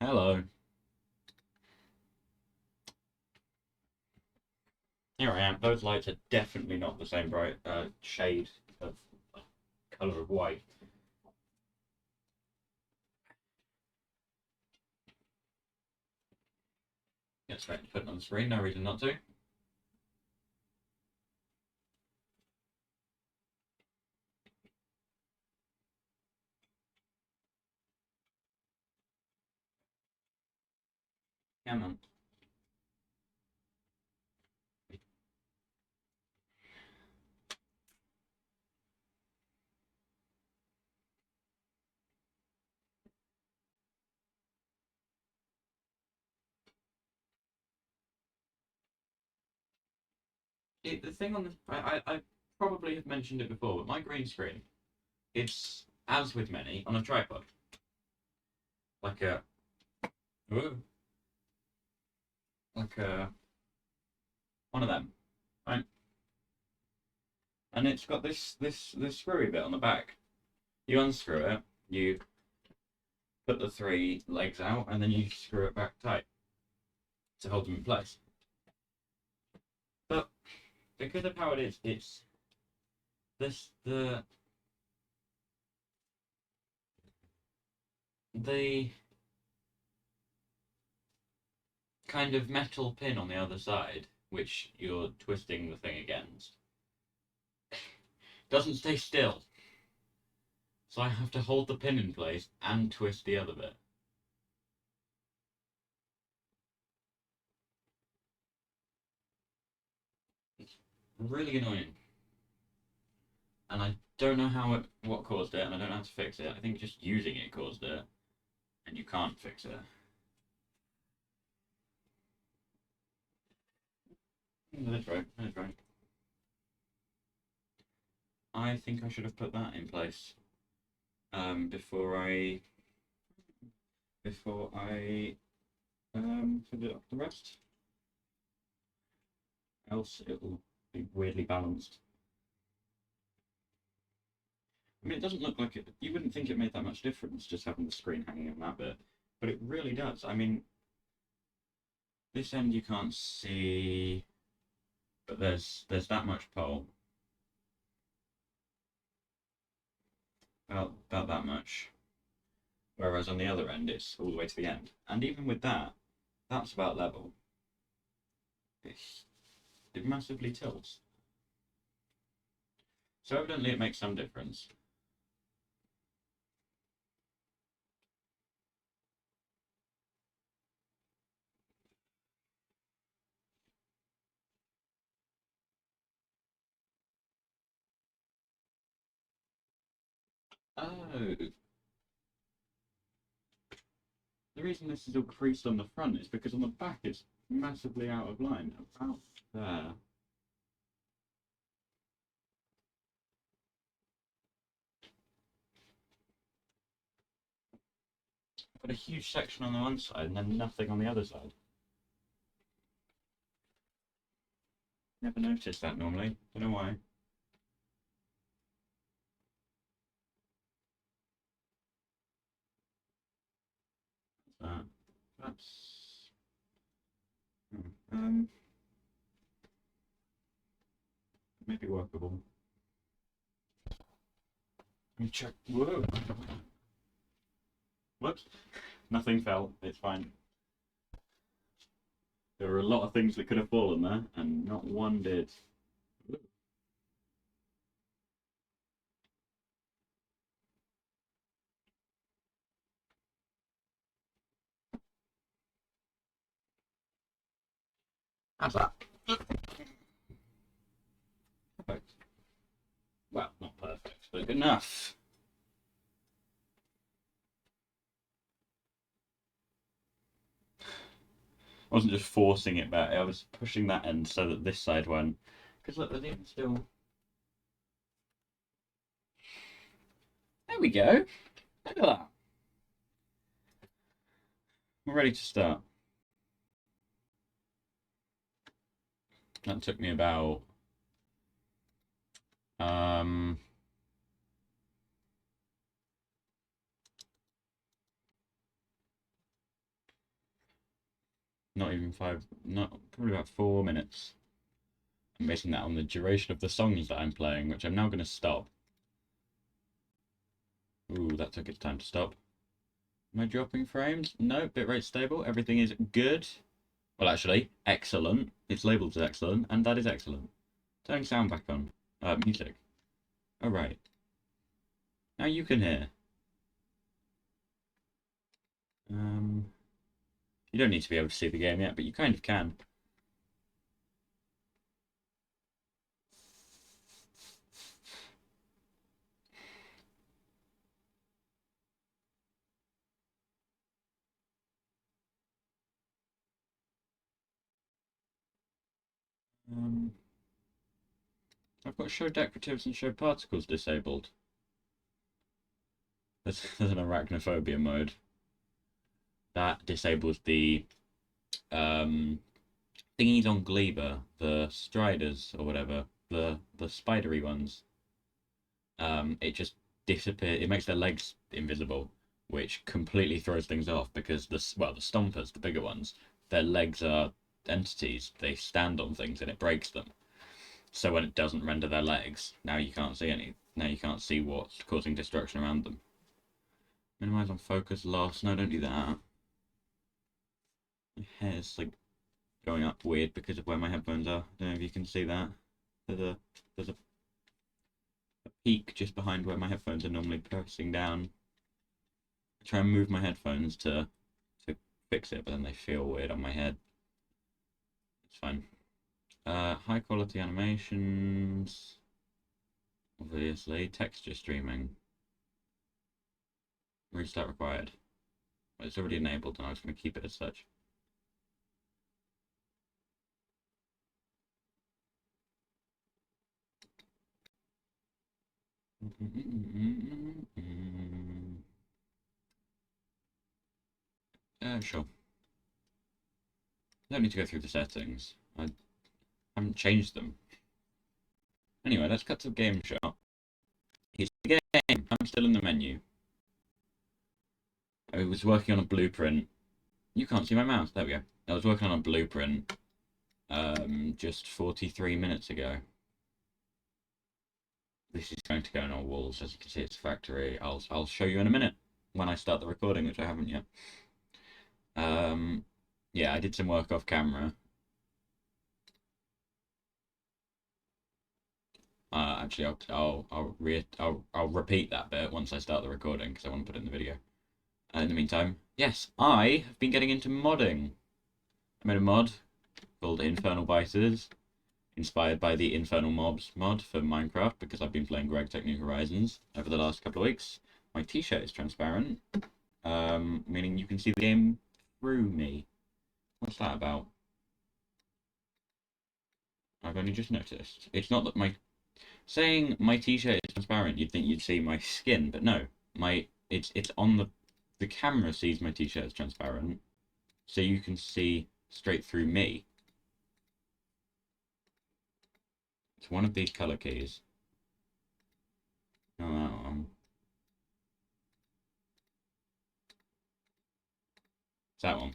Hello. Here I am. Those lights are definitely not the same bright shade of color of white. Get straight to put it on the screen. No reason not to. Come on. The thing on this, I probably have mentioned it before, but my green screen, it's as with many on a tripod, like a, ooh, like a one of them, right? And it's got this screwy bit on the back. You unscrew it, you put the three legs out, and then you screw it back tight to hold them in place. But because of how it is, it's this the kind of metal pin on the other side, which you're twisting the thing against, doesn't stay still. So I have to hold the pin in place and twist the other bit. It's really annoying. And I don't know what caused it, and I don't know how to fix it. I think just using it caused it, and you can't fix it. That's right. That's right. I think I should have put that in place before I figured out the rest. Else it will be weirdly balanced. I mean, it doesn't look like it. You wouldn't think it made that much difference just having the screen hanging on that bit, but it really does. I mean, this end you can't see, but there's that much pole, about that much. Whereas on the other end, it's all the way to the end, and even with that, that's about level. It massively tilts. So evidently, it makes some difference. Oh, the reason this is all creased on the front is because on the back it's massively out of line. About there. Got a huge section on the one side and then nothing on the other side. Never noticed that normally. Don't know why. That. That's um maybe workable. Let me check. Whoa. Whoops. Nothing fell. It's fine. There were a lot of things that could have fallen there, and not one did. How's that? Perfect. Well, not perfect, but good enough. I wasn't just forcing it back, I was pushing that end so that this side went. Because look, there's even still. There we go. Look at that. We're ready to start. That took me about um not even 5, not probably about 4 minutes. I'm basing that on the duration of the songs that I'm playing, which I'm now going to stop. Ooh, that took its time to stop. Am I dropping frames? No, bitrate stable. Everything is good. Well, actually, excellent. It's labeled as excellent, and that is excellent. Turning sound back on. Music. Alright. Now you can hear. You don't need to be able to see the game yet, but you kind of can. I've got show decoratives and show particles disabled. There's an arachnophobia mode. That disables the thingies on Gleba, the striders or whatever, the spidery ones. It just disappears. It makes their legs invisible, which completely throws things off because the stompers, the bigger ones, their legs are entities. They stand on things and it breaks them. So when it doesn't render their legs, now you can't see any. Now you can't see what's causing destruction around them. Minimize on focus loss. No, don't do that. My hair's like going up weird because of where my headphones are. I don't know if you can see that. There's a peak just behind where my headphones are normally pressing down. I try and move my headphones to fix it, but then they feel weird on my head. It's fine. High quality animations. Obviously, texture streaming. Restart required. Well, it's already enabled, and I was going to keep it as such. Sure. I don't need to go through the settings. I haven't changed them. Anyway, let's cut to Game Shop. It's the game. I'm still in the menu. I was working on a blueprint. You can't see my mouse. There we go. I was working on a blueprint just 43 minutes ago. This is going to go on our walls. As you can see, it's a factory. I'll show you in a minute when I start the recording, which I haven't yet. Yeah, I did some work off camera. Actually, I'll repeat that bit once I start the recording because I want to put it in the video. In the meantime, yes, I have been getting into modding. I made a mod called Infernal Biters, inspired by the Infernal Mobs mod for Minecraft because I've been playing Greg Tech New Horizons over the last couple of weeks. My t-shirt is transparent, meaning you can see the game through me. What's that about? I've only just noticed. It's not that saying my t-shirt is transparent, you'd think you'd see my skin, but no. It's on the camera sees my t-shirt as transparent, so you can see straight through me. It's one of these color keys. No, that one. It's that one.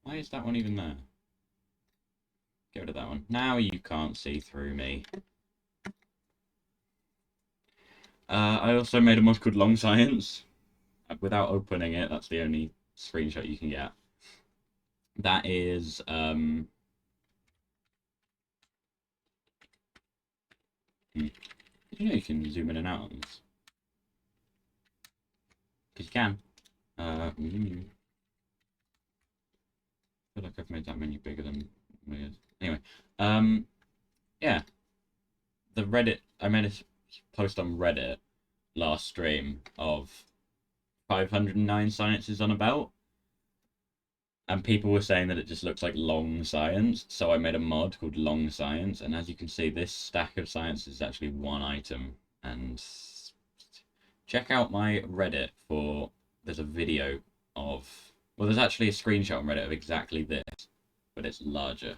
Why is that one even there? Get rid of that one. Now you can't see through me. I also made a mod called Long Science. Without opening it, that's the only screenshot you can get. That is Did you know you can zoom in and out on this? Because you can. I feel like I've made that menu bigger than it is. Anyway, yeah. The Reddit, I made a post on Reddit last stream of 509 sciences on a belt. And people were saying that it just looks like long science, so I made a mod called Long Science, and as you can see, this stack of science is actually one item. And check out my Reddit for, there's a video of, well, there's actually a screenshot on Reddit of exactly this, but it's larger.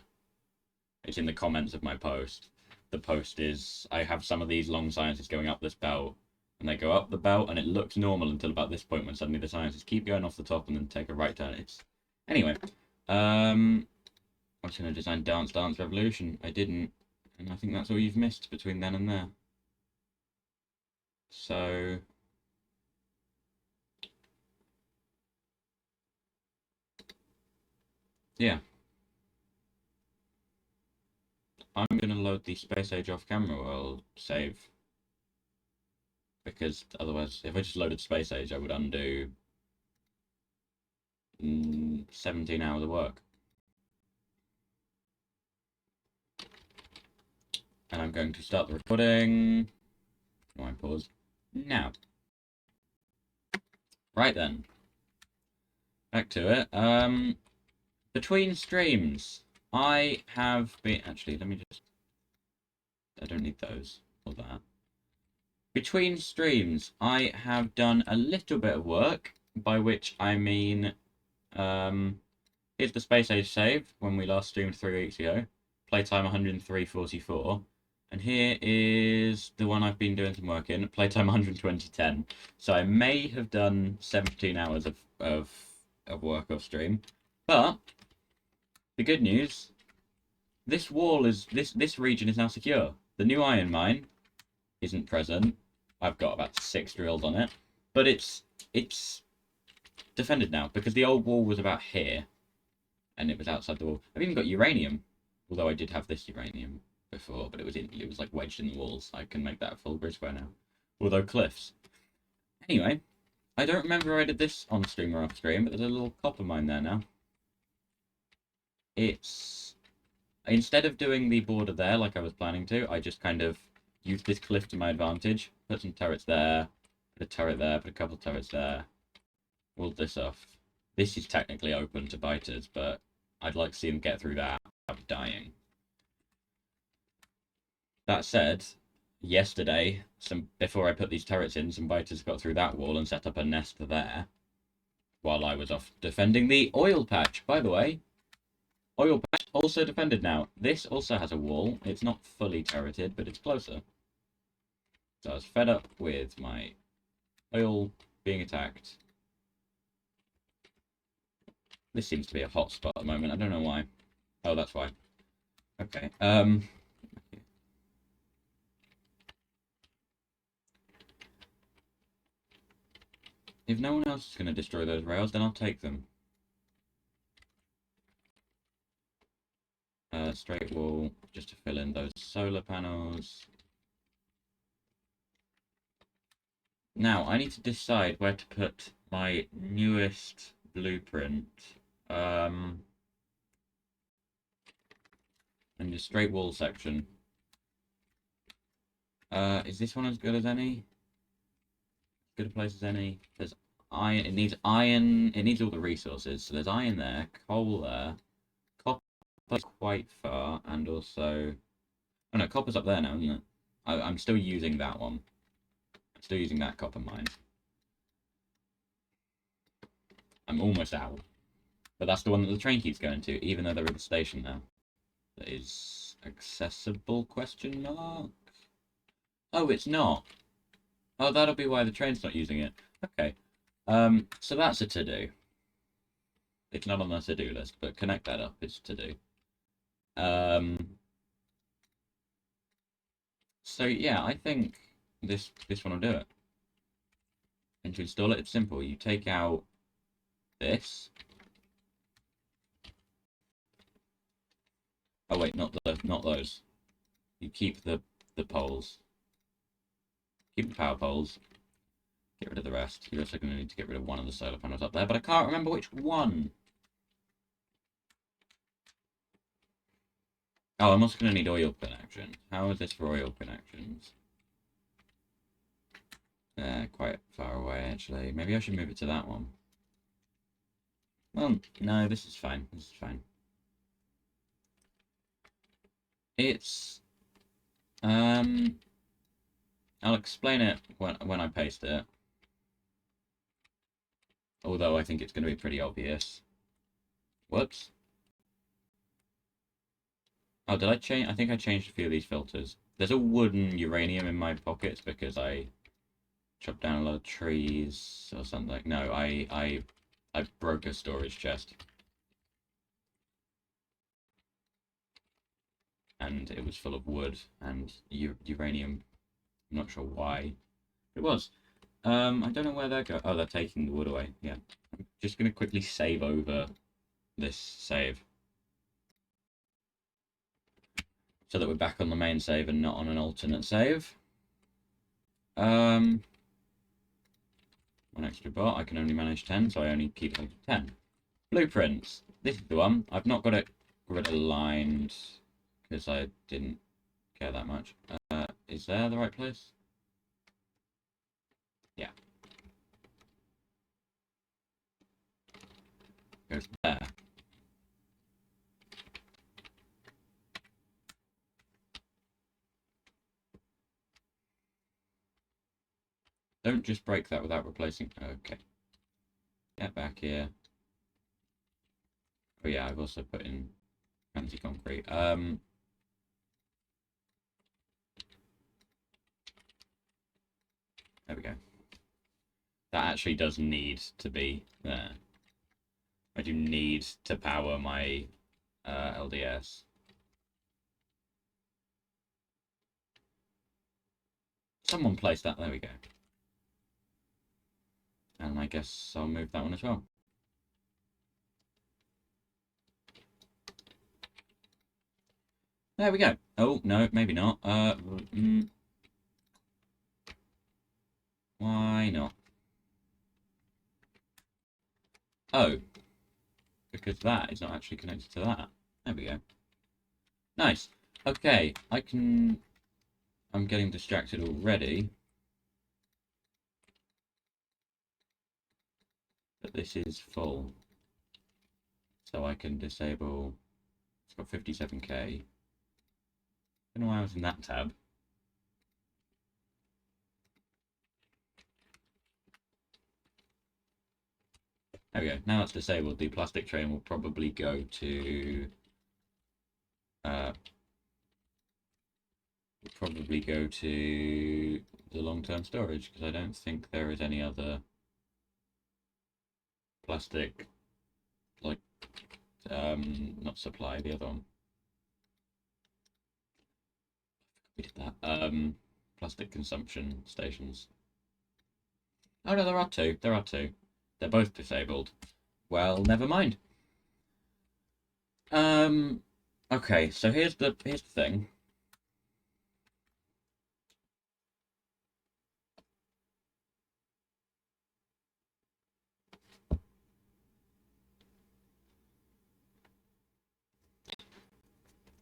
It's in the comments of my post. The post is, I have some of these long sciences going up this belt, and they go up the belt, and it looks normal until about this point when suddenly the sciences keep going off the top and then take a right turn. Anyway, I was going to design Dance Dance Revolution. I didn't. And I think that's all you've missed between then and there. So... yeah. I'm going to load the Space Age off-camera world save. Because otherwise, if I just loaded Space Age, I would undo 17 hours of work. And I'm going to start the recording. No, I pause. Now. Right then. Back to it. Between streams, I have been... actually, let me just... I don't need those or that. Between streams, I have done a little bit of work, by which I mean... here's the Space Age save, when we last streamed 3 weeks ago. Playtime 103.44. And here is the one I've been doing some work in, playtime 120.10. So I may have done 17 hours of work off stream. But the good news, this wall is this region is now secure. The new iron mine isn't present. I've got about 6 drills on it, but it's defended now because the old wall was about here, and it was outside the wall. I've even got uranium, although I did have this uranium before, but it was like wedged in the walls. I can make that a full grid square now. Although cliffs. Anyway, I don't remember I did this on stream or off stream, but there's a little copper mine there now. It's... instead of doing the border there like I was planning to, I just kind of used this cliff to my advantage. Put some turrets there, put a turret there, put a couple of turrets there. Walled this off. This is technically open to biters, but I'd like to see them get through that without dying. That said, yesterday, before I put these turrets in, some biters got through that wall and set up a nest there, while I was off defending the oil patch. By the way, oil patch also defended now. This also has a wall. It's not fully turreted, but it's closer. So I was fed up with my oil being attacked. This seems to be a hot spot at the moment. I don't know why. Oh, that's why. Okay. If no one else is going to destroy those rails, then I'll take them. Straight wall, just to fill in those solar panels. Now, I need to decide where to put my newest blueprint. And the straight wall section. Is this one as good as any? Good a place as any? There's iron. It needs iron. It needs all the resources. So there's iron there, coal there, copper quite far, and also... oh no, copper's up there now, isn't it? I'm still using that one. I'm still using that copper mine. I'm almost out. But that's the one that the train keeps going to, even though there is a station there. That is accessible, question mark? Oh, it's not. Oh, that'll be why the train's not using it. Okay. So that's a to-do. It's not on the to-do list, but connect that up. It's to-do. So yeah, I think this one will do it. And to install it, it's simple. You take out this. Oh wait, not those. You keep the poles. Keep the power poles. Get rid of the rest. You're also going to need to get rid of one of the solar panels up there, but I can't remember which one. Oh, I'm also going to need oil connections. How is this for oil connections? Quite far away, actually. Maybe I should move it to that one. Well, no, this is fine. This is fine. It's... I'll explain it when I paste it. Although I think it's going to be pretty obvious. Whoops. Oh, did I change? I think I changed a few of these filters. There's a wooden uranium in my pockets because I chopped down a lot of trees or something. No, I broke a storage chest. and it was full of wood and uranium. I'm not sure why it was. I don't know where they're going. Oh, they're taking the wood away. Yeah. I'm just going to quickly save over this save, so that we're back on the main save and not on an alternate save. One extra bot. I can only manage 10, so I only keep 10. Blueprints. This is the one. I've not got it grid aligned because I didn't care that much. Is there the right place? Yeah. Goes there. Don't just break that without replacing. Okay. Get back here. Oh yeah, I've also put in fancy concrete. There we go. That actually does need to be there. I do need to power my LDS. Someone placed that. There we go. And I guess I'll move that one as well. There we go. Oh, no, maybe not. Why not? Oh, because that is not actually connected to that. There we go. Nice. Okay, I'm getting distracted already. But this is full. So I can disable. It's got 57k. I don't know why I was in that tab. There we go. Now it's disabled. The plastic train will probably go to the long-term storage, because I don't think there is any other plastic, like, not supply, the other one. We did that. Plastic consumption stations. Oh no, there are two. There are two. They're both disabled. Well, never mind. Okay, so here's the thing.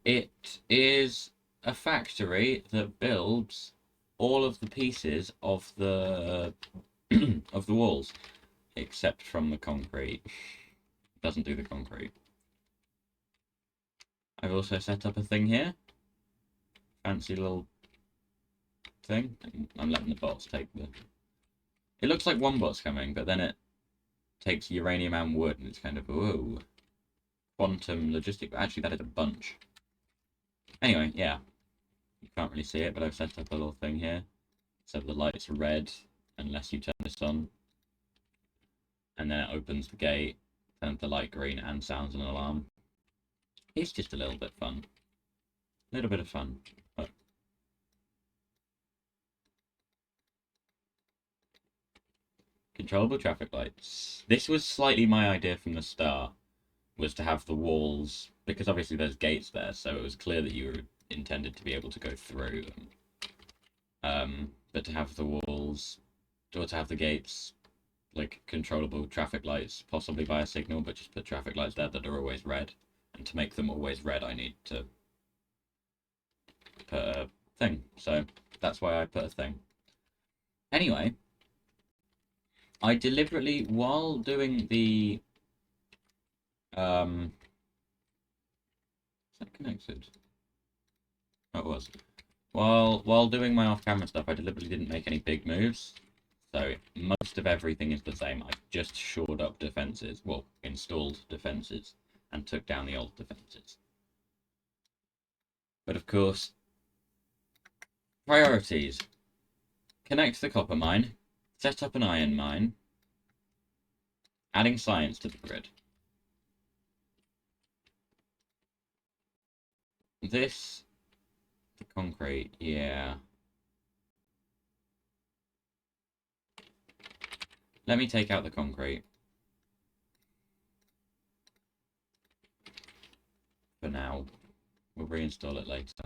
It is a factory that builds all of the pieces of the of the walls, except from the concrete. It doesn't do the concrete. I've also set up a thing here. Fancy little thing. I'm letting the bots take the... It looks like one bot's coming, but then it takes uranium and wood, and it's kind of, whoa. Quantum logistic. Actually, that is a bunch. Anyway, yeah. You can't really see it, but I've set up a little thing here. So the light's red unless you turn this on. And then it opens the gate, turns the light green, and sounds an alarm. It's just a little bit fun. A little bit of fun. But... Controllable traffic lights. This was slightly my idea from the start, was to have the walls, because obviously there's gates there, so it was clear that you were intended to be able to go through them. But to have the walls, or to have the gates, like controllable traffic lights, possibly by a signal, but just put traffic lights there that are always red. And to make them always red, I need to put a thing. So that's why I put a thing. Anyway, I deliberately, while doing the... is that connected? Oh, it was. While doing my off-camera stuff, I deliberately didn't make any big moves. So most of everything is the same. I just shored up defenses, well, installed defenses, and took down the old defenses. But of course, priorities. Connect the copper mine, set up an iron mine, adding science to the grid. Concrete, yeah. Let me take out the concrete. For now. We'll reinstall it later.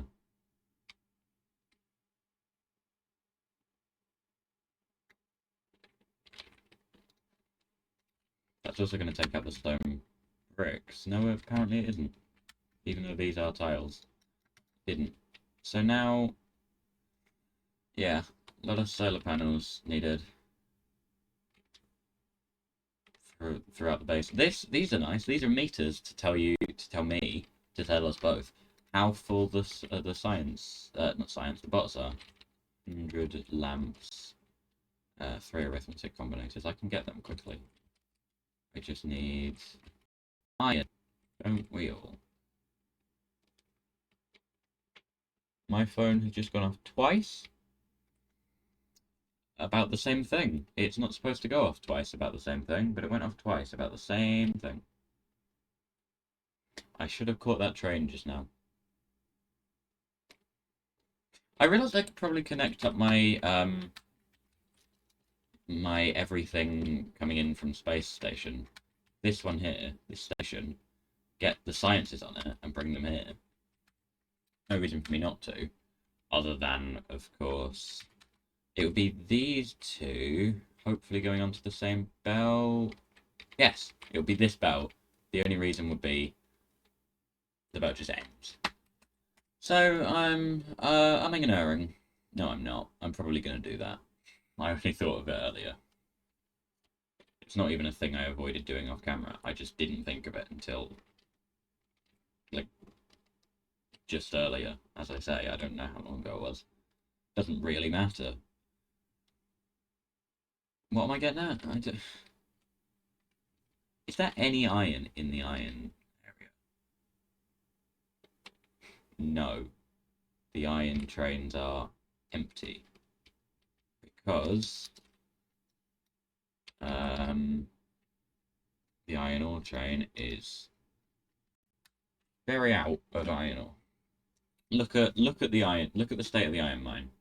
That's also going to take out the stone bricks. No, apparently it isn't. Even though these are tiles. Didn't. So now, yeah, a lot of solar panels needed throughout the base. These are nice. These are meters to tell me, to tell us both how full the science, not science, the bots are. 100 lamps, 3 arithmetic combinators. I can get them quickly. I just need iron. Don't we all? My phone has just gone off twice. About the same thing. It's not supposed to go off twice about the same thing, but it went off twice about the same thing. I should have caught that train just now. I realised I could probably connect up my my everything coming in from space station. This one here, this station, get the sciences on it and bring them here. No reason for me not to, other than, of course, it would be these two, hopefully going onto the same bell. Yes, it would be this bell. The only reason would be the bell just ends. So I'm umming and erring. No, I'm not. I'm probably going to do that. I only thought of it earlier. It's not even a thing I avoided doing off camera. I just didn't think of it until, like, just earlier. As I say, I don't know how long ago it was. Doesn't really matter. What am I getting at? Is there any iron in the iron area? No. The iron trains are empty. Because the iron ore train is very out of iron ore. Look at the iron. Look at the state of the iron mine.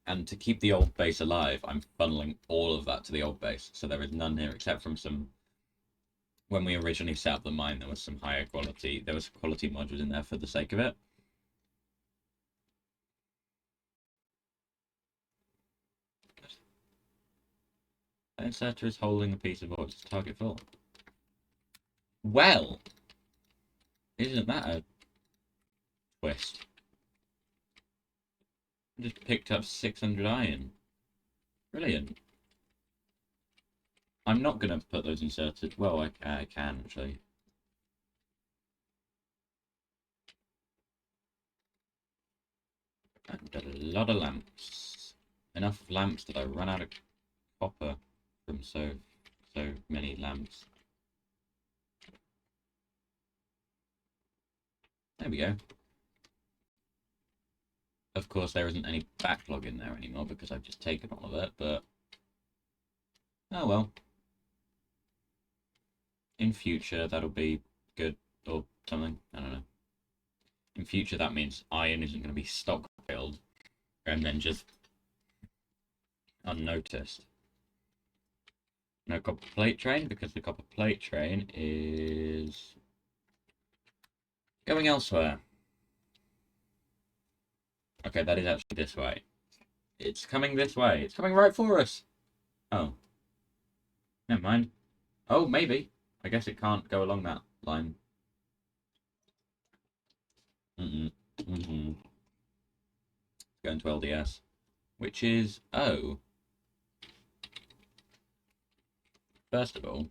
And to keep the old base alive, I'm funneling all of that to the old base. So there is none here except from some. When we originally set up the mine, there was some higher quality. There was quality modules in there for the sake of it. The inserter is holding a piece of ore to target full. Well, isn't that a twist? I just picked up 600 iron. Brilliant. I'm not going to put those inserted. Well, I can, actually. And a lot of lamps. Enough lamps that I run out of copper from so many lamps. There we go. Of course, there isn't any backlog in there anymore because I've just taken all of it, but oh well. In future, that'll be good or something. I don't know. In future, that means iron isn't going to be stockpiled and then just unnoticed. No copper plate train because the copper plate train is going elsewhere. Okay, that is actually this way. It's coming this way. It's coming right for us. Oh. Never mind. Oh, maybe. I guess it can't go along that line. Going to LDS. Which is O. First of all,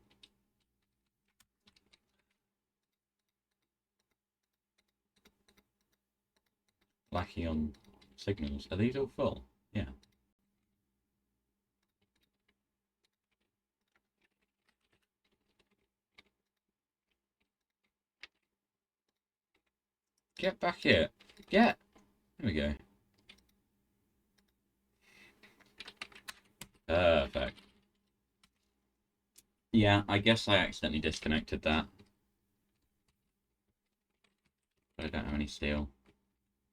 lacking on signals. Are these all full? Yeah. Get back here. Get. There we go. Perfect. Yeah, I guess I accidentally disconnected that. But I don't have any steel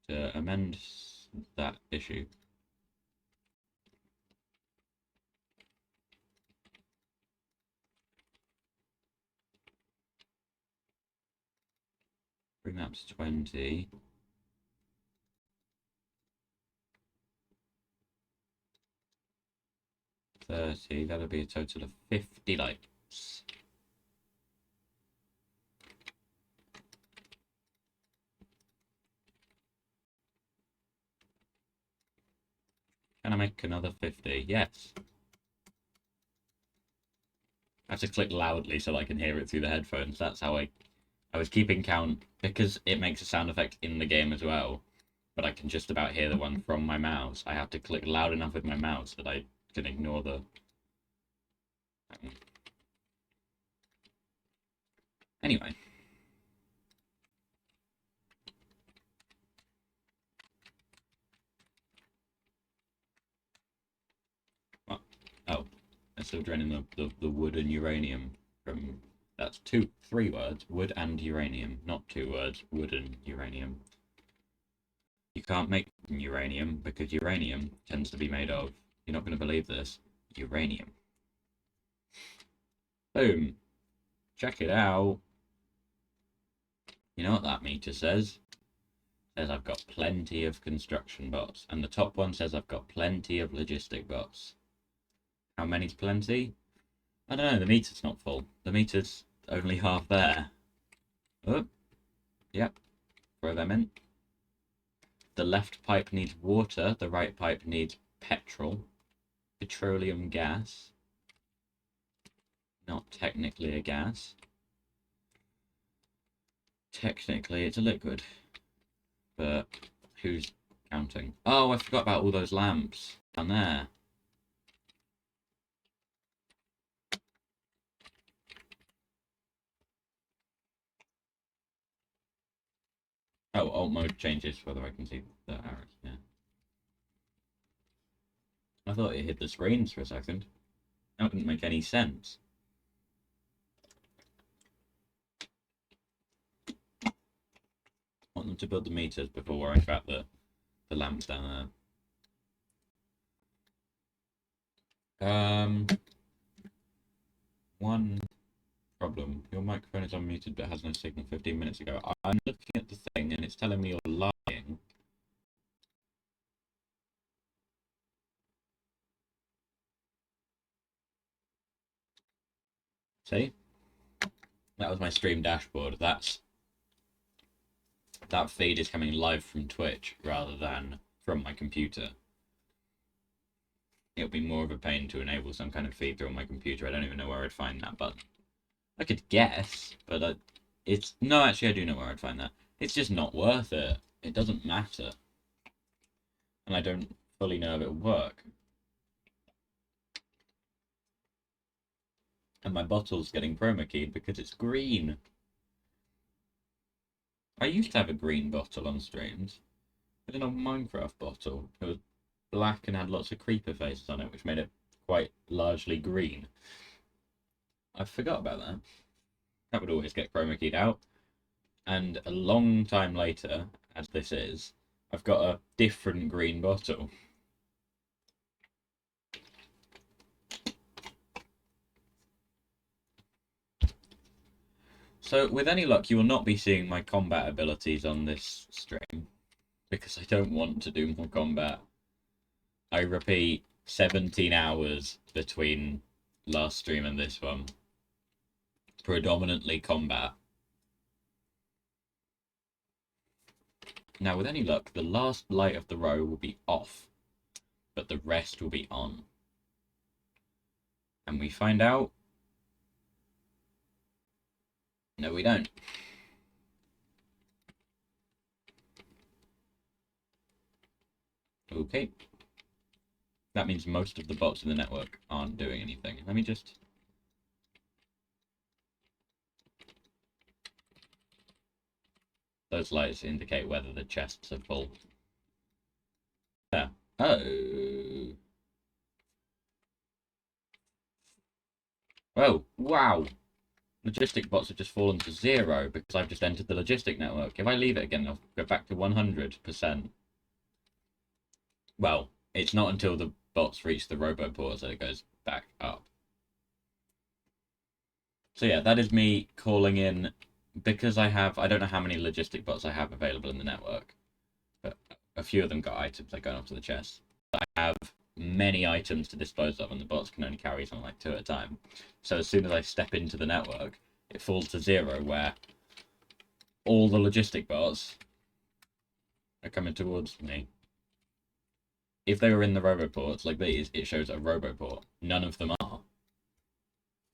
to amend that issue. Bring that to 20. 30, that'll be a total of 50 lights. Can I make another 50? Yes. I have to click loudly so I can hear it through the headphones. That's how I was keeping count, because it makes a sound effect in the game as well. But I can just about hear the one from my mouse. I have to click loud enough with my mouse that I can ignore the... Anyway. What? Oh, I'm still draining the wood and uranium from... That's three words. Wood and uranium. Not 2 words. Wood and uranium. You can't make uranium because uranium tends to be made of... You're not going to believe this. Uranium. Boom. Check it out. You know what that meter says? It says I've got plenty of construction bots. And the top one says I've got plenty of logistic bots. How many's plenty? I don't know, the meter's not full. The meter's only half there. Oh, yep. Throw them in. The left pipe needs water. The right pipe needs petroleum gas. Not technically a gas. Technically, it's a liquid. But who's counting? Oh, I forgot about all those lamps down there. Oh, alt mode changes whether I can see the arrows, yeah. I thought it hid the screens for a second. That didn't make any sense. I want them to build the meters before worrying about the lamps down there. One problem. Your microphone is unmuted but has no signal 15 minutes ago. I'm looking at the thing and it's telling me you're lying. See? That was my stream dashboard. That feed is coming live from Twitch rather than from my computer. It'll be more of a pain to enable some kind of feed through on my computer. I don't even know where I'd find that button. I could guess, but it's... No, actually, I do know where I'd find that. It's just not worth it. It doesn't matter. And I don't fully know if it'll work. And my bottle's getting chroma keyed because it's green. I used to have a green bottle on streams. I did a Minecraft bottle. It was black and had lots of creeper faces on it, which made it quite largely green. I forgot about that. That would always get chroma keyed out. And a long time later, as this is, I've got a different green bottle. So, with any luck, you will not be seeing my combat abilities on this stream, because I don't want to do more combat. I repeat, 17 hours between last stream and this one. Predominantly combat. Now, with any luck, the last light of the row will be off, but the rest will be on. And we find out... No, we don't. Okay. That means most of the bots in the network aren't doing anything. Let me just... Those lights indicate whether the chests are full. There. Oh. Oh, wow! Logistic bots have just fallen to 0 because I've just entered the logistic network. If I leave it again, I'll go back to 100%. Well, it's not until the bots reach the Roboport that it goes back up. So yeah, that is me calling in, because I don't know how many logistic bots I have available in the network, but a few of them got items like going up to the chest. I have many items to dispose of, and the bots can only carry something like 2 at a time. So as soon as I step into the network, it falls to 0, where all the logistic bots are coming towards me. If they were in the Roboports like these, it shows a Roboport. None of them are.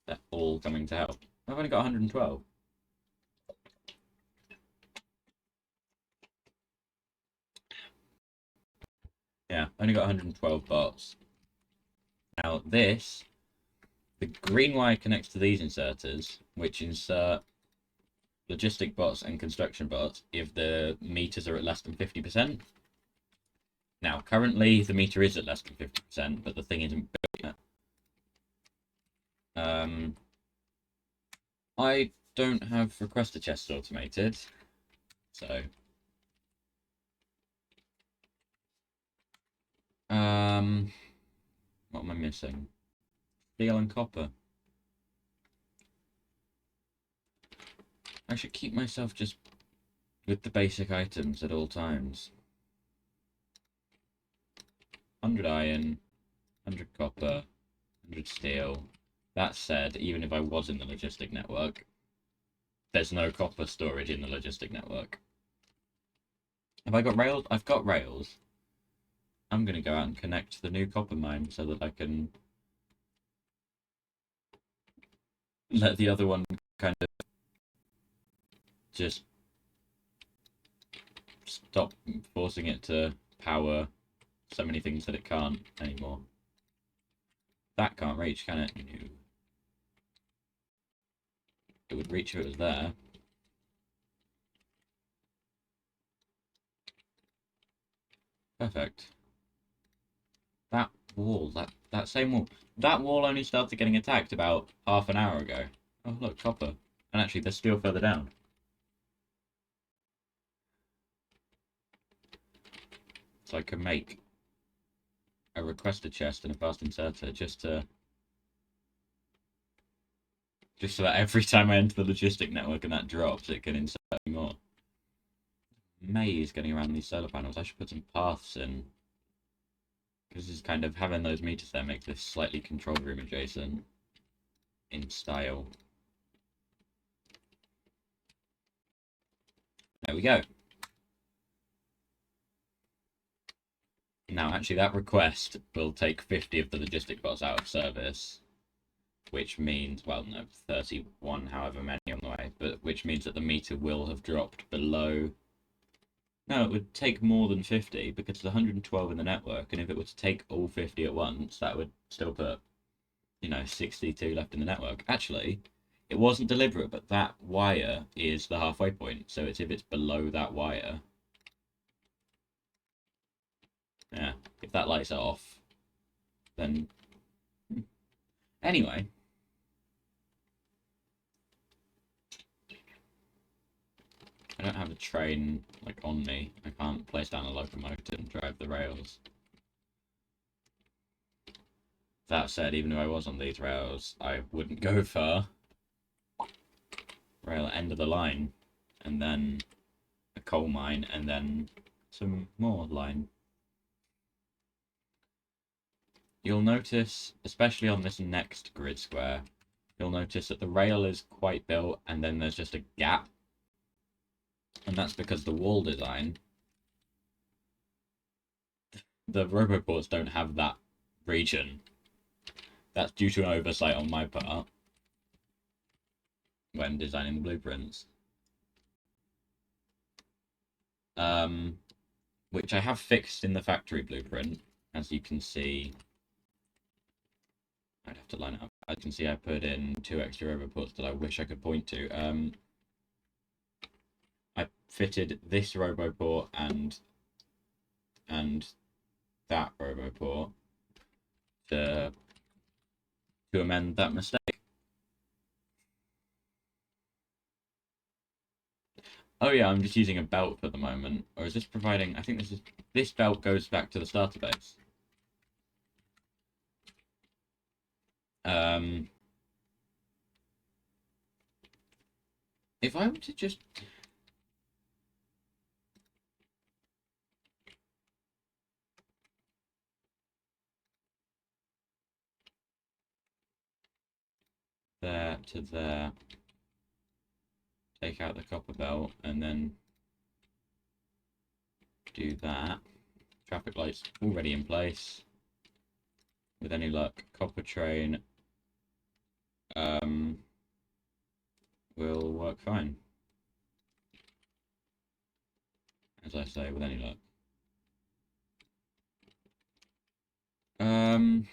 They're all coming to help. I've only got 112. Yeah, only got 112 bots. Now this, the green wire connects to these inserters, which insert logistic bots and construction bots if the meters are at less than 50%. Now, currently the meter is at less than 50%, but the thing isn't built yet. I don't have requester chests automated, so what am I missing? Steel and copper. I should keep myself just with the basic items at all times. 100 iron, 100 copper, 100 steel. That said, even if I was in the logistic network, there's no copper storage in the logistic network. Have I got rails? I've got rails. I'm going to go out and connect the new copper mine so that I can let the other one kind of just stop forcing it to power so many things that it can't anymore. That can't reach, can it? No. It would reach if it was there. Perfect. That wall, that same wall. That wall only started getting attacked about half an hour ago. Oh, look, copper. And actually, there's steel further down. So I can make a requester chest and a fast inserter just so that every time I enter the logistic network and that drops, it can insert more. Maze getting around these solar panels. I should put some paths in. Because this is kind of having those meters there makes this slightly control room adjacent in style. There we go. Now, actually, that request will take 50 of the logistic bots out of service, which means, well, no, 31, however many on the way, but which means that the meter will have dropped below. No, it would take more than 50 because there's 112 in the network, and if it were to take all 50 at once, that would still put, 62 left in the network. Actually, it wasn't deliberate, but that wire is the halfway point, so it's if it's below that wire. Yeah, if that lights off, then... Anyway. I don't have a train, on me. I can't place down a locomotive and drive the rails. That said, even if I was on these rails, I wouldn't go far. Rail end of the line, and then a coal mine, and then some more line. You'll notice, especially on this next grid square, you'll notice that the rail is quite built, and then there's just a gap. And that's because the wall design, the Roboports don't have that region. That's due to an oversight on my part when designing the blueprints. Which I have fixed in the factory blueprint, as you can see. I'd have to line it up. As you can see, I put in 2 extra Roboports that I wish I could point to. I fitted this Roboport and that Roboport to amend that mistake. Oh yeah, I'm just using a belt for the moment. Or is this providing... I think this belt goes back to the starter base. Um, if I were to just... There to there. Take out the copper belt and then do that. Traffic lights already in place. With any luck, copper train will work fine. As I say, with any luck. Um,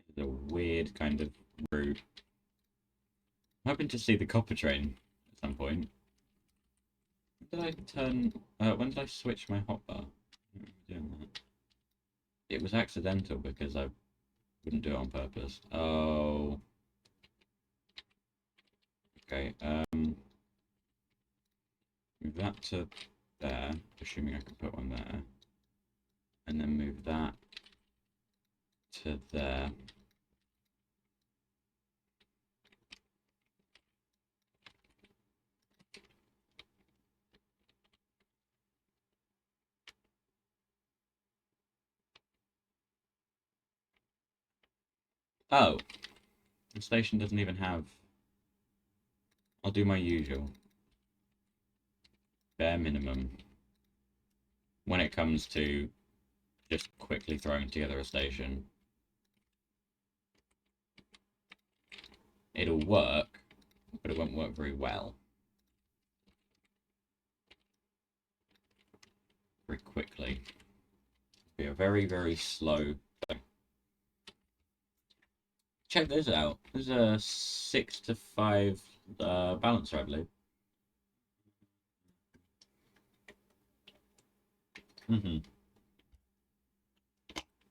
it's a weird kind of route. I'm hoping to see the copper train at some point. When did I turn... when did I switch my hotbar? Doing that. It was accidental because I wouldn't do it on purpose. Oh. Okay, move that to there, assuming I can put one there. And then move that to there. Oh, the station doesn't even have... I'll do my usual. Bare minimum. When it comes to just quickly throwing together a station. It'll work, but it won't work very well. Very quickly. Be a very, very slow... Check this out. There's a 6 to 5 balancer, I believe.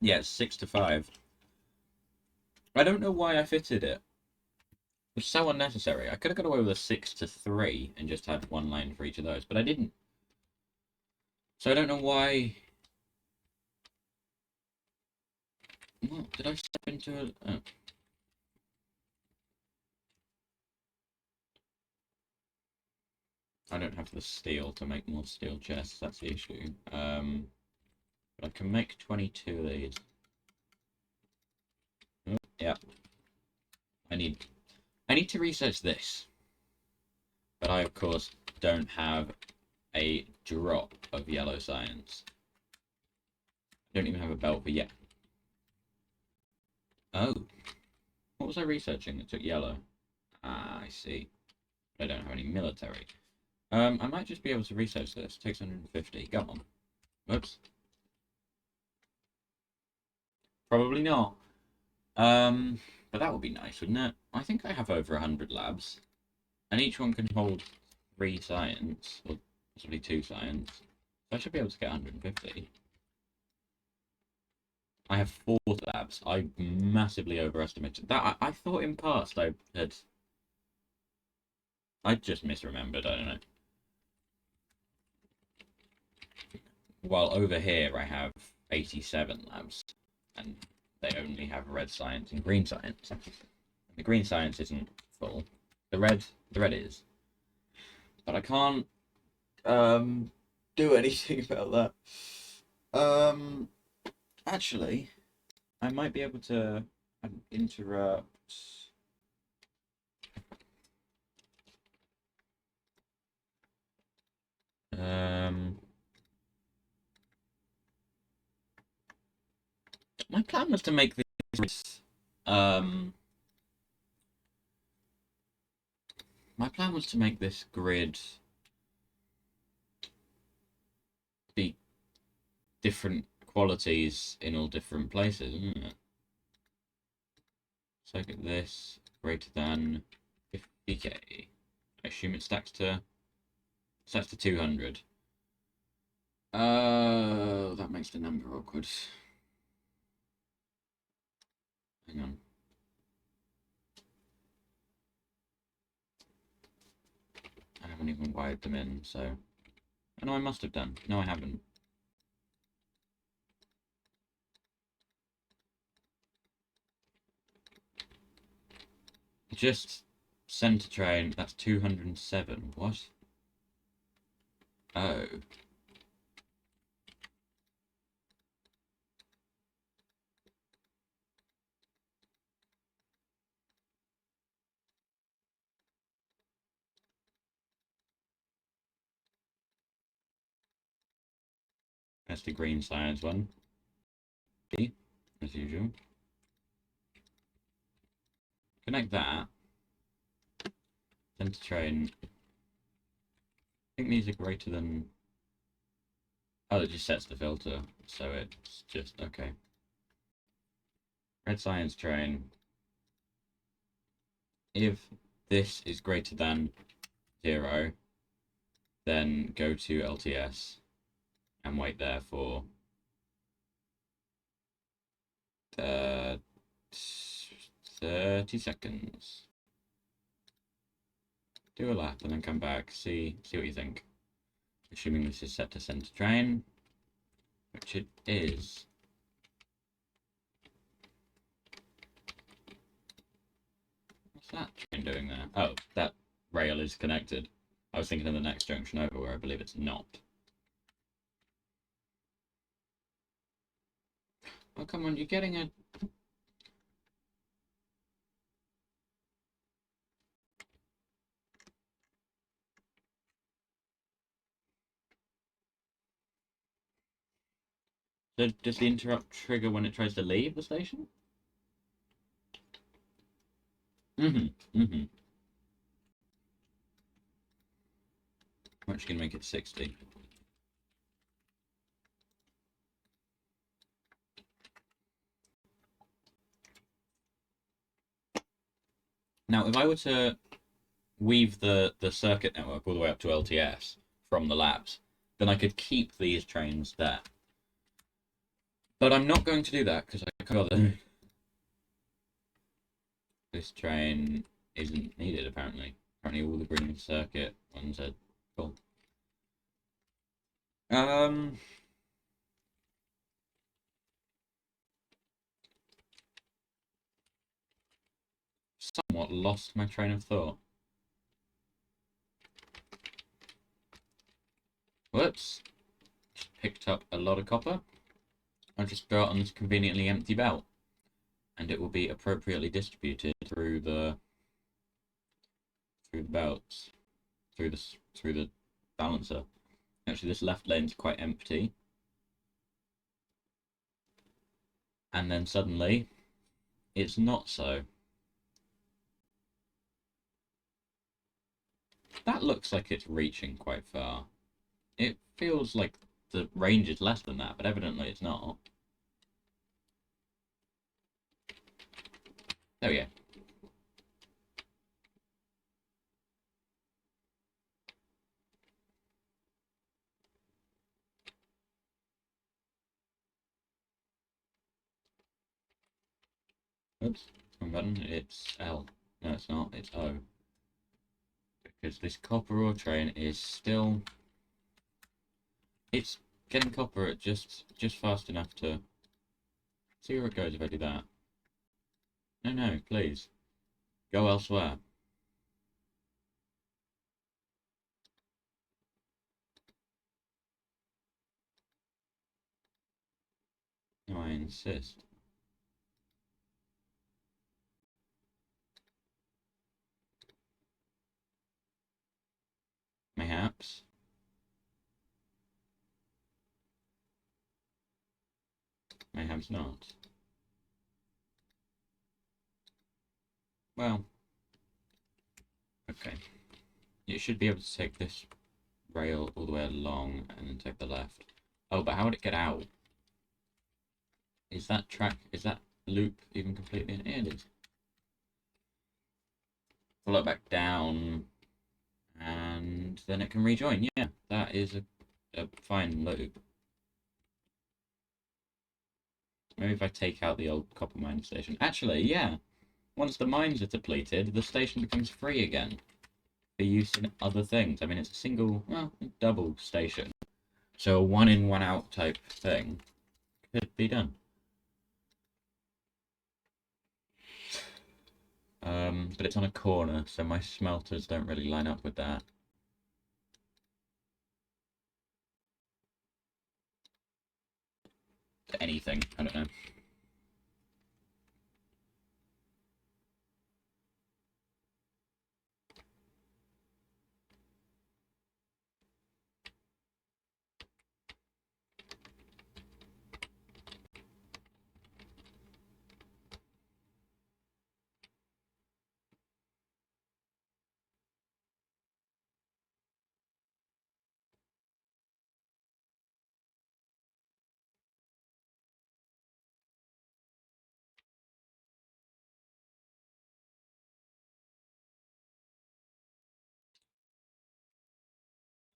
Yeah, it's 6 to 5. I don't know why I fitted it. It's so unnecessary. I could have got away with a 6 to 3 and just had one line for each of those, but I didn't. So I don't know why. What? Did I step into a... Oh. I don't have the steel to make more steel chests, that's the issue. But I can make 22 of these. Oh, yeah. I need to research this. But I, of course, don't have a drop of yellow science. I don't even have a belt for yet. Oh. What was I researching that took yellow? Ah, I see. I don't have any military. I might just be able to research this. Takes 150. Come on. Whoops. Probably not. But that would be nice, wouldn't it? I think I have over 100 labs. And each one can hold 3 science, or possibly 2 science. So I should be able to get 150. I have 4 labs. I massively overestimated that. I thought in past I just misremembered, I don't know. While over here I have 87 labs, and they only have red science and green science. The green science isn't full. The red is. But I can't do anything about that. Actually, I might be able to interrupt. My plan was to make this. My plan was to make this grid different qualities in all different places, isn't it? So get this greater than 50k. I assume it stacks to 200. That makes the number awkward. Hang on. I haven't even wired them in, so... Oh, no, I must have done. No, I haven't. Just center train, that's 207. What? Oh. That's the green science one. B, as usual. Connect that. Center train. I think these are greater than... Oh, it just sets the filter, so it's just... Okay. Red science train. If this is greater than 0, then go to LTS and wait there for 30 seconds. Do a lap and then come back. See what you think. Assuming this is set to center train, which it is. What's that train doing there? Oh, that rail is connected. I was thinking of the next junction over where I believe it's not. Oh, come on, you're getting a... So does the interrupt trigger when it tries to leave the station? Mm-hmm. I'm actually going to make it 60. Now, if I were to weave the circuit network all the way up to LTS from the labs, then I could keep these trains there. But I'm not going to do that because I can't bother. This train isn't needed, apparently. Apparently all the green circuit ones are full. Somewhat lost my train of thought. Whoops. Just picked up a lot of copper. I'll just throw it on this conveniently empty belt. And it will be appropriately distributed through the belts. Through the balancer. Actually, this left lane's quite empty. And then suddenly, it's not so. That looks like it's reaching quite far. It feels like the range is less than that, but evidently it's not. There we go. Oops, wrong button. It's L. No, it's not. It's O. Because this copper ore train is still... It's getting copper at just fast enough to... See where it goes if I do that. No, please. Go elsewhere. No, I insist. Mayhaps. Mayhaps not. Well. Okay. You should be able to take this rail all the way along and then take the left. Oh, but how would it get out? Is that loop even completely in? It is. Follow it back down, and then it can rejoin. Yeah, that is a fine loop. Maybe if I take out the old copper mining station. Actually, yeah. Once the mines are depleted, the station becomes free again for use in other things. I mean, it's a single, well, double station. So a one in, one out type thing could be done. But it's on a corner, so my smelters don't really line up with that. Anything, I don't know.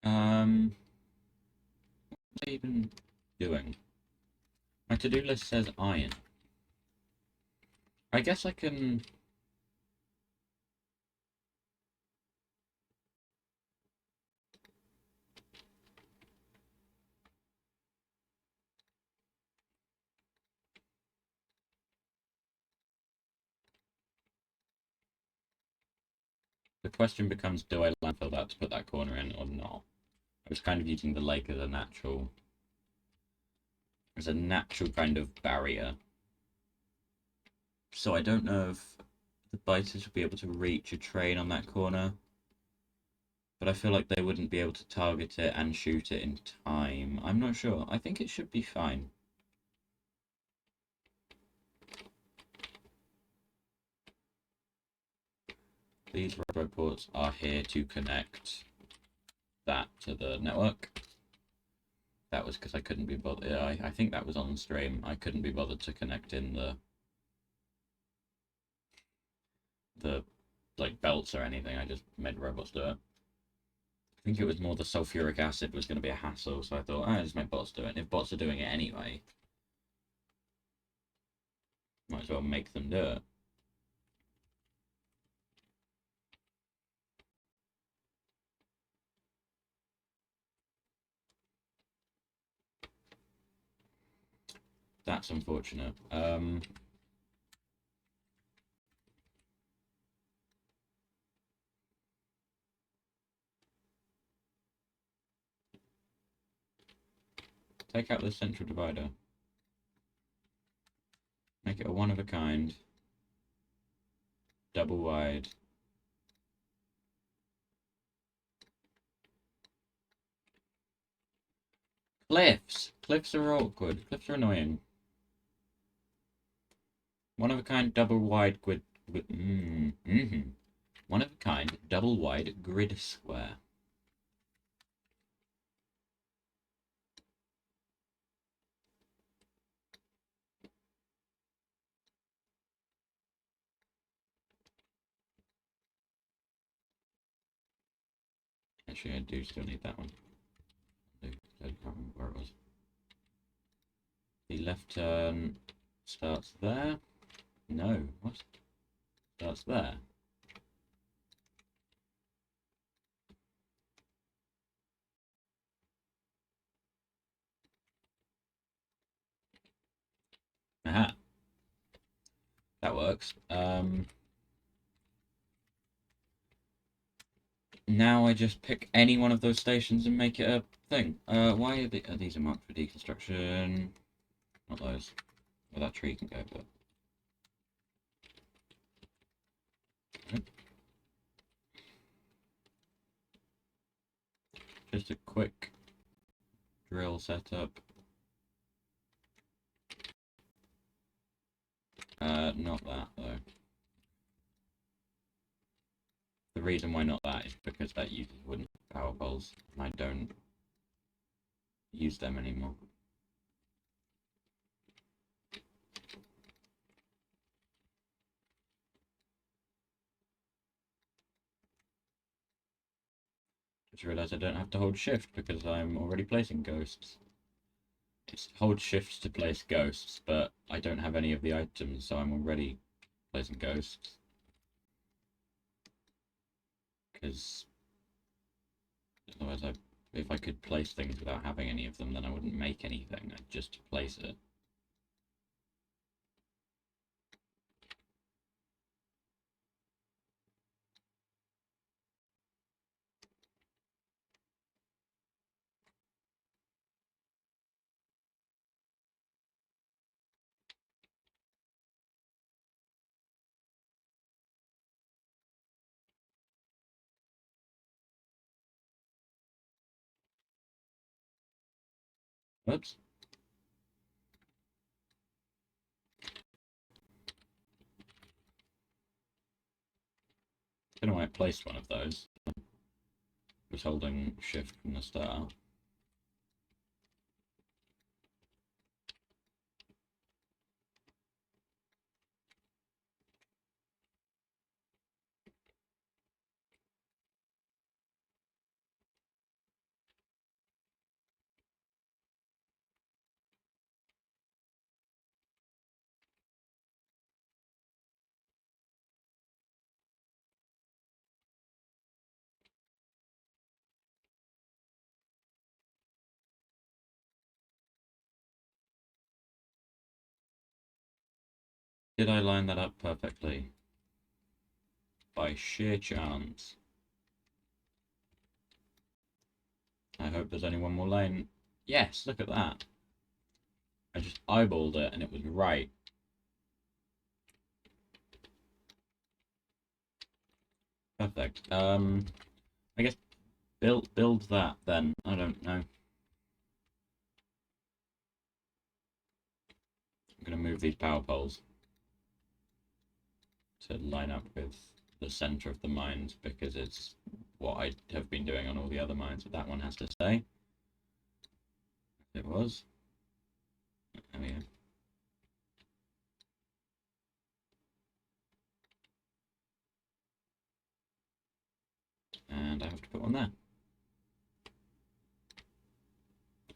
What am I even doing? My to-do list says iron. I guess I can... The question becomes, do I landfill that to put that corner in or not? I was kind of using the lake as a natural kind of barrier. So I don't know if the biters will be able to reach a train on that corner. But I feel like they wouldn't be able to target it and shoot it in time. I'm not sure. I think it should be fine. These roboports are here to connect that to the network. That was because I couldn't be bothered. I think that was on stream. I couldn't be bothered to connect in the like belts or anything. I just made robots do it. I think it was more the sulfuric acid was going to be a hassle, so I thought, I just make bots do it. And if bots are doing it anyway, might as well make them do it. That's unfortunate. Take out the central divider. Make it a one of a kind. Double wide. Cliffs! Cliffs are awkward. Cliffs are annoying. One of a kind, double wide grid. One of a kind, double wide grid square. Actually, I do still need that one. I can't remember where it was. The left turn starts there. No, what? Starts there. Aha. That works. Now I just pick any one of those stations and make it a thing. Why are these marked for deconstruction? Not those. Well, that tree can go, but... Just a quick drill setup. Not that, though. The reason why not that is because that uses wooden power poles, and I don't use them anymore. Just realised I don't have to hold shift because I'm already placing ghosts. It's hold shift to place ghosts, but I don't have any of the items, so I'm already placing ghosts. Because otherwise, if I could place things without having any of them, then I wouldn't make anything. I'd just place it. Oops. I don't know why I placed one of those. I was holding shift from the start. Did I line that up perfectly? By sheer chance. I hope there's only one more lane. Yes, look at that. I just eyeballed it and it was right. Perfect. I guess build that then. I don't know. I'm gonna move these power poles to line up with the center of the mines because it's what I have been doing on all the other mines. But that one has to stay. It was. There we go. And I have to put one there.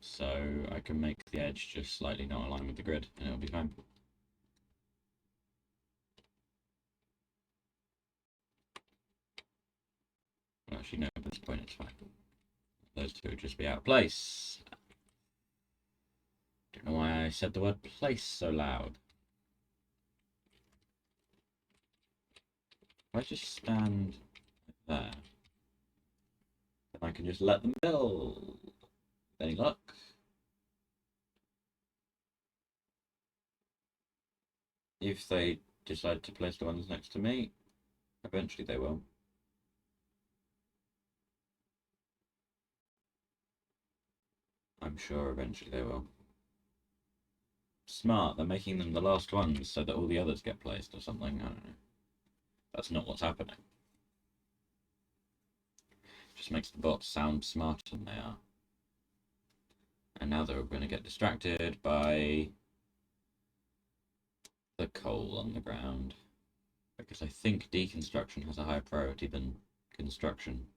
So I can make the edge just slightly not align with the grid and it'll be fine. Well, actually, no, at this point it's fine. Those two would just be out of place. Don't know why I said the word place so loud. If I just stand there, then I can just let them build. Any luck? If they decide to place the ones next to me, eventually they will. I'm sure eventually they will. Smart, they're making them the last ones so that all the others get placed or something. I don't know. That's not what's happening. Just makes the bots sound smarter than they are. And now they're going to get distracted by the coal on the ground. Because I think deconstruction has a higher priority than construction.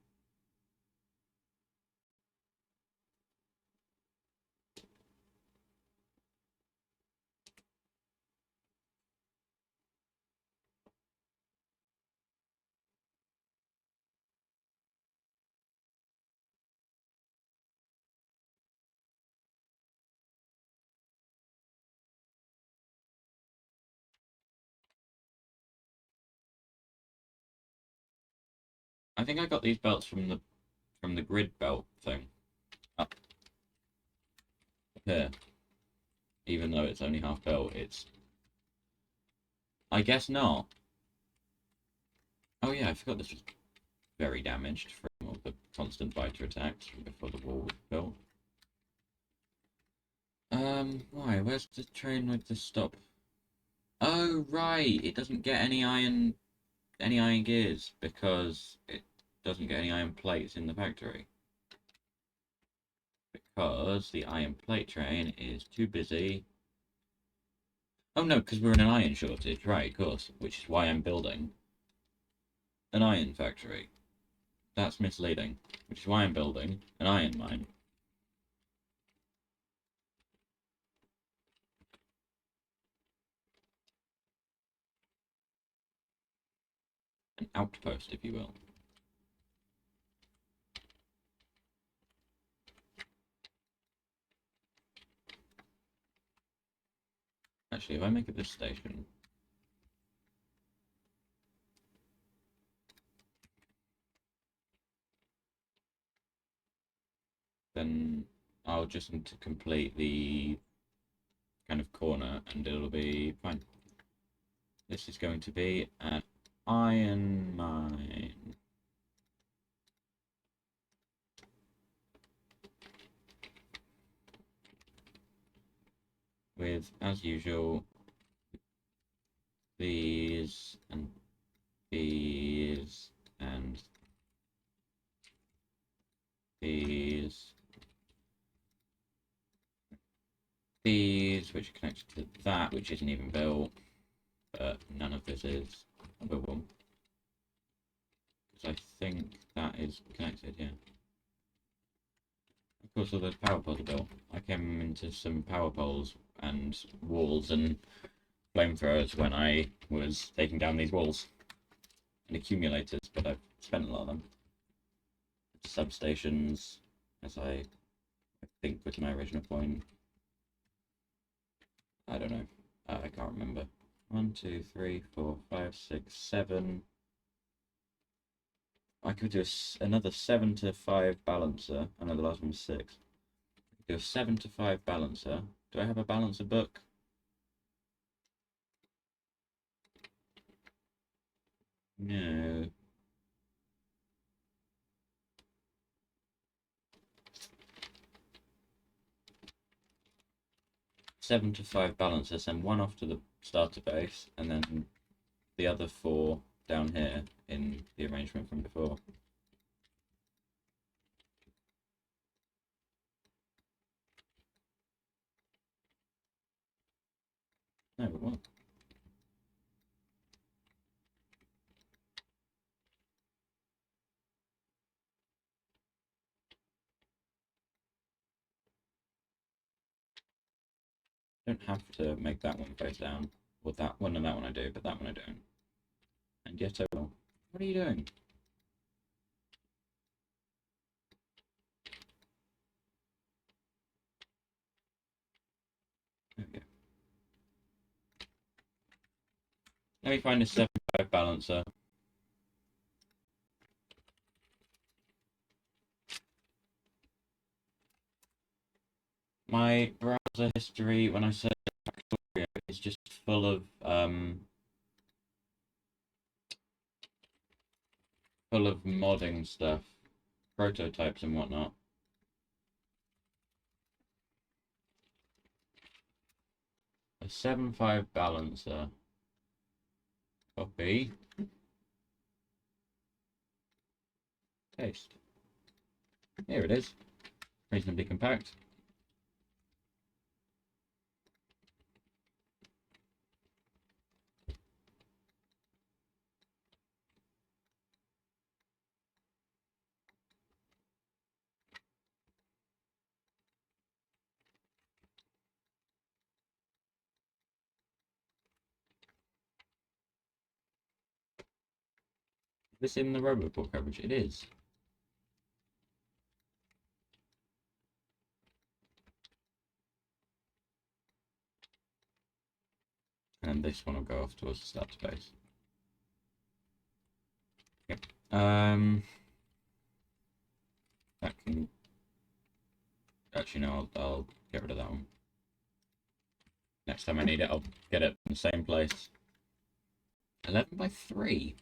I think I got these belts from the grid belt thing. Up here. Even though it's only half built, it's... I guess not. Oh yeah, I forgot this was very damaged from all the constant biter attacks from before the wall was built. Why? Where's the train with the stop? Oh, right! It doesn't get any iron gears because it doesn't get any iron plates in the factory. because the iron plate train is too busy. Oh no, because we're in an iron shortage, right, of course, which is why I'm building an iron factory. That's misleading, which is why I'm building an iron mine. An outpost, if you will. Actually, if I make it this station, then I'll just need to complete the kind of corner and it'll be fine. This is going to be an iron mine. With, as usual, these and these and these. These, which are connected to that, which isn't even built, but none of this is. I'll build one. Because I think that is connected, yeah. Of course, all those power poles are built. I came into some power poles and walls and flamethrowers when I was taking down these walls and accumulators, but I've spent a lot of them. Substations, as I think was my original point. I don't know. I can't remember. 1, 2, 3, 4, 5, 6, 7. I could do another 7 to 5 balancer. I know the last one was 6. I could do a 7 to 5 balancer. Do I have a balancer book? No. Seven to 5 balancer, send one off to the starter base, and then the other 4 down here in the arrangement from before. No, but what? I don't have to make that one face down. Or that one and that one I do, but that one I don't. And yet I will. What are you doing? There we go. Let me find a 7-5 balancer. My browser history, when I search Factorio, is just full of modding stuff, prototypes and whatnot. A 7-5 balancer. Copy. Paste. Here it is. Reasonably compact. Is this in the Roboport coverage? It is. And this one will go off towards the starter base. Yep. That can... Actually, no, I'll get rid of that one. Next time I need it, I'll get it in the same place. 11 by 3?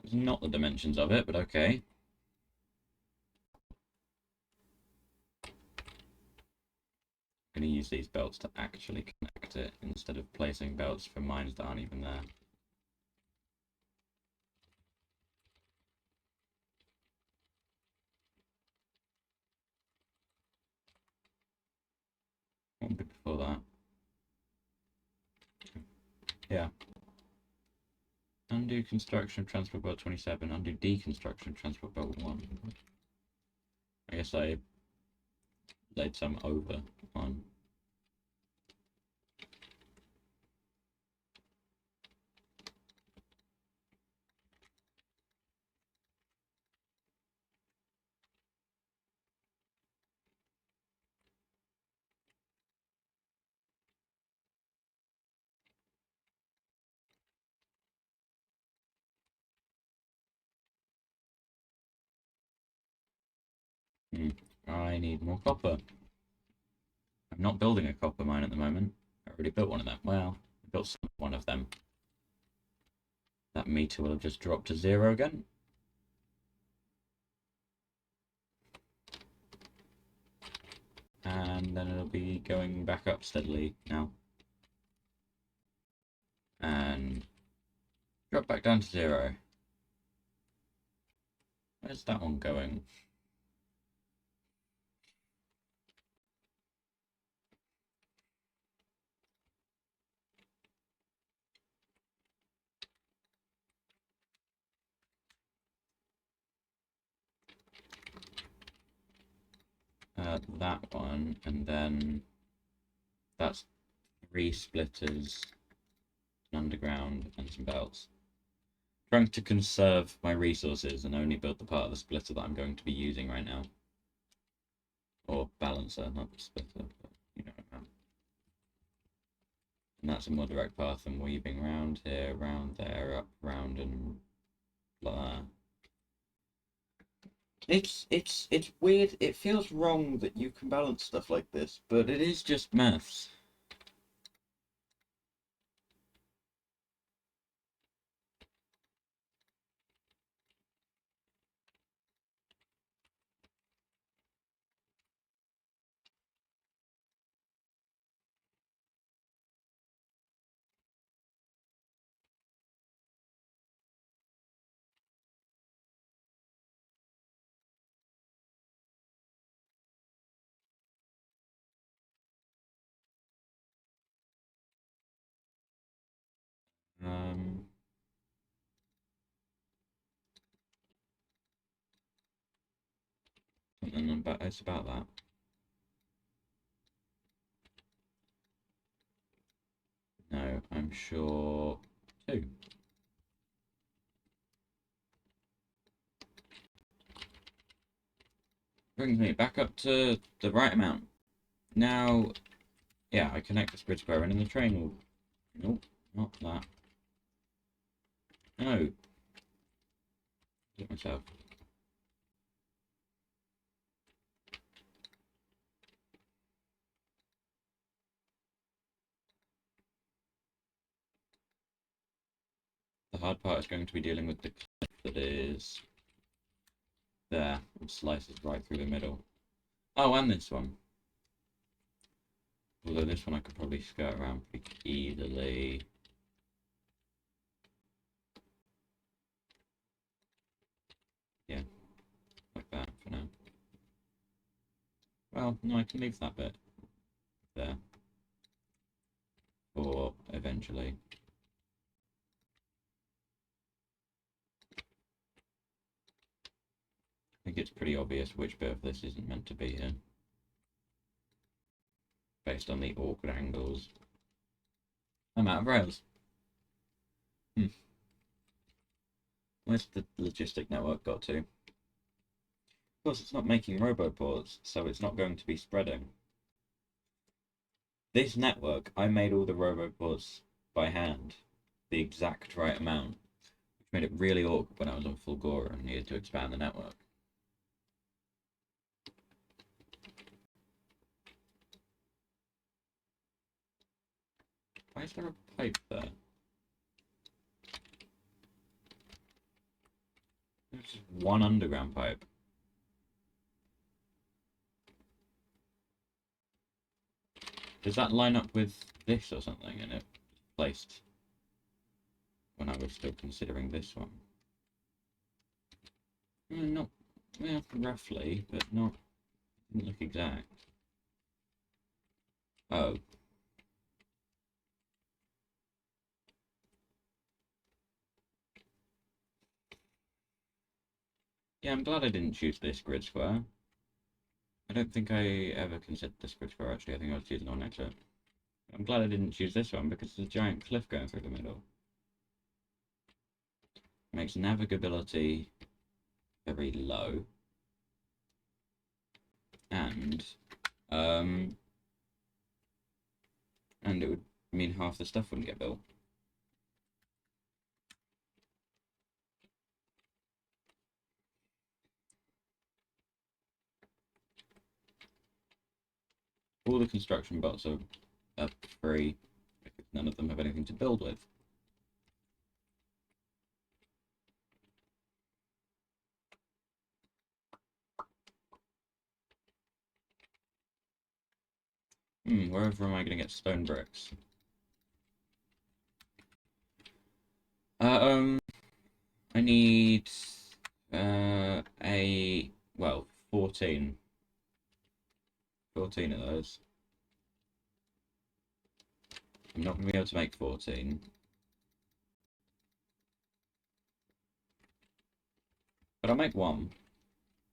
It's not the dimensions of it, but okay. I'm going to use these belts to actually connect it instead of placing belts for mines that aren't even there. before that. Yeah. Undo construction of transport belt 27. Undo deconstruction of transport belt 1. I guess I laid some over on. I need more copper. I'm not building a copper mine at the moment. I already built one of them. Well, I built one of them. That meter will have just dropped to 0 again. And then it'll be going back up steadily now. And drop back down to 0. Where's that one going? That one, and then that's 3 splitters, an underground, and some belts. Trying to conserve my resources and only build the part of the splitter that I'm going to be using right now. Or balancer, not the splitter, but you know what I mean. And that's a more direct path than weaving round here, round there, up, round, and like that. It's weird. It feels wrong that you can balance stuff like this, but it is just maths. Um, Something about it's about that. No, I'm sure 2. Brings me back up to the right amount. Now, yeah, I connect the grid square and then the train will... Nope, not that. No. Do it myself. The hard part is going to be dealing with the cliff that is there. It slices right through the middle. Oh, and this one. Although this one I could probably skirt around pretty easily. Yeah, like that for now. Well, no, I can leave that bit there. Or eventually. I think it's pretty obvious which bit of this isn't meant to be here. Based on the awkward angles. I'm out of rails. Where's the logistic network got to? Of course, it's not making roboports, so it's not going to be spreading. This network, I made all the roboports by hand, the exact right amount, which made it really awkward when I was on Fulgora and needed to expand the network. Why is there a pipe there? There's just one underground pipe. Does that line up with this or something? And it was placed when I was still considering this one. Not, well, roughly, but not, didn't look exact. Oh. Yeah, I'm glad I didn't choose this grid square. I don't think I ever considered this grid square, actually. I think I was choosing on next to it. I'm glad I didn't choose this one, because there's a giant cliff going through the middle. Makes navigability very low. Um, and it would mean half the stuff wouldn't get built. All the construction bots are free, because none of them have anything to build with. Wherever am I going to get stone bricks? I need well, 14. 14 of those. I'm not going to be able to make 14. But I'll make one.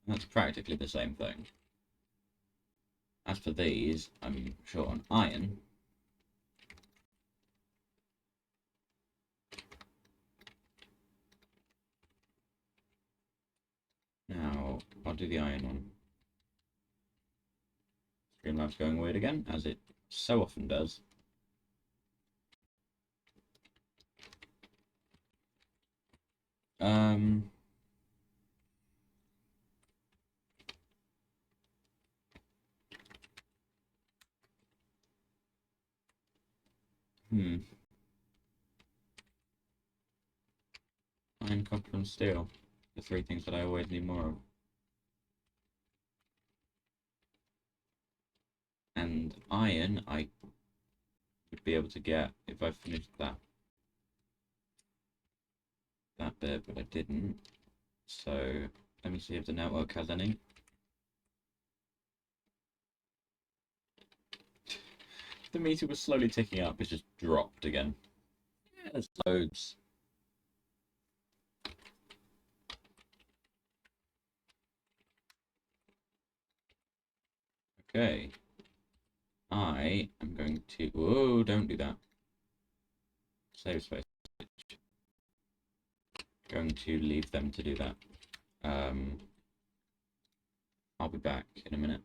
That's practically the same thing. As for these, I'm short on iron. Now, I'll do the iron one. Streamlabs going weird again, as it so often does. Um... Hmm. Iron, copper, and steel. The three things that I always need more of. And iron, I would be able to get if I finished that bit, but I didn't. So let me see if the network has any. The meter was slowly ticking up. It's just dropped again. Yeah, there's loads. Okay. I am going to... Whoa, don't do that. Save space. Going to leave them to do that. I'll be back in a minute.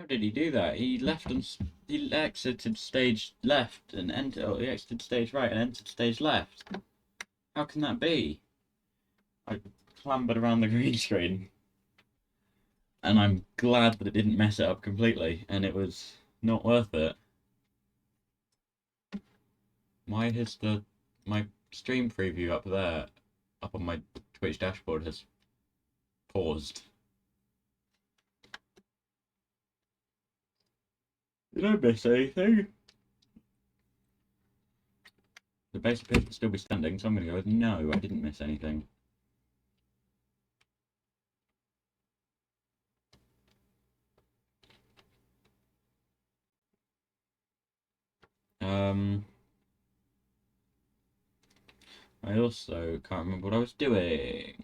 How did he do that? He left and he exited stage left and entered. Oh, he exited stage right and entered stage left. How can that be? I clambered around the green screen, and I'm glad that it didn't mess it up completely, and it was not worth it. Why has my stream preview up there, up on my Twitch dashboard, has paused? Did I miss anything? The base appears to still be standing, so I'm going to go with no, I didn't miss anything. I also can't remember what I was doing.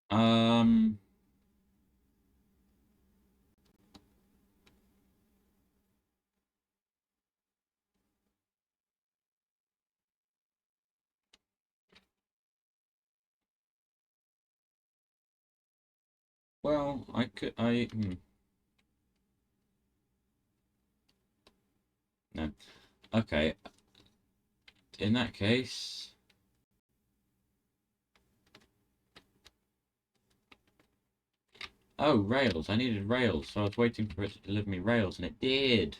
Um, well, no. Okay, in that case, oh, rails, I needed rails, so I was waiting for it to deliver me rails, and it did.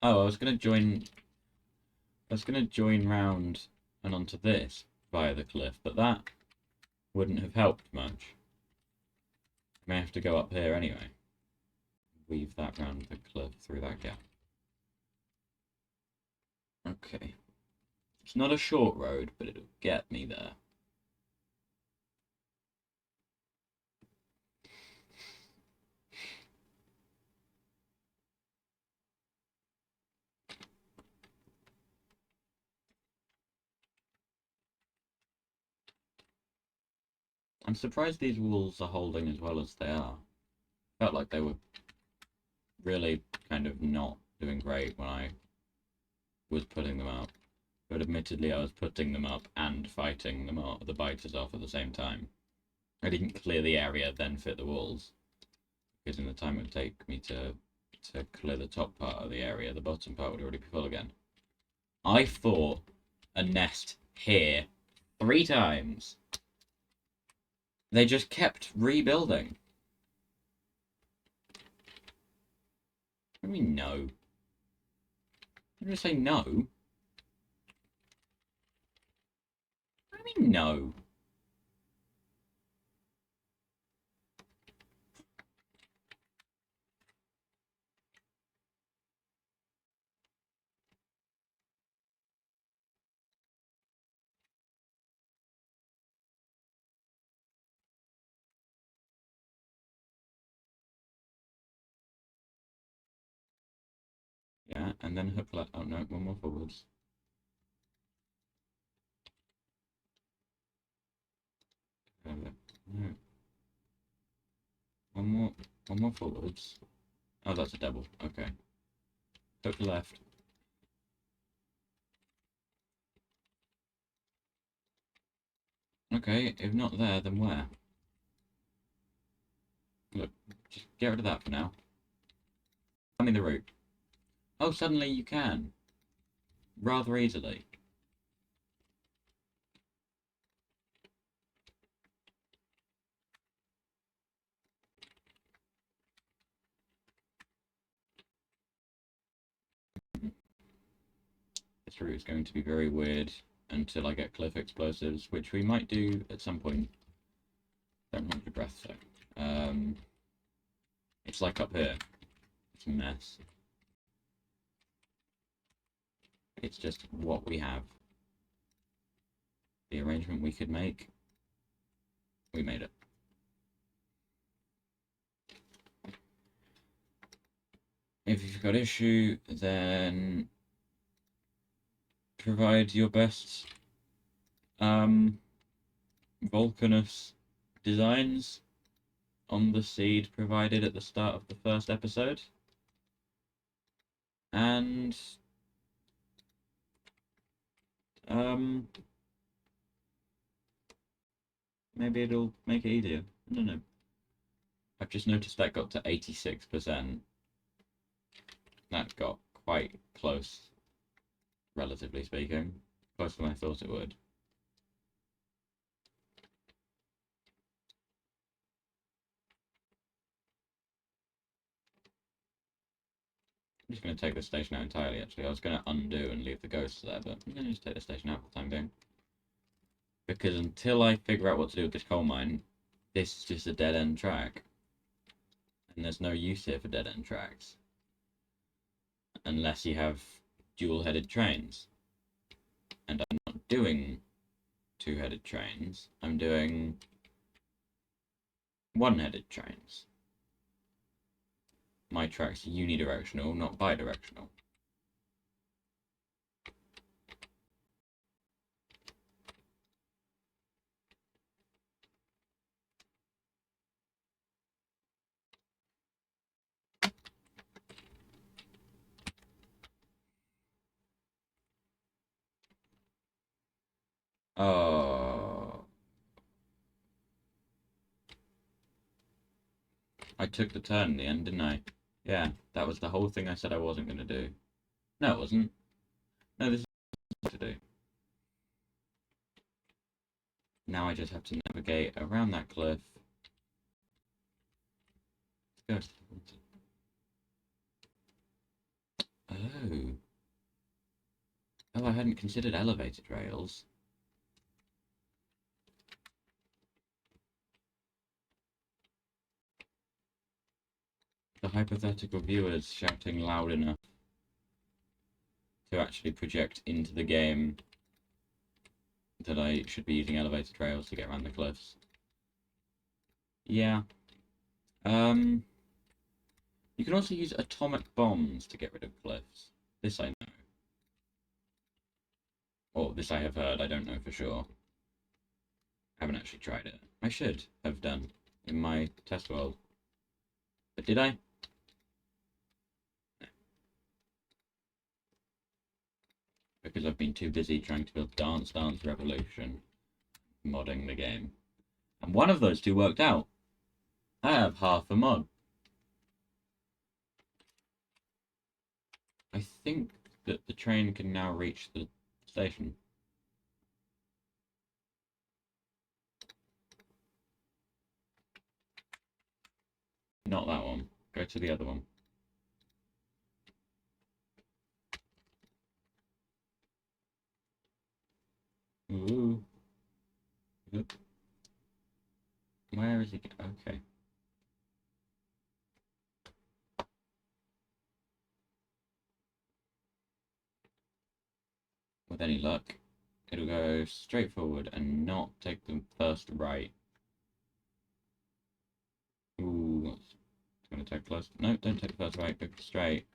Oh, I was gonna join round and onto this via the cliff, but that wouldn't have helped much. I may have to go up here anyway. Weave that round the cliff through that gap. Okay. It's not a short road, but it'll get me there. I'm surprised these walls are holding as well as they are. Felt like they were really kind of not doing great when I was putting them up. But admittedly, I was putting them up and fighting the biters off at the same time. I didn't clear the area, then fit the walls. Because in the time it would take me to clear the top part of the area, the bottom part would already be full again. I fought a nest here 3 times. They just kept rebuilding. What do you mean no? I'm gonna say no. What do you mean no? Yeah, and then hook left. Oh no, one more forwards. No. One more forwards. Oh, that's a double. Okay. Hook left. Okay, if not there, then where? Look, just get rid of that for now. Tell me the route. Oh, suddenly you can. Rather easily. This route is going to be very weird until I get cliff explosives, which we might do at some point. Don't hold your breath, though. It's like up here. It's a mess. It's just what we have. The arrangement we could make. We made it. If you've got issue, then provide your best Volcanus designs on the seed provided at the start of the first episode. And maybe it'll make it easier. I don't know. I've just noticed that got to 86%. That got quite close, relatively speaking. Closer than I thought it would. I'm just going to take this station out entirely, actually. I was going to undo and leave the ghosts there, but I'm going to just take the station out for the time being. Because until I figure out what to do with this coal mine, this is just a dead-end track. And there's no use here for dead-end tracks. Unless you have dual-headed trains. And I'm not doing two-headed trains. I'm doing one-headed trains. My track's unidirectional, not bidirectional. Oh. I took the turn in the end, didn't I? Yeah, that was the whole thing I said I wasn't going to do. No, it wasn't. No, this is what to do. Now I just have to navigate around that cliff. Let's go. Oh. Oh, I hadn't considered elevated rails. The hypothetical viewers shouting loud enough to actually project into the game that I should be using elevated rails to get around the cliffs. Yeah. You can also use atomic bombs to get rid of cliffs. This I know. Or this I have heard, I don't know for sure. I haven't actually tried it. I should have done in my test world. But did I? No. Because I've been too busy trying to build Dance Dance Revolution, modding the game. And one of those two worked out. I have half a mod. I think that the train can now reach the station. Not that one. Go to the other one. Ooh. Yep. Where is he? Okay. With any luck, it'll go straight forward and not take the first right. Ooh, it's going to take close. No, don't take the first right. Go straight.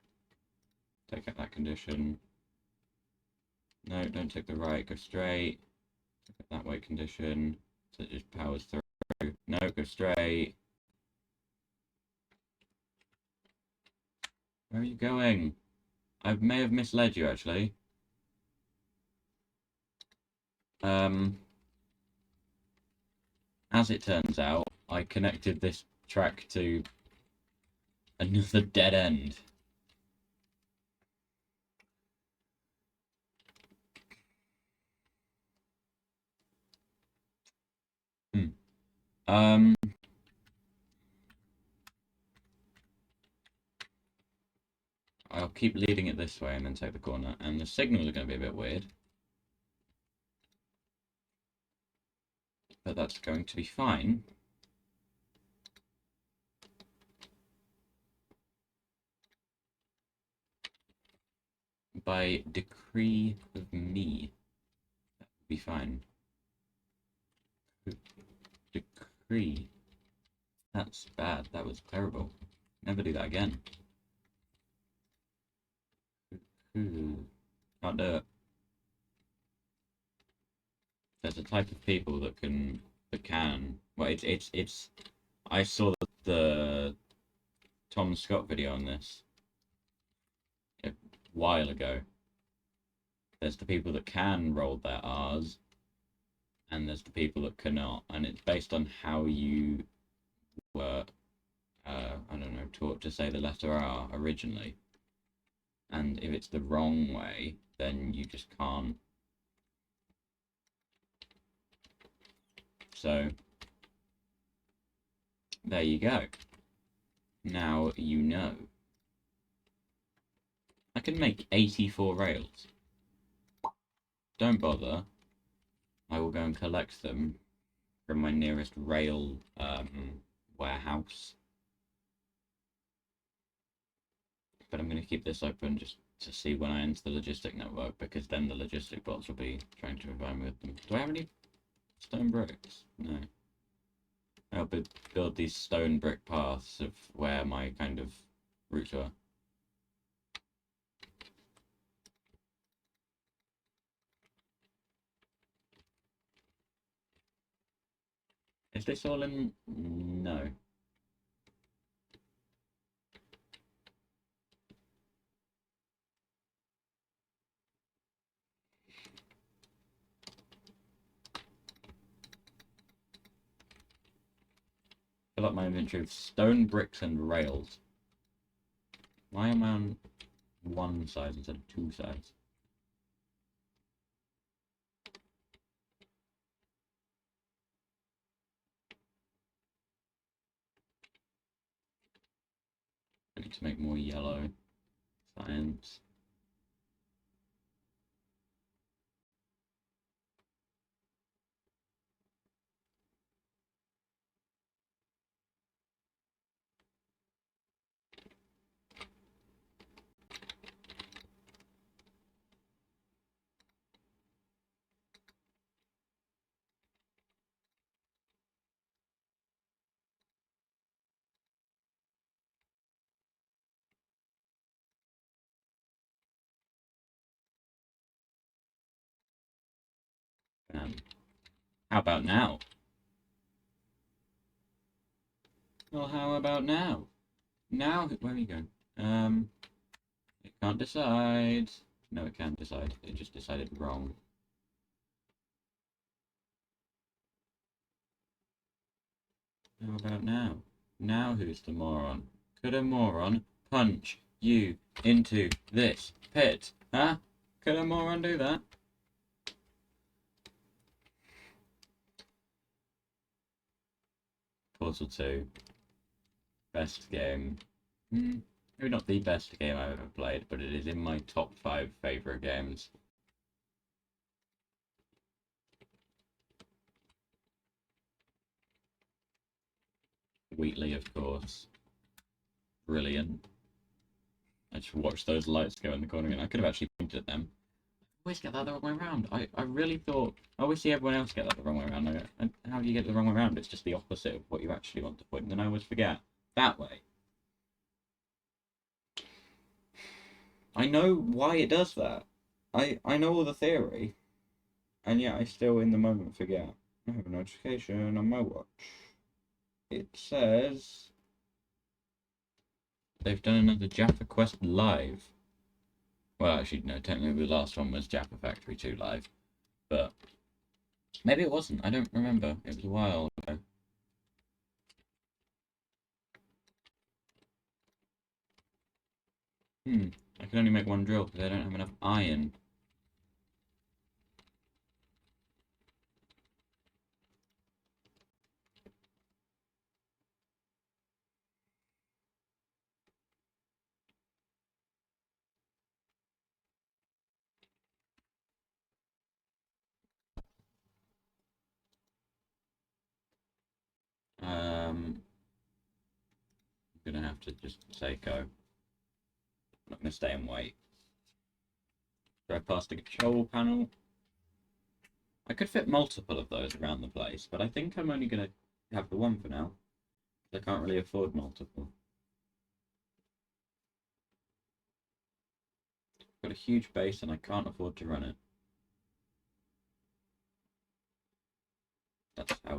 Take out that condition. No, don't take the right. Go straight. Take out that weight condition. So it just powers through. No, go straight. Where are you going? I may have misled you, actually. As it turns out, I connected this track to another dead end. I'll keep leading it this way and then take the corner, and the signals are going to be a bit weird. But that's going to be fine. By decree of me, that will be fine. Decree. That's bad. That was terrible. Never do that again. Can't do it. there's a type of people that can. Well, it's. I saw the Tom Scott video on this a while ago. There's the people that can roll their R's, and there's the people that cannot, and it's based on how you were, I don't know, taught to say the letter R originally. And if it's the wrong way, then you just can't. So, there you go. Now you know. I can make 84 rails. Don't bother. I will go and collect them from my nearest rail warehouse. But I'm going to keep this open just to see when I enter the logistic network, because then the logistic bots will be trying to provide me with them. Do I have any stone bricks? No. I'll build these stone brick paths of where my kind of routes are. Is this all in? No. Fill up my inventory with stone bricks and rails. Why am I on one side instead of two sides? I need to make more yellow. Science. How about now? Well, how about now? Now, where are you going? It can't decide. No, it can't decide. It just decided wrong. How about now? Now who's the moron? Could a moron punch you into this pit? Huh? Could a moron do that? Portal 2. Best game. Maybe not the best game I've ever played, but it is in my top 5 favourite games. Wheatley, of course. Brilliant. I just watched those lights go in the corner and I could have actually pointed at them. I always get that the wrong way around. I really thought, I always see everyone else get that the wrong way around. I go, how do you get it the wrong way around? It's just the opposite of what you actually want to point, and then I always forget. That way. I know why it does that. I know all the theory, and yet I still in the moment forget. I have a notification on my watch. It says they've done another Jaffa Quest live. Well, actually, no, technically the last one was Jaffa Factory 2 live, but maybe it wasn't. I don't remember. It was a while ago. I can only make one drill because I don't have enough iron. I'm gonna have to just say go. I'm not gonna stay and wait. Drive past the control panel. I could fit multiple of those around the place, but I think I'm only gonna have the one for now. I can't really afford multiple. I've got a huge base and I can't afford to run it.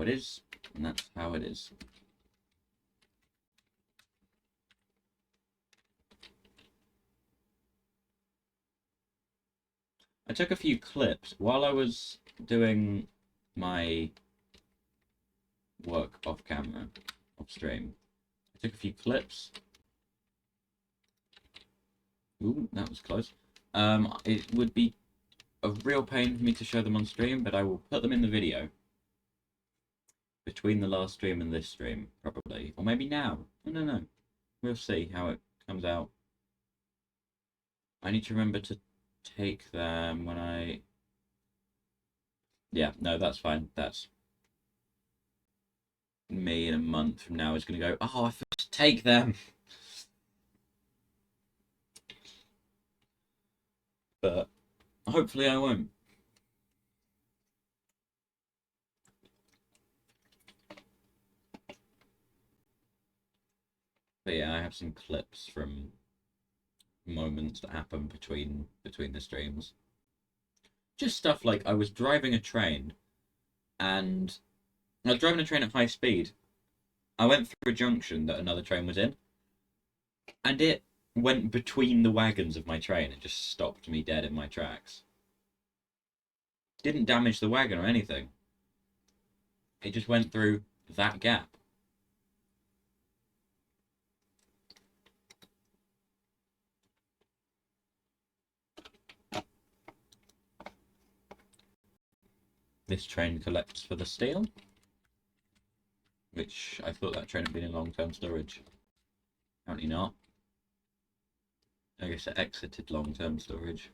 how it is, and that's how it is. I took a few clips while I was doing my work off camera, off stream. I took a few clips. Ooh, that was close. It would be a real pain for me to show them on stream, but I will put them in the video. Between the last stream and this stream, probably. Or maybe now. I don't know. We'll see how it comes out. I need to remember to take them when I... Yeah, no, that's fine. That's... Me in a month from now is going to go, oh, I forgot to take them! But hopefully I won't. But yeah, I have some clips from moments that happen between the streams. Just stuff like I was driving a train, and I was driving a train at high speed. I went through a junction that another train was in, and it went between the wagons of my train. It just stopped me dead in my tracks. Didn't damage the wagon or anything. It just went through that gap. This train collects for the steel, which I thought that train had been in long-term storage. Apparently not. I guess it exited long-term storage.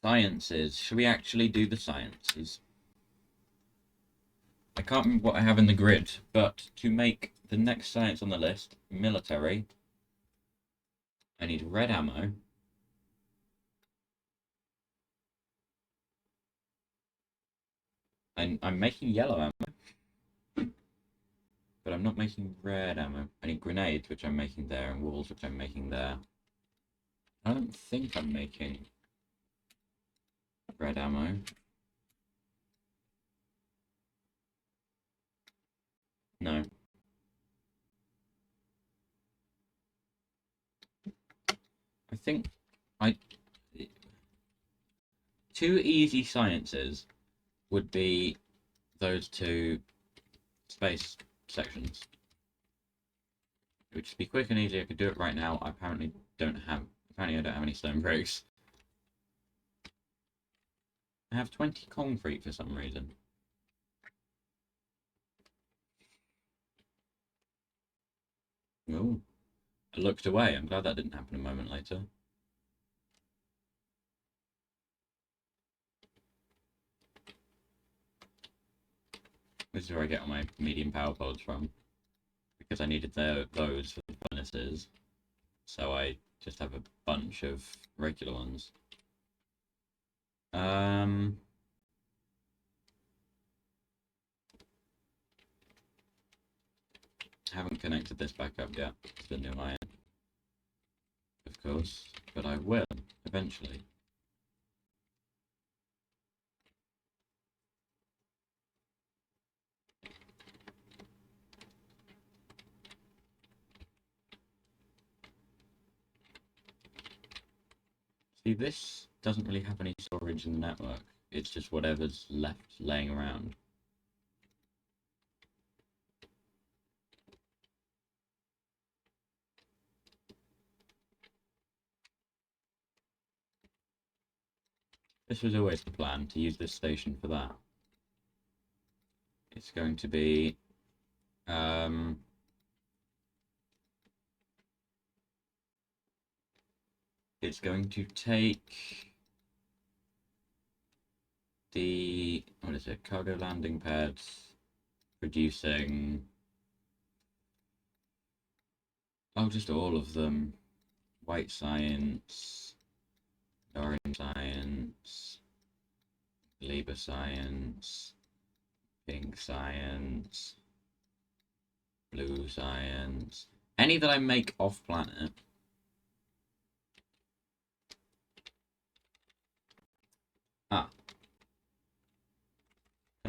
Sciences. Should we actually do the sciences? I can't remember what I have in the grid, but to make the next science on the list, military, I need red ammo. And I'm making yellow ammo. But I'm not making red ammo. I need grenades, which I'm making there, and walls, which I'm making there. I don't think I'm making red ammo. No. I think I... Two easy sciences would be those two space sections. It would just be quick and easy. I could do it right now. I apparently don't have any stone bricks. I have 20 concrete for some reason. Oh, I looked away. I'm glad that didn't happen a moment later. This is where I get all my medium power pods from, because I needed those for the furnaces, so I just have a bunch of regular ones. Haven't connected this back up yet to the new iron, of course, but I will eventually. See, this doesn't really have any storage in the network. It's just whatever's left laying around. This was always the plan, to use this station for that. It's going to be... it's going to take the, what is it, cargo landing pads, producing, oh, just all of them. White science, orange science, Libra science, pink science, blue science. Any that I make off planet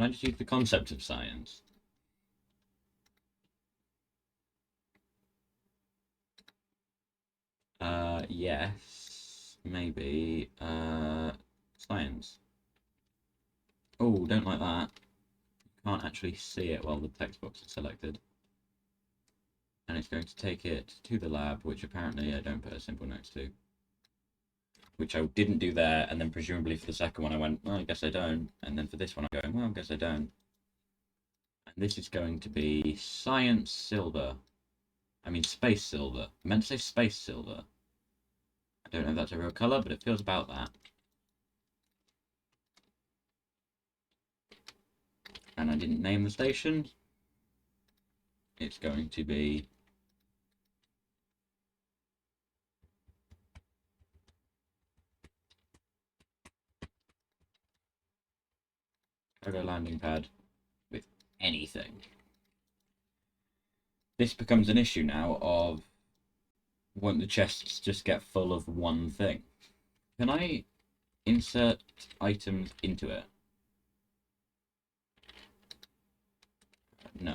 Can I just use the concept of science? Yes. Maybe. Science. Oh, don't like that. Can't actually see it while the text box is selected. And it's going to take it to the lab, which apparently I don't put a symbol next to. Which I didn't do there, and then presumably for the second one I went, well, I guess I don't. And then for this one I'm going, well, I guess I don't. And this is going to be science silver. I mean space silver. I meant to say space silver. I don't know if that's a real colour, but it feels about that. And I didn't name the station. It's going to be cargo landing pad with anything. This becomes an issue now of won't the chests just get full of one thing? Can I insert items into it? No.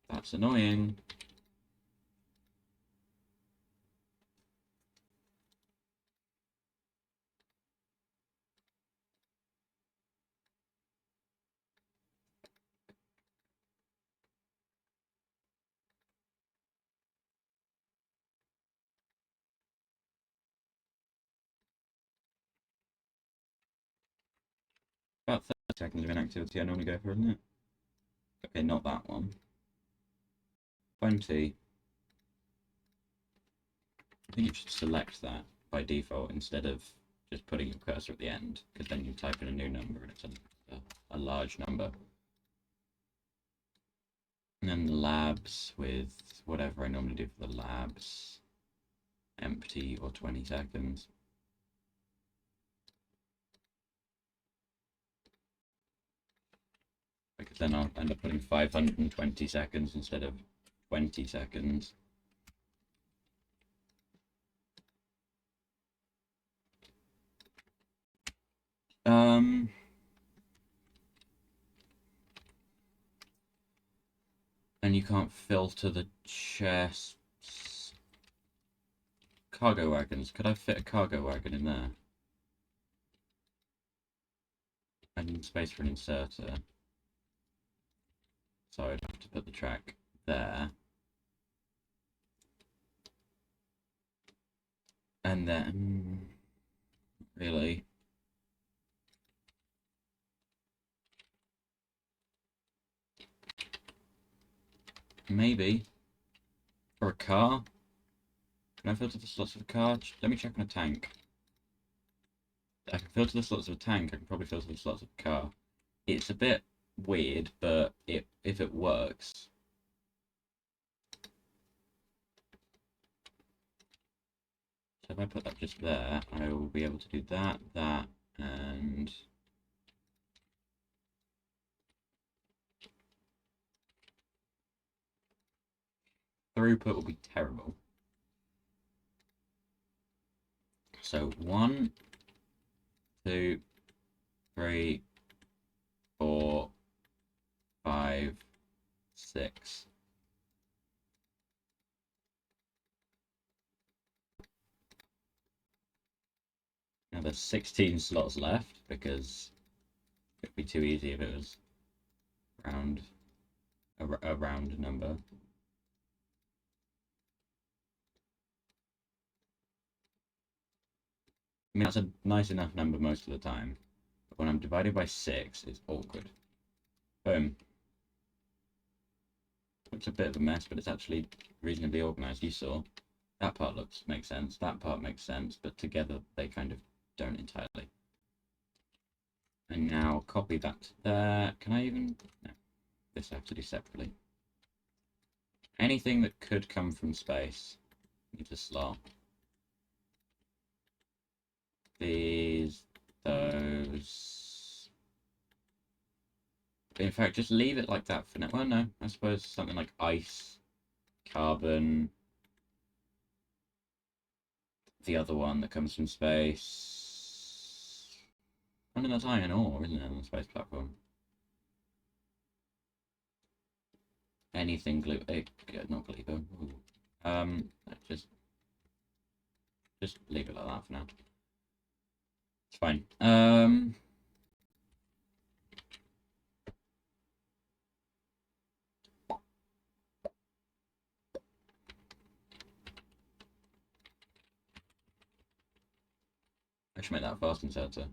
That's annoying. About 30 seconds of inactivity I normally go for, isn't it? Okay, not that one. 20. I think you should select that by default instead of just putting your cursor at the end, because then you type in a new number and it's a large number. And then the labs with whatever I normally do for the labs. Empty or 20 seconds. Because then I'll end up putting 520 seconds instead of 20 seconds. And you can't filter the chests. Cargo wagons. Could I fit a cargo wagon in there? I need space for an inserter. So I'd have to put the track there. And then... really? Maybe. For a car? Can I filter the slots of a car? Let me check on a tank. I can filter the slots of a tank, I can probably filter the slots of a car. It's a bit weird, but if it works... So if I put that just there, I will be able to do that, and... throughput will be terrible. So 1, 2, 3, 4, 5, 6. Now there's 16 slots left because it'd be too easy if it was a round number. I mean, that's a nice enough number most of the time, but when I'm divided by 6, it's awkward. Boom. Looks a bit of a mess, but it's actually reasonably organized. You saw. That part makes sense, that part makes sense, but together they kind of don't entirely. And now copy that to there. Can I even... no. This I have to do separately. Anything that could come from space needs a slot. These, those. In fact, just leave it like that for now. Well, no, I suppose something like ice, carbon. the other one that comes from space. I mean, that's iron ore, isn't it, on the space platform? Anything not Gleeper. Just leave it like that for now. It's fine. I should make that fast inserter.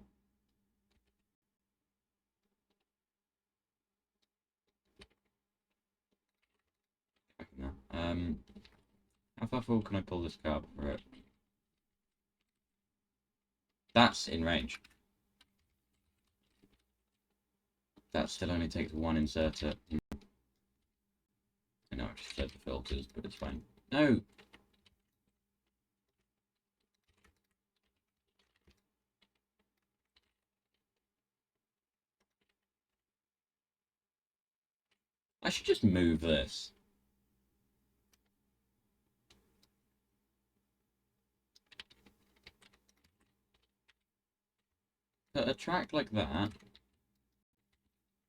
How far forward can I pull this car for it? That's in range. That still only takes one inserter. I know I just flipped the filters, but it's fine. No! I should just move this. But a track like that,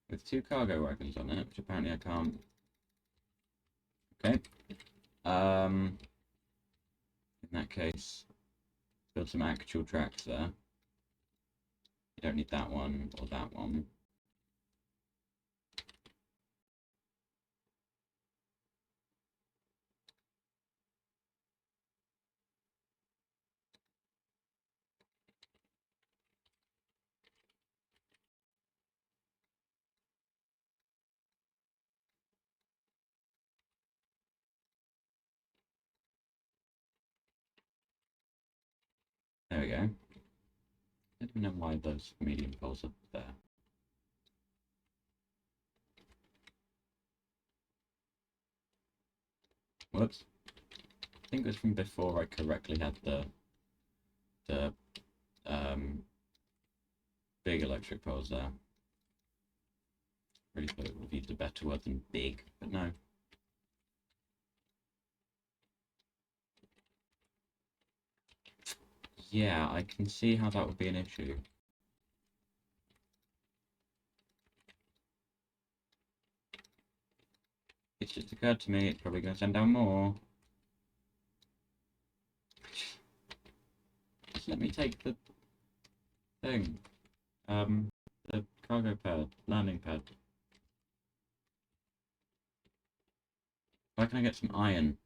with two cargo wagons on it, which apparently I can't. Okay. In that case, build some actual tracks there. You don't need that one or that one. There we go. I don't know why those medium poles are there. Whoops. I think it was from before I correctly had the big electric poles there. Really thought it would have used a better word than big, but no. Yeah, I can see how that would be an issue. It's just occurred to me it's probably going to send down more. Just let me take the thing. The cargo pad, landing pad. Where can I get some iron?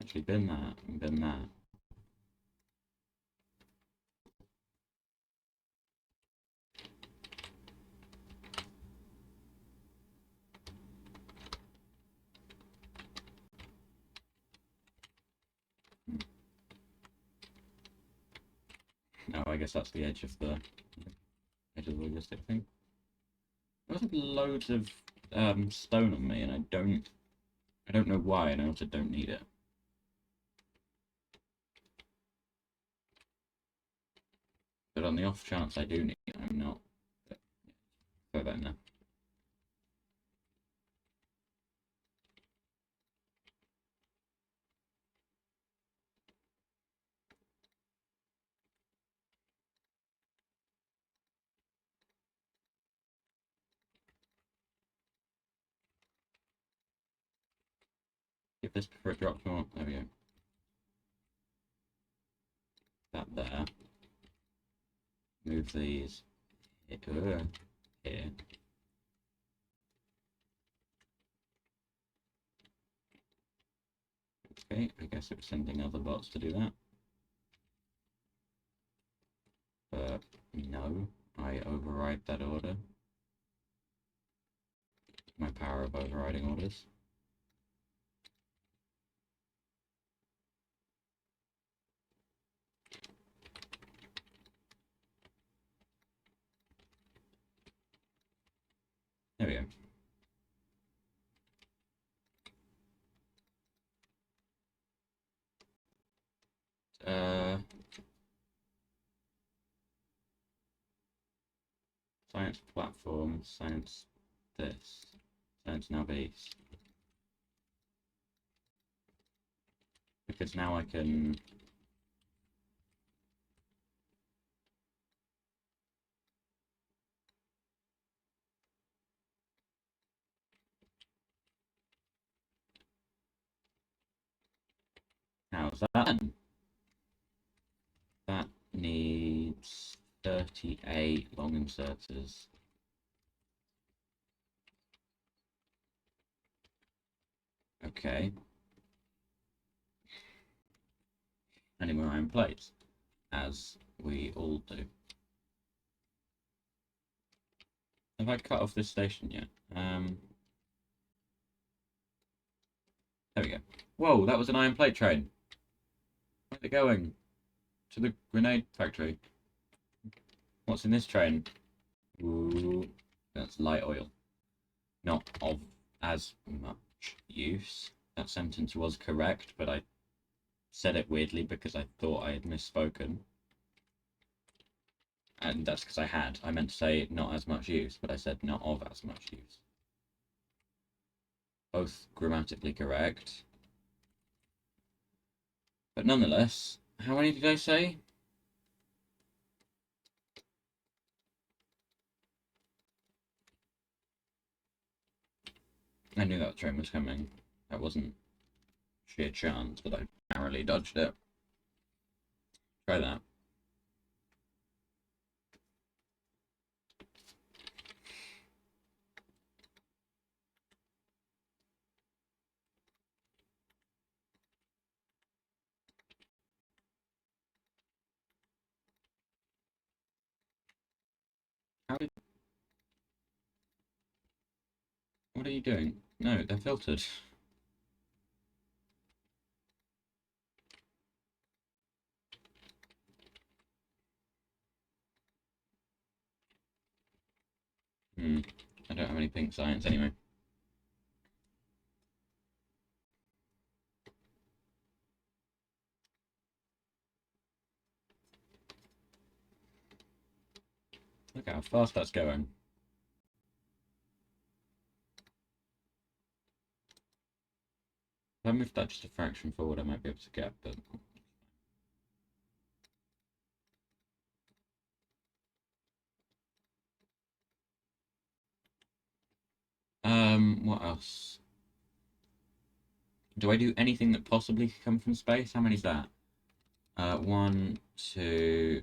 Actually, bin that and bin that. No, I guess that's the edge of the logistic thing. I also have loads of stone on me, and I don't know why, and I also don't need it. But on the off chance I do need it, I'm not. Throw that in there. Give this before it drops more. There we go. That there. Move these here. Okay, I guess it was sending other bots to do that. But no, I override that order. My power of overriding orders. There we go. science platform, science this, science now base. Because now I can... How's that then? That needs 38 long inserters. Okay. Any more iron plates? As we all do. Have I cut off this station yet? There we go. Whoa, that was an iron plate train. Where's it going? To the grenade factory. What's in this train? Ooh, that's light oil. Not of as much use. That sentence was correct, but I said it weirdly because I thought I had misspoken. And that's because I had. I meant to say not as much use, but I said not of as much use. Both grammatically correct. But nonetheless, how many did I say? I knew that train was coming. That wasn't sheer chance, but I narrowly dodged it. Try that. What are you doing? No, they're filtered. I don't have any pink science anyway. Look how fast that's going. If I move that just a fraction forward, I might be able to get, but... what else? Do I do anything that possibly could come from space? How many is that? 1, 2,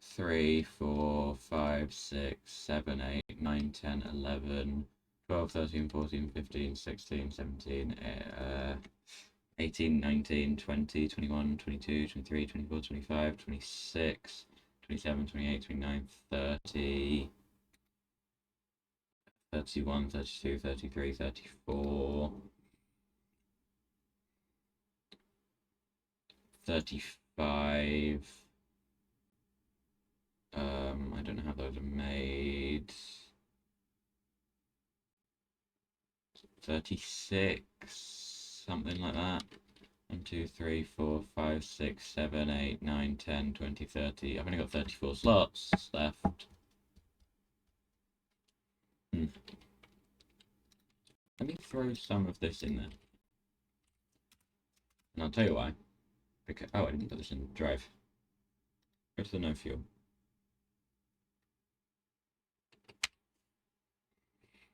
3, 4, 5, 6, 7, 8, 9, 10, 11, 12, 13, 14, 15, 16, 17, 18, 19, 20, 21, 22, 23, 24, 25, 26, 27, 28, 29, 30, 31, 32, 33, 34, 35. I don't know how those are made. 36, something like that. 1, 2, 3, 4, 5, 6, 7, 8, 9, 10, 20, 30. I've only got 34 slots left. Let me throw some of this in there. And I'll tell you why. Because, oh, I didn't put this in drive. Go to the no fuel.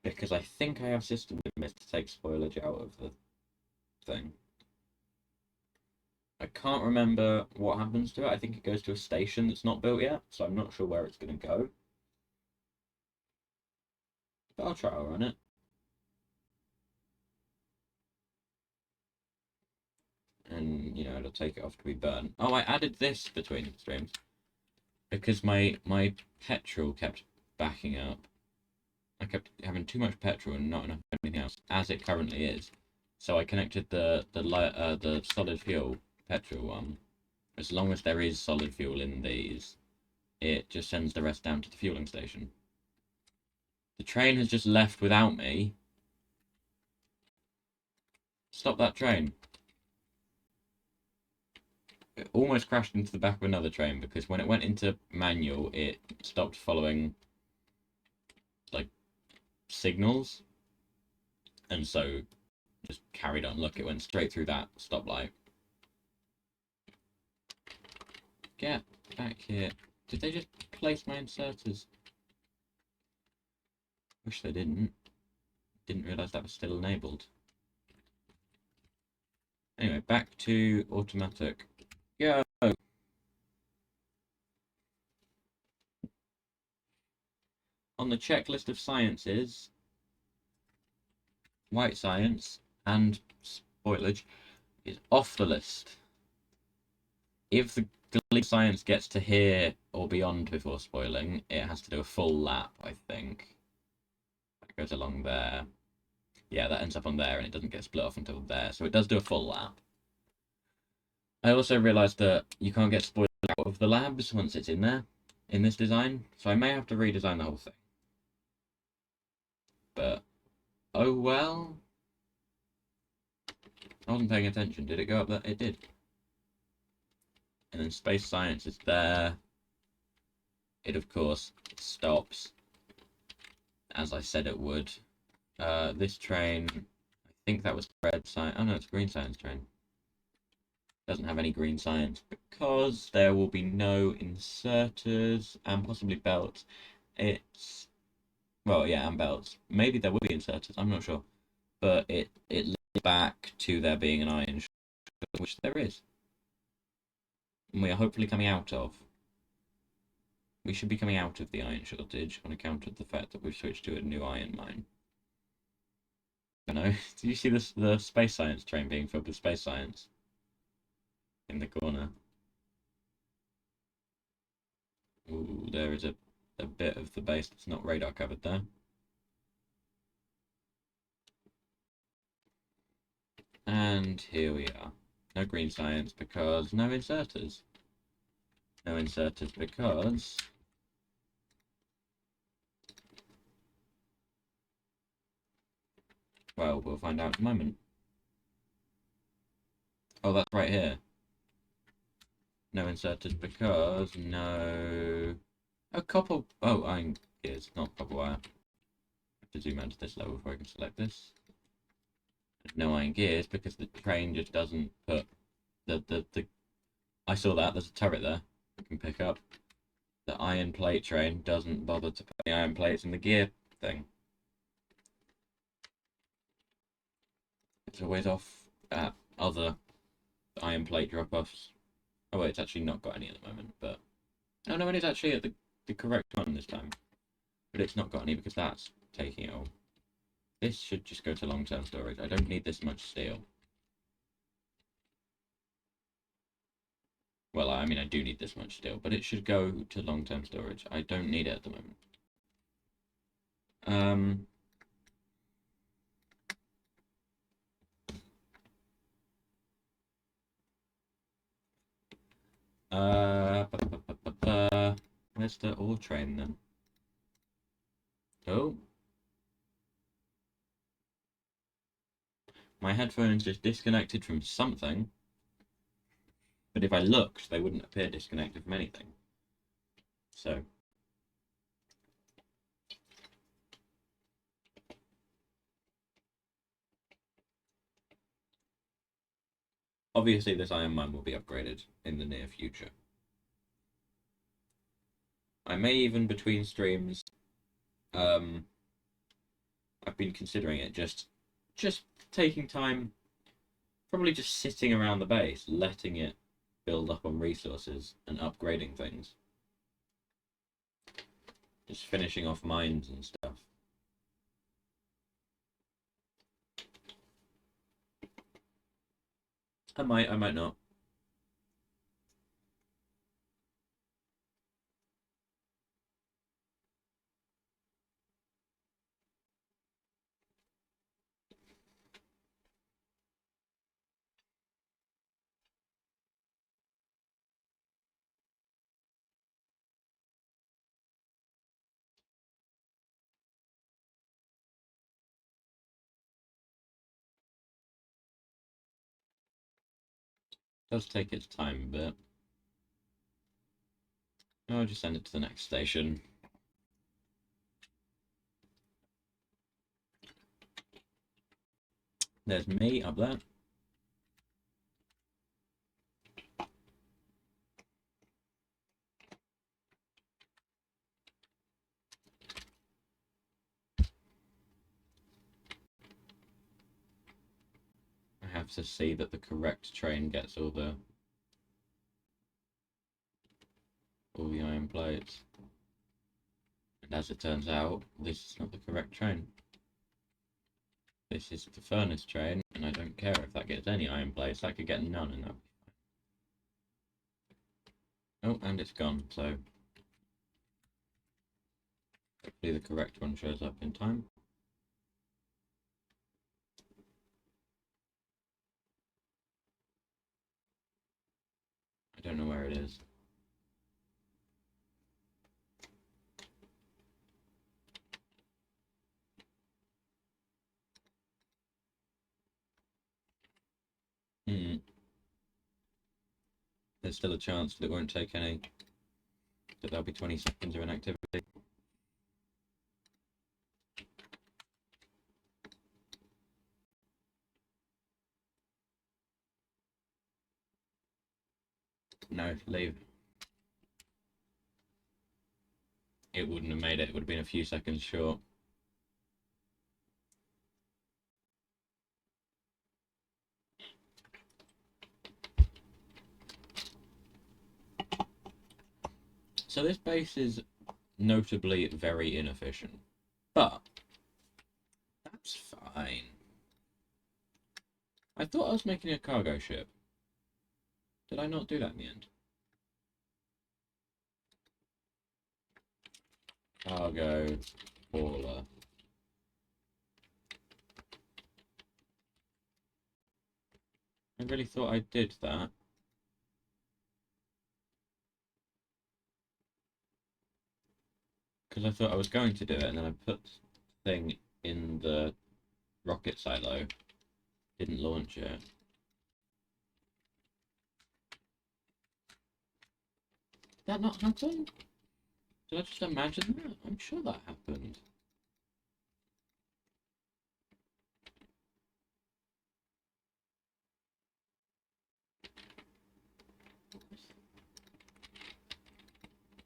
Because I think I have system limits to take spoilage out of the thing. I can't remember what happens to it. I think it goes to a station that's not built yet, so I'm not sure where it's going to go. But I'll try to run it. And, you know, it'll take it off to be burnt. Oh, I added this between streams. Because my petrol kept backing up. I kept having too much petrol and not enough anything else, as it currently is. So I connected the solid fuel petrol one. As long as there is solid fuel in these, it just sends the rest down to the fueling station. The train has just left without me. Stop that train. it almost crashed into the back of another train because when it went into manual, it stopped following like signals, and so just carried on. Look, it went straight through that stoplight. Get back here. Did they just place my inserters? Wish they didn't. Didn't realise that was still enabled. Anyway, back to automatic. Go! On the checklist of sciences, white science and spoilage is off the list. If the Glee science gets to here or beyond before spoiling, it has to do a full lap, I think. That goes along there. Yeah, that ends up on there and it doesn't get split off until there, so it does do a full lap. I also realised that you can't get spoiled out of the labs once it's in there, in this design, so I may have to redesign the whole thing. But, oh well. I wasn't paying attention. Did it go up there? It did. And then space science is there. It, of course, stops, as I said it would. This train, I think that was red science. Oh no, it's a green science train. Doesn't have any green science because there will be no inserters and possibly belts. It's, well, yeah, and belts. Maybe there will be inserters, I'm not sure. But it leads back to there being an iron shortage, which there is. And we are hopefully coming out of. We should be coming out of the iron shortage on account of the fact that we've switched to a new iron mine. I don't know. Did you see this, the space science train being filled with space science? In the corner. Ooh, there is a bit of the base that's not radar covered there. And here we are. No green science because no inserters. No inserters because... well, we'll find out in a moment. Oh, that's right here. No inserters because no... oh, copper... oh, iron gears, not copper wire. I have to zoom out to this level before I can select this. There's no iron gears because the train just doesn't put the... I saw that, there's a turret there I can pick up. The iron plate train doesn't bother to put the iron plates in the gear thing. It's always off at other iron plate drop-offs. Oh wait, it's actually not got any at the moment, but... oh no, it is actually at the correct one this time. But it's not got any because that's taking it all. This should just go to long-term storage. I don't need this much steel. Well, I mean, I do need this much steel, but it should go to long-term storage. I don't need it at the moment. Where's the ore train then? Oh. My headphones just disconnected from something. But if I looked, they wouldn't appear disconnected from anything. So. Obviously, this iron mine will be upgraded in the near future. I may even, between streams, I've been considering it, just taking time, probably just sitting around the base, letting it build up on resources and upgrading things. Just finishing off mines and stuff. I might not. does take its time a bit. I'll just send it to the next station. There's me up there. I have to see that the correct train gets all the iron plates. And as it turns out, this is not the correct train. This is the furnace train, and I don't care if that gets any iron plates. That could get none, and that. Oh, and it's gone, so hopefully the correct one shows up in time. I don't know where it is. There's still a chance that it won't take any, that there'll be 20 seconds of inactivity. No, leave. It wouldn't have made it. It would have been a few seconds short. So this base is notably very inefficient, but that's fine. I thought I was making a cargo ship. Did I not do that in the end? Cargo hauler. I really thought I did that. Because I thought I was going to do it, and then I put the thing in the rocket silo. Didn't launch it. Did that not happen? Did I just imagine that? I'm sure that happened.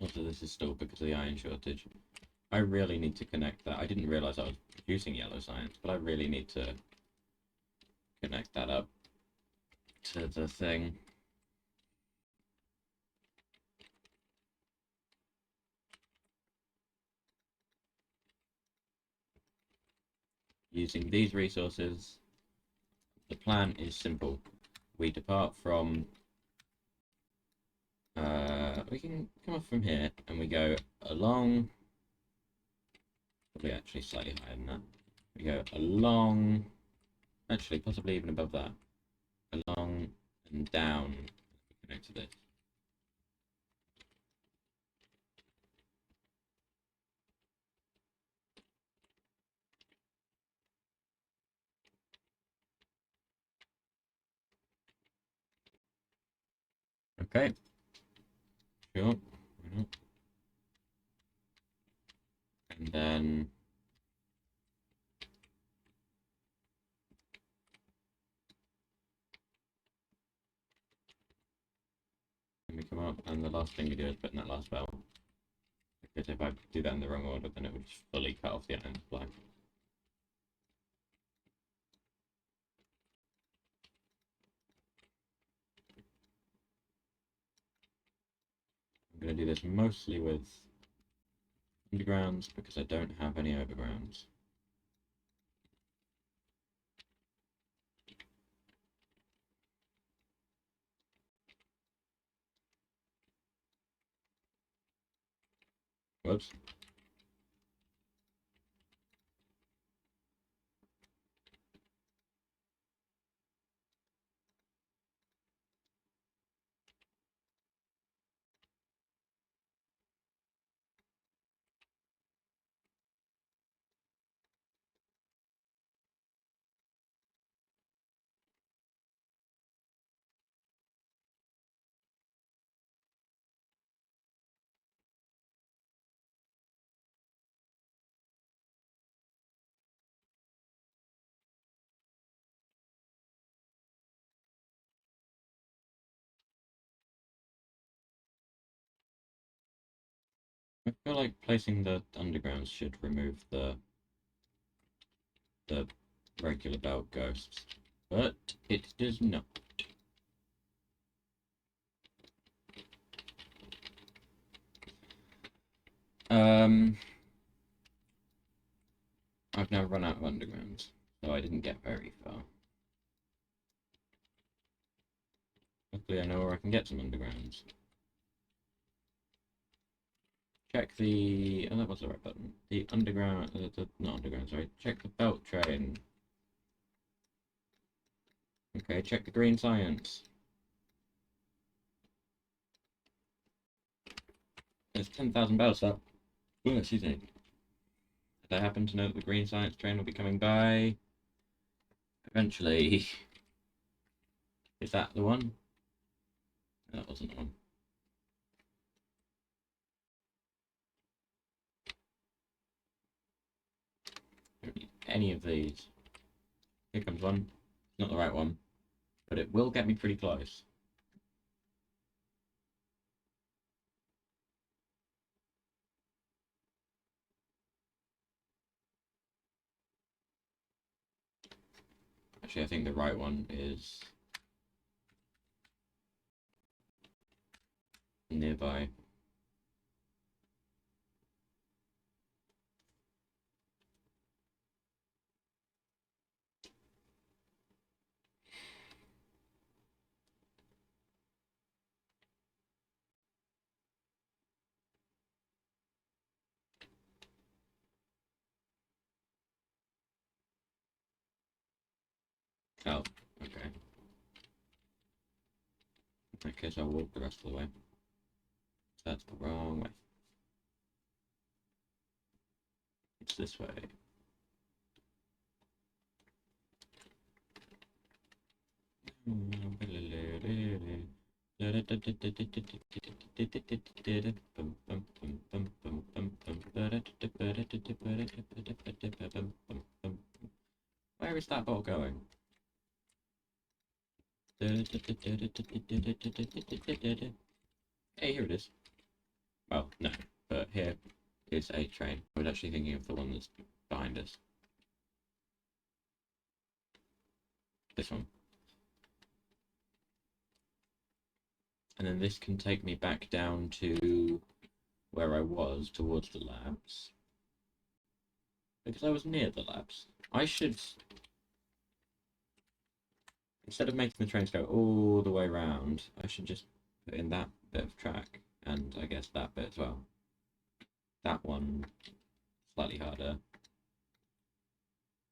Also, this is still because of the iron shortage. I really need to connect that. I didn't realise I was producing yellow science, but I really need to connect that up to the thing. Using these resources, the plan is simple. We depart from... we can come off from here, and we go along... Probably actually slightly higher than that. We go along... Actually, possibly even above that. Along and down. Connect to this. Okay. Sure. And then... we come up, and the last thing we do is put in that last bell. Because if I do that in the wrong order, then it would just fully cut off the iron supply. I'm going to do this mostly with undergrounds because I don't have any overgrounds. Whoops. I feel like placing the undergrounds should remove the regular belt ghosts, but it does not. I've now run out of undergrounds, so I didn't get very far. Luckily, I know where I can get some undergrounds. Check the... Oh, that was the right button. The underground... not underground, sorry. Check the belt train. Okay, check the green science. There's 10,000 bells up. Oh, excuse me. Did I happen to know that the green science train will be coming by eventually? Is that the one? No, that wasn't the one. I don't need any of these. Here comes one. Not the right one, but it will get me pretty close. Actually, I think the right one is nearby. Oh, okay. In that case, I'll walk the rest of the way. That's the wrong way. It's this way. Where is that ball going? Hey, here it is. Well, no, but here is a train. I was actually thinking of the one that's behind us. This one. And then this can take me back down to where I was, towards the labs. Because I was near the labs. I should... Instead of making the trains go all the way around, I should just put in that bit of track. And I guess that bit as well. That one, slightly harder.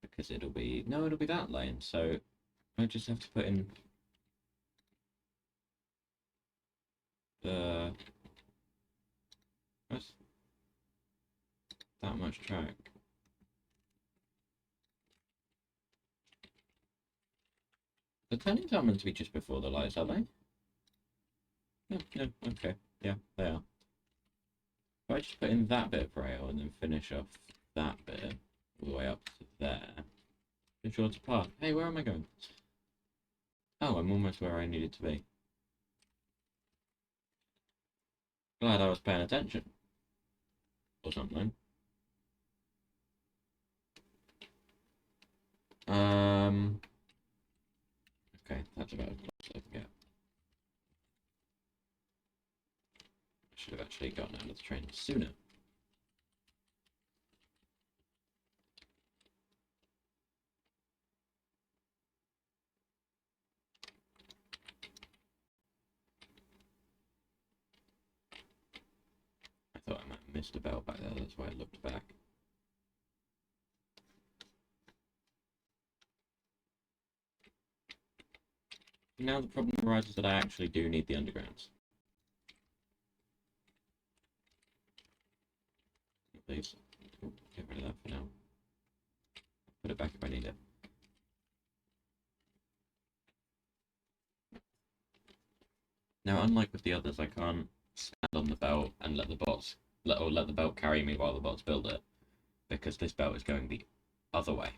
Because it'll be... No, it'll be that lane. So I just have to put in... That's that much track. The turnings aren't meant to be just before the lights, are they? No, no, okay. Yeah, they are. If I just put in that bit of rail and then finish off that bit all the way up to there, be sure to park. Hey, where am I going? Oh, I'm almost where I needed to be. Glad I was paying attention. Or something. Okay, that's about as close as I can get. I should have actually gotten out of the train sooner. I thought I might have missed a bell back there, that's why I looked back. Now the problem arises that I actually do need the undergrounds. Please, get rid of that for now. Put it back if I need it. Now, unlike with the others, I can't stand on the belt and let the bots let the belt carry me while the bots build it, because this belt is going the other way.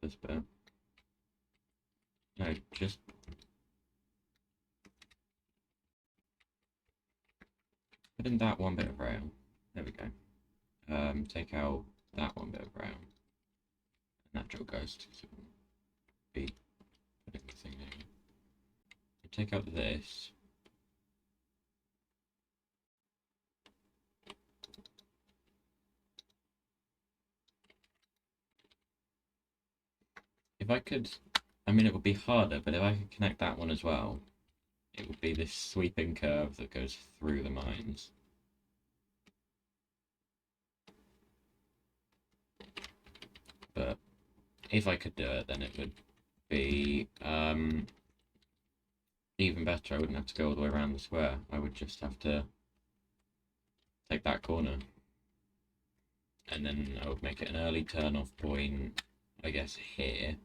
this bit. No, just put in that one bit of rail. There we go. Take out that one bit of rail. Natural ghost. So be putting the thing in. Take out this. If I could, I mean, it would be harder, but if I could connect that one as well, it would be this sweeping curve that goes through the mines. But if I could do it, then it would be even better. I wouldn't have to go all the way around the square. I would just have to take that corner. And then I would make it an early turn-off point, I guess, here.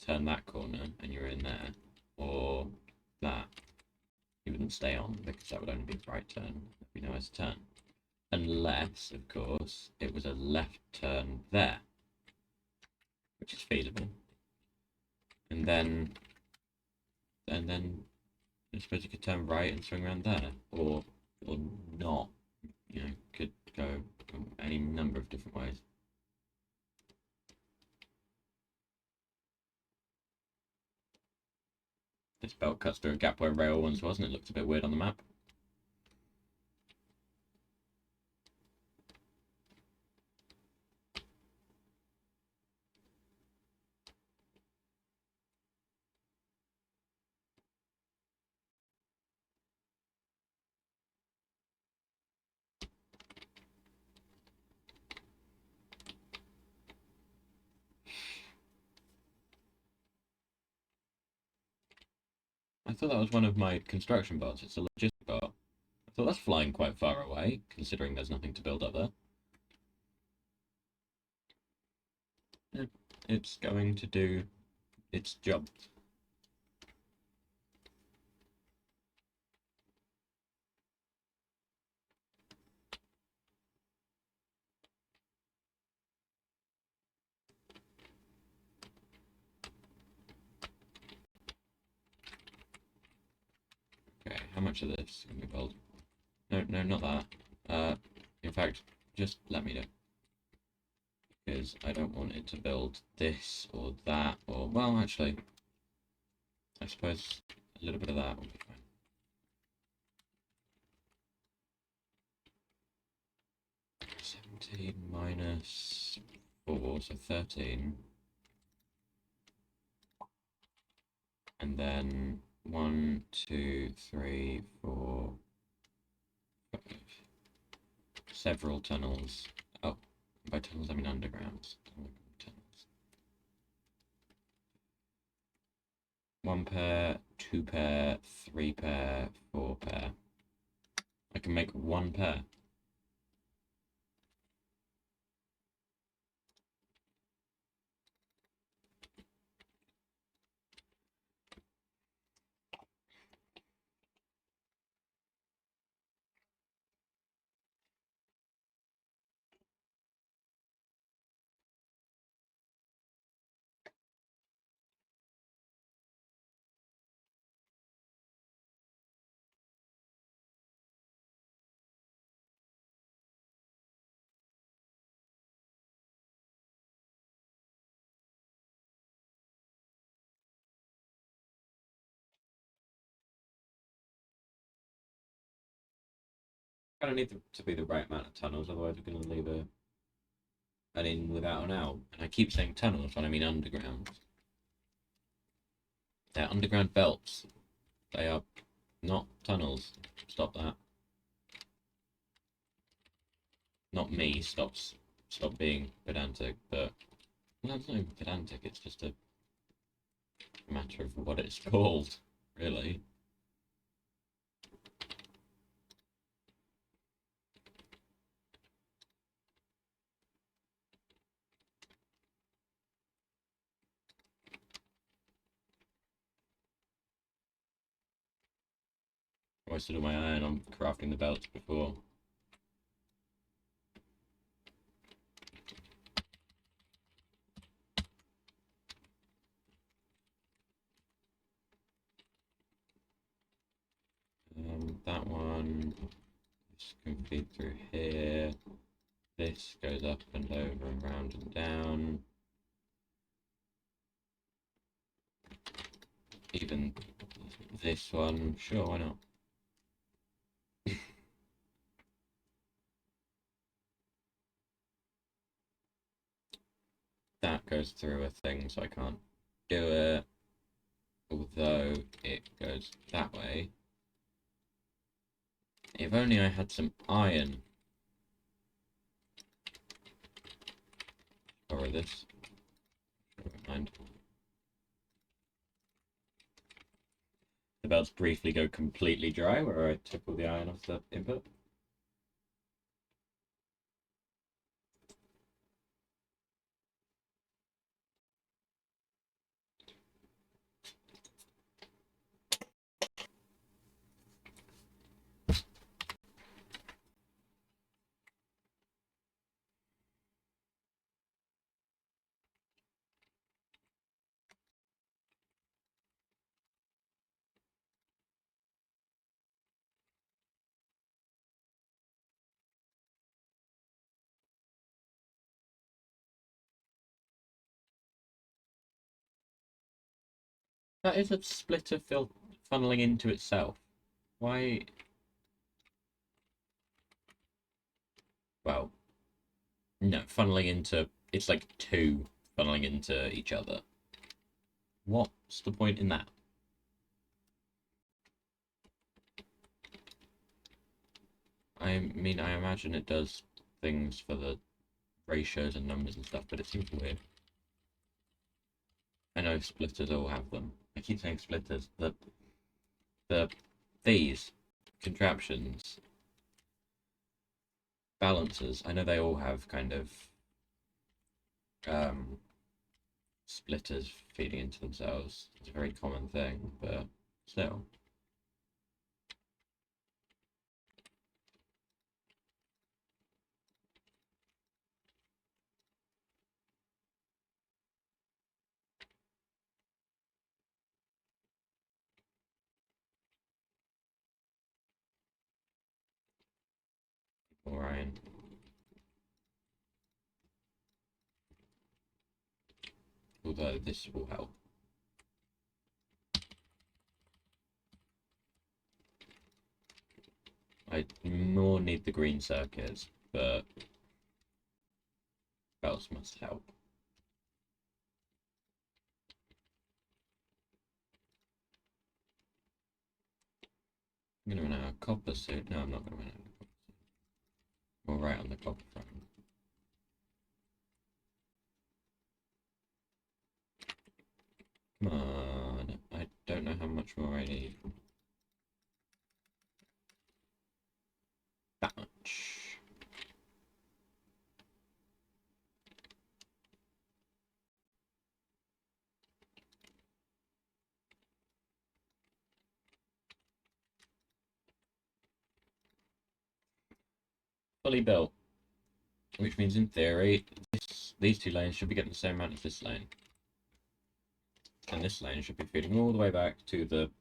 Turn that corner, and you're in there. Or that. You wouldn't stay on, because that would only be a right turn. There'd be nowhere to turn. Unless, of course, it was a left turn there. Which is feasible. And then I suppose you could turn right and swing around there. Or not. You know, could go any number of different ways. This belt cuts through a gap where rail once was, and it looks a bit weird on the map. I thought that was one of my construction bots. It's a logistic bot. I thought that's flying quite far away, considering there's nothing to build up there. Yeah, it's going to do its job. Okay, how much of this can we build? No, not that. In fact, just let me know. Because I don't want it to build this or that, or, well, actually, I suppose a little bit of that will be fine. -17 minus 4, so 13. And then 1, 2, 3, 4, 5. Several tunnels. Oh, by tunnels I mean undergrounds. Tunnels. 1 pair, 2 pair, 3 pair, 4 pair. I can make 1 pair. Kind of need to be the right amount of tunnels, otherwise we're going to leave an in without an out. And I keep saying tunnels when I mean underground. They're underground belts. They are not tunnels. Stop that. Not me. Stop being pedantic. But well, it's not even pedantic. It's just a matter of what it's called, really. I wasted all my iron on crafting the belts before. can feed through here. This goes up and over and round and down. Even this one, sure, why not? That goes through a thing, so I can't do it. Although it goes that way. If only I had some iron. Borrow this. Never mind. About to briefly go completely dry where I took all the iron off the input. That is a splitter funneling into itself. Why? Well, no, funneling into... It's like two funneling into each other. What's the point in that? I mean, I imagine it does things for the ratios and numbers and stuff, but it seems weird. I know splitters all have them. I keep saying splitters. These contraptions, balancers, I know they all have kind of splitters feeding into themselves. It's a very common thing, but still. Orion. Although this will help. I more need the green circuits, but belts must help. I'm gonna run out of copper soon. No, I'm not gonna run out of copper soon. We're right on the copper front. Come on. I don't know how much more I need. That much. Fully built. Which means in theory, these two lanes should be getting the same amount as this lane. And this lane should be feeding all the way back to the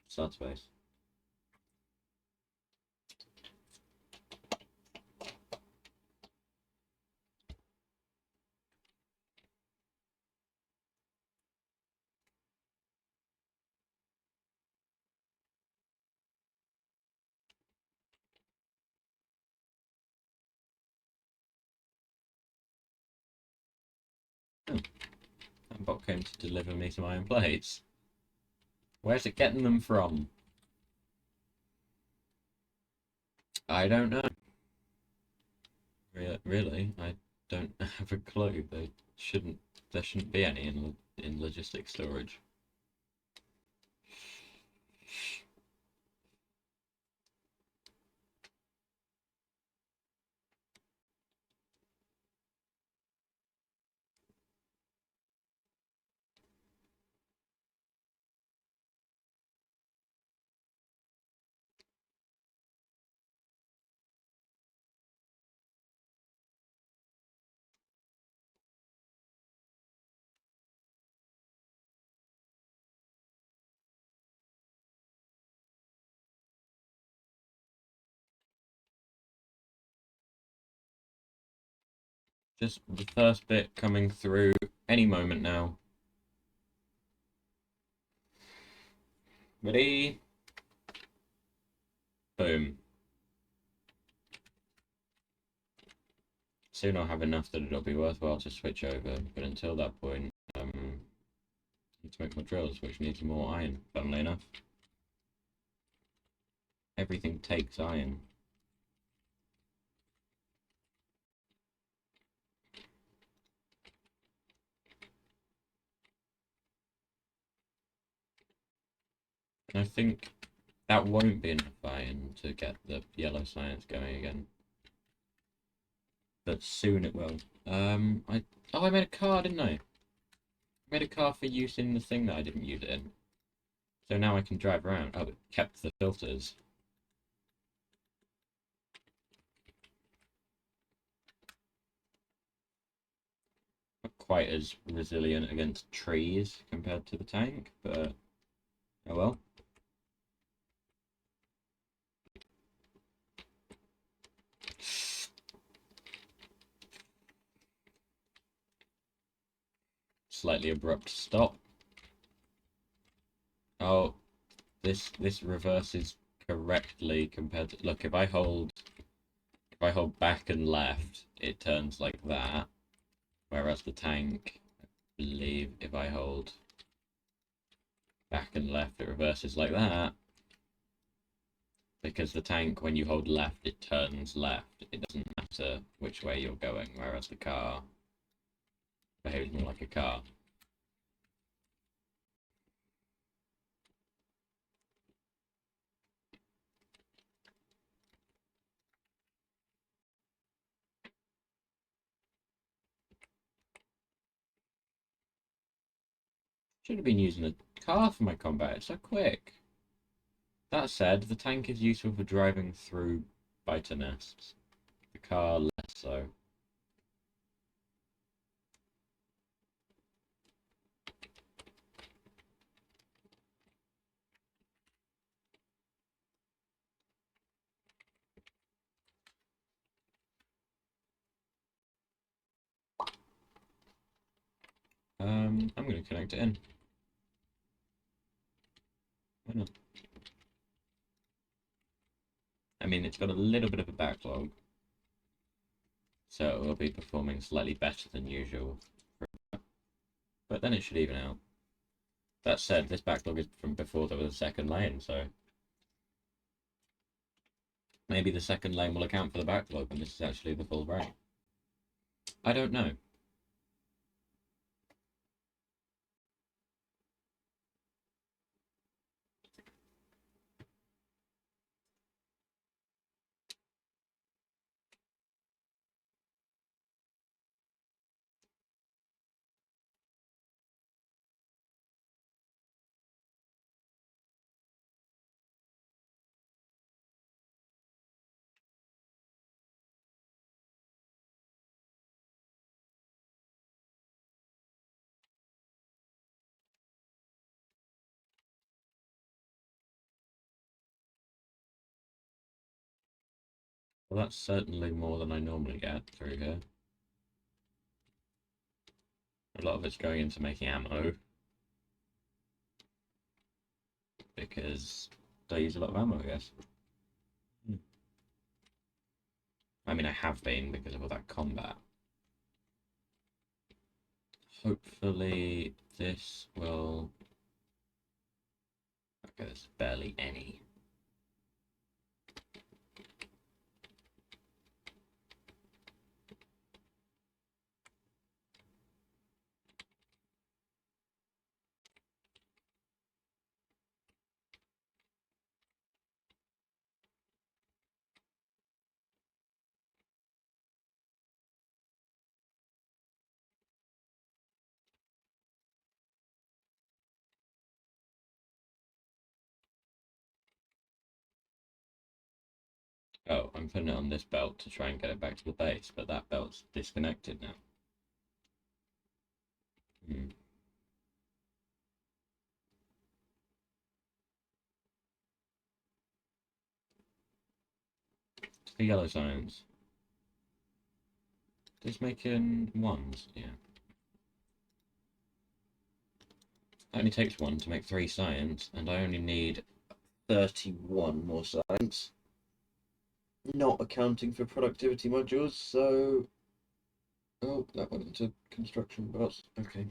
start space. Oh, that bot came to deliver me some iron plates. Where's it getting them from? I don't know. Really, I don't have a clue. There shouldn't be any in logistic storage. Just the first bit coming through any moment now. Ready? Boom. Soon I'll have enough that it'll be worthwhile to switch over, but until that point, I need to make my drills, which needs more iron, funnily enough. Everything takes iron. And I think that won't be enough iron to get the yellow science going again. But soon it will. I made a car, didn't I? I made a car for use in the thing that I didn't use it in. So now I can drive around. Oh, it kept the filters. Not quite as resilient against trees compared to the tank, but oh well. Slightly abrupt stop. Oh, this reverses correctly compared to, look, if I hold back and left, it turns like that. Whereas the tank, I believe if I hold back and left, it reverses like that. Because the tank, when you hold left, it turns left. It doesn't matter which way you're going, whereas the car behaves more like a car. Should have been using a car for my combat, it's so quick. That said, the tank is useful for driving through biter nests. The car less so. I'm going to connect it in. Why not? I mean, it's got a little bit of a backlog, so it will be performing slightly better than usual. But then it should even out. That said, this backlog is from before there was a second lane, so maybe the second lane will account for the backlog and this is actually the full rate. I don't know. Well, that's certainly more than I normally get through here. A lot of it's going into making ammo. Because I use a lot of ammo, I guess. I mean, I have been because of all that combat. Hopefully this will... Okay, there's barely any. Oh, I'm putting it on this belt to try and get it back to the base, but that belt's disconnected now. Hmm. The yellow signs. Just making ones, yeah. It only takes one to make 3 science, and I only need 31 more science. Not accounting for productivity modules, so... Oh, that went into construction bots. Okay.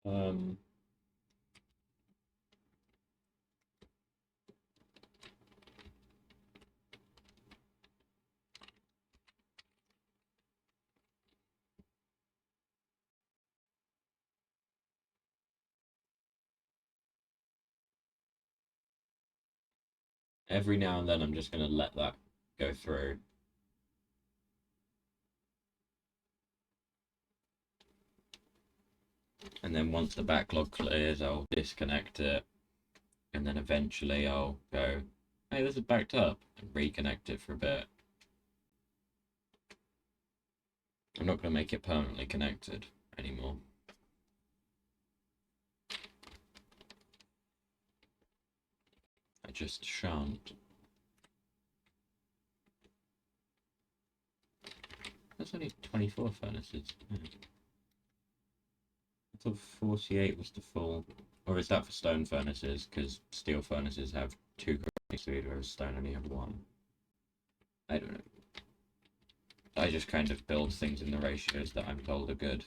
Um... Every now and then I'm just going to let that go through. And then once the backlog clears, I'll disconnect it. And then eventually I'll go, hey, this is backed up, and reconnect it for a bit. I'm not going to make it permanently connected anymore. I just shan't. That's only 24 furnaces. I thought 48 was the full. Or is that for stone furnaces? Because steel furnaces have 2 grinding speed, whereas stone only have 1. I don't know. I just kind of build things in the ratios that I'm told are good.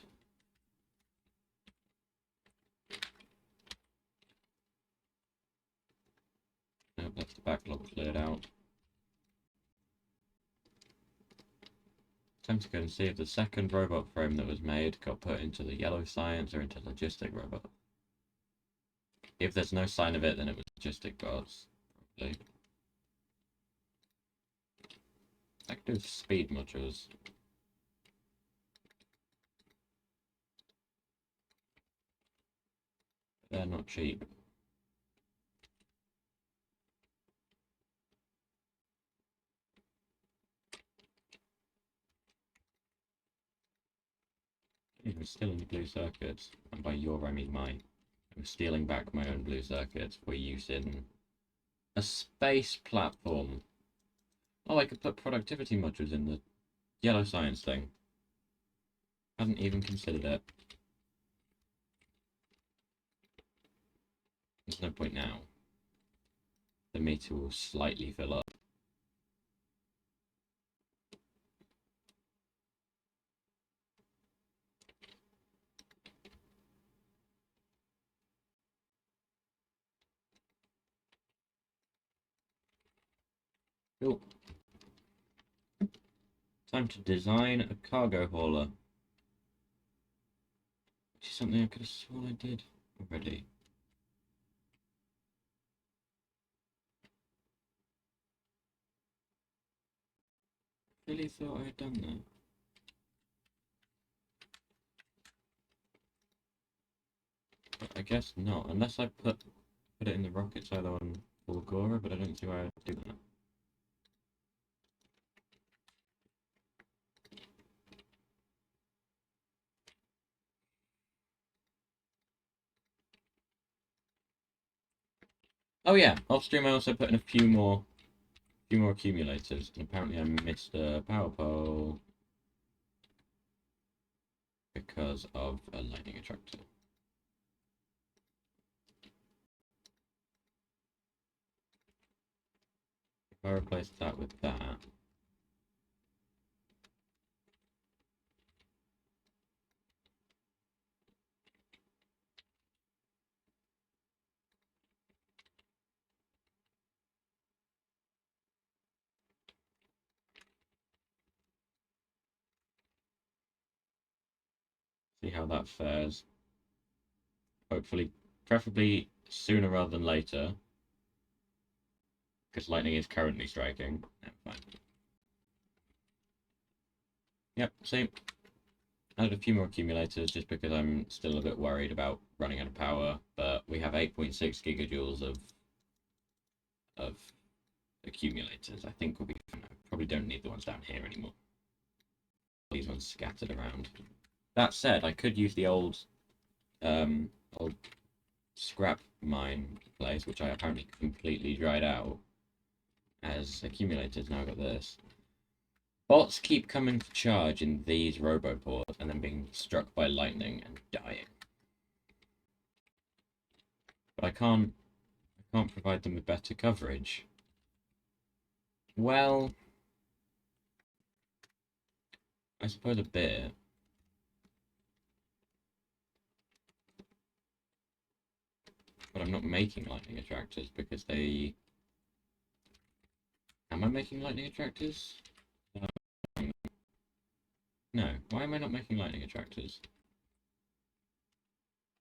Nope, that's the backlog cleared out. Time to go and see if the second robot frame that was made got put into the yellow science or into logistic robot. If there's no sign of it, then it was logistic bots, probably. I could do speed modules. They're not cheap. I'm stealing blue circuits, and by your I mean mine. I'm stealing back my own blue circuits for use in a space platform. Oh, I could put productivity modules in the yellow science thing. Hadn't even considered it. There's no point now. The meter will slightly fill up. Cool. Time to design a cargo hauler. Which is something I could have sworn I did already. Really thought I had done that. But I guess not, unless I put it in the rocket silo on Fulgora, but I don't see why I'd do that. Oh yeah, off stream I also put in a few more accumulators, and apparently I missed a power pole because of a lightning attractor. If I replace that with that, see how that fares. Hopefully, preferably sooner rather than later, because lightning is currently striking. Yeah, fine. Yep, see, added a few more accumulators just because I'm still a bit worried about running out of power, but we have 8.6 gigajoules of of accumulators. I think we'll be fine. Probably don't need the ones down here anymore. These ones scattered around. That said, I could use the old scrap mine place, which I apparently completely dried out, as accumulators. Now I've got this. Bots keep coming to charge in these roboports and then being struck by lightning and dying. But I can't provide them with better coverage. Well, I suppose a bit. But I'm not making lightning attractors because they... Am I making lightning attractors? No. Why am I not making lightning attractors?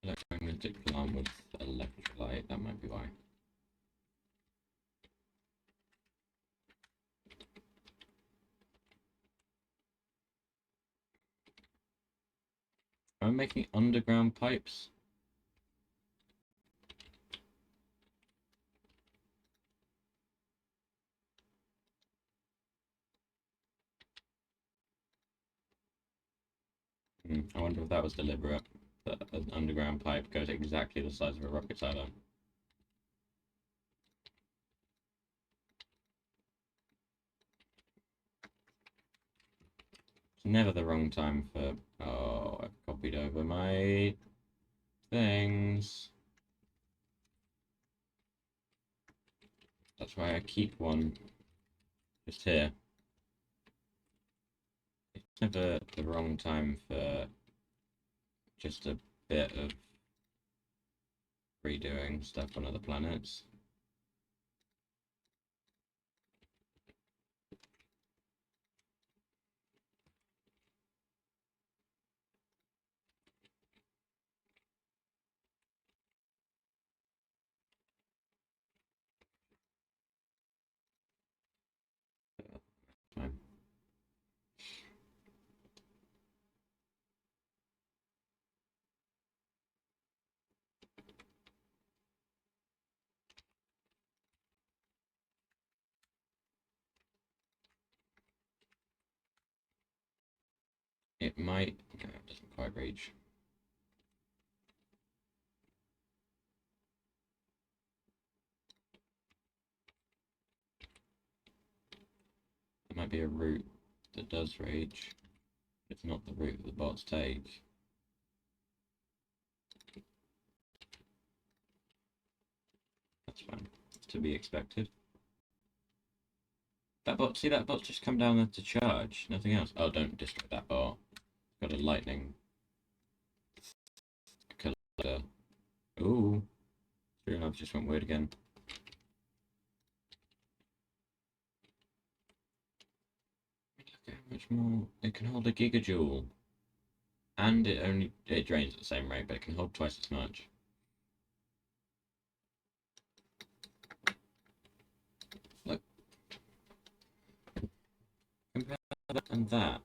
Electromagnetic plant with electrolyte. That might be why. Am I making underground pipes? I wonder if that was deliberate. That an underground pipe goes exactly the size of a rocket silo. It's never the wrong time for... Oh, I've copied over my things. That's why I keep one just here. It's never the wrong time for just a bit of redoing stuff on other planets. Fine. It might... No, it doesn't quite reach. There might be a route that does reach. It's not the route that the bots take. That's fine. It's to be expected. That bot, see that bot just come down there to charge, nothing else. Oh, don't destroy that bot. Got a lightning collector. Ooh. True enough, just went weird again. Look at how much more it can hold a gigajoule. And it drains at the same rate, but it can hold twice as much. Look. Compare that and that.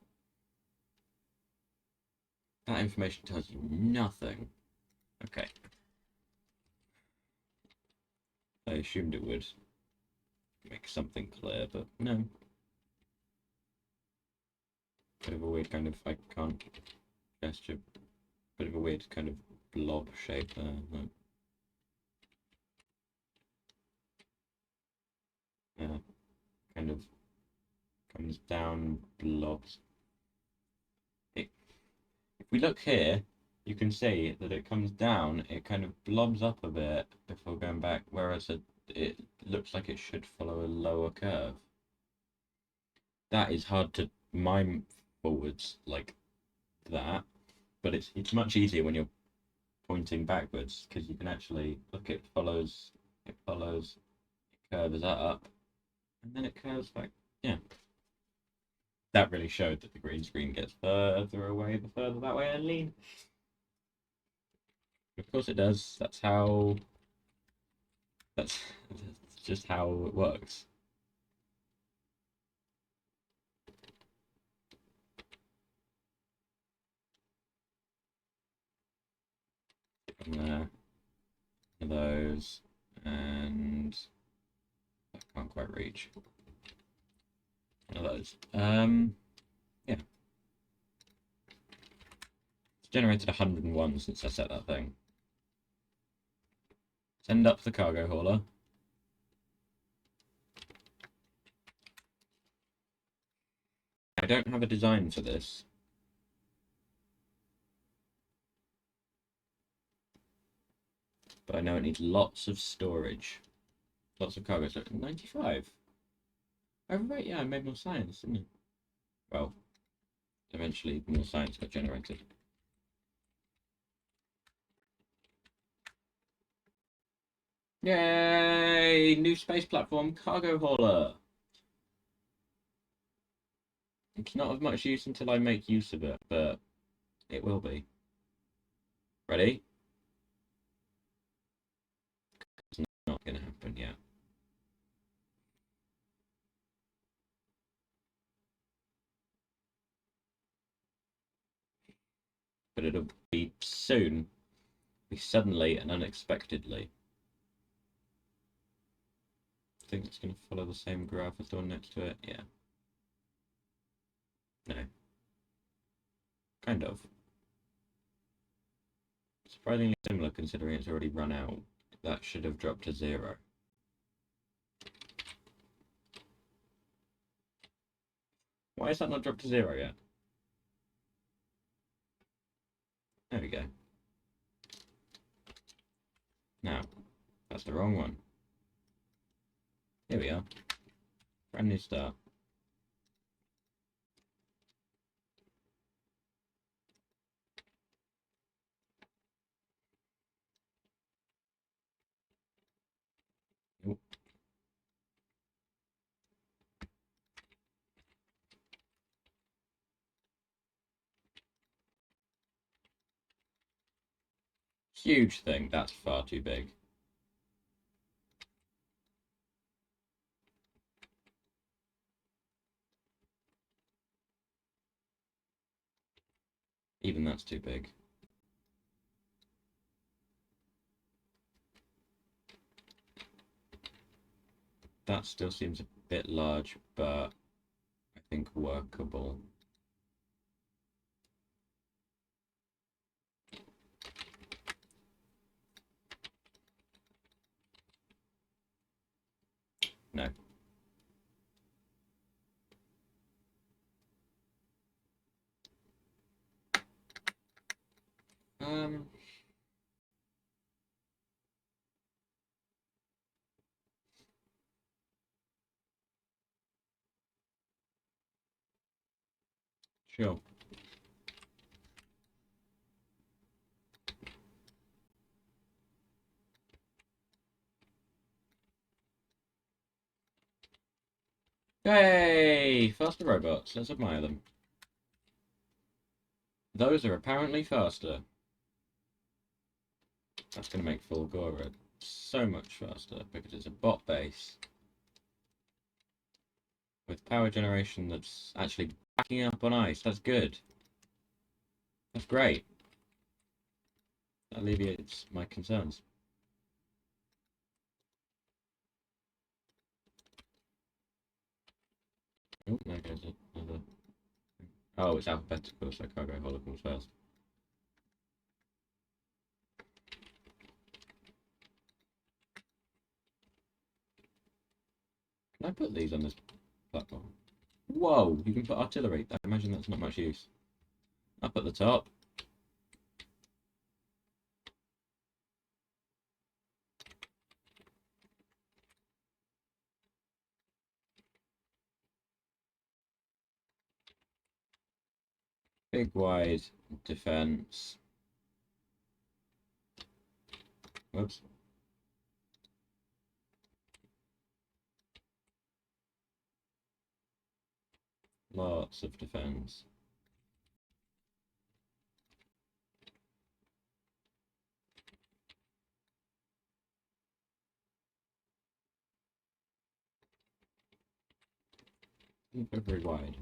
That information tells you nothing. Okay. I assumed it would make something clear, but no. Bit of a weird kind of, I can't gesture. Bit of a weird kind of blob shape there. But... yeah, kind of comes down, blobs. If we look here, you can see that it comes down, it kind of blobs up a bit before going back, whereas it looks like it should follow a lower curve. That is hard to mime forwards like that, but it's much easier when you're pointing backwards because you can actually look. It follows, it curves up, and then it curves back. Yeah, that really showed that the green screen gets further away the further that way I lean. Of course it does. That's just how it works. From there, those, and Can't quite reach. One of those. Yeah. It's generated 101 since I set that thing. Send up the cargo hauler. I don't have a design for this. But I know it needs lots of storage. Lots of cargo. So 95. Oh, right, yeah, I made more science, didn't I? Well, eventually more science got generated. Yay! New space platform, cargo hauler. It's not of much use until I make use of it, but it will be. Ready? It's not going to happen yet. But it'll be soon. Be suddenly and unexpectedly. I think it's going to follow the same graph as the one next to it. Yeah. No. Kind of. Surprisingly similar considering it's already run out. That should have dropped to 0. Why is that not dropped to 0 yet? There we go. Now, that's the wrong one. Here we are. Brand new start. Oop. Huge thing. That's far too big. Even that's too big. That still seems a bit large, but I think workable. No. Um. Sure. Hey! Faster robots. Let's admire them. Those are apparently faster. That's going to make Fulgora so much faster because it's a bot base with power generation that's actually backing up on ice. That's good. That's great. That alleviates my concerns. Oh, there goes another. Oh, it's alphabetical, so cargo hauler comes first. Can I put these on this platform? Whoa, you can put artillery. I imagine that's not much use. Up at the top. Big wide defense. Whoops. Lots of defense. Very wide.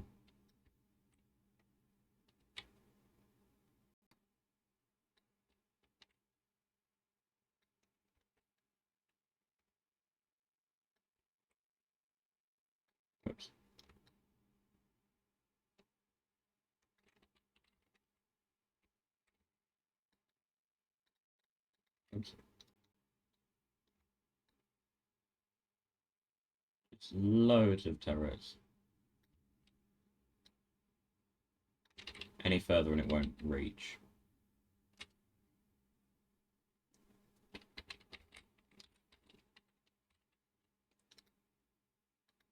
Oops. It's loads of turrets. Any further and it won't reach.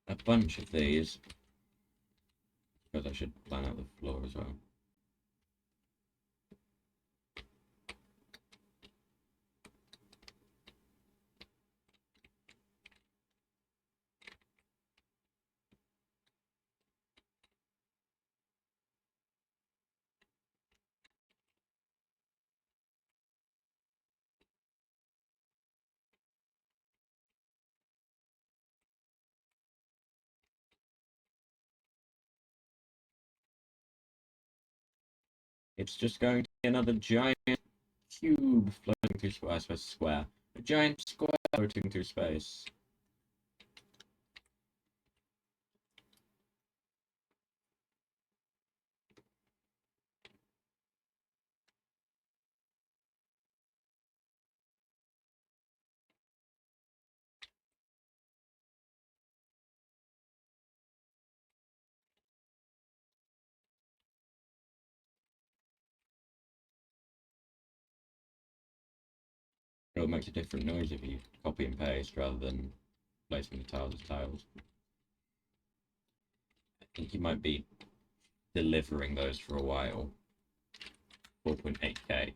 A bunch of these. Because I should plan out the floor as well. It's just going to be another giant cube floating through space. I suppose square. A giant square floating through space. It makes a different noise if you copy and paste rather than placing the tiles as tiles. I think you might be delivering those for a while. 4.8K.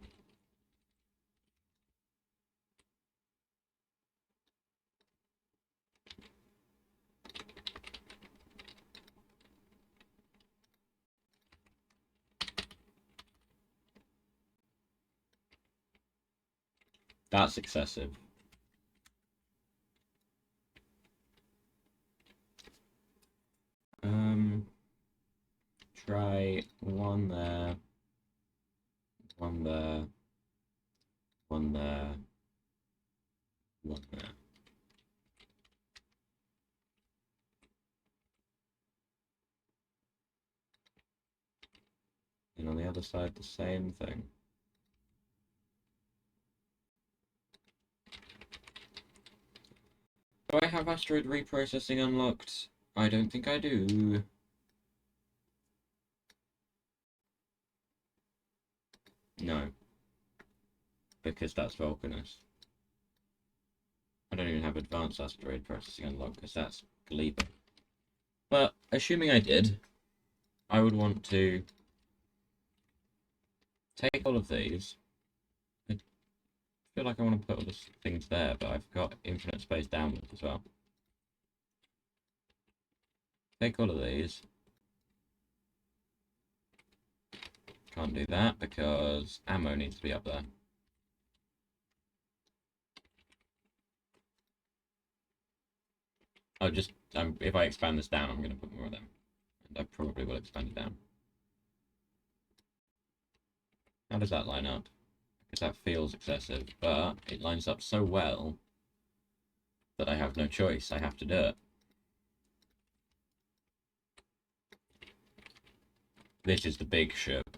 That's excessive. Try one there, one there, one there, one there. And on the other side, the same thing. Do I have asteroid reprocessing unlocked? I don't think I do. No. Because that's Vulcanus. I don't even have advanced asteroid processing unlocked because that's Galeba. But assuming I did, I would want to take all of these. I feel like I want to put all the things there, but I've got infinite space downwards as well. Take all of these. Can't do that because ammo needs to be up there. I'll just, if I expand this down, I'm going to put more of them. And I probably will expand it down. How does that line up? Because that feels excessive, but it lines up so well that I have no choice. I have to do it. This is the big ship.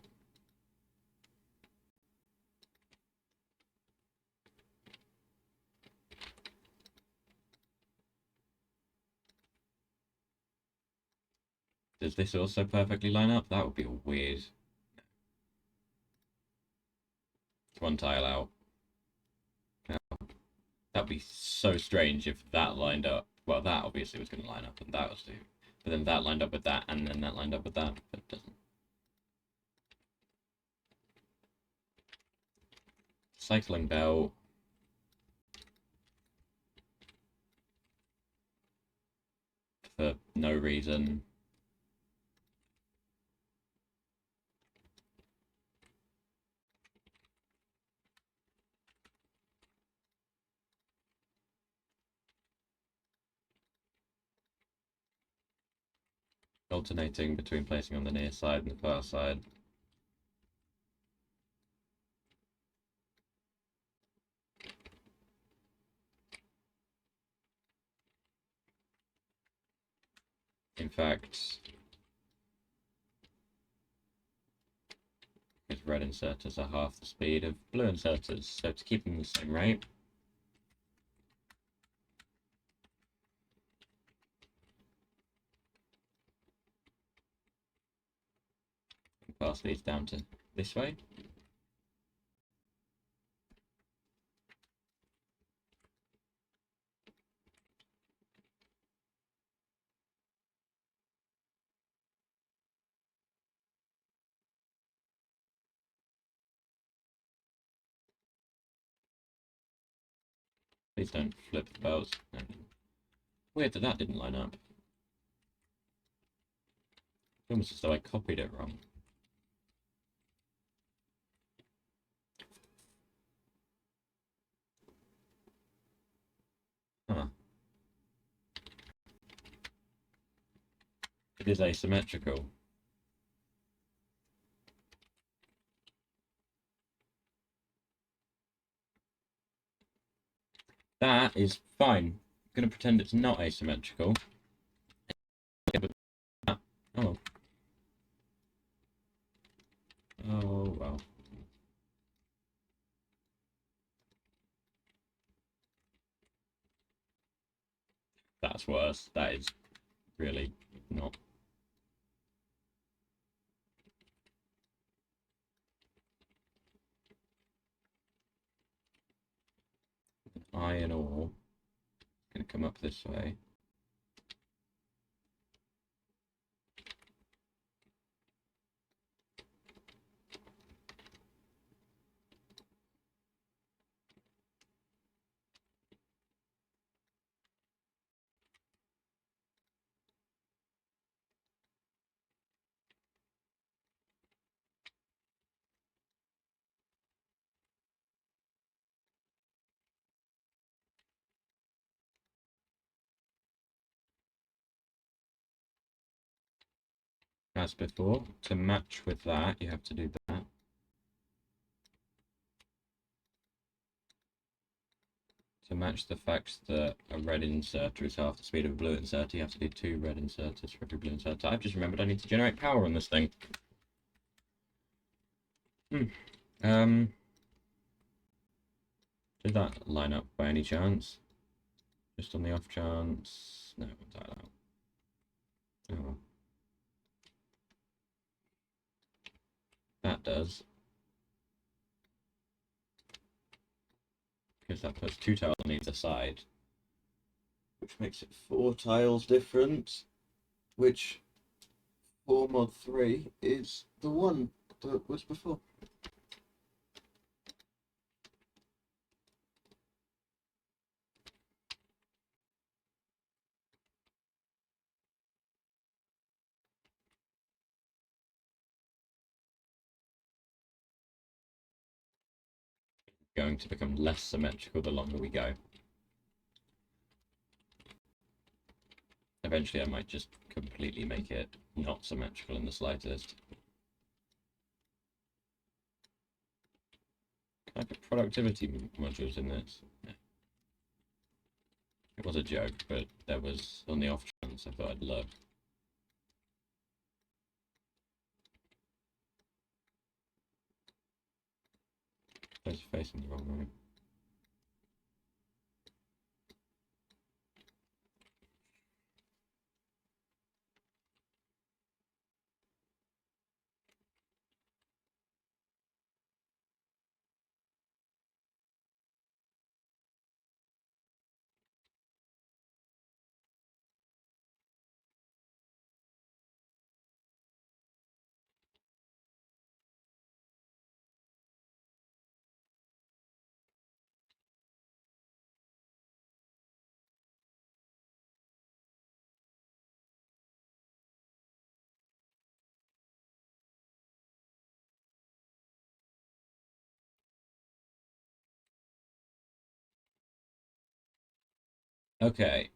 Does this also perfectly line up? That would be weird. It's one tile out. That'd be so strange if that lined up. Well, that obviously was going to line up, and that was too. But then that lined up with that, and then that lined up with that, but it doesn't. Cycling belt. For no reason. Alternating between placing on the near side and the far side. In fact, of red inserters are half the speed of blue inserters. So to keep them the same rate, pass these down to this way. Please don't flip the belts. Weird that that didn't line up. It's almost as though I copied it wrong. Huh. It is asymmetrical. That is fine. I'm going to pretend it's not asymmetrical. Oh. Oh, well. That's worse. That is really not. Iron ore. Going to come up this way. As before, to match with that, you have to do that. To match the fact that a red inserter is half the speed of a blue inserter, you have to do 2 red inserters for every blue inserter. I've just remembered I need to generate power on this thing. Did that line up by any chance? Just on the off chance? No, won't die out. Oh well. That does. Because that puts 2 tiles on either side. Which makes it 4 tiles different. Which, for mod 3, is the one that was before. Going to become less symmetrical the longer we go. Eventually I might just completely make it not symmetrical in the slightest. Can I put productivity modules in this? No. It was a joke, but there was, on the off chance, I thought I'd look. Those are facing the wrong way. Okay.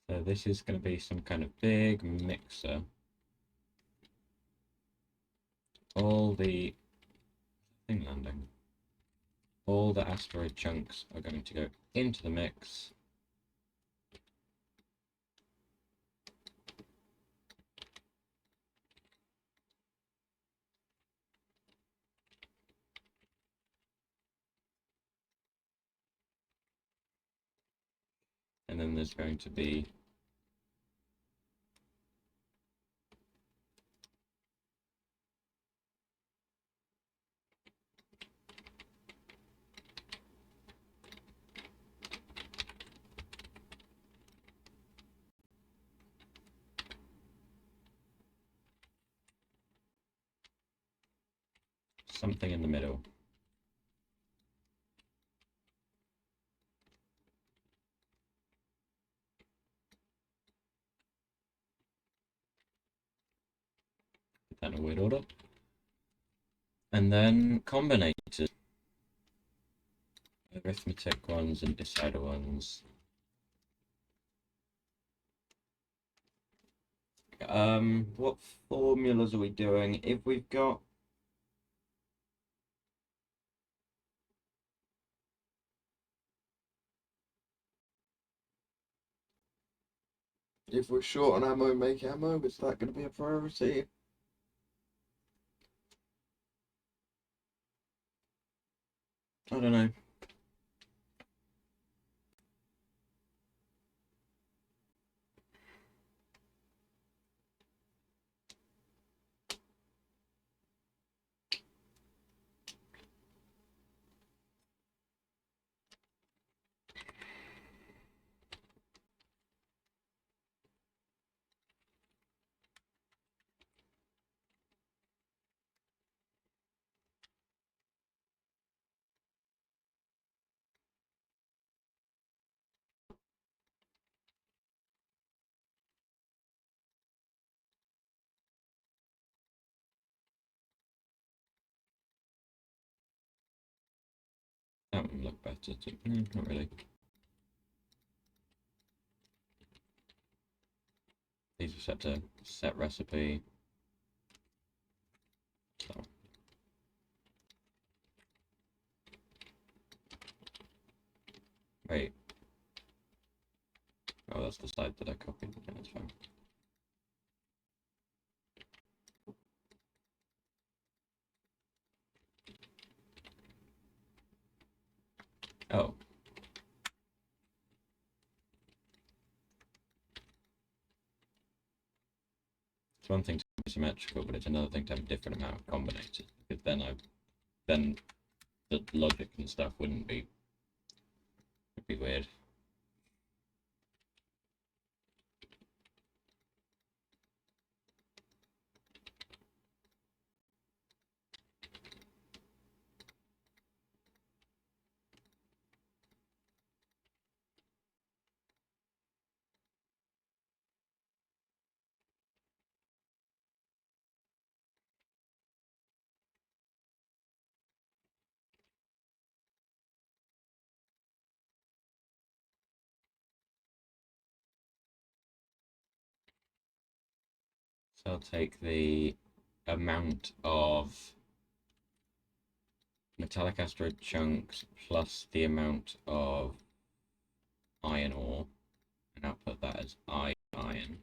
So this is going to be some kind of big mixer. All the thing landing. All the asteroid chunks are going to go into the mix. And then there's going to be something in the middle. Put that in a weird order. And then combinators. Arithmetic ones and decider ones. What formulas are we doing? If we've got If we're short on ammo, make ammo. Is that going to be a priority? I don't know. That would look better too. Not really. These are set to set recipe. So. Wait. Oh, that's the side that I copied. Yeah, that's fine. Oh. It's one thing to be symmetrical, but it's another thing to have a different amount of combinators. Because then the logic and stuff wouldn't be weird. So I'll take the amount of metallic asteroid chunks plus the amount of iron ore and output that as iron.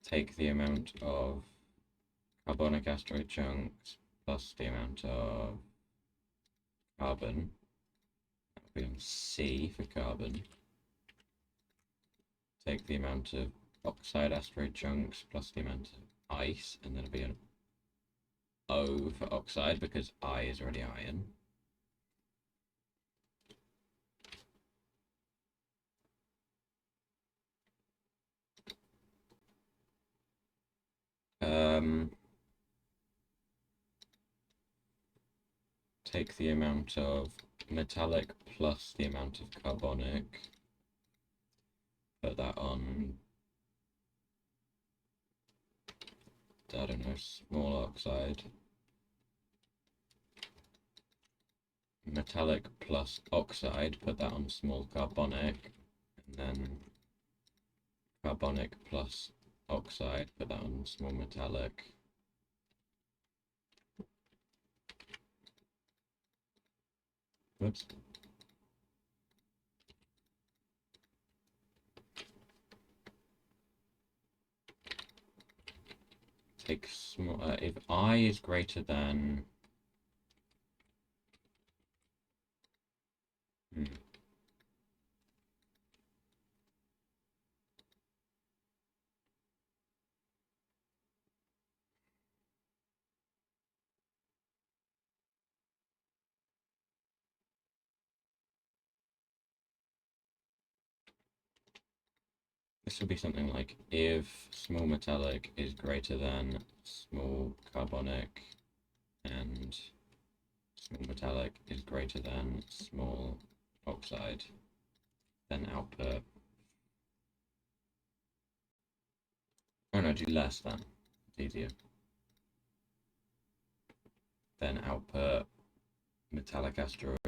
Take the amount of carbonic asteroid chunks plus the amount of carbon. That would be on C for carbon. Take the amount of oxide asteroid chunks plus the amount of ice, and then it'll be an O for oxide because I is already iron. Take the amount of metallic plus the amount of carbonic. Put that on, I don't know, small oxide. metallic plus oxide, put that on small carbonic, and then carbonic plus oxide, put that on small metallic. Whoops. Take small, if I is greater than... This would be something like if small metallic is greater than small carbonic and small metallic is greater than small oxide, then output. Oh no, do less than. It's easier. Then output metallic asteroid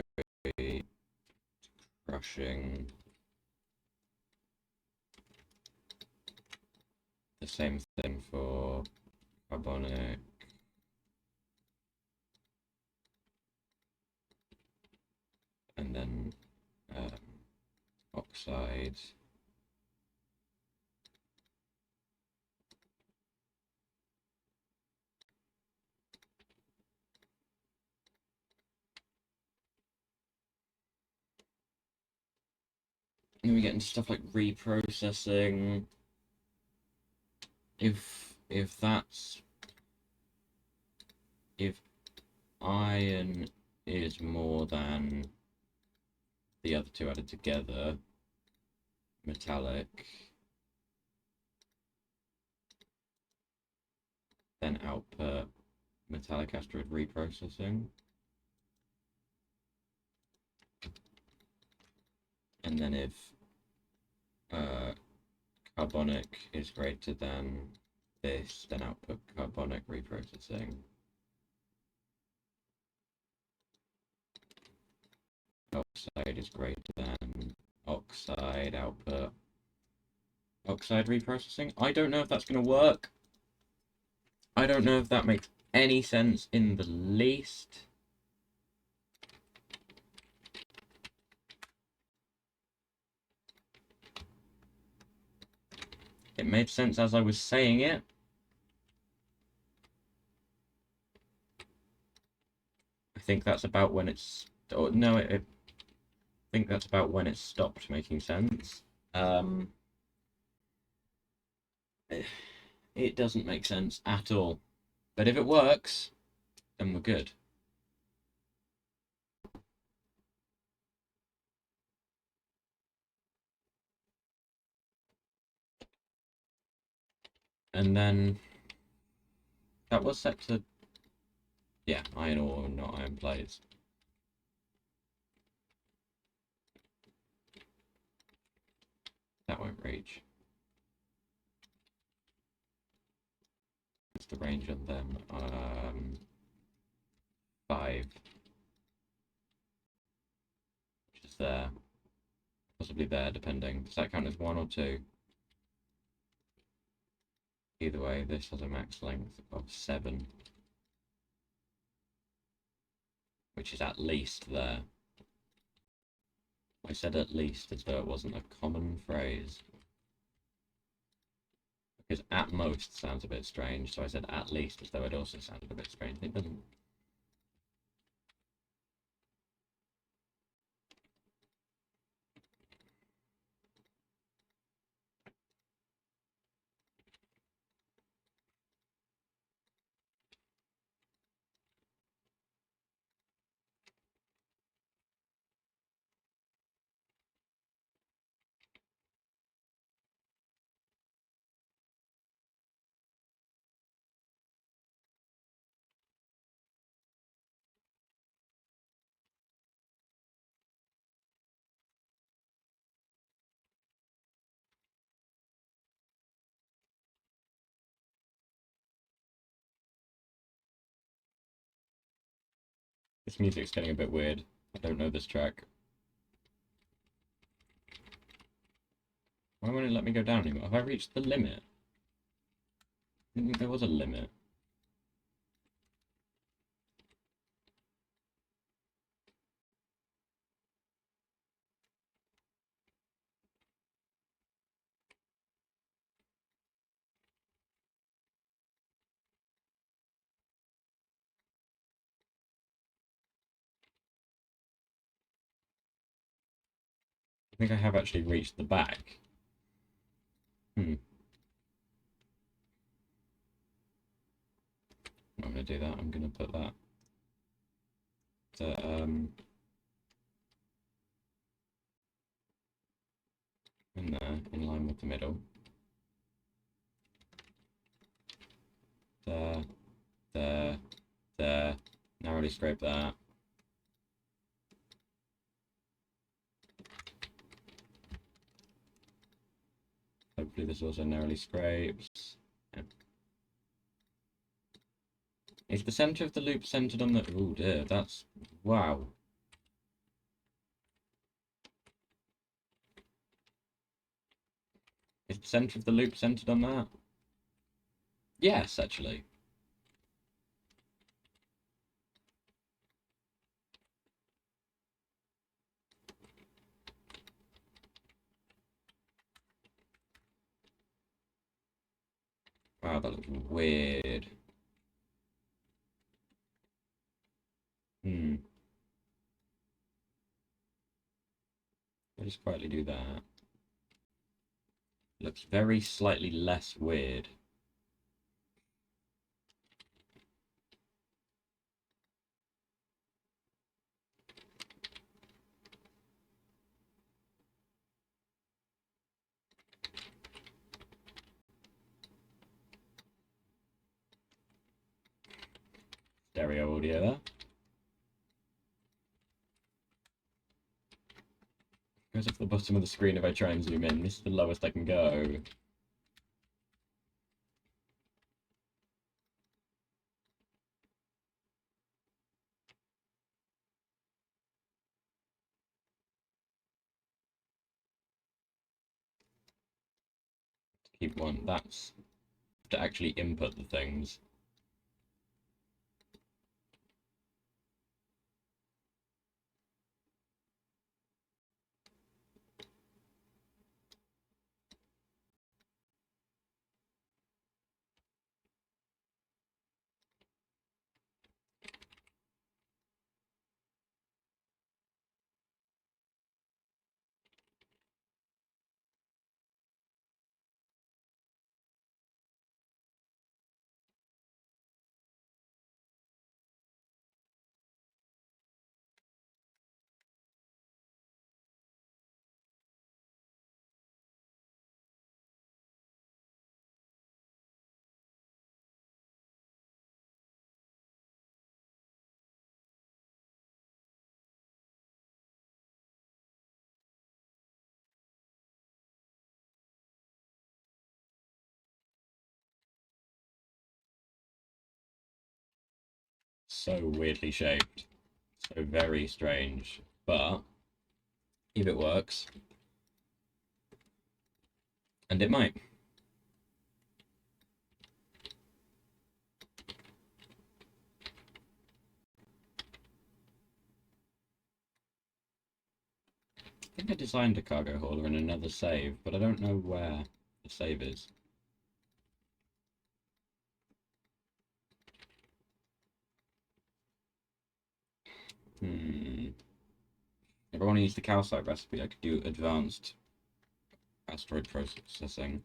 crushing the same thing for carbonic. And then oxide. And we get into stuff like reprocessing. If that's, if iron is more than the other two added together, metallic, then output metallic asteroid reprocessing. And then if carbonic is greater than this, then output carbonic reprocessing. Oxide is greater than oxide, output oxide reprocessing. I don't know if that's going to work. I don't know if that makes any sense in the least. It made sense as I was saying it. I think that's about when it's... Oh, no, I think that's about when it stopped making sense. It doesn't make sense at all. But if it works, then we're good. And then that was set to, yeah, iron ore, not iron plates. That won't reach. What's the range on them? 5. Which is there. Possibly there, depending. Does that count as 1 or 2? Either way, this has a max length of 7. Which is at least there. I said at least as though it wasn't a common phrase. Because at most sounds a bit strange, so I said at least as though it also sounded a bit strange. It doesn't. This music's getting a bit weird. I don't know this track. Why won't it let me go down anymore? Have I reached the limit? I didn't think there was a limit. I think I have actually reached the back. I'm not going to do that. I'm going to put that in there, in line with the middle. There, there, there. Narrowly scrape that. Hopefully this also narrowly scrapes. Yeah. Is the center of the loop centered on the... Oh dear, that's... Wow. Is the center of the loop centered on that? Yes, actually. Wow, that looks weird. I'll just quietly do that. Looks very slightly less weird. Stereo audio there. Goes off the bottom of the screen if I try and zoom in. This is the lowest I can go. Keep one. That's to actually input the things. So weirdly shaped. So very strange. But if it works, and it might. I think I designed a cargo hauler in another save, but I don't know where the save is. If I want to use the calcite recipe, I could do advanced asteroid processing.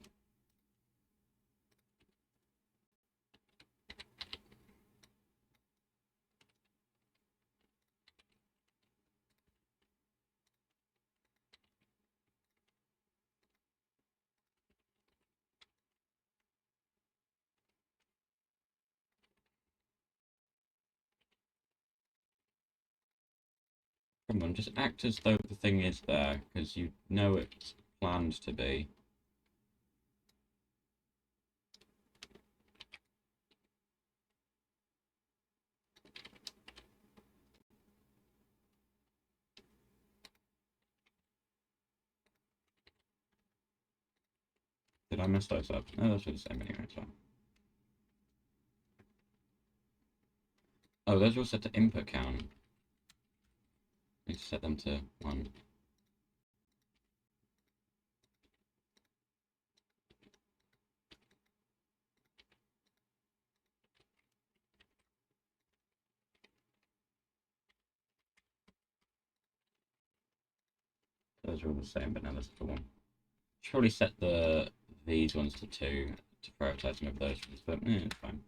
Come on, just act as though the thing is there, because you know it's planned to be. Did I mess those up? No, those are the same anyway, so. Oh, those were set to input count. Need to set them to 1. Those are all the same, but now there's the 1. Should probably set these ones to 2 to prioritize some of those ones, but it's fine.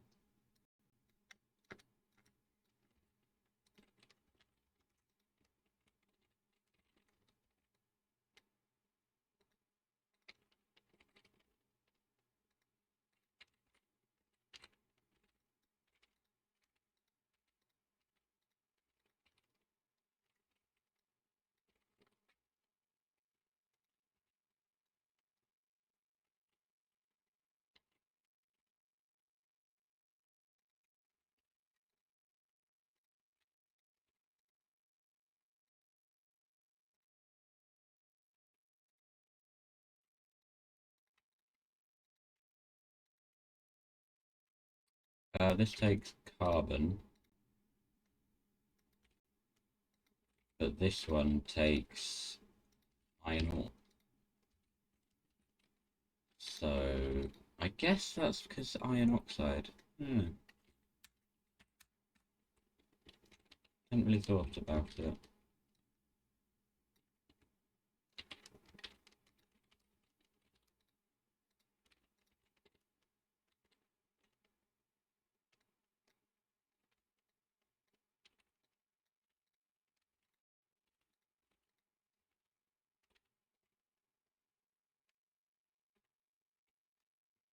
This takes carbon, but this one takes iron ore. So I guess that's because iron oxide. Hadn't really thought about it.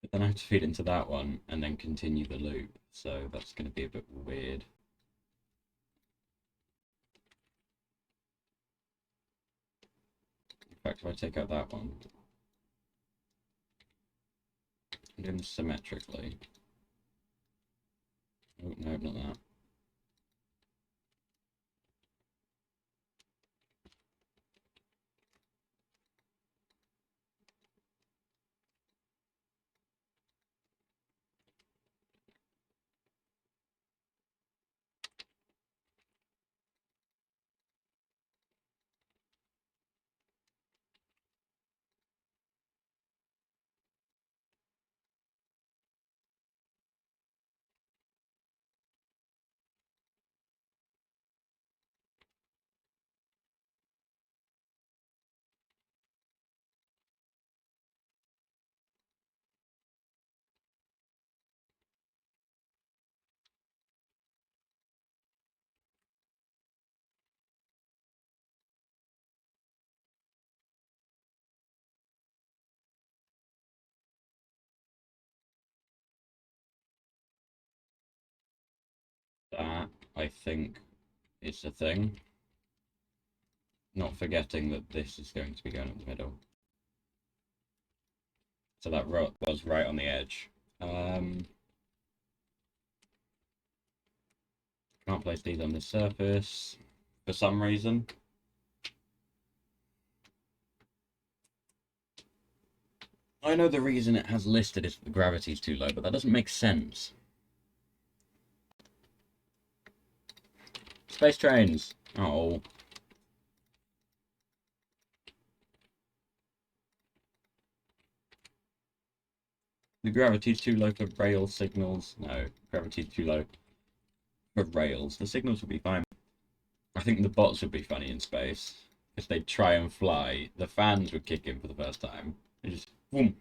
But then I have to feed into that one and then continue the loop, so that's going to be a bit weird. In fact, if I take out that one, I'm doing this symmetrically. Oh, no, not that. That, I think, is the thing. Not forgetting that this is going to be going up the middle. So that was right on the edge. Can't place these on this surface for some reason. I know the reason it has listed is that the gravity is too low, but that doesn't make sense. Space trains. Oh. The gravity is too low for rail signals. No, gravity is too low for rails. The signals would be fine. I think the bots would be funny in space. If they'd try and fly, the fans would kick in for the first time. And just, boom.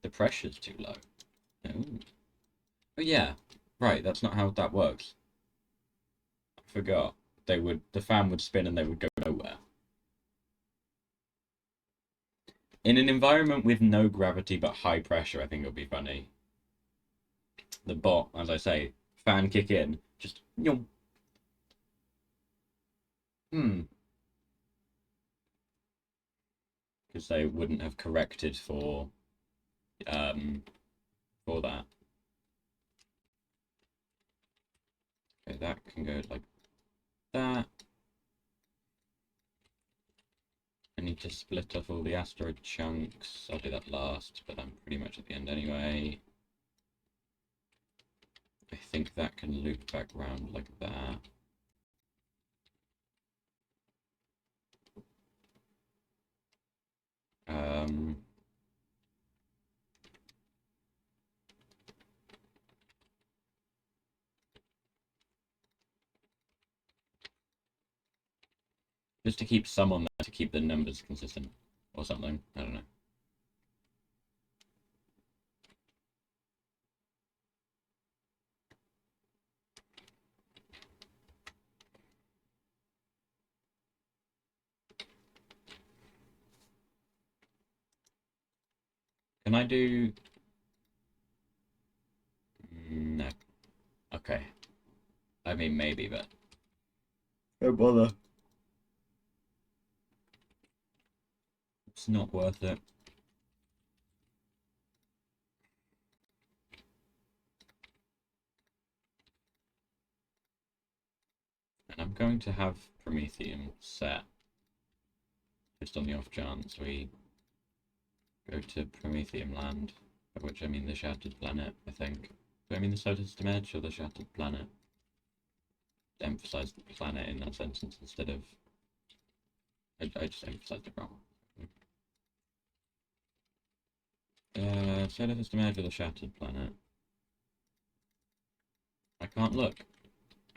The pressure's too low. Oh. Oh yeah, right, that's not how that works. I forgot. The fan would spin and they would go nowhere. In an environment with no gravity but high pressure, I think it would be funny. The bot, as I say, fan kick in, just because they wouldn't have corrected for that. Okay, that can go like that. And you need to split off all the asteroid chunks. I'll do that last, but I'm pretty much at the end anyway. I think that can loop back round like that. Just to keep some on there to keep the numbers consistent or something. I don't know. Can I do... No. Okay. I mean, maybe, but... Don't bother. It's not worth it. And I'm going to have Prometheum set. Just on the off chance we go to Prometheum land. By which I mean the Shattered Planet, I think. Do I mean the Solar System Edge or the Shattered Planet? Emphasize the planet in that sentence instead of... I just emphasized it wrong. Solar System Edge or the Shattered Planet? I can't look.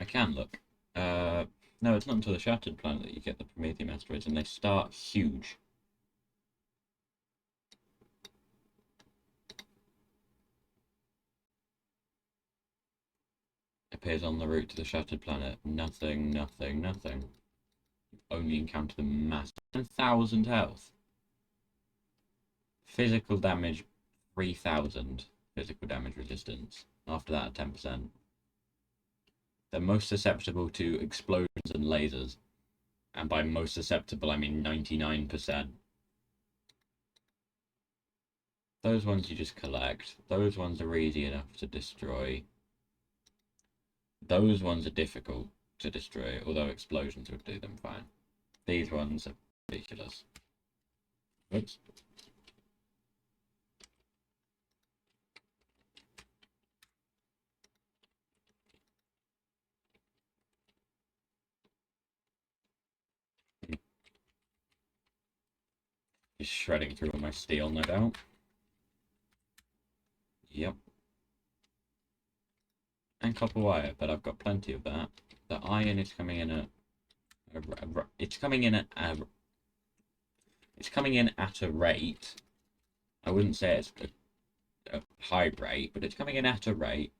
I can look. No, it's not until the Shattered Planet that you get the Prometheum asteroids, and they start huge. Appears on the route to the Shattered Planet. Nothing, nothing, nothing. You only encounter the mass. 10,000 health. Physical damage, 3,000. Physical damage resistance. After that, 10%. They're most susceptible to explosions and lasers. And by most susceptible, I mean 99%. Those ones you just collect. Those ones are easy enough to destroy. Those ones are difficult to destroy, although explosions would do them fine. These ones are ridiculous. Oops. Just shredding through all my steel, no doubt. Yep. And copper wire, but I've got plenty of that. The iron is coming in it's coming in at a rate. I wouldn't say it's a high rate, but it's coming in at a rate.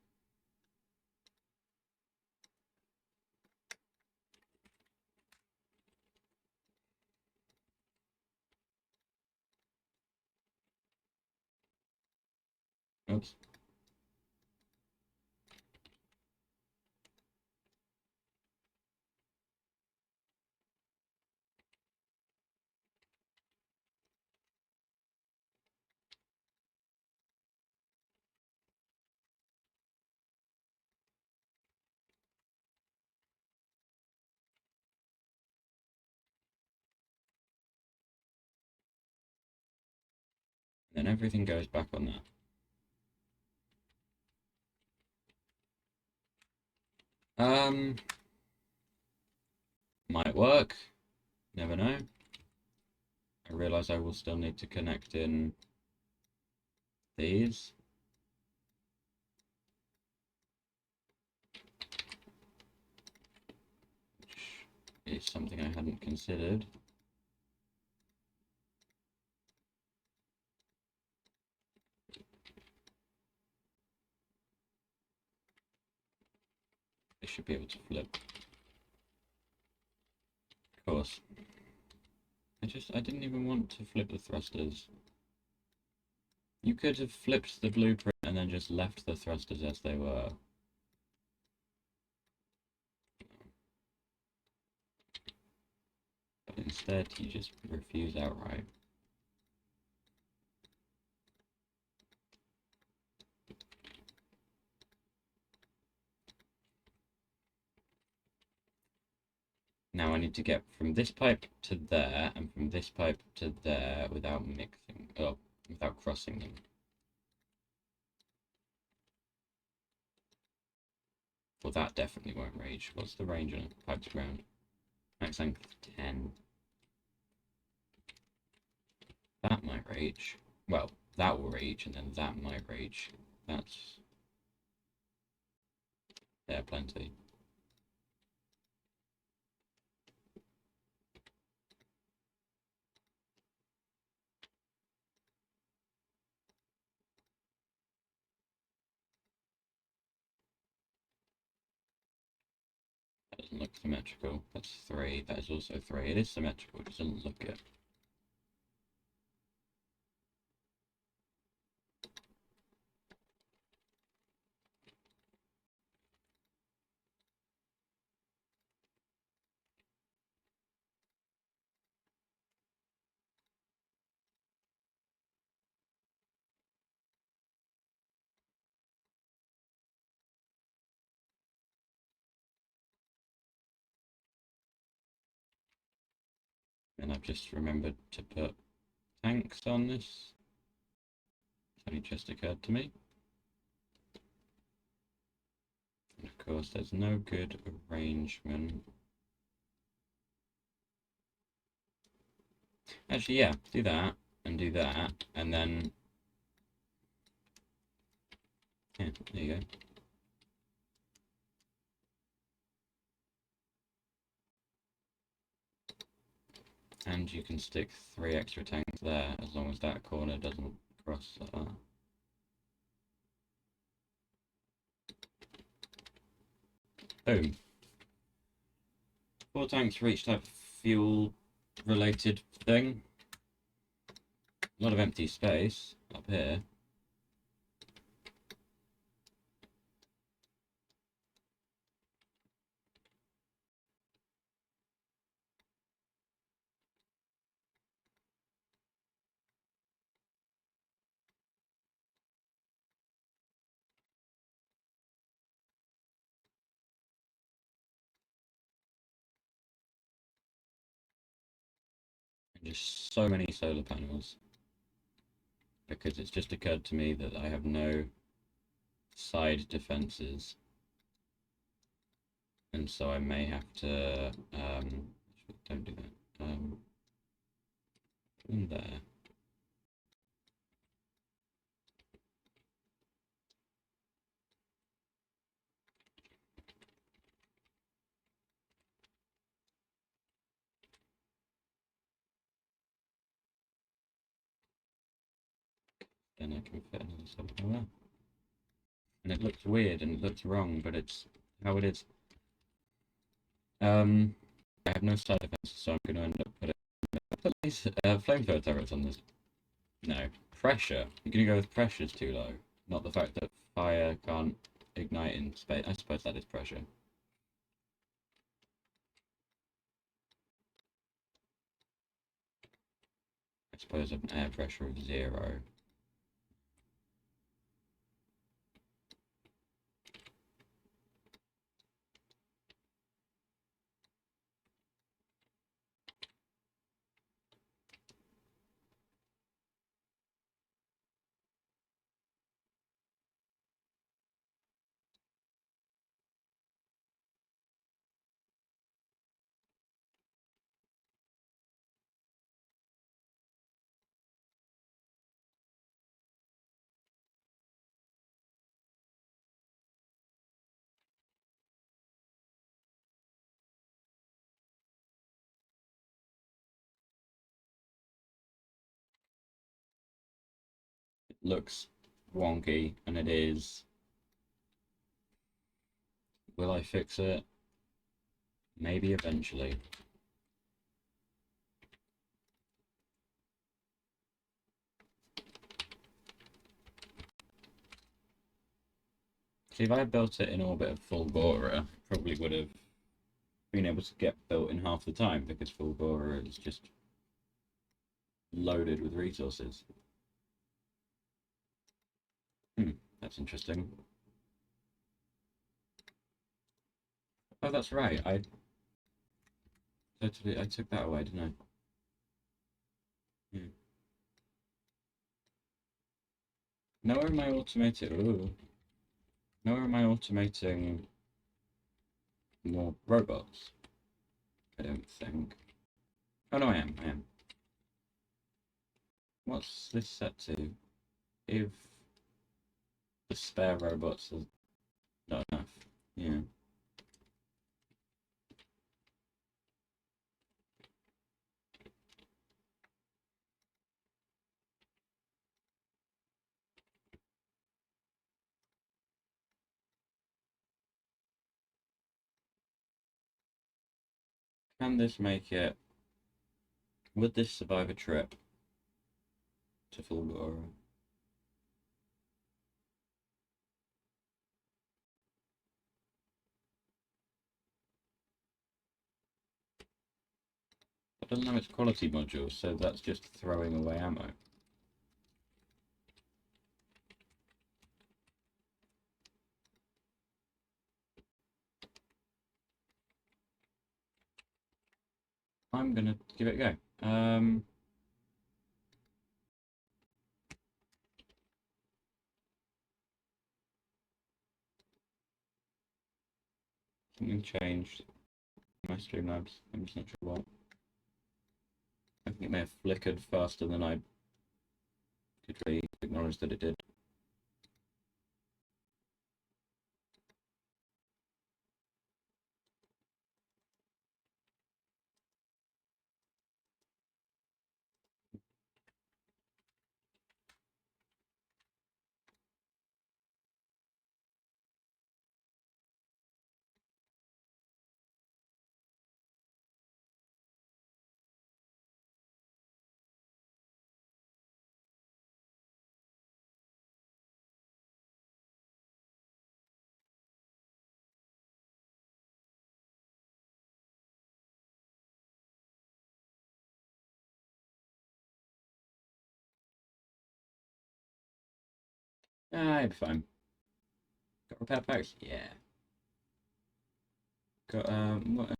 Oops. And then everything goes back on that. Might work. Never know. I realise I will still need to connect in these. Which is something I hadn't considered. They should be able to flip. Of course. I didn't even want to flip the thrusters. You could have flipped the blueprint and then just left the thrusters as they were. But instead, you just refuse outright. Now I need need to get from this pipe to there and from this pipe to there without mixing, without crossing them. Well, that definitely won't rage. What's the range on a pipe to ground? Max length 10. That might rage. Well, that will rage, and then that might rage. That's... yeah, plenty. That doesn't look symmetrical. That's 3. That is also 3. It is symmetrical, it just doesn't look it. And I've just remembered to put tanks on this. It's only just occurred to me. And of course, there's no good arrangement. Actually, yeah, do that, and then... yeah, there you go. And you can stick 3 extra tanks there, as long as that corner doesn't cross like that. Boom. 4 tanks for each type of fuel-related thing. A lot of empty space up here. Just so many solar panels, because it's just occurred to me that I have no side defenses, and so I may have to don't do that, in there. Then I can fit another solar panel there. And it looks weird and it looks wrong, but it's how it is. I have no side defenses, so I'm going to end up putting these flamethrower turrets on this. No, pressure. I'm going to go with pressure's too low, not the fact that fire can't ignite in space. I suppose that is pressure. I suppose an air pressure of 0. Looks wonky, and it is. Will I fix it? Maybe eventually. See, if I had built it in orbit of Fulgora, probably would have been able to get built in half the time, because Fulgora is just loaded with resources. That's interesting. Oh, that's right. Totally, I took that away, didn't I? Yeah. Nowhere am I automating. Ooh. Nowhere am I automating more robots. I don't think. Oh no, I am. I am. What's this set to? If the spare robots are not enough. Yeah. Can this make it? Would this survive a trip to Fulgora? It doesn't have its quality module, so that's just throwing away ammo. I'm gonna give it a go. Something changed in my Streamlabs. I'm just not sure what. I think it may have flickered faster than I could really acknowledge that it did. Ah, it'll be fine. Got repair packs? Yeah. Got what,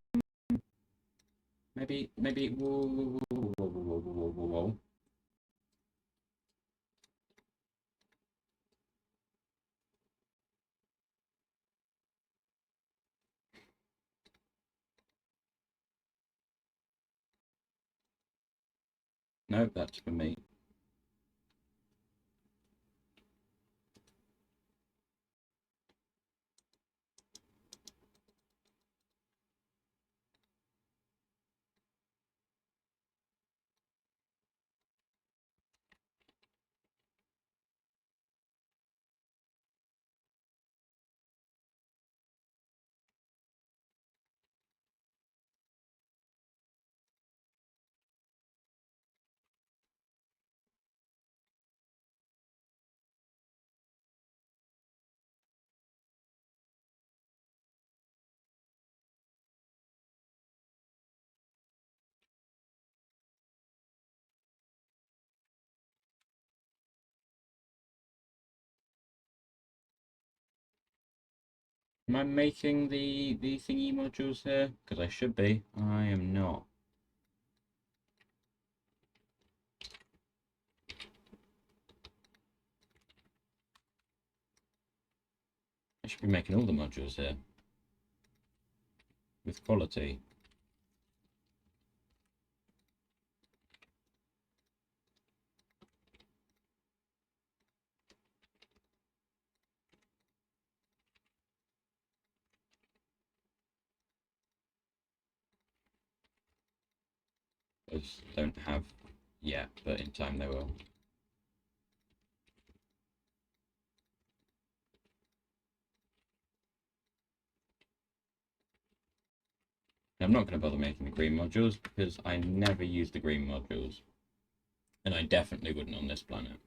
maybe. Whoa, whoa, whoa, whoa, whoa, whoa, whoa, whoa. No, that's for me. Am I making the thingy modules here? Because I should be. I am not. I should be making all the modules here. With quality. Those don't have yet, but in time they will. I'm not going to bother making the green modules because I never use the green modules. And I definitely wouldn't on this planet.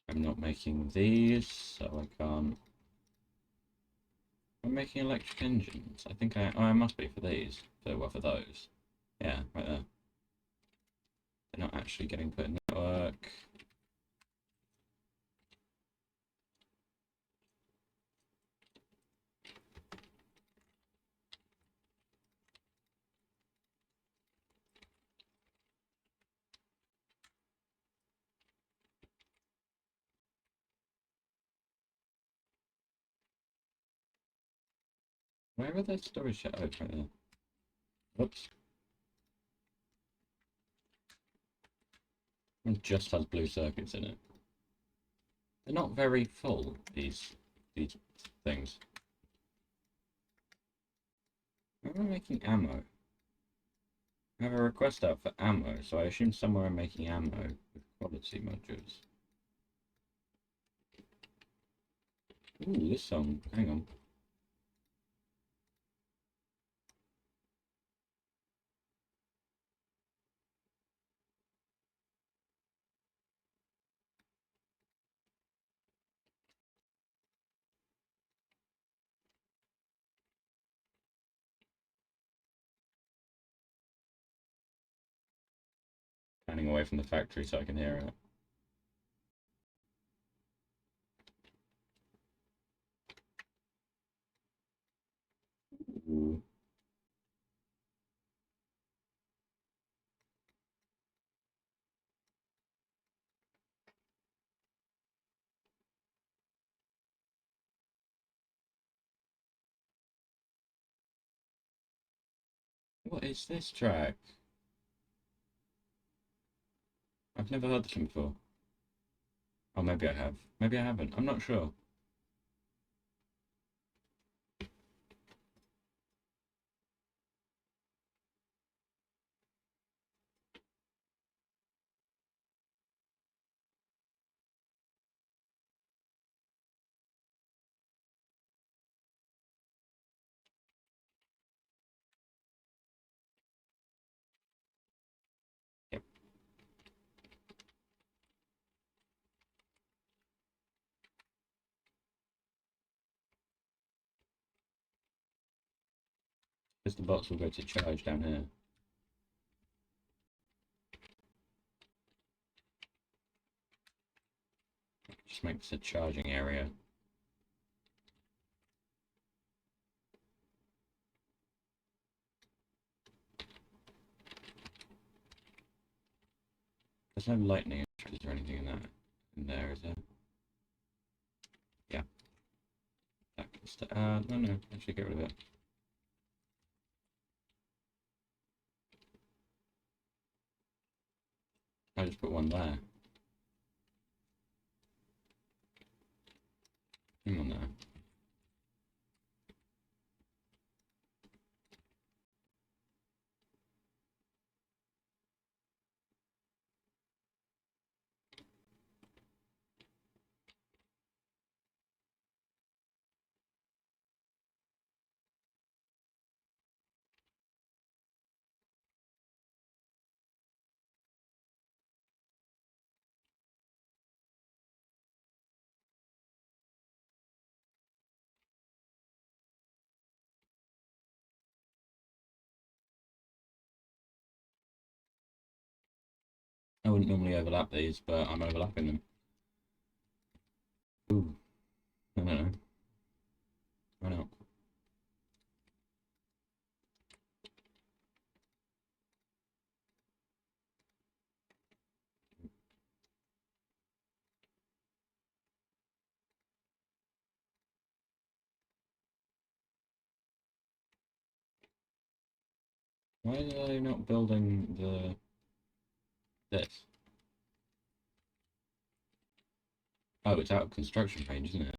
I'm not making these, so I can't. I'm making electric engines. I think I. Oh, I must be for these. For those. Yeah, right there. They're not actually getting put in the network. Where are their storage shed? Oh, right there. Whoops. It just has blue circuits in it. They're not very full, these things. Where am I making ammo? I have a request out for ammo, so I assume somewhere I'm making ammo with quality modules. Ooh, this song. Hang on. Panning away from the factory so I can hear it. Ooh. What is this track? I've never heard this one before. Oh, maybe I have. Maybe I haven't. I'm not sure. Yep. Because the bots will go to charge down here. Just makes a charging area. There's no lightning or anything in there, is there? Yeah. That can stay. No, actually get rid of it. I just put one there. Hang on there. I wouldn't normally overlap these, but I'm overlapping them. Ooh. I don't know. Why not? Why are they not building this? Oh, it's out of construction range, isn't it?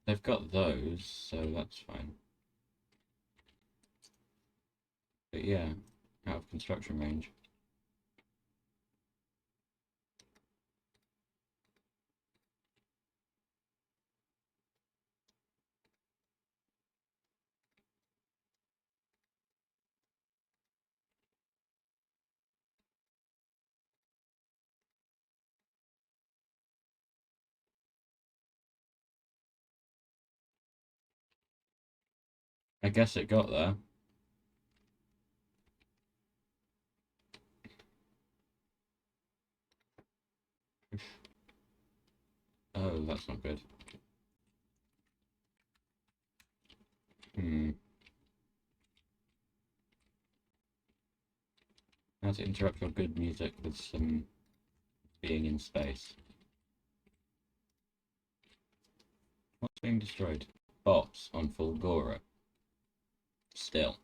They've got those, so that's fine. But yeah, out of construction range. I guess it got there. Oh, that's not good. Hmm. How to interrupt your good music with some being in space. What's being destroyed? Bots on Fulgora. Still.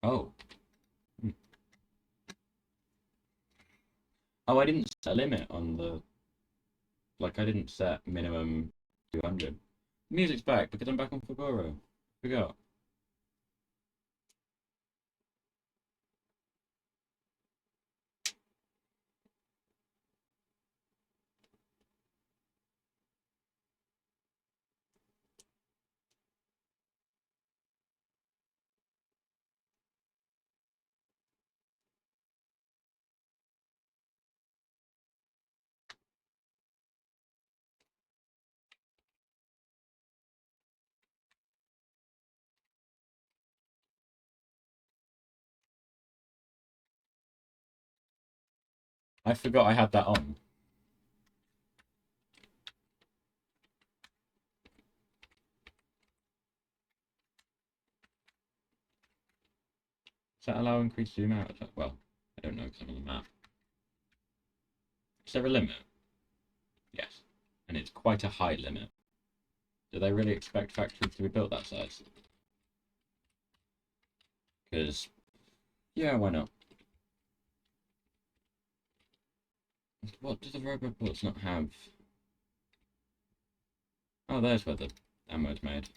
Oh. Hmm. Oh, I didn't set a limit on the... Like, I didn't set minimum 200. Music's back because I'm back on Fulgora. Forgot. I forgot I had that on. Does that allow increased zoom out? Well, I don't know because I'm on the map. Is there a limit? Yes. And it's quite a high limit. Do they really expect factories to be built that size? Because, yeah, why not? What do the robots not have? Oh, there's where the ammo's made.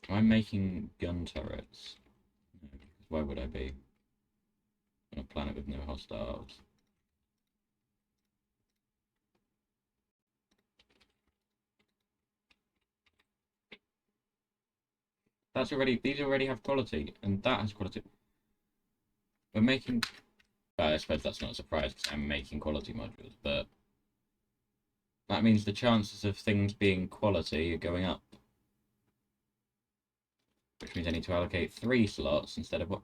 I'm making gun turrets. No, because why would I be on a planet with no hostiles? That's already, these already have quality, and that has quality. We're making, well, I suppose that's not a surprise because I'm making quality modules, but that means the chances of things being quality are going up. Which means I need to allocate 3 slots instead of what?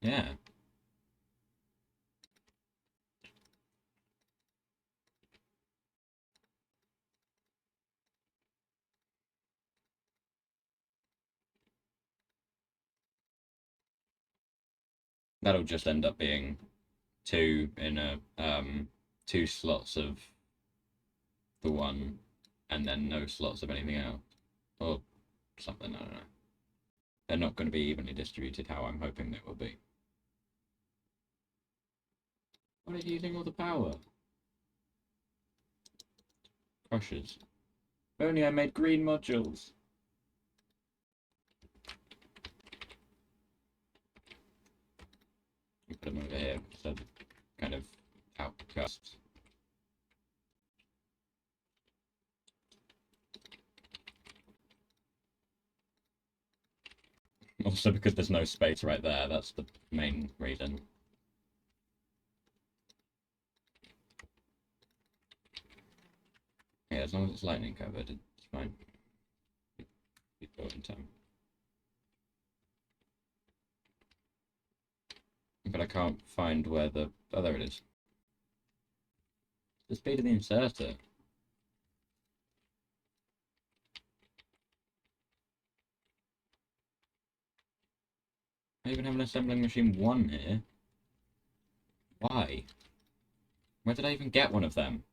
Yeah. That'll just end up being 2 in a 2 slots of the one and then no slots of anything else. Or something, I don't know. They're not going to be evenly distributed how I'm hoping they will be. What are you using all the power? Crushers. If only I made green modules. You put them over here, so they're kind of outcasts. Also because there's no space right there, that's the main reason. Yeah, as long as it's lightning covered, it's fine. Be built in time. But I can't find where the... Oh, there it is. The speed of the inserter. I even have an assembling machine 1 here. Why? Where did I even get one of them?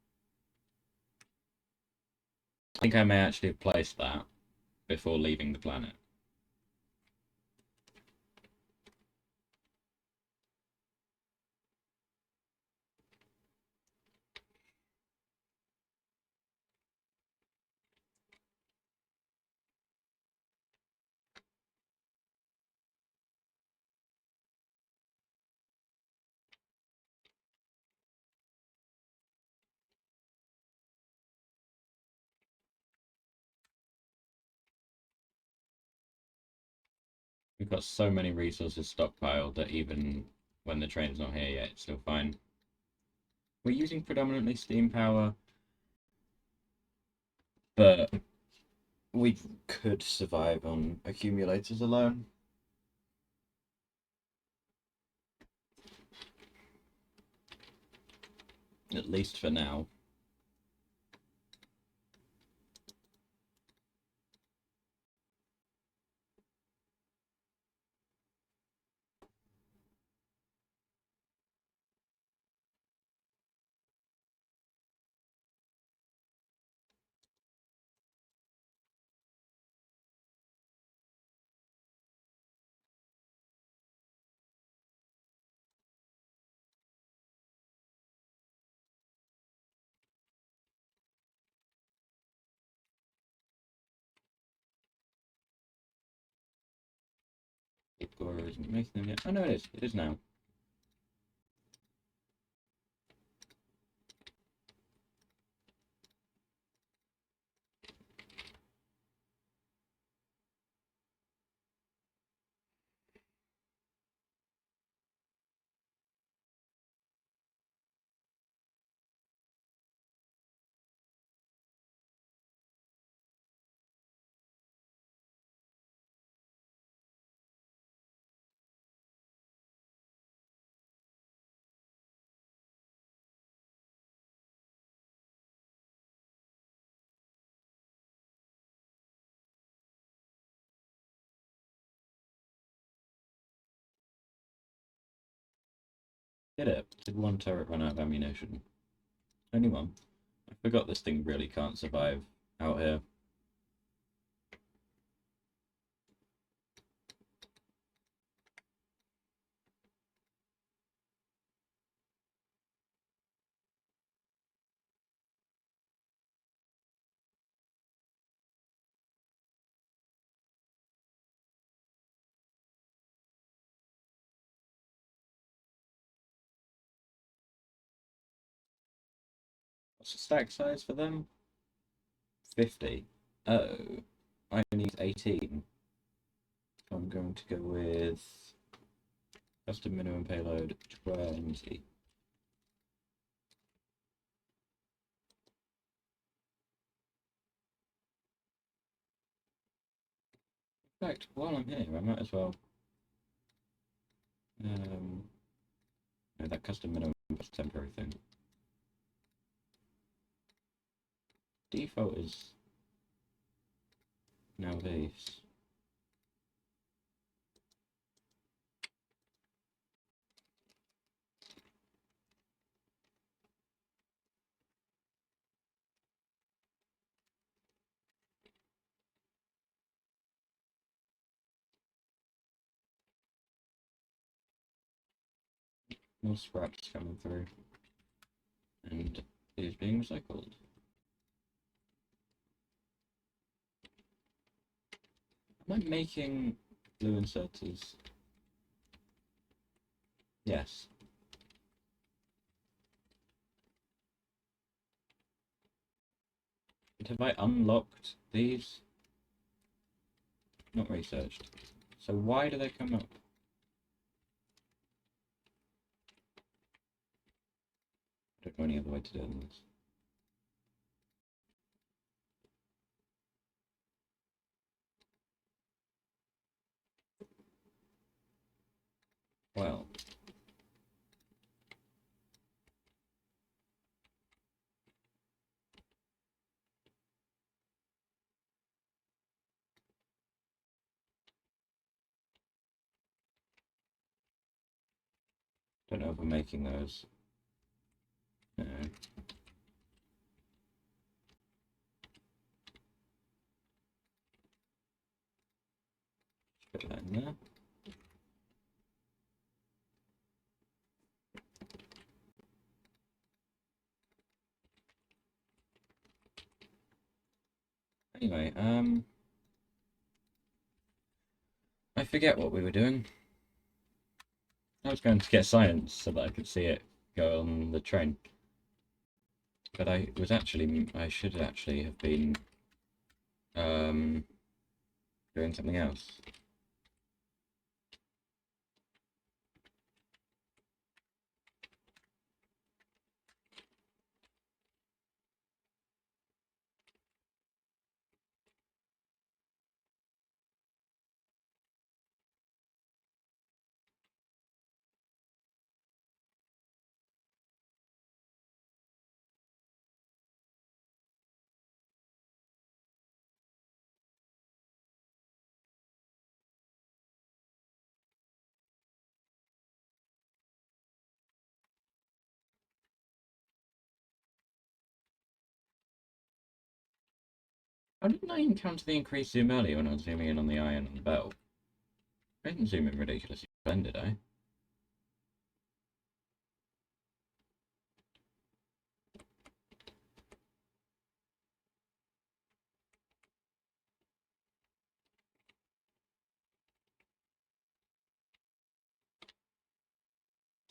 I think I may actually have placed that before leaving the planet. We've got so many resources stockpiled that even when the train's not here yet, it's still fine. We're using predominantly steam power, but we could survive on accumulators alone. At least for now. Or isn't making them yet. Oh no, it is. It is now. Did it? Did one turret run out of ammunition? Only one. I forgot this thing really can't survive out here. What's the stack size for them? 50. Oh, I need 18. So I'm going to go with custom minimum payload 20. In fact, while I'm here, I might as well. No, that custom minimum is a temporary thing. Default is now these. More scraps coming through. And it is being recycled. Am I making blue inserters? Yes. But have I unlocked these? Not researched. So why do they come up? I don't know any other way to do this. Well. Don't know if I'm making those. No. Put that in there. Anyway, I forget what we were doing. I was going to get science so that I could see it go on the train. But I should actually have been doing something else. How didn't I encounter the increased zoom earlier when I was zooming in on the iron and the belt? I didn't zoom in ridiculously then, did I?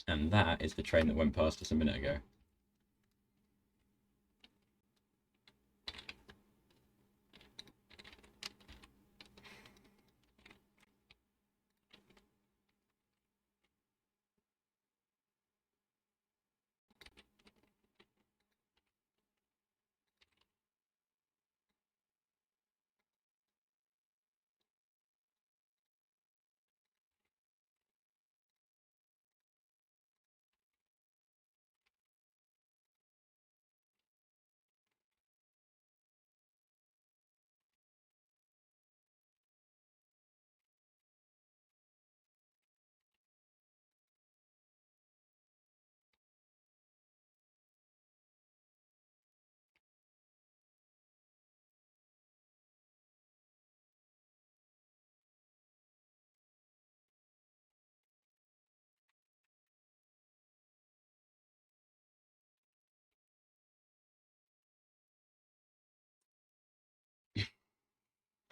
And that is the train that went past us a minute ago.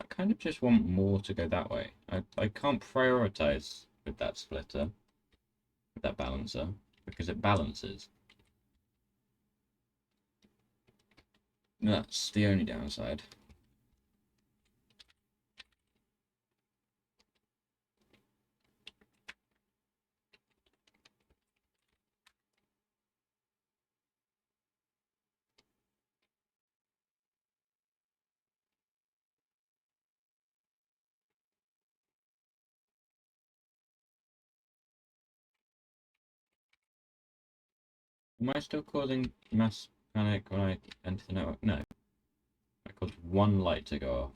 I kind of just want more to go that way. I can't prioritize with that splitter, with that balancer, because it balances. That's the only downside. Am I still causing mass panic when I enter the network? No. I caused one light to go off.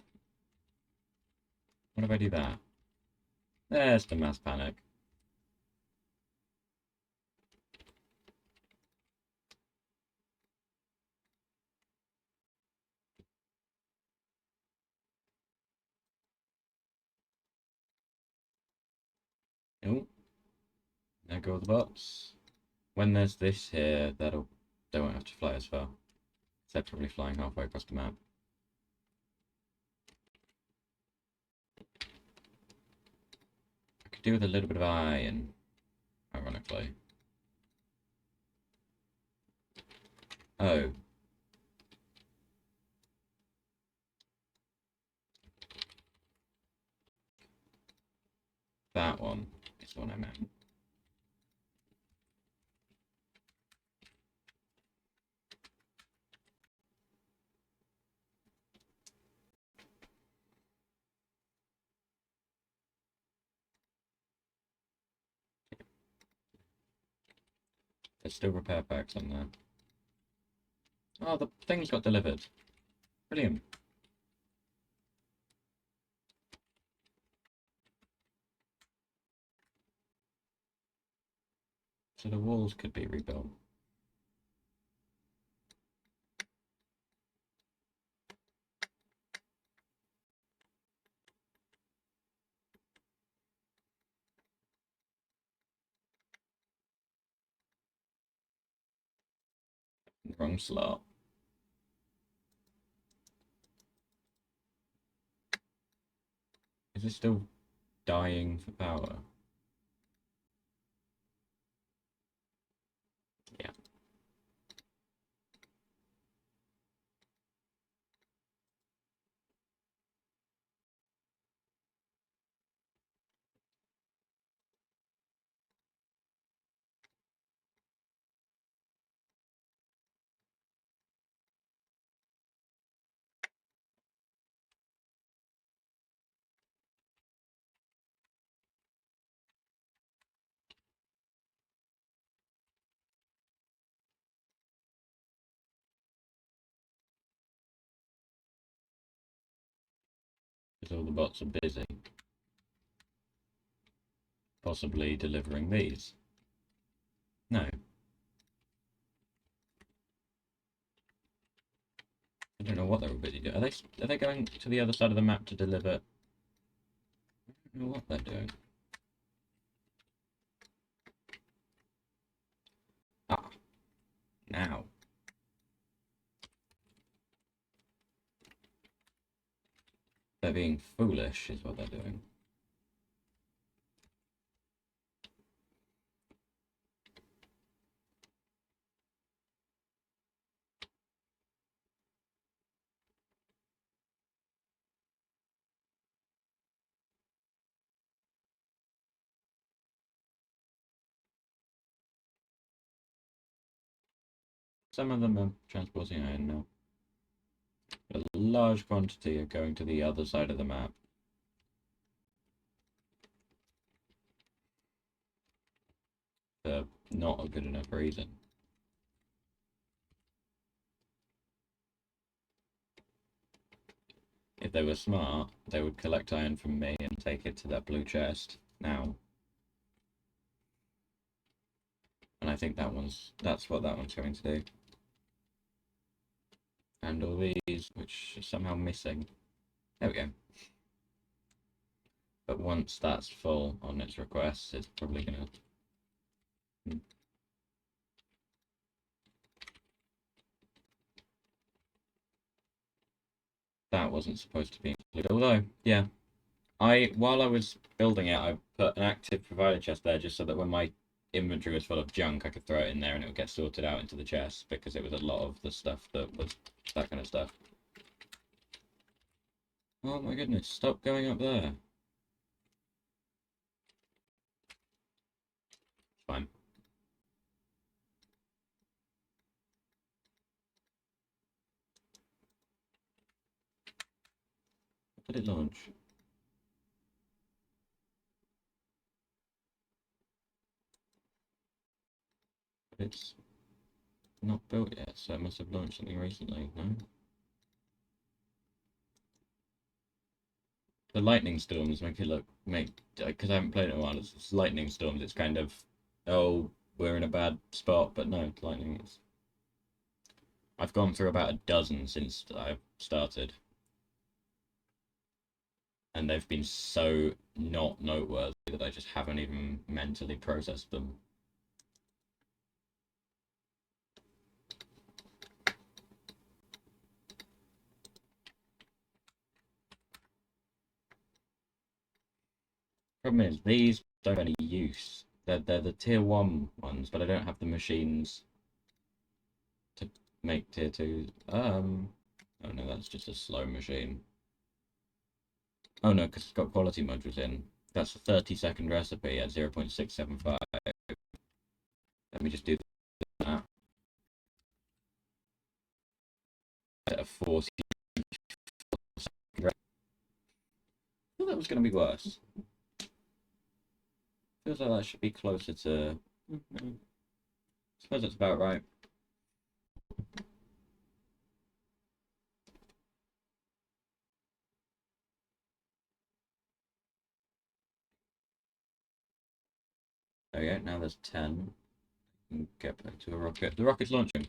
What if I do that? There's the mass panic. Oh, there go the bots. When there's this here, they won't have to fly as far. They're probably flying halfway across the map. I could do with a little bit of iron, ironically. Oh. That one is the one I meant. There's still repair packs on there. Oh, the things got delivered. Brilliant. So the walls could be rebuilt. Wrong slot. Is it still dying for power? Yeah. Because all the bots are busy. Possibly delivering these. No. I don't know what they were busy doing. Are they going to the other side of the map to deliver? I don't know what they're doing. Ah, now. They're being foolish, is what they're doing. Some of them are transporting iron now. A large quantity are going to the other side of the map. For not a good enough reason. If they were smart, they would collect iron from me and take it to that blue chest now. And I think that's what that one's going to do. And all these, which are somehow missing. There we go. But once that's full on its request, it's probably gonna... That wasn't supposed to be included. Although, yeah. While I was building it, I put an active provider chest there just so that when my inventory was full of junk, I could throw it in there and it would get sorted out into the chest, because it was a lot of the stuff that was that kind of stuff. Oh my goodness, stop going up there. It's fine. Did it launch? It's not built yet, so it must have launched something recently, no? The lightning storms make it look, because I haven't played it in a while, it's lightning storms, it's kind of, oh, we're in a bad spot, but no, lightning is... I've gone through about a dozen since I've started. And they've been so not noteworthy that I just haven't even mentally processed them. Problem is, these don't have any use. They're the tier 1 ones, but I don't have the machines to make tier 2. Oh no, that's just a slow machine. Oh no, because it's got quality modules in. That's a 30-second recipe at 0.675. Let me just do that. At a 40. I thought that was going to be worse. Feels like that should be closer to... I suppose that's about right. There we go, now there's 10. Get back to a rocket. The rocket's launching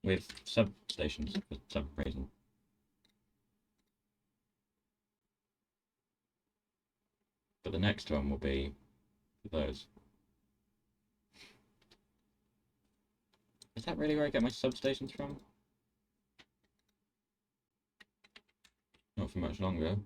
with substations for some reason. But the next one will be for those. Is that really where I get my substations from? Not for much longer.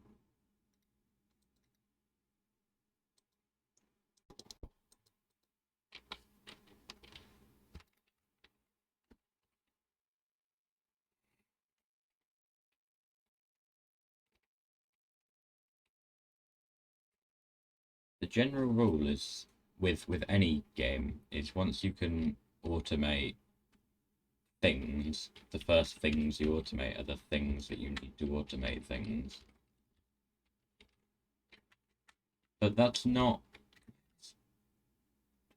The general rule is with any game is once you can automate things, the first things you automate are the things that you need to automate things. But that's not...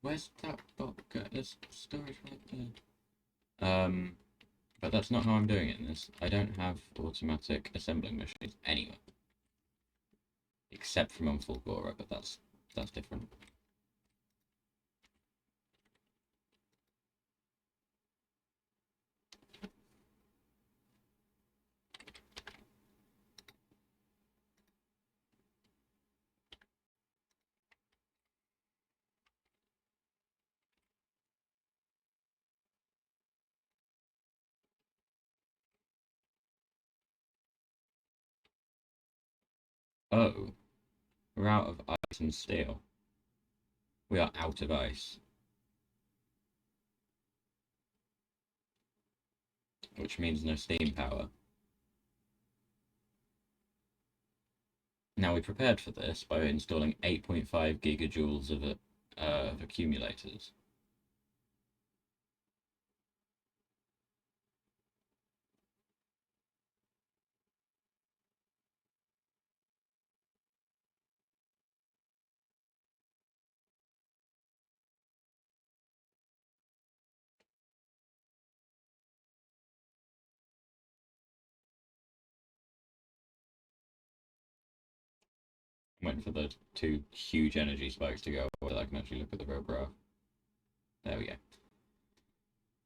Where's that bot go? There's storage right there. But that's not how I'm doing it in this. I don't have automatic assembling machines anywhere. Except from on Fulgora, but that's different. Oh, we're out of ice and steel. We are out of ice. Which means no steam power. Now we prepared for this by installing 8.5 gigajoules of accumulators. I'm waiting for the two huge energy spikes to go so I can actually look at the real graph. There we go.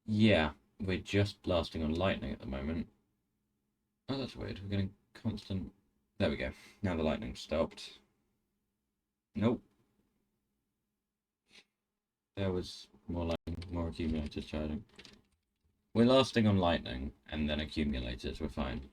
Yeah, we're just blasting on lightning at the moment. Oh, that's weird. We're getting constant... There we go. Now the lightning stopped. Nope. There was more lightning, more accumulators charging. We're lasting on lightning, and then accumulators, we're fine.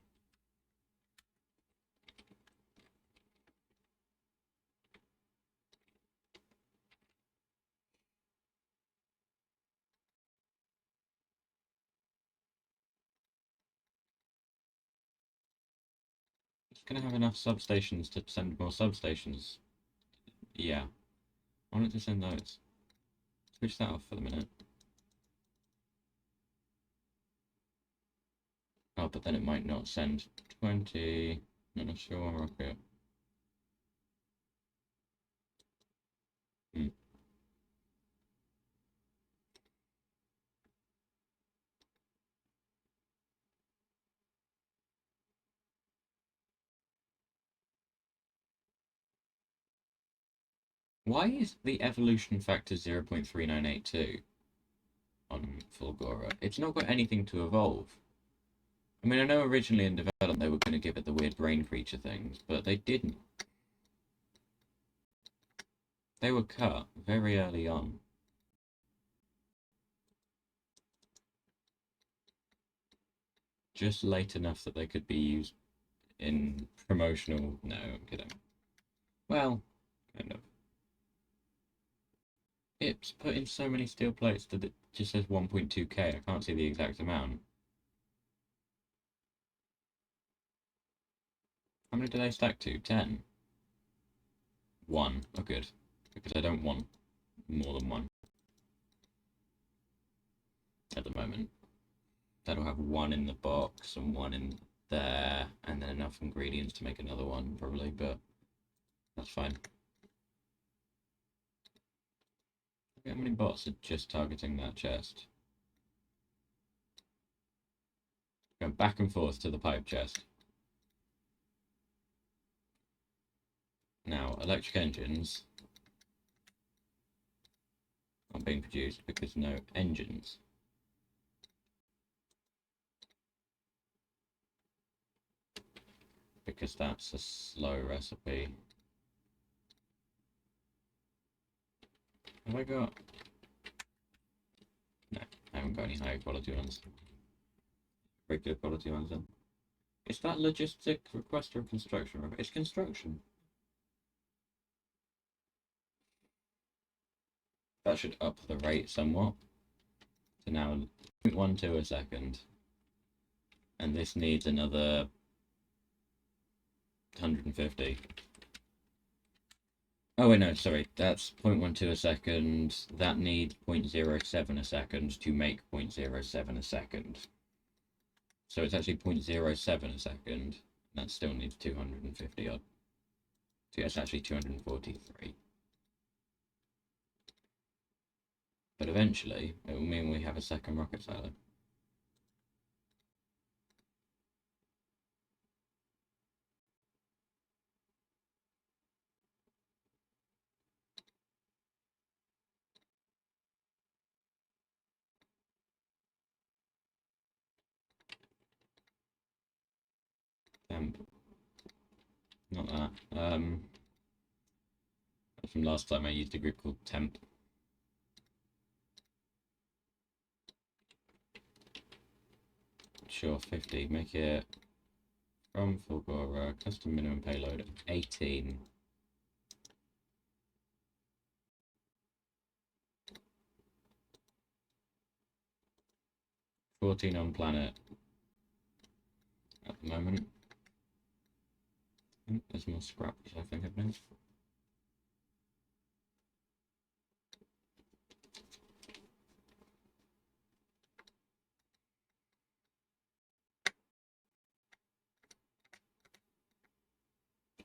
It's gonna have enough substations to send more substations. Yeah. I wanted to send those. Switch that off for the minute. Oh, but then it might not send 20. Not sure one rocket. Hmm. Why is the evolution factor 0.3982 on Fulgora? It's not got anything to evolve. I mean, I know originally in development they were going to give it the weird brain creature things, but they didn't. They were cut very early on. Just late enough that they could be used in promotional... No, I'm kidding. Well, kind of. It's put in so many steel plates that it just says 1.2k. I can't see the exact amount. How many do they stack to? 10? 1. Oh, good. Because I don't want more than one at the moment. That'll have one in the box and one in there, and then enough ingredients to make another one, probably, but that's fine. Look how many bots are just targeting that chest. Going back and forth to the pipe chest. Now, electric engines aren't being produced because no engines. Because that's a slow recipe. Have I got... No, I haven't got any higher quality ones. Regular quality ones then. Is that logistic request or construction? It's construction. That should up the rate somewhat. So now 0.12 a second. And this needs another 150. Oh wait, no, sorry. That's 0.12 a second. That needs 0.07 a second to make 0.07 a second. So it's actually 0.07 a second. That still needs 250 odd. So it's actually 243. But eventually, it will mean we have a second rocket silo. Not that. From last time I used a group called Temp. Sure, 50. Make it From Fulgora, custom minimum payload 18. $14 on planet at the moment. There's more scraps, I think, I've noticed.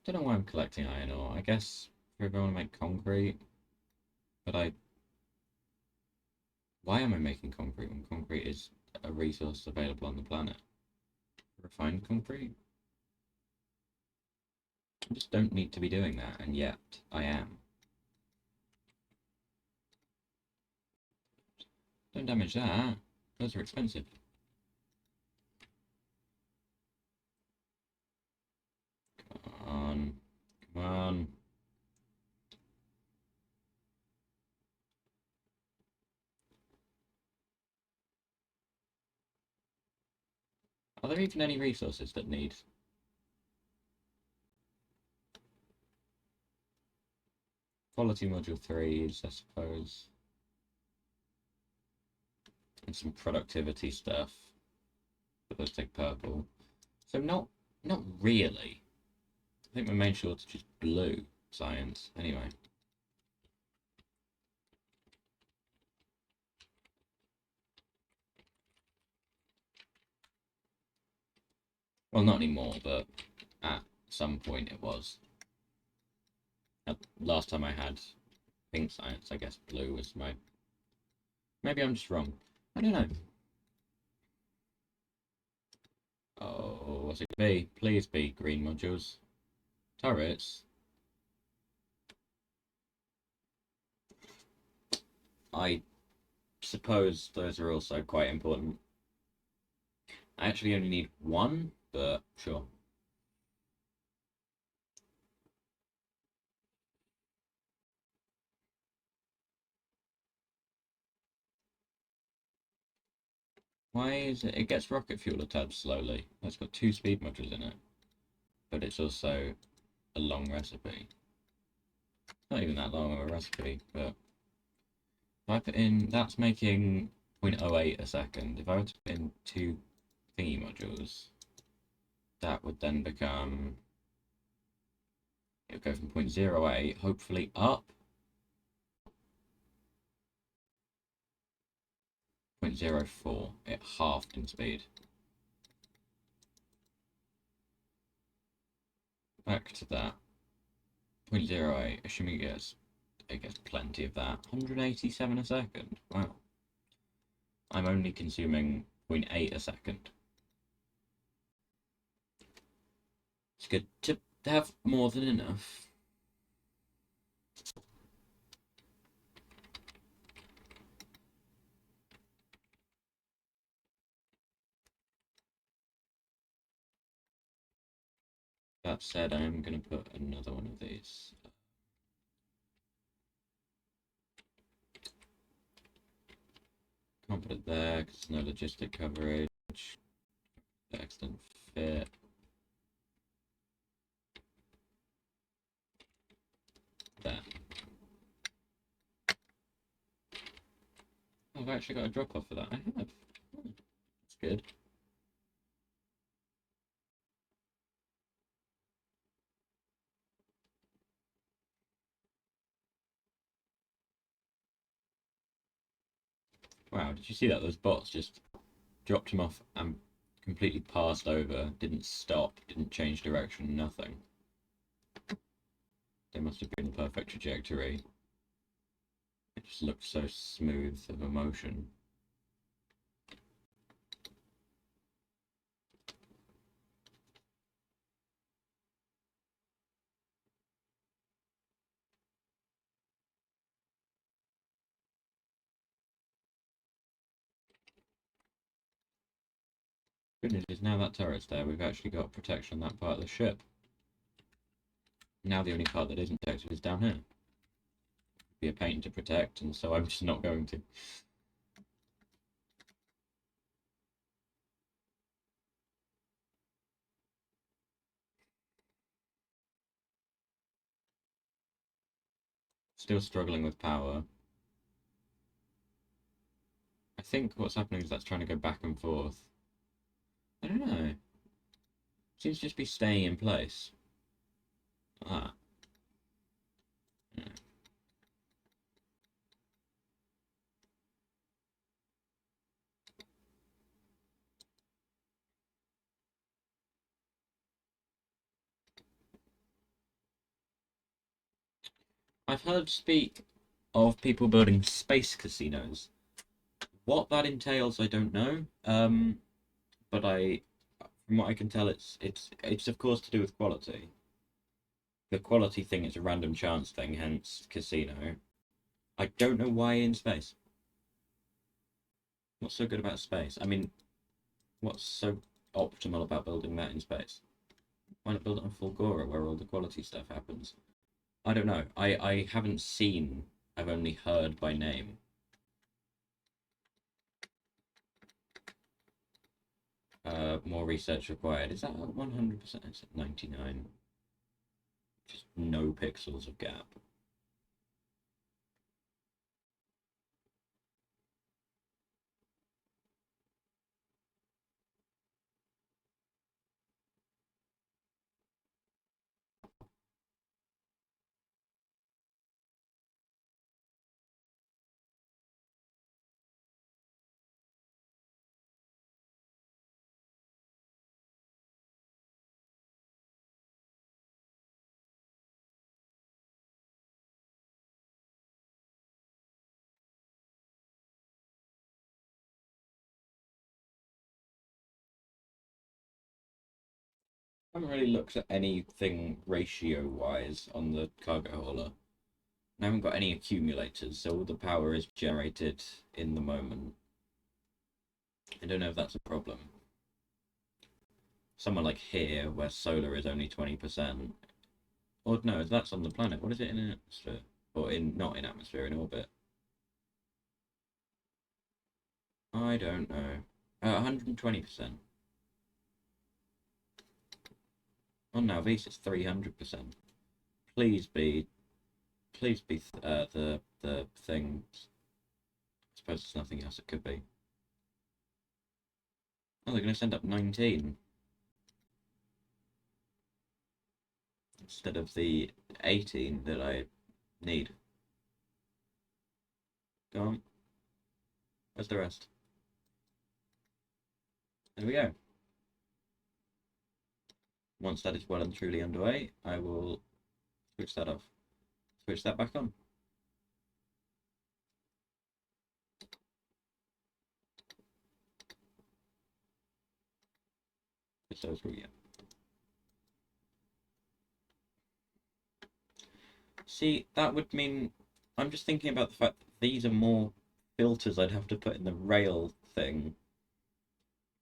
Don't know why I'm collecting iron ore. I guess if I want to make concrete, but why am I making concrete when concrete is a resource available on the planet? Refined concrete? I just don't need to be doing that, and yet I am. Don't damage that. Those are expensive. Come on. Come on. Are there even any resources that need... Quality module 3s, I suppose. And some productivity stuff. But those take purple. So not really. I think my main shortage is blue science, anyway. Well, not anymore, but at some point it was. Last time I had pink science, I guess blue was my... Maybe I'm just wrong. I don't know. Oh, what's it gonna be? Please be green modules. Turrets. I suppose those are also quite important. I actually only need one, but sure. Why is it? It gets rocket fuel a tad slowly. It's got 2 speed modules in it, but it's also a long recipe. Not even that long of a recipe, but if I put in, that's making 0.08 a second. If I were to put in 2 thingy modules, that would then become, it would go from 0.08, hopefully up 0.04. It halved in speed. Back to that. 0.08, assuming it gets plenty of that. 187 a second. Wow. I'm only consuming 0.8 a second. It's good to have more than enough. That said, I am going to put another one of these. Can't put it there because there's no logistic coverage. Excellent fit. There. Oh, I've actually got a drop off for that. I have. Oh, that's good. Wow, did you see that? Those bots just dropped him off and completely passed over, didn't stop, didn't change direction, nothing. They must have been the perfect trajectory. It just looked so smooth of a motion. Good news is now that turret's there, we've actually got protection on that part of the ship. Now the only part that isn't protected is down here. Be a pain to protect, and so I'm just not going to. Still struggling with power. I think what's happening is that's trying to go back and forth. I don't know. Seems to just be staying in place. Ah. Yeah. I've heard speak of people building space casinos. What that entails, I don't know. But from what I can tell, it's of course to do with quality. The quality thing is a random chance thing, hence casino. I don't know why in space. What's so good about space? I mean, what's so optimal about building that in space? Why not build it on Fulgora, where all the quality stuff happens? I don't know. I haven't seen. I've only heard by name. More research required. Is that 100%? It's at 99. Just no pixels of gap. I haven't really looked at anything ratio-wise on the cargo hauler. I haven't got any accumulators, so all the power is generated in the moment. I don't know if that's a problem. Somewhere like here, where solar is only 20%. Or no, that's on the planet. What is it in atmosphere? Or not in atmosphere, in orbit. I don't know. 120%. On Nalvis it's 300%. Please be the thing. I suppose there's nothing else it could be. Oh, they're going to send up 19 instead of the 18 that I need. Go on. Where's the rest? There we go. Once that is well and truly underway, I will switch that off. Switch that back on. So through, yeah. See, that would mean I'm just thinking about the fact that these are more filters I'd have to put in the rail thing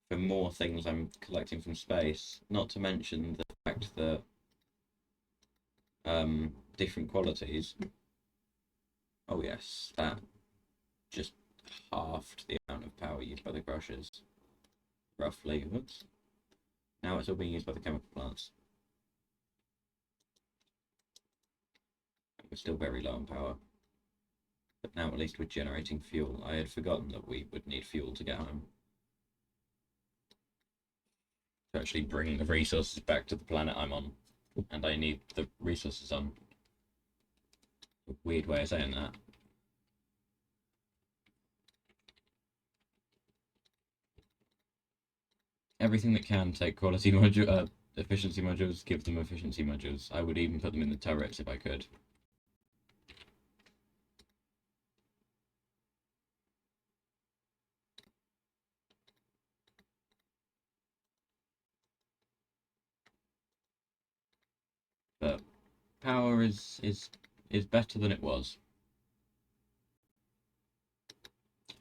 for more things I'm collecting from space. Not to mention the fact that different qualities. Oh yes, that just halved the amount of power used by the crushers. Roughly. Whoops. Now it's all being used by the chemical plants. We're still very low on power. But now at least we're generating fuel. I had forgotten that we would need fuel to get home. To actually bring the resources back to the planet I'm on. And I need the resources on. A weird way of saying that. Everything that can take quality module, efficiency modules, give them efficiency modules. I would even put them in the turrets if I could. But power is better than it was.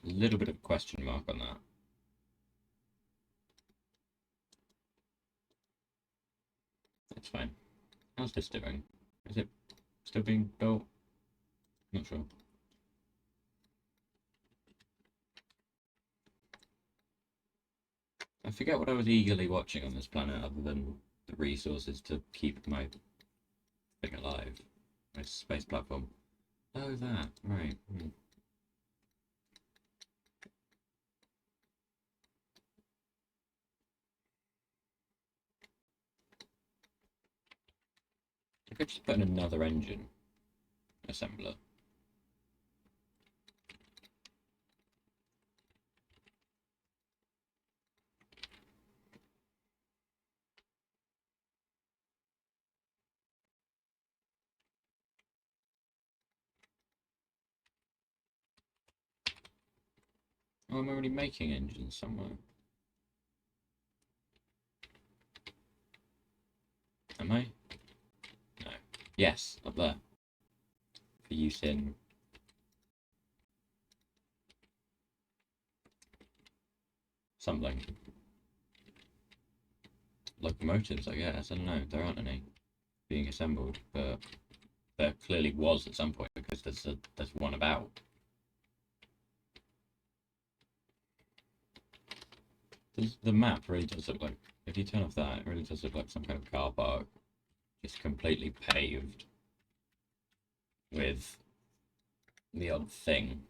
A little bit of a question mark on that. That's fine. How's this doing? Is it still being built? Not sure. I forget what I was eagerly watching on this planet other than the resources to keep my thing alive. My space platform. Oh, that. Right. Hmm. I could just put in another engine assembler. Oh, I'm already making engines somewhere. Am I? No. Yes, up there. For use in something. Locomotives, I guess. I don't know. There aren't any being assembled, but there clearly was at some point because there's one about. The map really does look like, if you turn off that, it really does look like some kind of car park, just completely paved with the odd thing.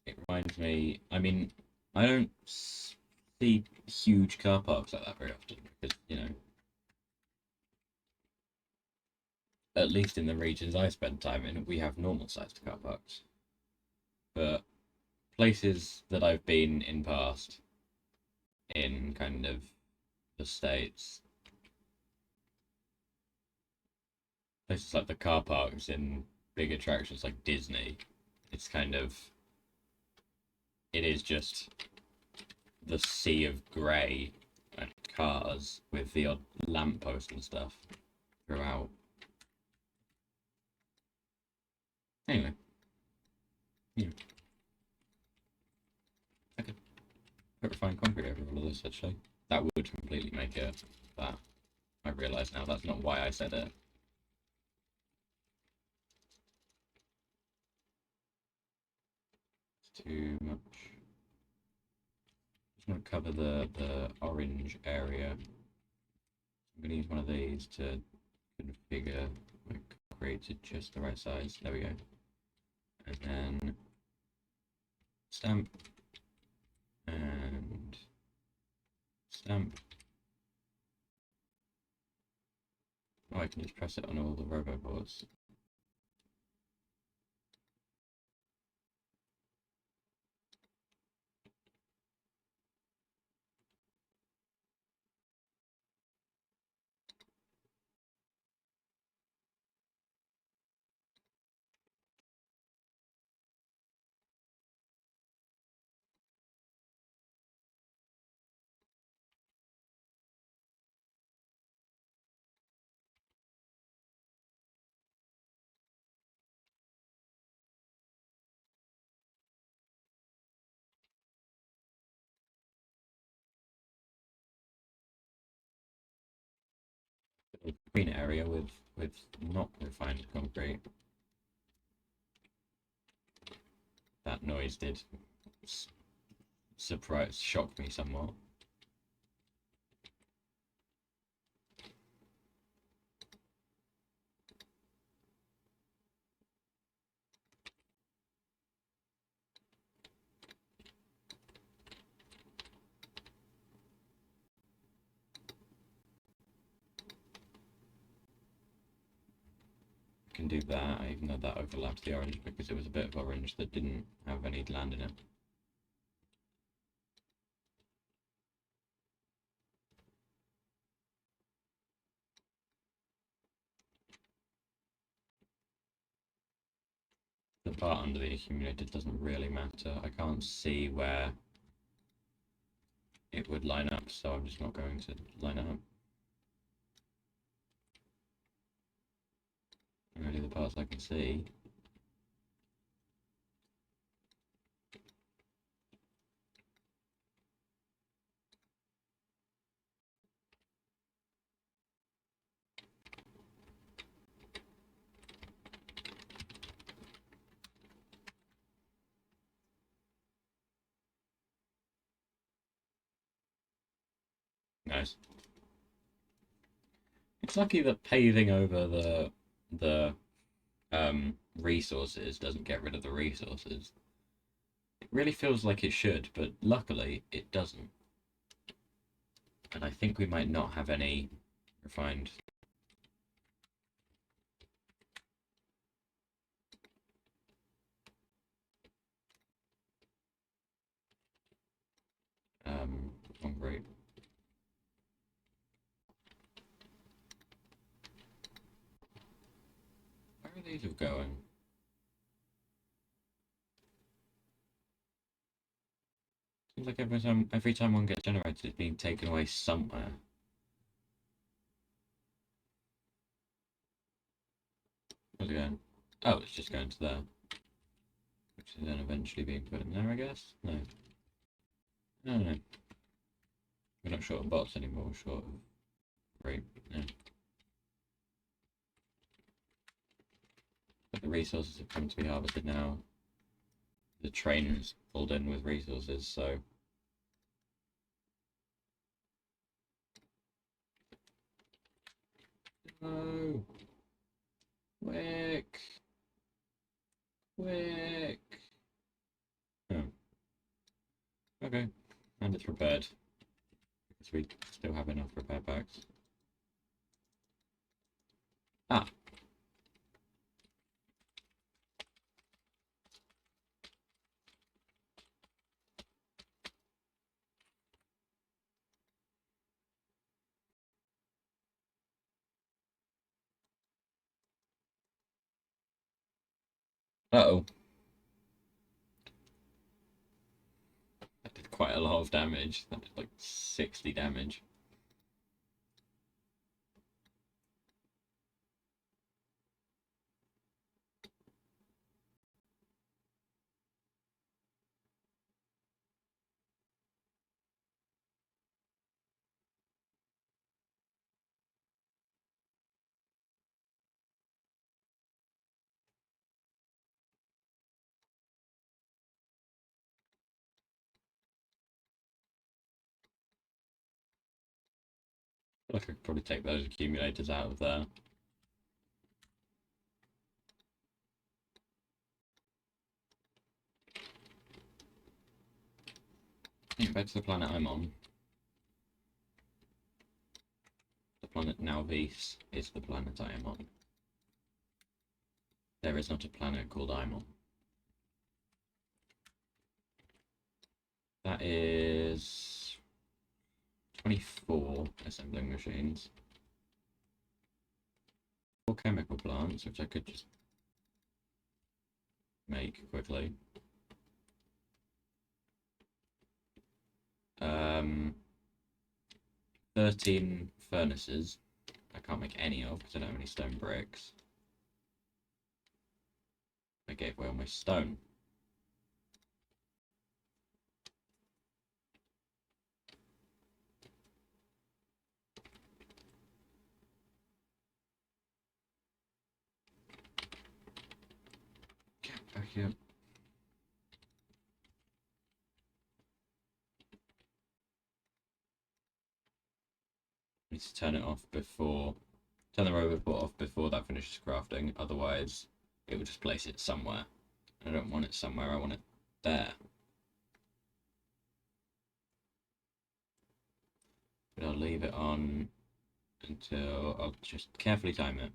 It reminds me, I mean, I don't see huge car parks like that very often because, you know, at least in the regions I spend time in, we have normal sized car parks. But places that I've been in past, in kind of the States, places like the car parks in big attractions like Disney, it's kind of, it is just the sea of grey and cars with the odd lamppost and stuff throughout. Anyway, yeah, I could put refined concrete over all of this actually. That would completely make it that. I realise now that's not why I said it. It's too much. Just want to cover the orange area. I'm going to use one of these to configure my concrete to just the right size. There we go. And then stamp and stamp. Oh, I can just press it on all the roboboards. Green area with not refined concrete. That noise did shock me somewhat. Can do that, even though that overlaps the orange because it was a bit of orange that didn't have any land in it. The part under the accumulator doesn't really matter. I can't see where it would line up, so I'm just not going to line it up. Only the parts I can see. Nice. It's lucky that paving over the resources doesn't get rid of the resources. It really feels like it should, but luckily it doesn't. And I think we might not have any refined. Great. Where are these all going? Seems like every time one gets generated, it's being taken away somewhere. Where's it going? Oh, it's just going to there. Which is then eventually being put in there, I guess? No. No, no. We're not short of bots anymore, we're short of... Right, no. But the resources have come to be harvested now. The trainers pulled in with resources, so... No! Quick! Quick! Oh. Okay, and it's repaired. Because we still have enough repair packs. Ah! Uh-oh. That did quite a lot of damage. That did like 60 damage. I could probably take those accumulators out of there. Back to the planet I'm on. The planet Nalvis is the planet I am on. There is not a planet called I'm on. That is 24 assembling machines. 4 chemical plants, which I could just make quickly. 13 furnaces. I can't make any of because I don't have any stone bricks. I gave away all my stone. Get back here. I need to turn it off before... Turn the robot off before that finishes crafting, otherwise it will just place it somewhere. I don't want it somewhere, I want it there. But I'll leave it on until... I'll just carefully time it.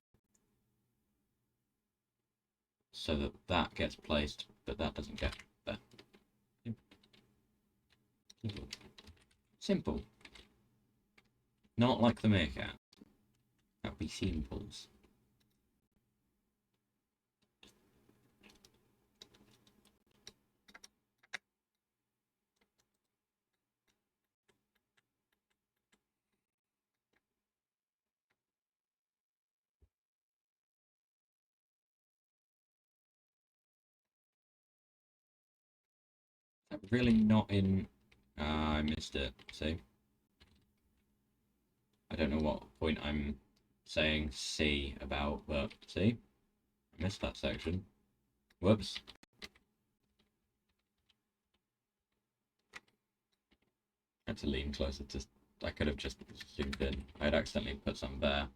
So that that gets placed, but that doesn't get there. Simple. Simple. Not like the meerkat. That would be simples. That really not in... I missed it, see? I don't know what point I'm saying C about, but see? I missed that section. Whoops. I had to lean closer to... I could have just zoomed in. I'd accidentally put some there.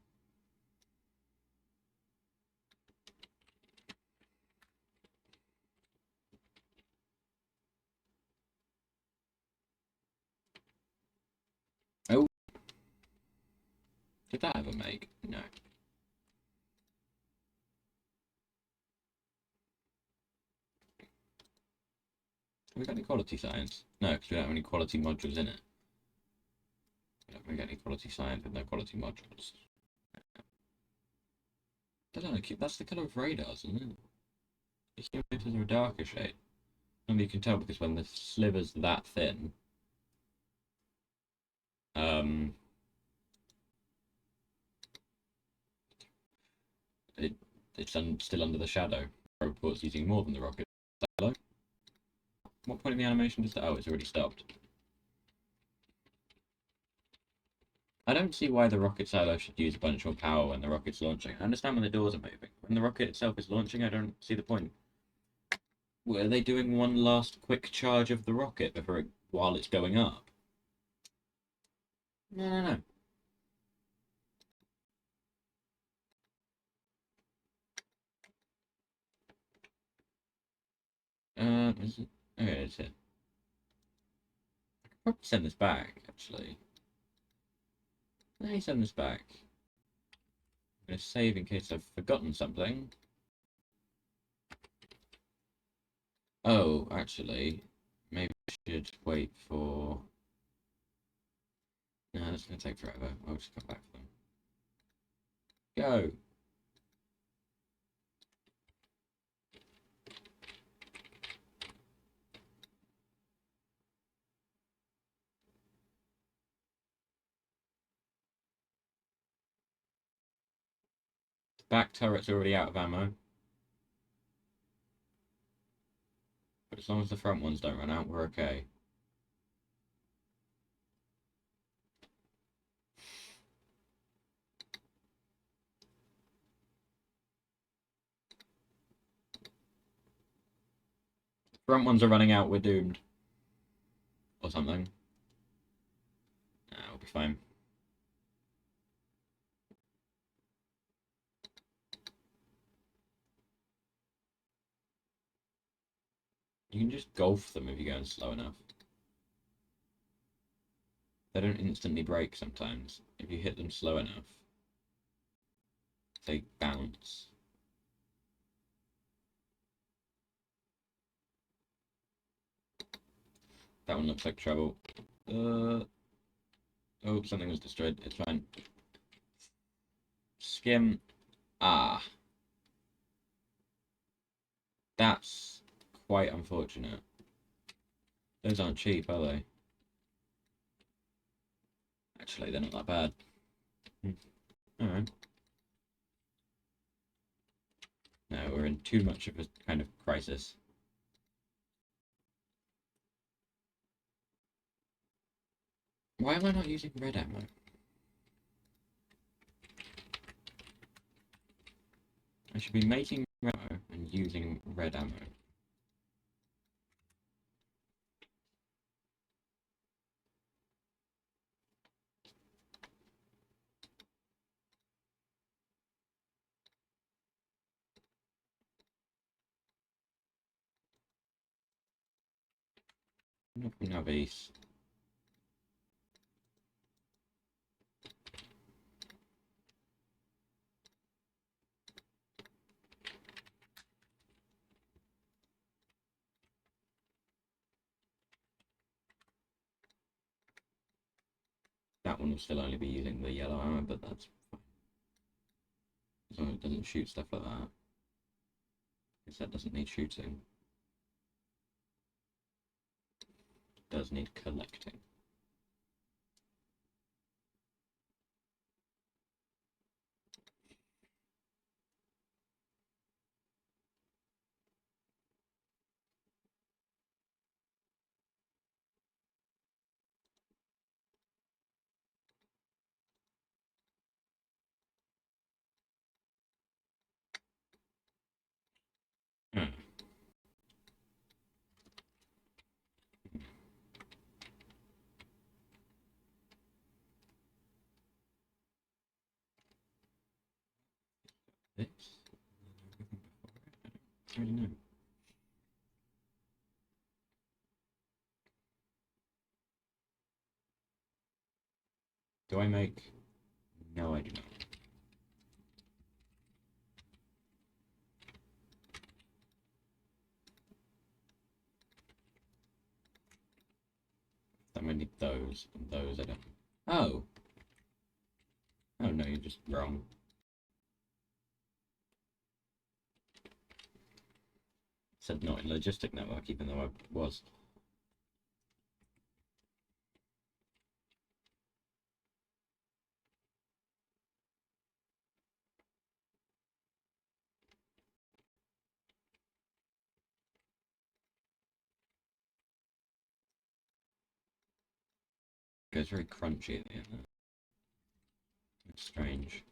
Did that ever make? No. Have we got any quality science? No, because we don't have any quality modules in it. We don't really get any quality science with no quality modules. I don't know, that's the colour of radars, isn't it? The accumulators are a darker shade. And you can tell because when the sliver's that thin, it's still under the shadow. Report's using more than the rocket silo. What point in the animation does that? Oh, it's already stopped. I don't see why the rocket silo should use a bunch more power when the rocket's launching. I understand when the doors are moving. When the rocket itself is launching, I don't see the point. Were they doing one last quick charge of the rocket while it's going up? No. Is it? Okay, it's it. I could probably send this back, actually. Let me send this back. I'm going to save in case I've forgotten something. Oh, actually, maybe I should wait for... No, that's going to take forever. I'll just come back for them. Go! Back turret's already out of ammo. But as long as the front ones don't run out, we're okay. Front ones are running out, we're doomed. Or something. Nah, we'll be fine. You can just golf them if you're going slow enough. They don't instantly break sometimes. If you hit them slow enough, they bounce. That one looks like trouble. Oh, something was destroyed. It's fine. Skim. Ah. That's quite unfortunate. Those aren't cheap, are they? Actually, they're not that bad. Alright. No, we're in too much of a kind of crisis. Why am I not using red ammo? I should be making red ammo and using red ammo. Now base. That one will still only be using the yellow ammo, but that's fine. As long as it doesn't shoot stuff like that. Because that doesn't need shooting. It does need collecting. Hmm. This? I don't really know. Do I make No, I do not. Then we need those, and those I don't. Oh! Oh no, you're just wrong. Said not in logistic network, even though I was. It goes very crunchy at the end. It's strange.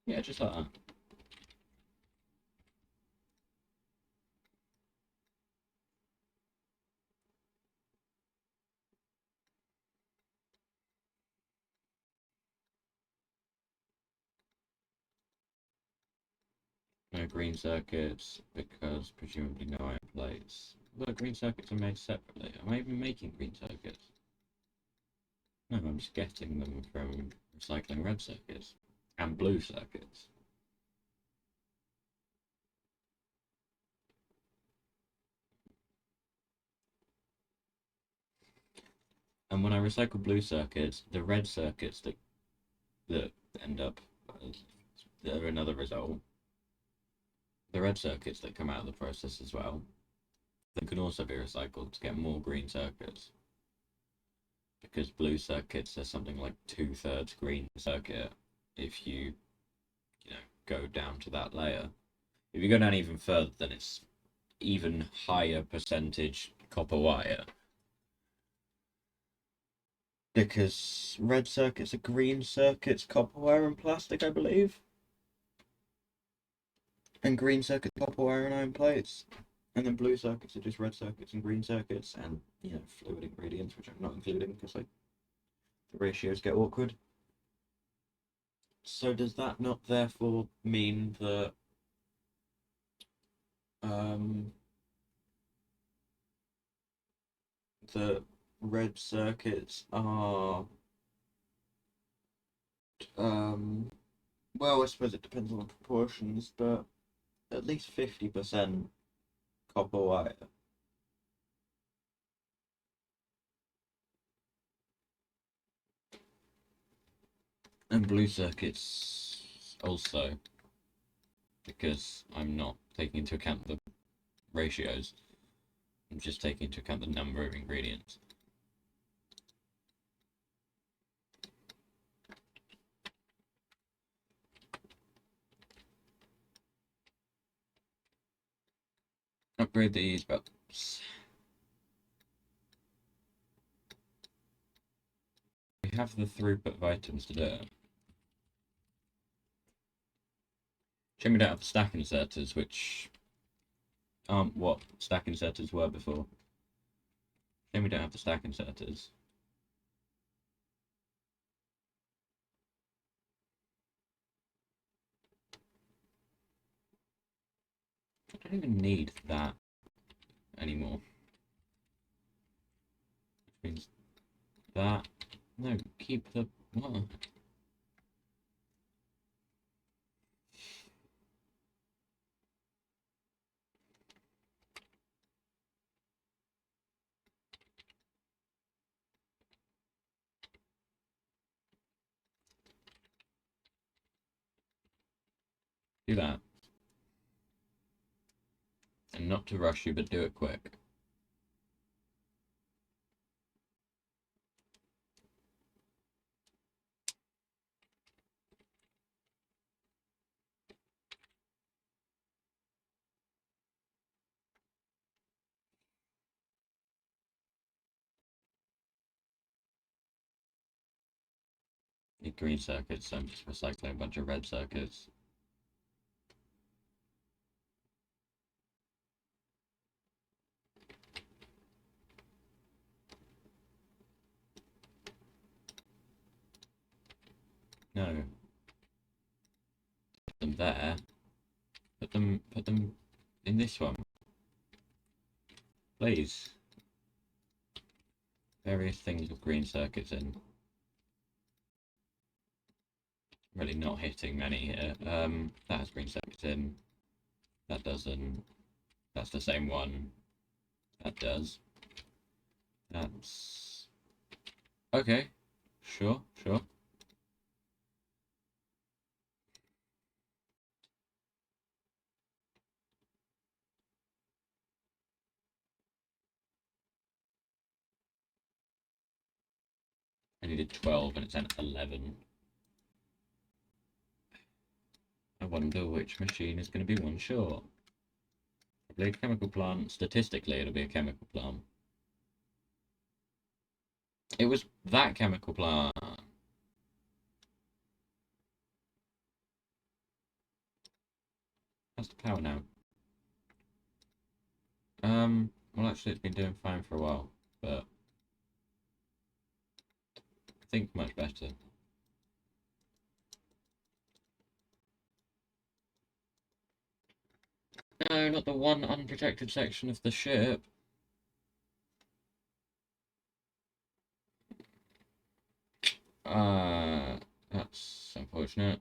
Yeah, just like that. No green circuits, because presumably no iron plates. But green circuits are made separately. Am I even making green circuits? No, I'm just getting them from recycling red circuits and blue circuits. And when I recycle blue circuits, the red circuits that end up they're another result. The red circuits that come out of the process as well, they can also be recycled to get more green circuits. Because blue circuits are something like 2/3 green circuit if you go down to that layer. If you go down even further, then it's even higher percentage copper wire. Because red circuits are green circuits, copper wire and plastic, I believe. And green circuits, copper wire and iron plates. And then blue circuits are just red circuits and green circuits and, fluid ingredients, which I'm not including because the ratios get awkward. So does that not therefore mean that the red circuits are well, I suppose it depends on the proportions, but at least 50% copper wire. And blue circuits also, because I'm not taking into account the ratios, I'm just taking into account the number of ingredients. Upgrade these belts. We have the throughput of items to do it. Shame we don't have the stack inserters, which aren't what stack inserters were before. Shame we don't have the stack inserters. I don't even need that anymore. Which means that. No, keep the. What? Do that. And not to rush you, but do it quick. Need green circuits, so I'm just recycling a bunch of red circuits. No. Put them there. Put them in this one, please. Various things with green circuits in. Really not hitting many here. That has green circuits in. That doesn't. That's the same one. That does. That's okay. Sure, sure. I needed 12 and it's at 11. I wonder which machine is going to be one short. Probably a chemical plant. Statistically, it'll be a chemical plant. It was that chemical plant. How's the power now? Well, actually, it's been doing fine for a while, but I think much better. No, not the one unprotected section of the ship. That's unfortunate.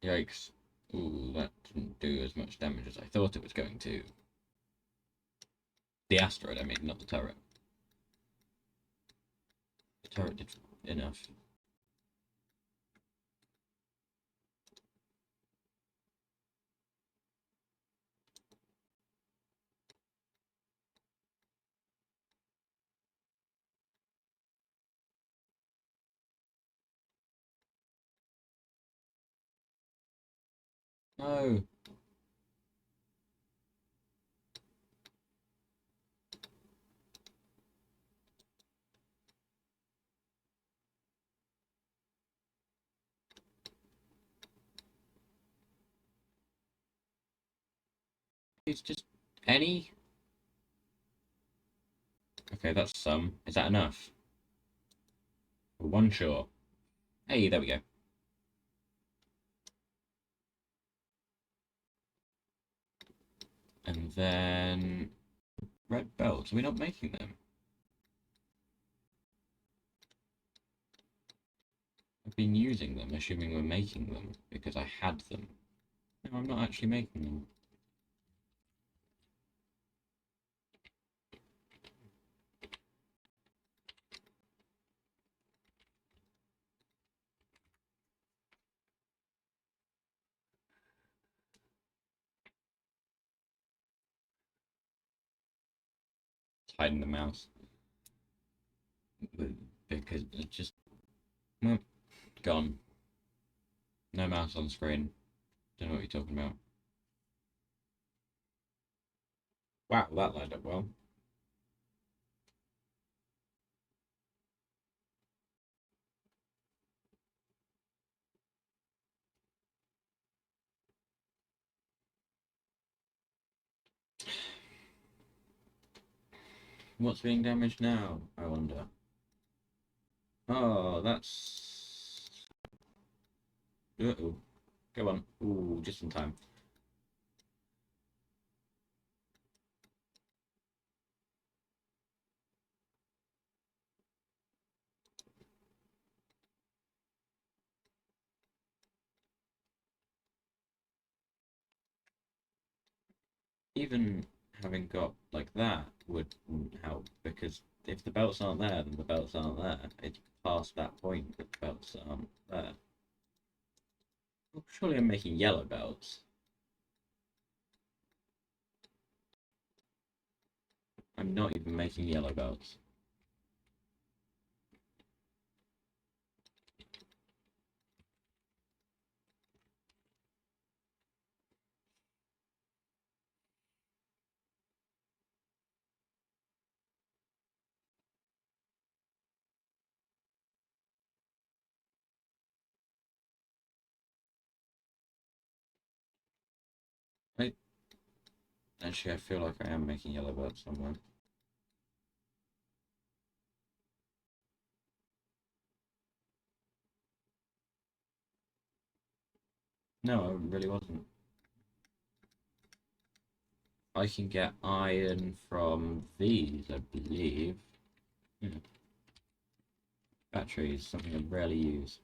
Yikes. Ooh, that didn't do as much damage as I thought it was going to. The asteroid, I mean, not the turret. The turret did enough. No. It's just any. Okay, that's some. Is that enough? One short. Hey, there we go. And then red belts. Are we not making them? I've been using them, assuming we're making them, because I had them. No, I'm not actually making them. Hiding the mouse. Because it just... Well, gone. No mouse on screen. Don't know what you're talking about. Wow, that lined up well. What's being damaged now, I wonder? Oh, that's... Uh-oh. Go on. Ooh, just in time. Even having got like that would help, because if the belts aren't there, then the belts aren't there. It's past that point that the belts aren't there. Well, surely I'm making yellow belts. I'm not even making yellow belts. I actually I feel like I am making yellow belts somewhere. No, I really wasn't. I can get iron from these, I believe. Hmm. Batteries, something I rarely use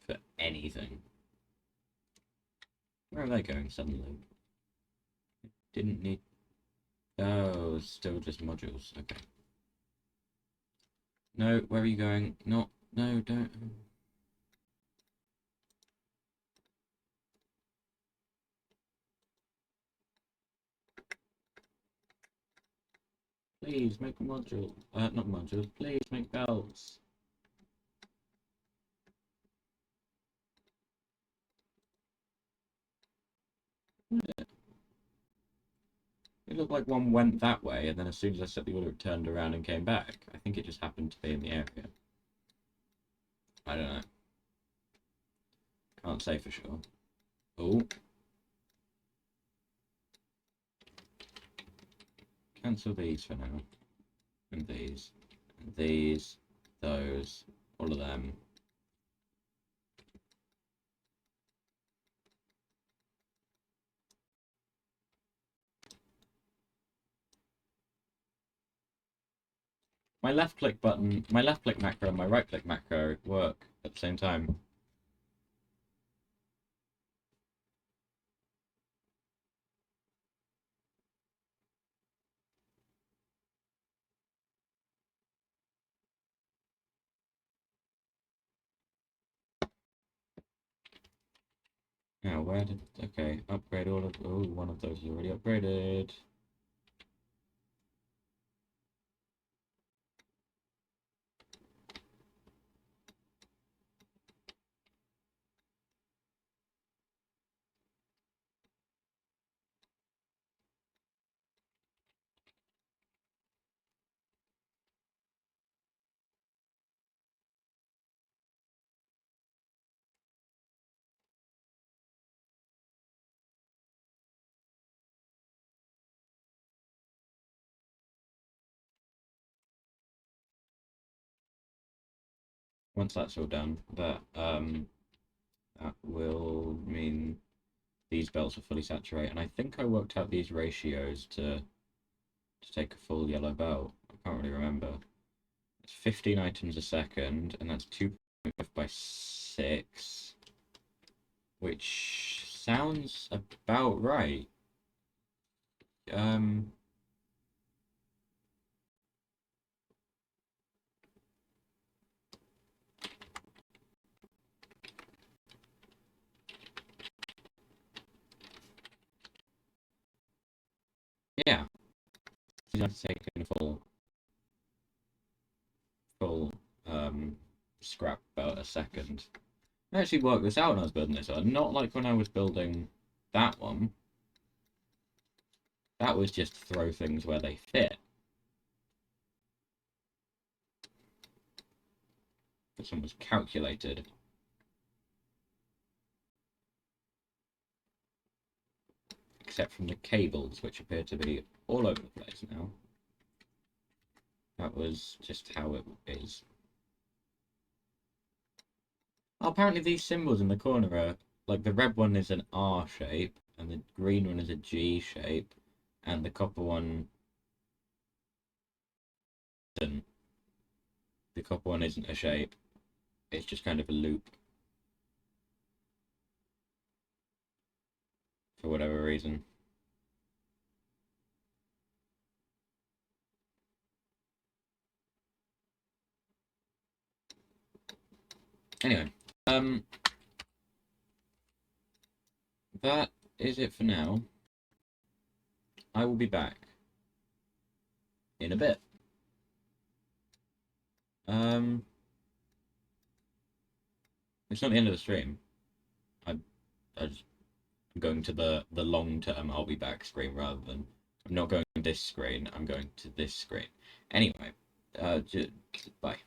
for anything. Where are they going suddenly? Didn't need... Oh, still just modules. Okay. No, where are you going? Not... No, don't... Please, make a module. Not modules. Please, make belts. It looked like one went that way, and then as soon as I set the order, it turned around and came back. I think it just happened to be in the area. I don't know. Can't say for sure. Oh. Cancel these for now. And these. And these. Those. All of them. My left click button, my left click macro and my right click macro work at the same time. Now, where did... Okay, upgrade all of... Oh, one of those is already upgraded. Once that's all done, that will mean these belts are fully saturated. And I think I worked out these ratios to take a full yellow belt. I can't really remember. It's 15 items a second, and that's 2.5 by 6, which sounds about right. Um, yeah, you have to take in full scrap belt a second. I actually worked this out when I was building this one. Not like when I was building that one. That was just throw things where they fit. This one was calculated. Except from the cables, which appear to be all over the place now. That was just how it is. Oh, apparently these symbols in the corner are... Like, the red one is an R shape, and the green one is a G shape, and the copper one isn't. The copper one isn't a shape. It's just kind of a loop. For whatever reason. Anyway, that is it for now. I will be back in a bit. It's not the end of the stream. I just, I'm going to the long term I'll be back screen rather than... I'm not going to this screen, I'm going to this screen. Anyway, bye.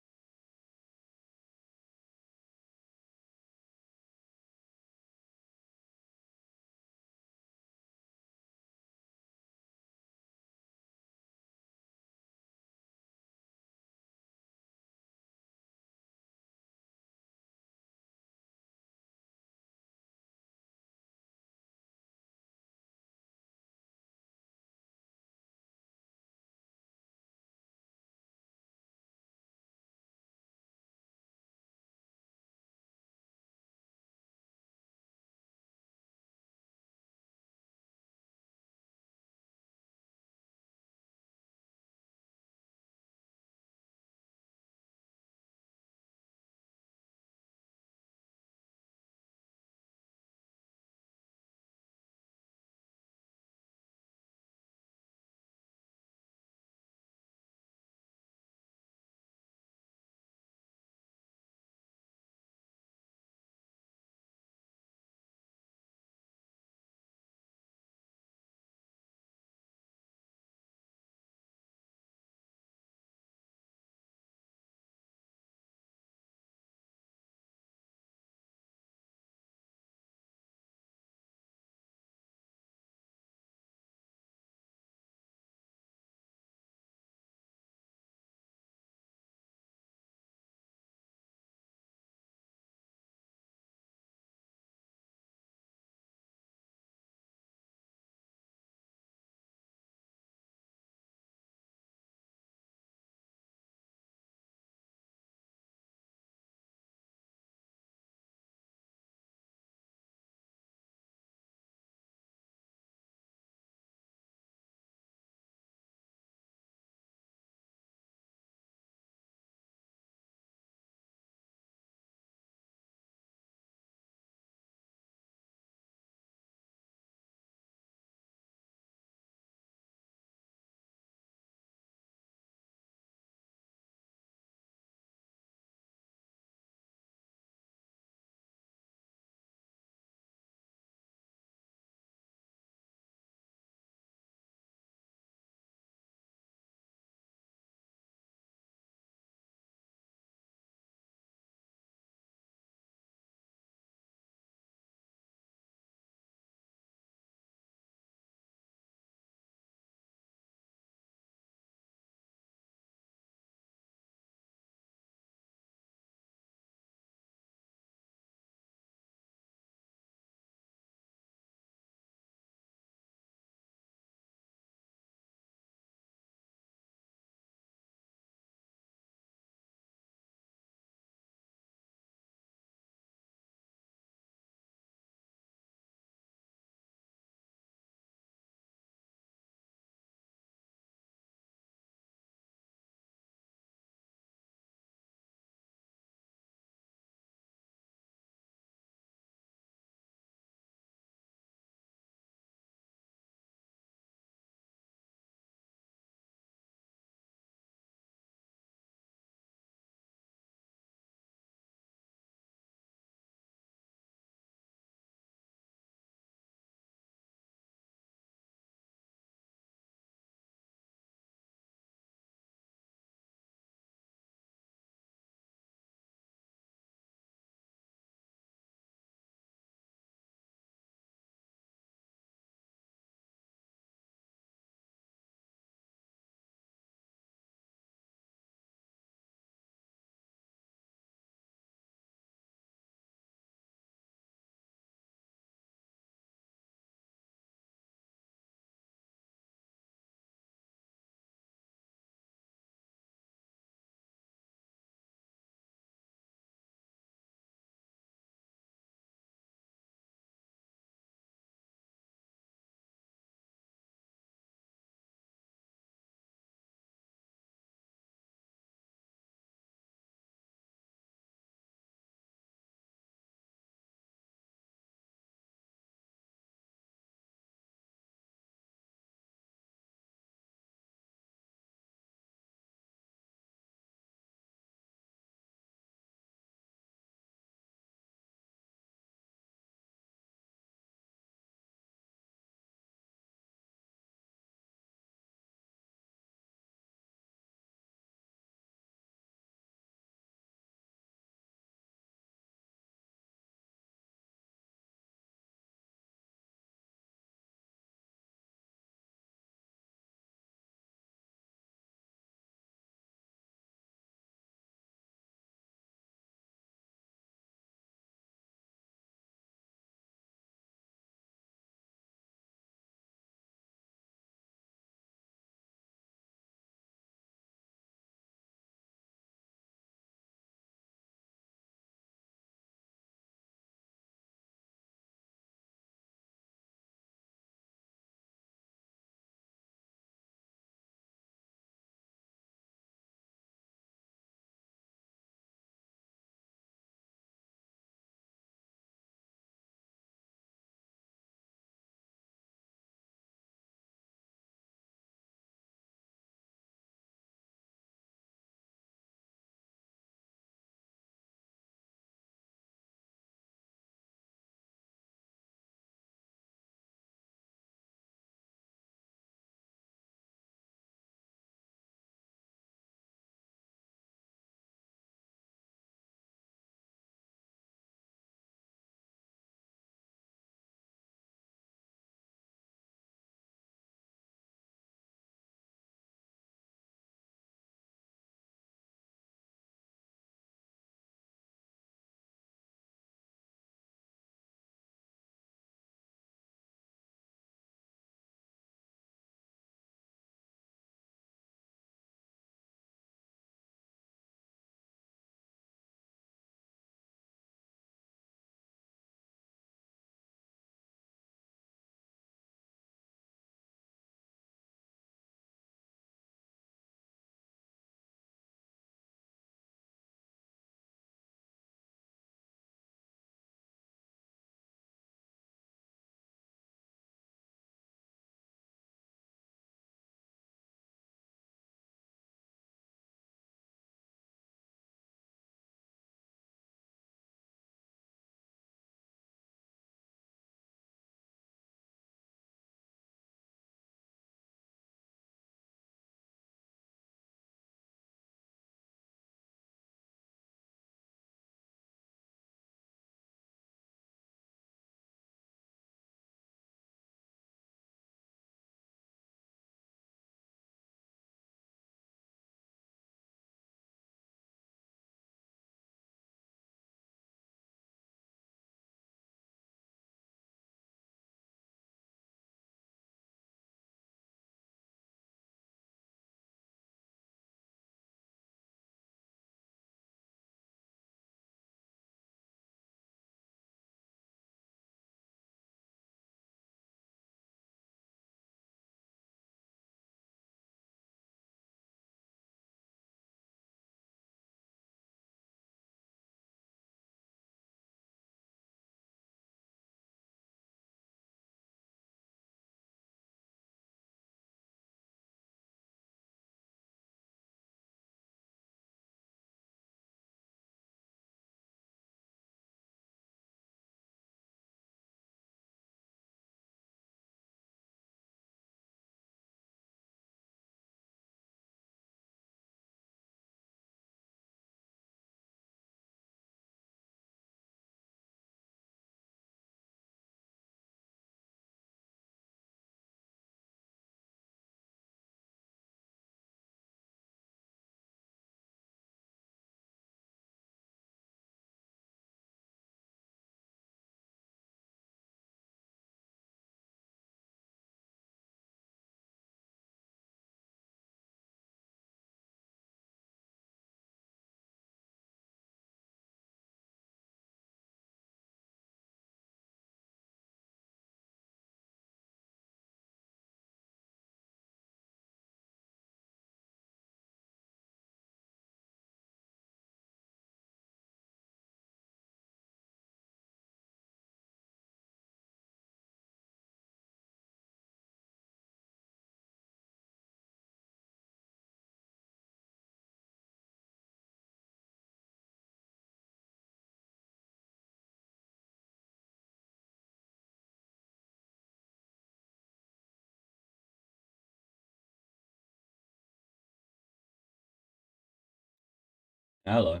Hello.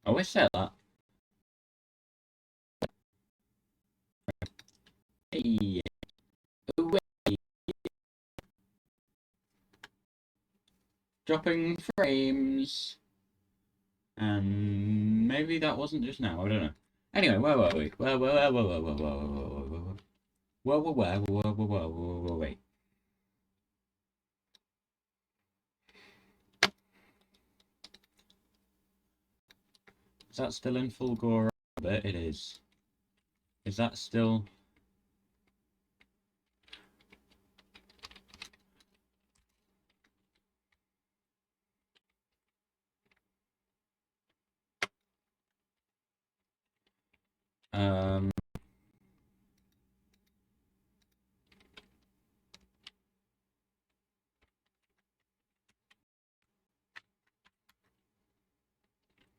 I always say that. Hey, away. Dropping frames. And maybe that wasn't just now. I don't know. Anyway, where were we? Wait. Is that still in full gore? It is. Is that still? Um.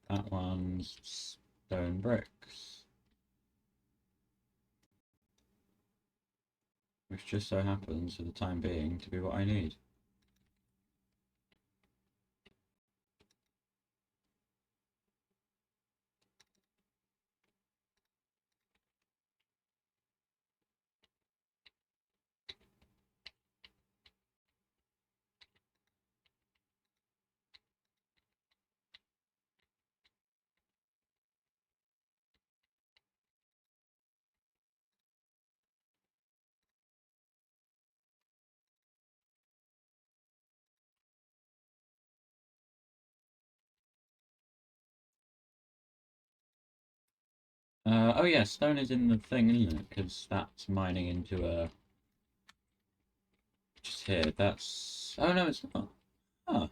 That one's stone bricks. Which just so happens, for the time being, to be what I need. Oh yeah, stone is in the thing, isn't it? Because that's mining into a... Just here, that's... Oh no, it's not. Huh.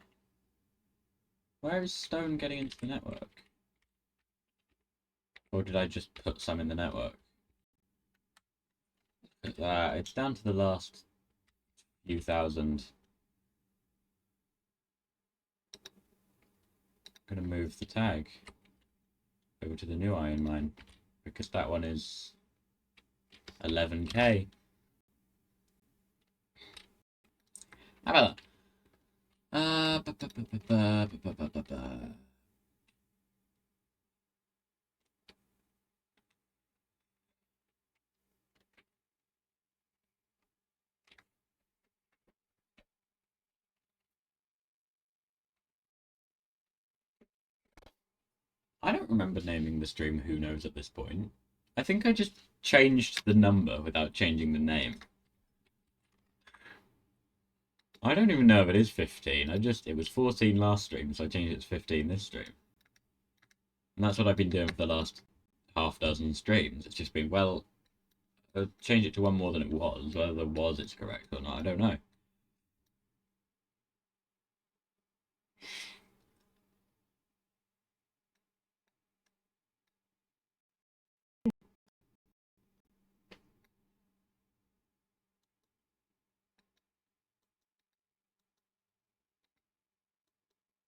Where is stone getting into the network? Or did I just put some in the network? It's down to the last few thousand. I'm gonna move the tag over to the new iron mine, because that one is 11k. How about that? I don't remember naming the stream Who Knows at this point. I think I just changed the number without changing the name. I don't even know if it is 15. It was 14 last stream, so I changed it to 15 this stream. And that's what I've been doing for the last half dozen streams. It's just been, well, I'll change it to one more than it was. Whether there was it's correct or not, I don't know.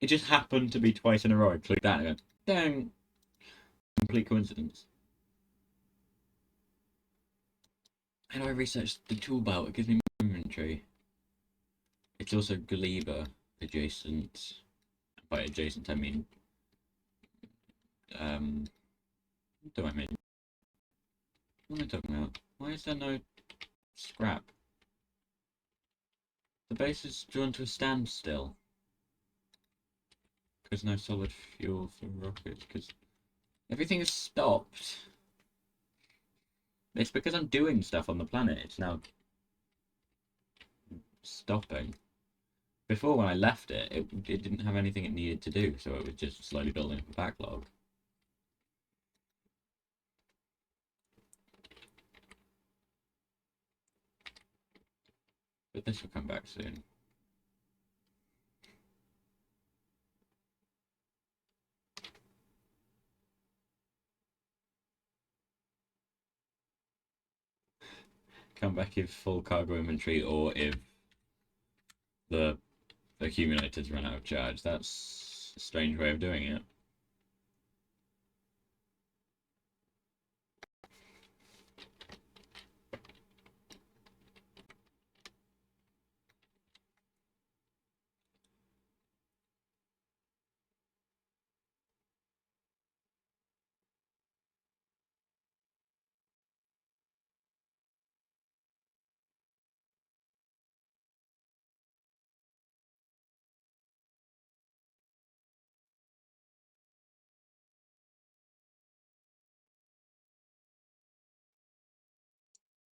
It just happened to be twice in a row. I clicked that and I went, dang, complete coincidence. How do I research the toolbar? It gives me inventory. It's also Gleba adjacent. By adjacent, I mean, what do I mean? What am I talking about? Why is there no scrap? The base is drawn to a standstill. Because no solid fuel for rockets. Because everything is stopped. It's because I'm doing stuff on the planet. It's now stopping. Before, when I left it, it didn't have anything it needed to do, so it was just slowly building up a backlog. But this will come back soon. Come back if full cargo inventory or if the accumulators run out of charge. That's a strange way of doing it.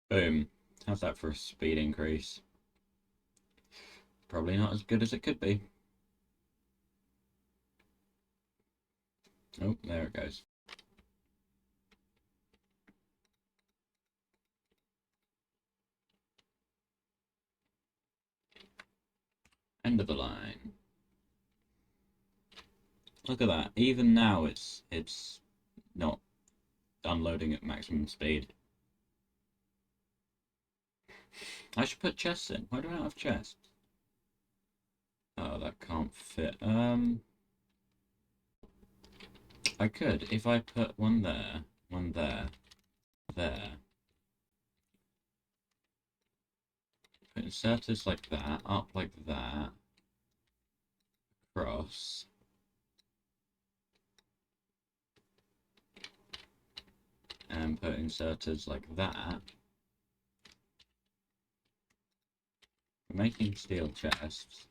Boom. How's that for a speed increase? Probably not as good as it could be. Oh, there it goes. End of the line. Look at that. Even now it's not unloading at maximum speed. I should put chests in. Why do I not have chests? Oh, that can't fit. I could if I put one there, there. Put inserters like that, up like that, across. And put inserters like that. We're making steel chests.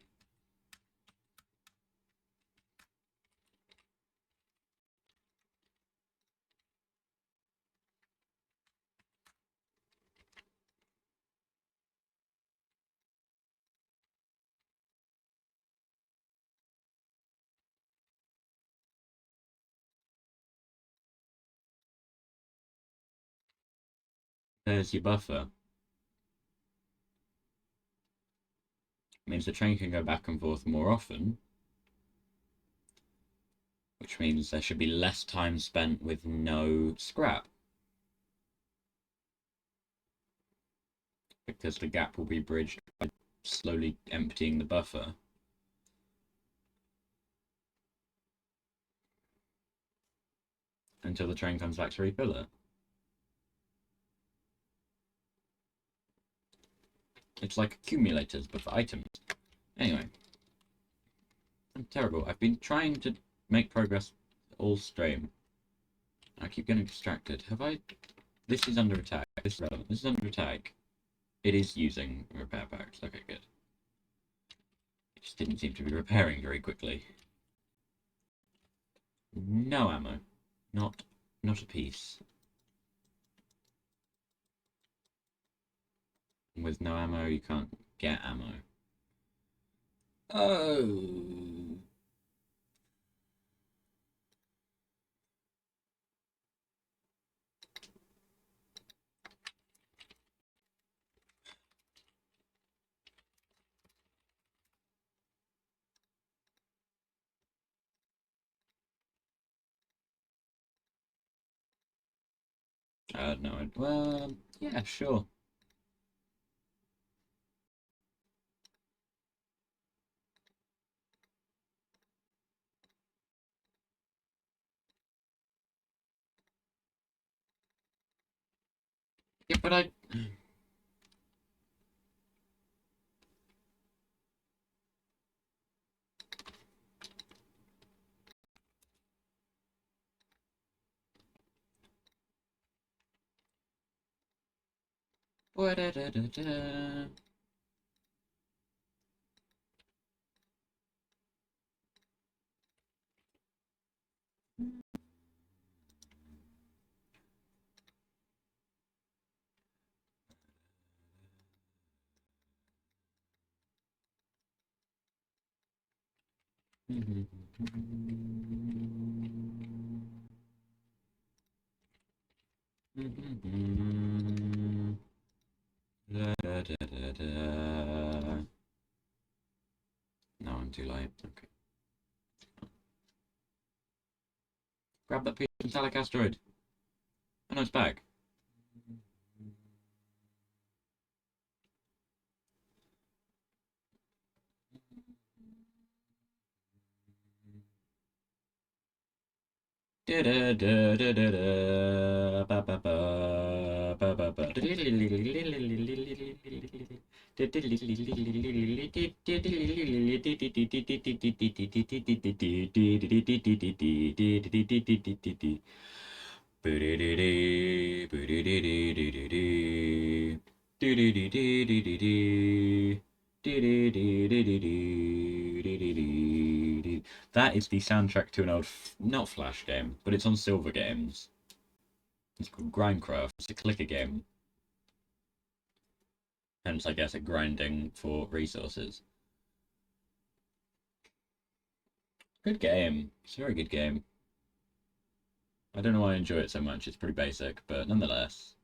There's your buffer. Means the train can go back and forth more often, which means there should be less time spent with no scrap, because the gap will be bridged by slowly emptying the buffer. Until the train comes back to refill it. It's like accumulators, but for items. Anyway. I'm terrible. I've been trying to make progress all stream. I keep getting distracted. Have I... This is under attack. This is relevant. This is under attack. It is using repair packs. Okay, good. It just didn't seem to be repairing very quickly. No ammo. Not a piece. With no ammo, you can't get ammo. Oh. No. Well, yeah, sure. Yeah, but I... Da-da-da-da. Da-da-da-da-da. No, I'm too late. Okay. Grab that piece of metallic asteroid. Oh no, it's back. That is the soundtrack to an old, not Flash game, but it's on Silver Games. It's called Grindcraft. It's a clicker game. Hence, I guess, a grinding for resources. Good game. It's a very good game. I don't know why I enjoy it so much. It's pretty basic, but nonetheless.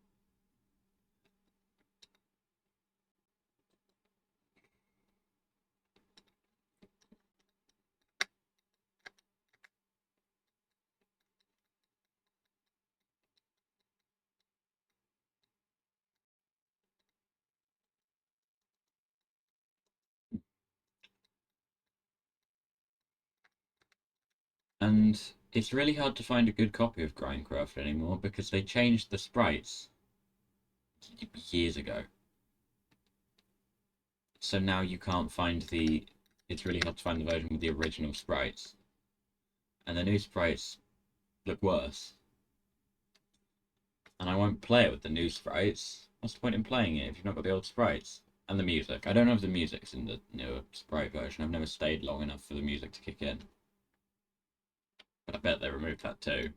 And it's really hard to find a good copy of Grindcraft anymore because they changed the sprites years ago. So now you can't find the... It's really hard to find the version with the original sprites. And the new sprites look worse. And I won't play it with the new sprites. What's the point in playing it if you've not got the old sprites? And the music. I don't know if the music's in the newer sprite version. I've never stayed long enough for the music to kick in. But I bet they removed that too.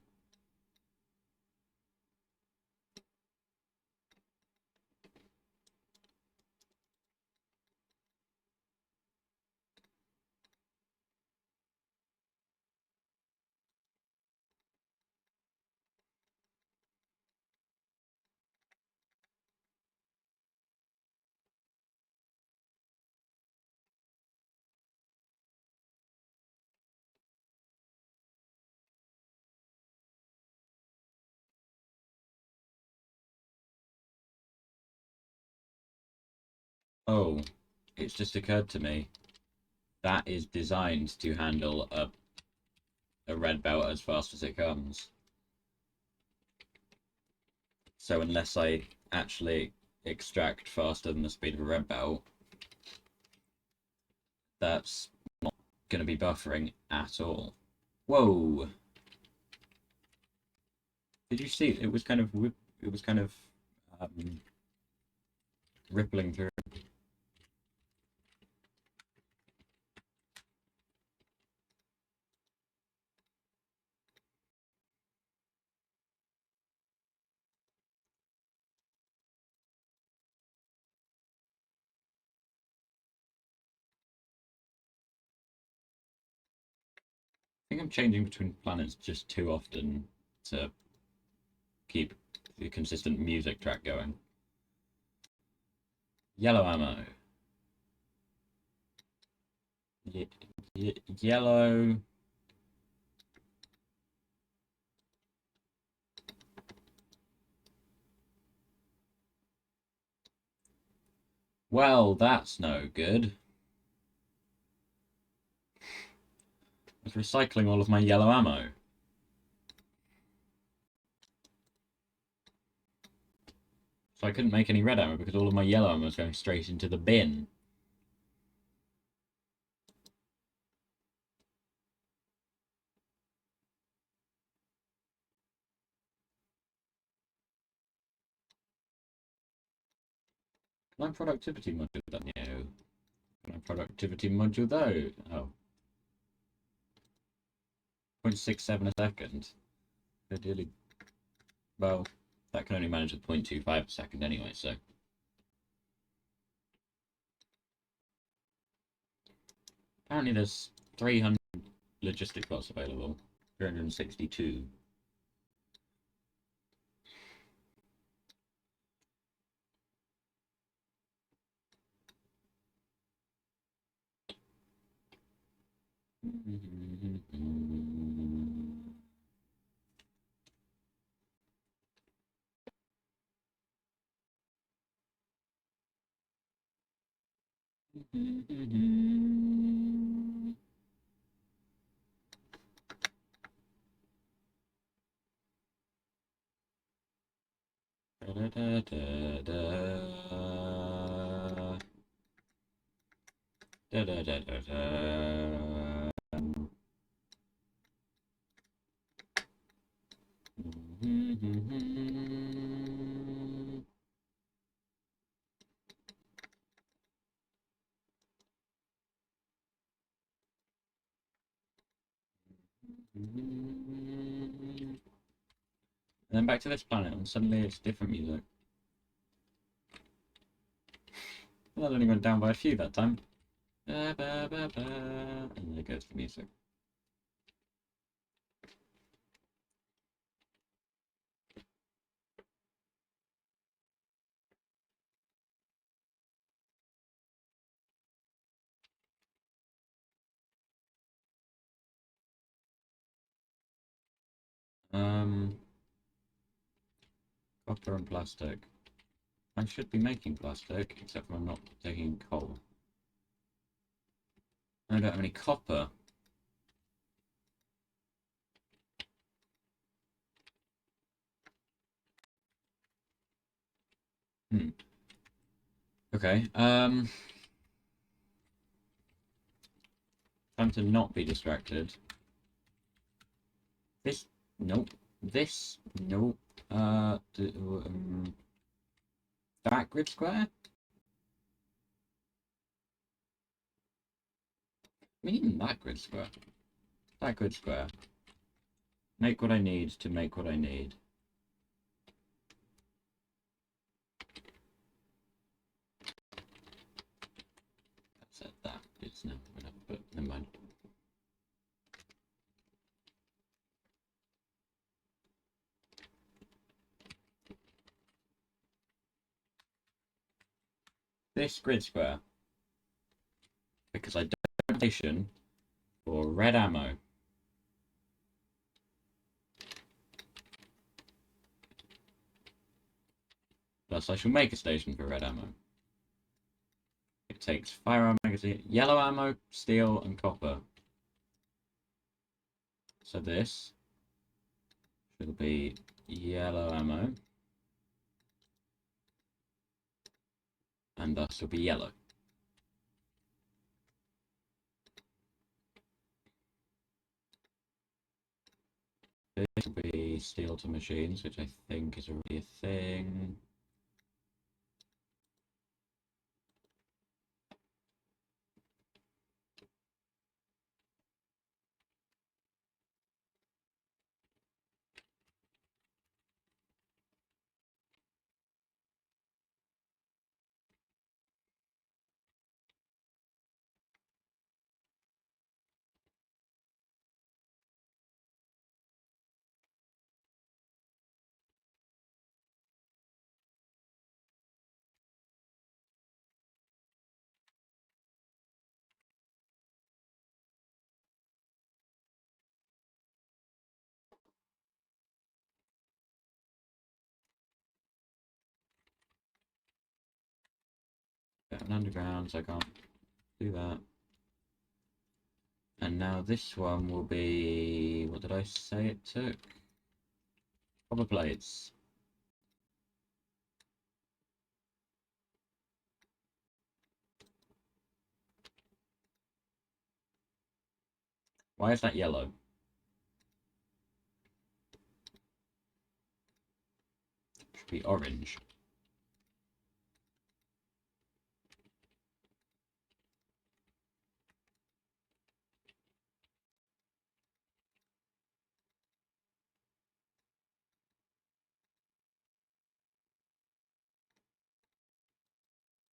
Oh, it's just occurred to me. That is designed to handle a red belt as fast as it comes. So unless I actually extract faster than the speed of a red belt, that's not going to be buffering at all. Whoa! Did you see? It was kind of rippling through. I think I'm changing between planets just too often to keep the consistent music track going. Yellow ammo. Yellow. Well, that's no good. I was recycling all of my yellow ammo. So I couldn't make any red ammo because all of my yellow ammo was going straight into the bin. Can I productivity module that? No. Can I productivity module though? Oh. 0.67 a second. Ideally. Well, that can only manage with 0.25 a second anyway, so. Apparently there's 300 logistic slots available. 362. Da, da, da, da. Da, da, da, da, da. And then back to this planet, and suddenly it's different music. Well, that only went down by a few that time. Ba, ba, ba, ba. And there goes the music. Copper and plastic. I should be making plastic, except for I'm not taking coal. I don't have any copper. Okay, time to not be distracted. This, nope. This, nope. That grid square? I mean, even that grid square. That grid square. Make what I need to make what I need. That's it, that. It's no, whatever, but never mind. This grid square. Because I don't have station for red ammo. Thus, I shall make a station for red ammo. It takes firearm magazine, yellow ammo, steel, and copper. So this should be yellow ammo. And thus will be yellow. This will be steel to machines, which I think is already a thing. Got an underground, so I can't do that. And now this one will be... What did I say it took? Copper plates. Why is that yellow? It should be orange.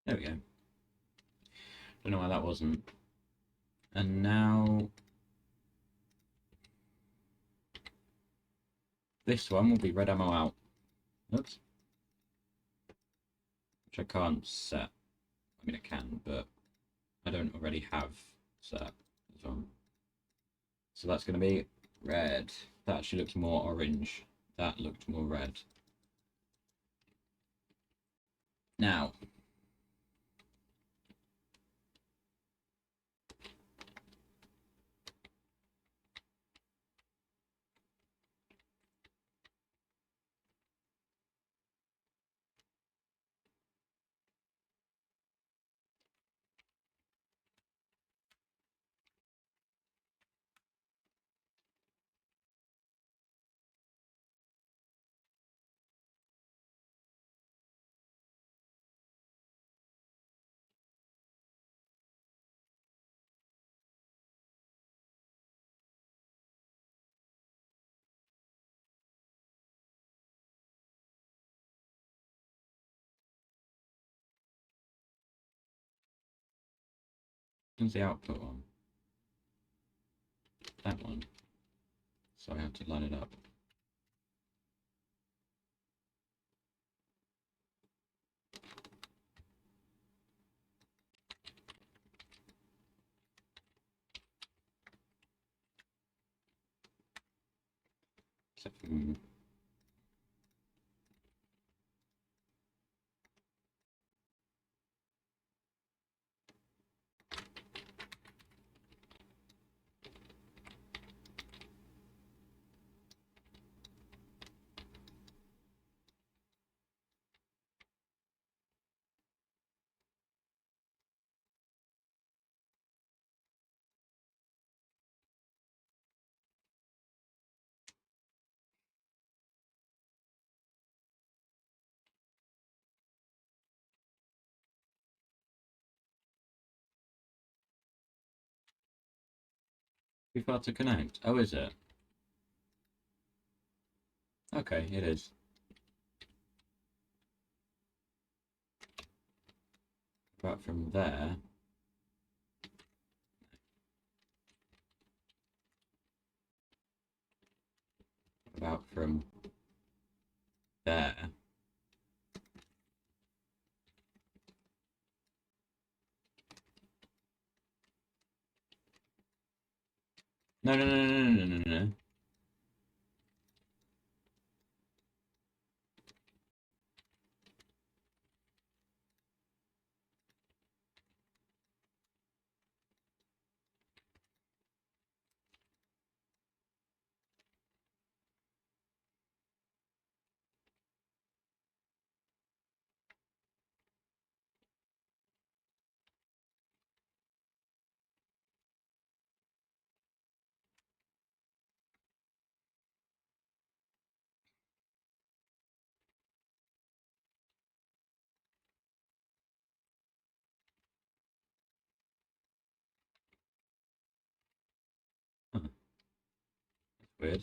There we go. Don't know why that wasn't. And now... This one will be red ammo out. Oops. Which I can't set. I mean, I can, but I don't already have set this one. So that's going to be red. That actually looks more orange. That looked more red. Now, one's the output one? That one. So I have to line it up. Except for, too far to connect. Oh, is it? Okay, it is. But from there... About from there... No, no, no, no, no, no, no, no. Huh, that's weird.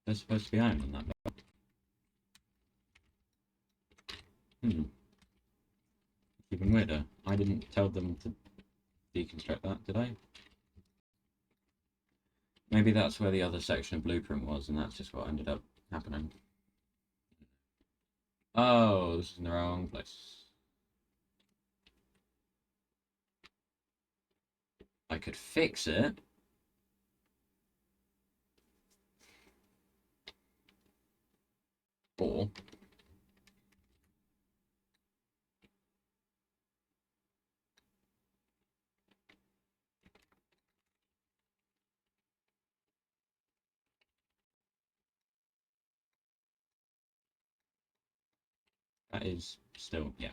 They're supposed to be iron on that belt. Hmm. Even weirder. I didn't tell them to deconstruct that, did I? Maybe that's where the other section of blueprint was, and that's just what ended up happening. Oh, this is in the wrong place. I could fix it. Or... That is still, yeah.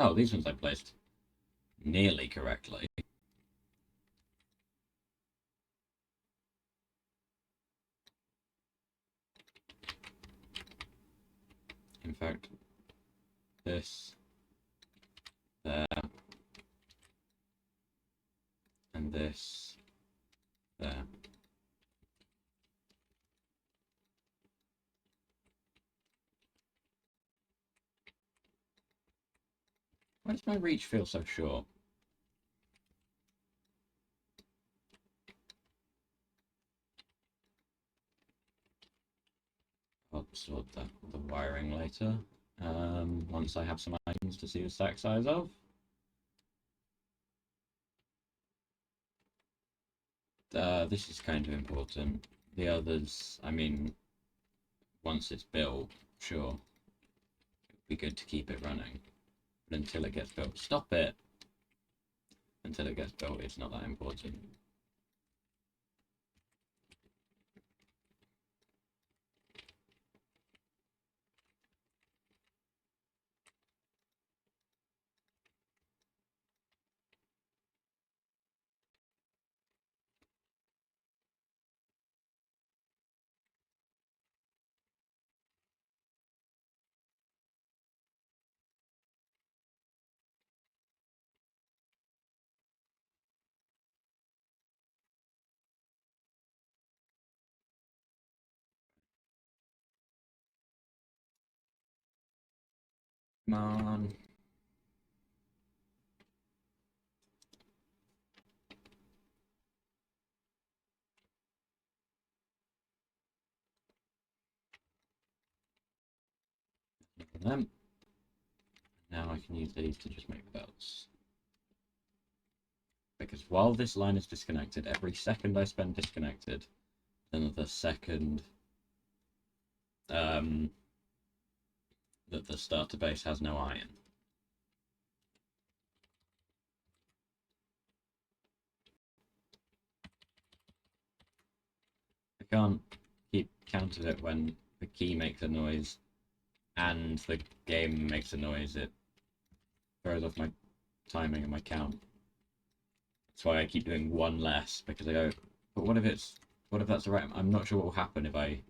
Oh, these ones I placed nearly correctly. In fact, this, there, and this, there. Why does my reach feel so short? I'll sort the wiring later. Once I have some items to see the stack size of. This is kind of important. The others, I mean, once it's built, sure, it'd be good to keep it running. But until it gets built, stop it! Until it gets built, it's not that important. Come on. Them. Now I can use these to just make the belts. Because while this line is disconnected, every second I spend disconnected, another second that the starter base has no iron. I can't keep count of it when the key makes a noise and the game makes a noise. It throws off my timing and my count. That's why I keep doing one less, because I go, but what if that's the right? I'm not sure what will happen if I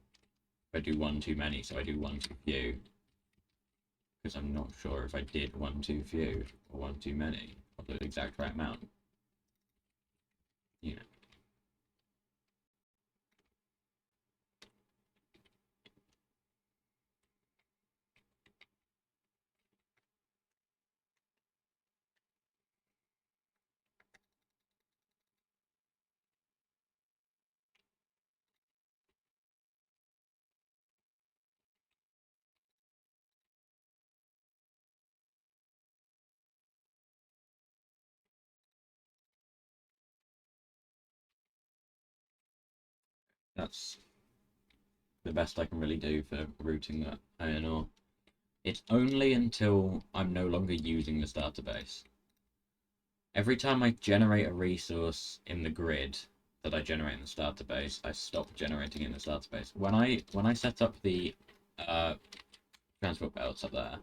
do one too many, so I do one too few. Because I'm not sure if I did one too few or one too many, or the exact right amount. You know. That's the best I can really do for routing that iron ore. It's only until I'm no longer using the starter base. Every time I generate a resource in the grid that I generate in the starter base, I stop generating in the starter base. When I set up the transport belts up there,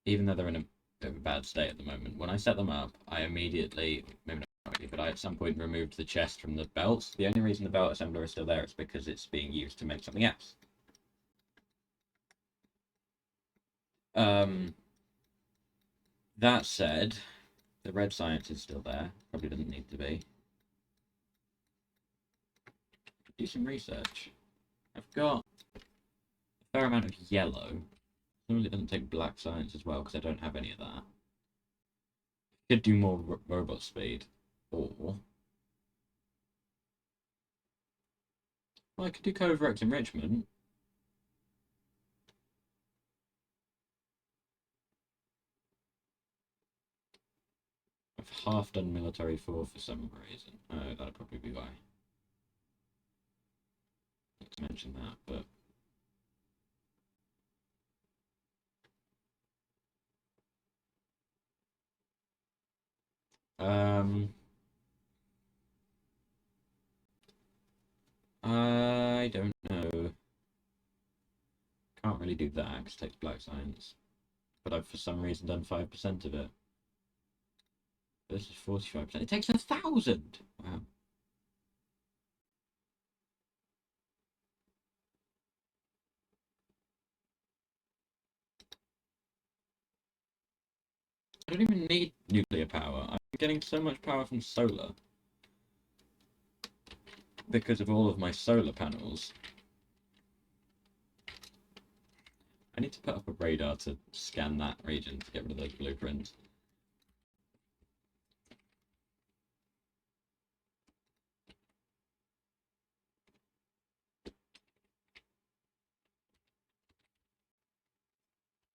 even though they're in a bit of a bad state at the moment, when I set them up, I immediately, maybe not immediately, but I at some point removed the chest from the belts. The only reason the belt assembler is still there is because it's being used to make something else. That said, the red science is still there. Probably doesn't need to be. Do some research. I've got a fair amount of yellow. As long as it doesn't take black science as well, because I don't have any of that. Could do more robot speed, or well, I could do covert enrichment. I've half done military 4 for some reason. Oh, that'll probably be why. Not to mention that, but I don't know. Can't really do that because it takes black science. But I've for some reason done 5% of it. This is 45%. It takes 1,000! Wow. I don't even need nuclear power. I'm getting so much power from solar. Because of all of my solar panels. I need to put up a radar to scan that region to get rid of those blueprints.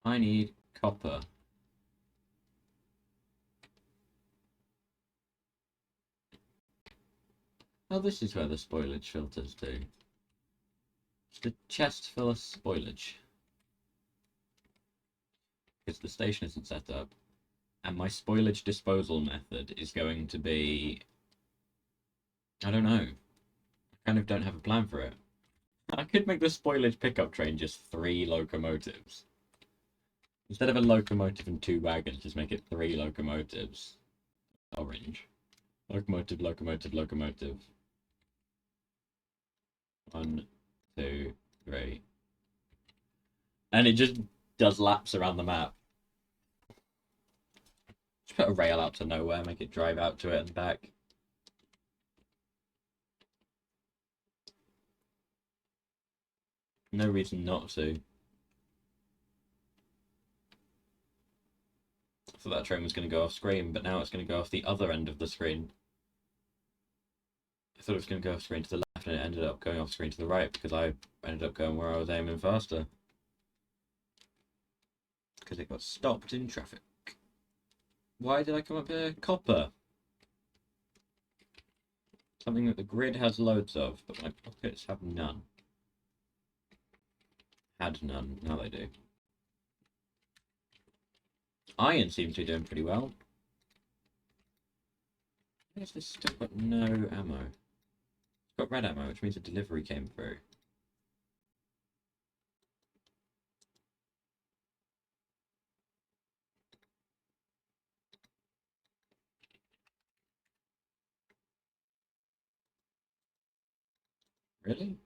I need copper. Oh, this is where the spoilage filters do. It's the chest full of spoilage. Because the station isn't set up. And my spoilage disposal method is going to be... I don't know. I kind of don't have a plan for it. I could make the spoilage pickup train just 3 locomotives. Instead of a locomotive and 2 wagons, just make it 3 locomotives. Orange. Locomotive, locomotive, locomotive. 1, 2, 3. And it just does laps around the map. Just put a rail out to nowhere, make it drive out to it and back. No reason not to. thought that train was going to go off screen, but now it's going to go off the other end of the screen. I thought it was going to go off screen to the left, and it ended up going off screen to the right because I ended up going where I was aiming faster. Because it got stopped in traffic. Why did I come up here? Copper. Something that the grid has loads of, but my pockets have none. Had none, now they do. Iron seems to be doing pretty well. Why has this still got no ammo? It's got red ammo, which means a delivery came through. Really?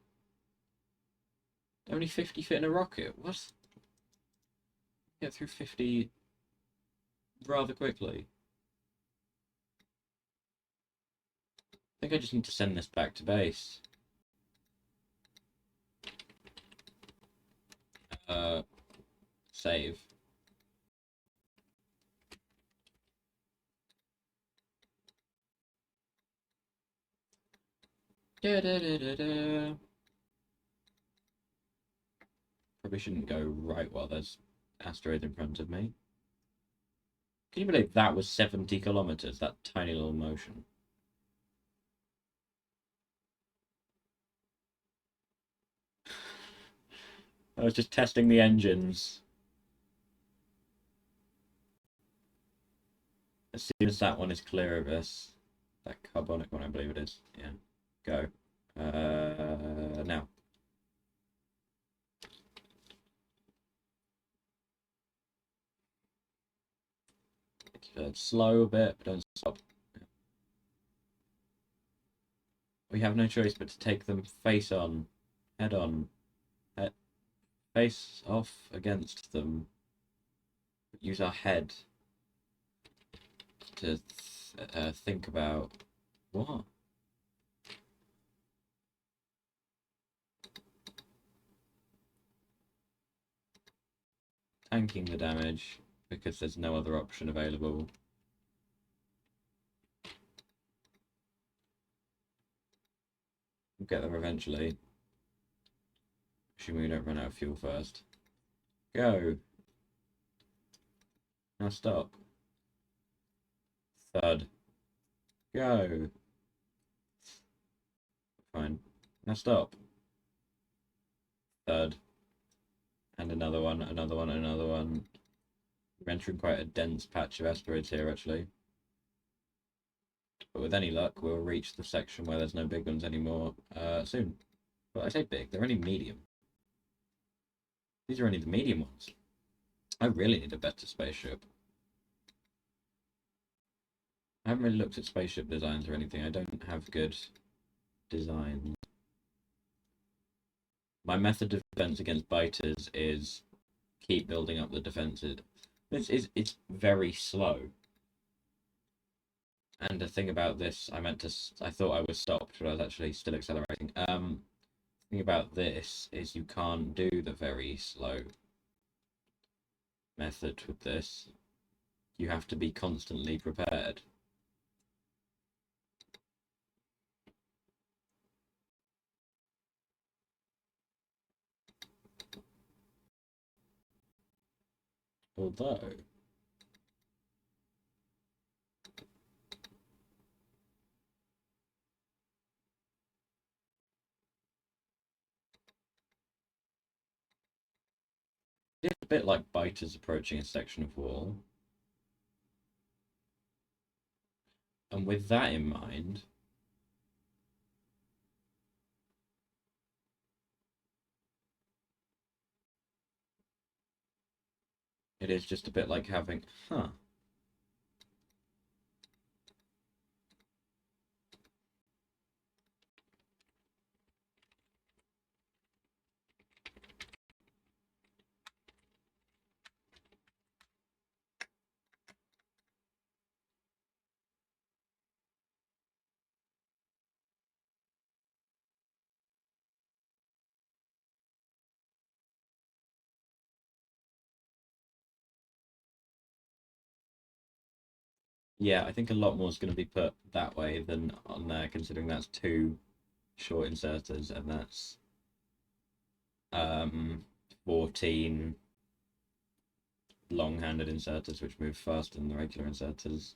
Only 50 fit in a rocket? What? Get through 50 rather quickly. I think I just need to send this back to base. Save. Da, da, da, da, da. Probably shouldn't go right while there's asteroid in front of me. Can you believe that was 70 kilometers, that tiny little motion? I was just testing the engines. As soon as that one is clear of us, that carbonic one, I believe it is. Yeah, go. Now. Slow a bit, but don't stop. We have no choice but to take them face on, head on, face off against them. Use our head to think about what? Tanking the damage because there's no other option available. We'll get there eventually. Assuming we don't run out of fuel first. Go. Now stop. Thud. Go. Fine. Now stop. Thud. And another one, another one, another one. We're entering quite a dense patch of asteroids here, actually. But with any luck, we'll reach the section where there's no big ones anymore soon. Well, I say big, they're only medium. These are only the medium ones. I really need a better spaceship. I haven't really looked at spaceship designs or anything. I don't have good designs. My method of defense against biters is keep building up the defenses. It's very slow. And the thing about this, I thought I was stopped, but I was actually still accelerating. The thing about this is you can't do the very slow method with this. You have to be constantly prepared. Although it's a bit like biters approaching a section of wall. And with that in mind, it is just a bit like having, Yeah, I think a lot more is going to be put that way than on there, considering that's two short inserters and that's 14 long-handed inserters, which move faster than the regular inserters.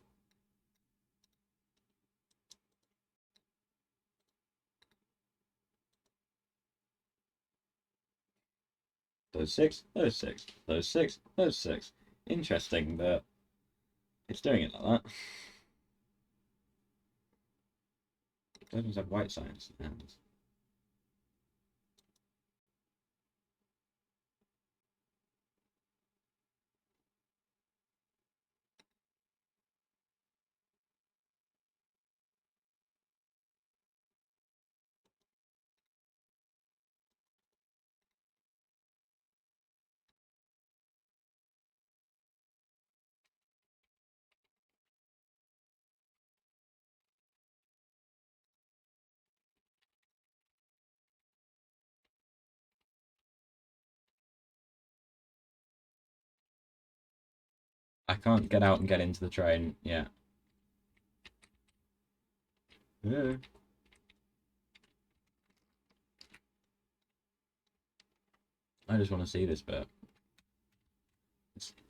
Those six, those six, those six, those six. Interesting that it's doing it like that. Those have white science hands. I can't get out and get into the train. Yeah. Yeah. I just want to see this bit.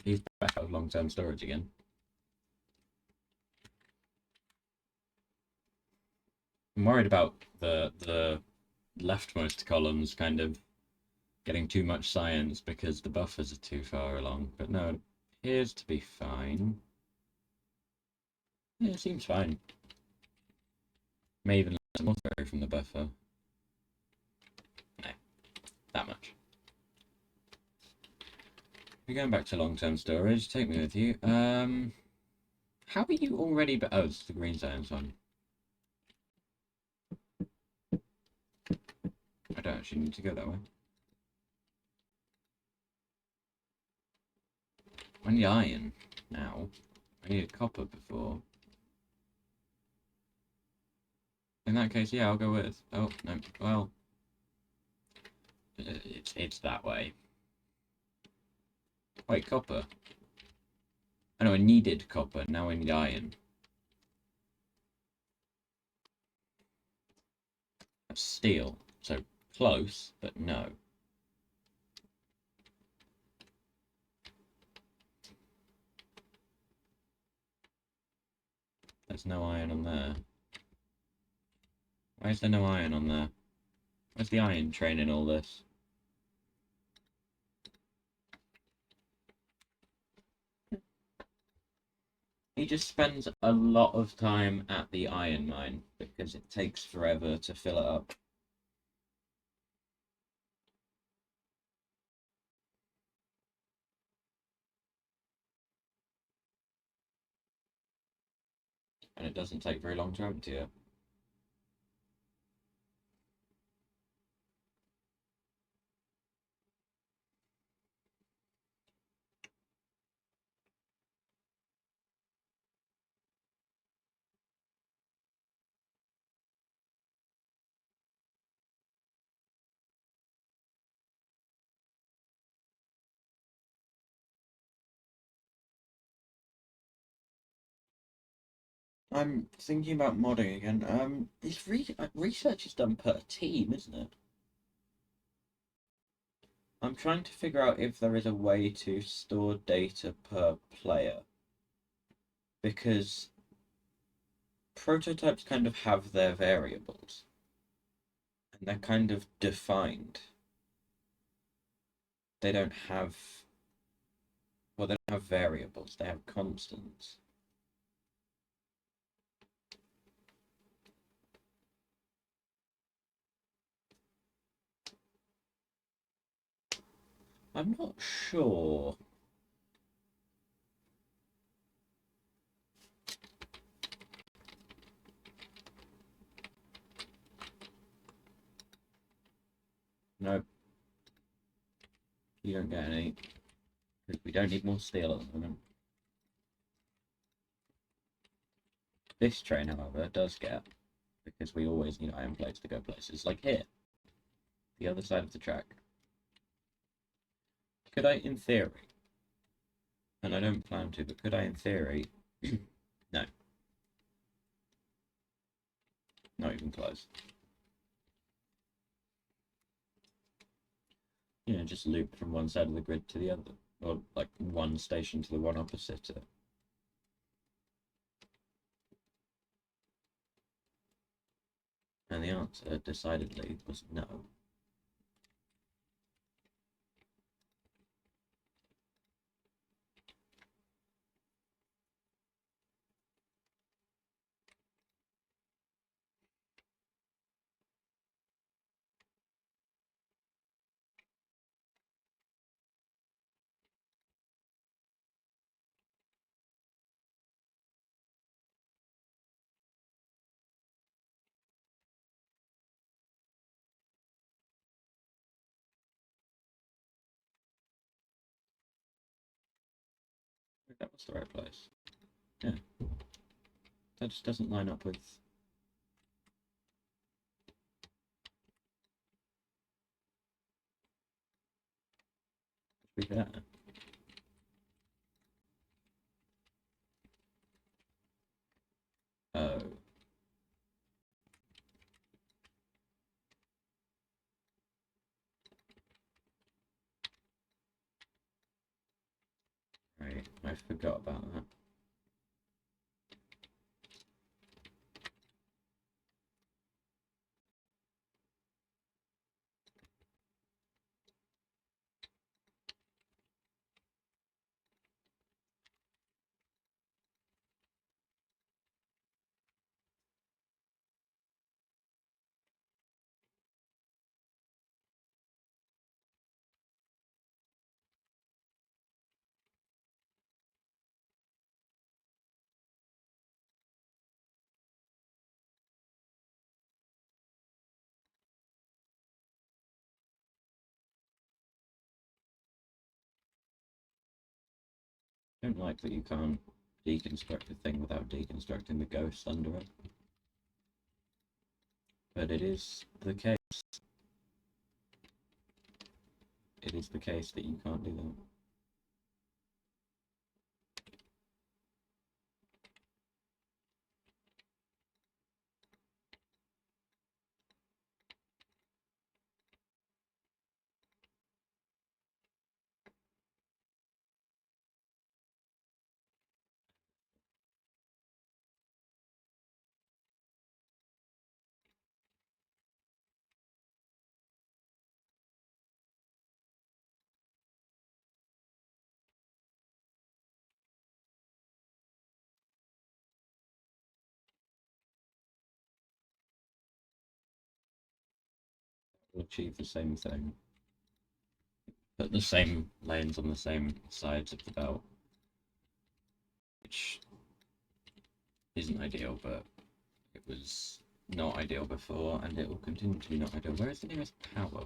He's back out of long-term storage again. I'm worried about the leftmost columns kind of getting too much science because the buffers are too far along. But no, it appears to be fine. Yeah, it seems fine. May even let some more through from the buffer. No, that much. We're going back to long-term storage. Take me with you. How are you already? Oh, it's the green science one. I don't actually need to go that way. I need iron now. I needed copper before. In that case, yeah, I'll go with. Oh no, well, it's that way. Wait, copper. I know I needed copper. Now I need iron. That's steel. So close, but no. There's no iron on there. Why is there no iron on there? Where's the iron train in all this? He just spends a lot of time at the iron mine because it takes forever to fill it up. And it doesn't take very long to empty it. I'm thinking about modding again. Research is done per team, isn't it? I'm trying to figure out if there is a way to store data per player. Because prototypes kind of have their variables. And they're kind of defined. They don't have... Well, they don't have variables. They have constants. I'm not sure. No. You don't get any. Because we don't need more steel at the moment. This train, however, does get. Because we always need iron plates to go places. Like here. The other side of the track. Could I, in theory, and I don't plan to, but could I, in theory, No. Not even close. You know, just loop from one side of the grid to the other, or like one station to the one opposite it. And the answer, decidedly, was no. That was the right place. Yeah. That just doesn't line up with... Yeah. Oh. Right, I forgot about that. I don't like that you can't deconstruct a thing without deconstructing the ghost under it. But it is the case. It is the case that you can't do that. Will achieve the same thing. Put the same lanes on the same sides of the belt. Which isn't ideal, but it was not ideal before, and it will continue to be not ideal. Where is the nearest power?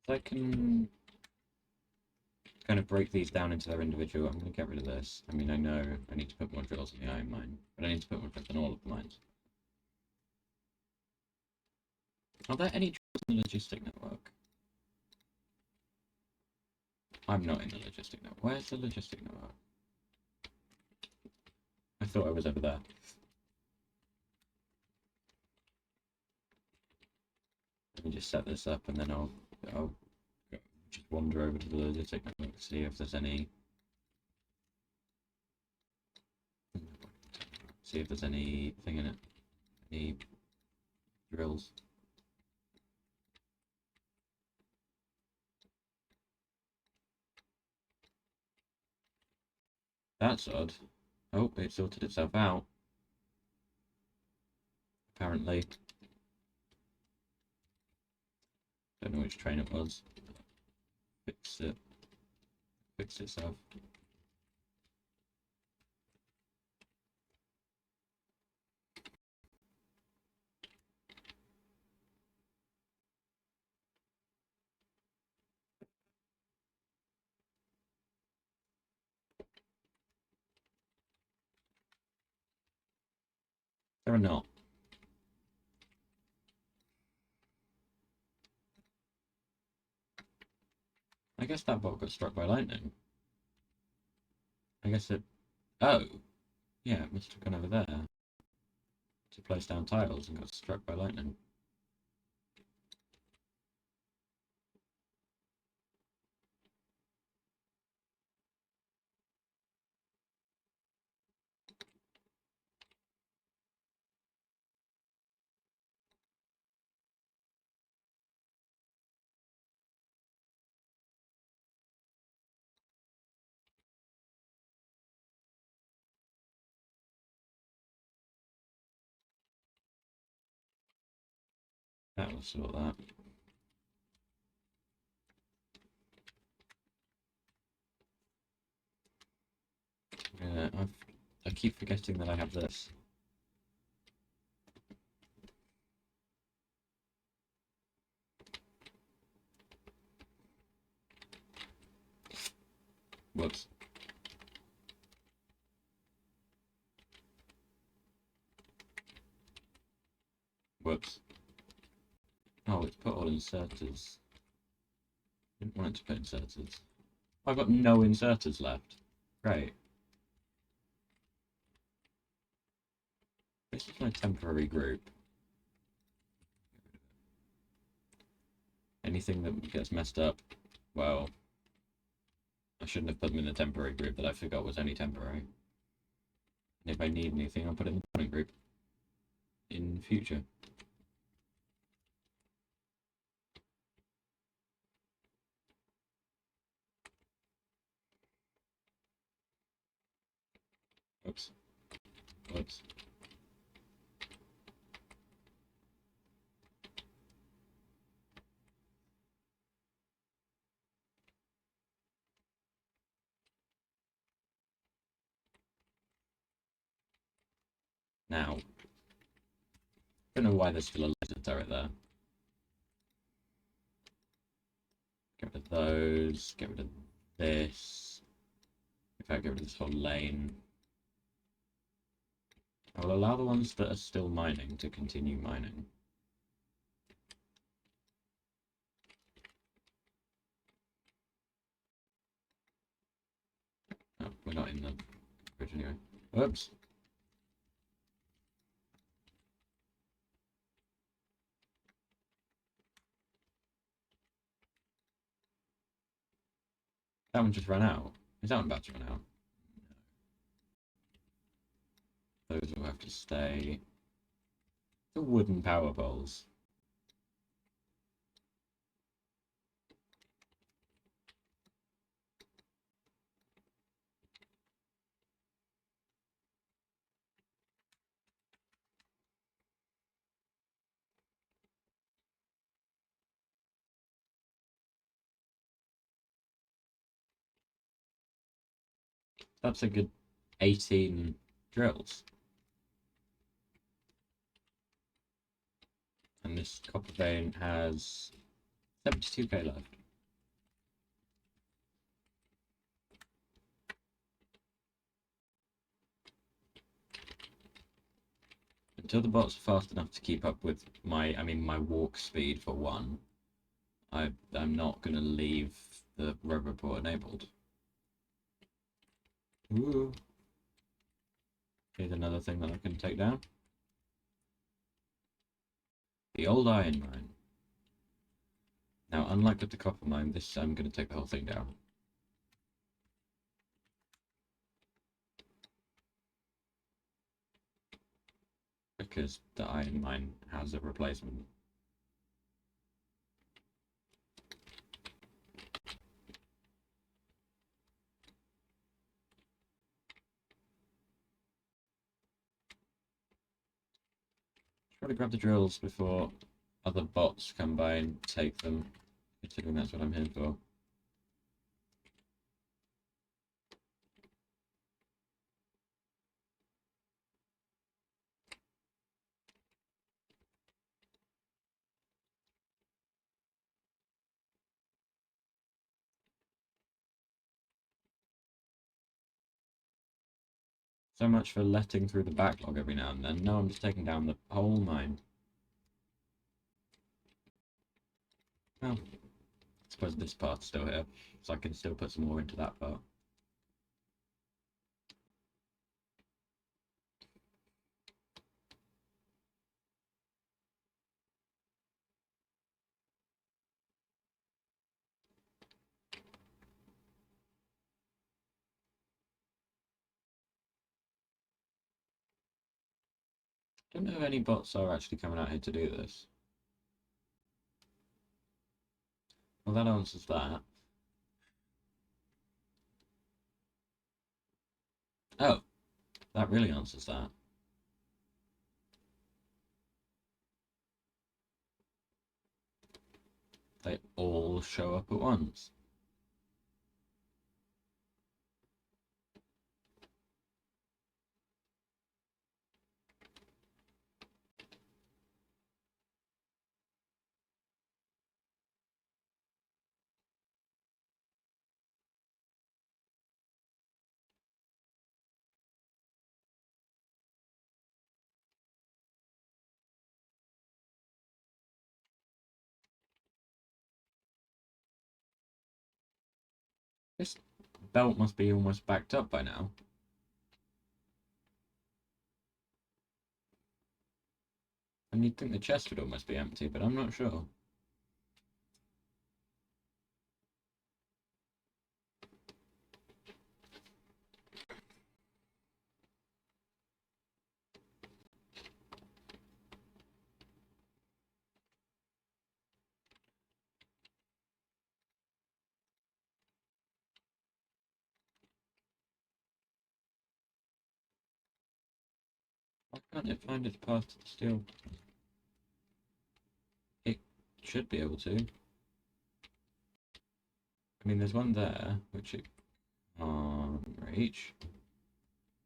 If I can kind of break these down into their individual, I'm going to get rid of this. I mean, I know I need to put more drills in the iron mine, but I need to put more drills in all of the mines. Are there any drills in the logistic network? I'm not in the logistic network. Where's the logistic network? I thought I was over there. Let me just set this up and then I'll just wander over to the logistic network to see if there's any... See if there's anything in it. Any drills. That's odd. Oh, it sorted itself out. Apparently. Don't know which train it was. Fix it. Fix itself. Or not. I guess that bot got struck by lightning. I guess it... Oh! Yeah, it must have gone over there to place down tiles and got struck by lightning. That will sort that. Yeah, I keep forgetting that I have this. Whoops. Whoops. Oh, it's put all inserters. Didn't want it to put inserters. I've got no inserters left. Great. This is my temporary group. Anything that gets messed up, well, I shouldn't have put them in the temporary group that I forgot was only temporary. And if I need anything, I'll put it in the permanent group in future. Oops. Oops. Now, don't know why there's still a laser turret there. Get rid of those, get rid of this. In fact, get rid of this whole lane. I will allow the ones that are still mining to continue mining. Oh, we're not in the bridge anyway. Oops. That one just ran out. Is that one about to run out? Those will have to stay. The wooden power poles. That's a good 18 drills. And this copper vein has 72k left. Until the bots are fast enough to keep up with my walk speed for one, I'm not gonna leave the rover report enabled. Ooh. Here's another thing that I can take down. The old iron mine. Now, unlike with the copper mine, this I'm gonna take the whole thing down. Because the iron mine has a replacement. Probably grab the drills before other bots come by and take them, considering that's what I'm here for. So much for letting through the backlog every now and then. No, I'm just taking down the whole mine. Well, I suppose this part's still here, so I can still put some more into that part. Don't know if any bots are actually coming out here to do this. Well, that answers that. Oh, that really answers that. They all show up at once. This belt must be almost backed up by now. And you'd think the chest would almost be empty, but I'm not sure. Why can't it find its path to the steel? It should be able to. I mean, there's one there, which it can't reach.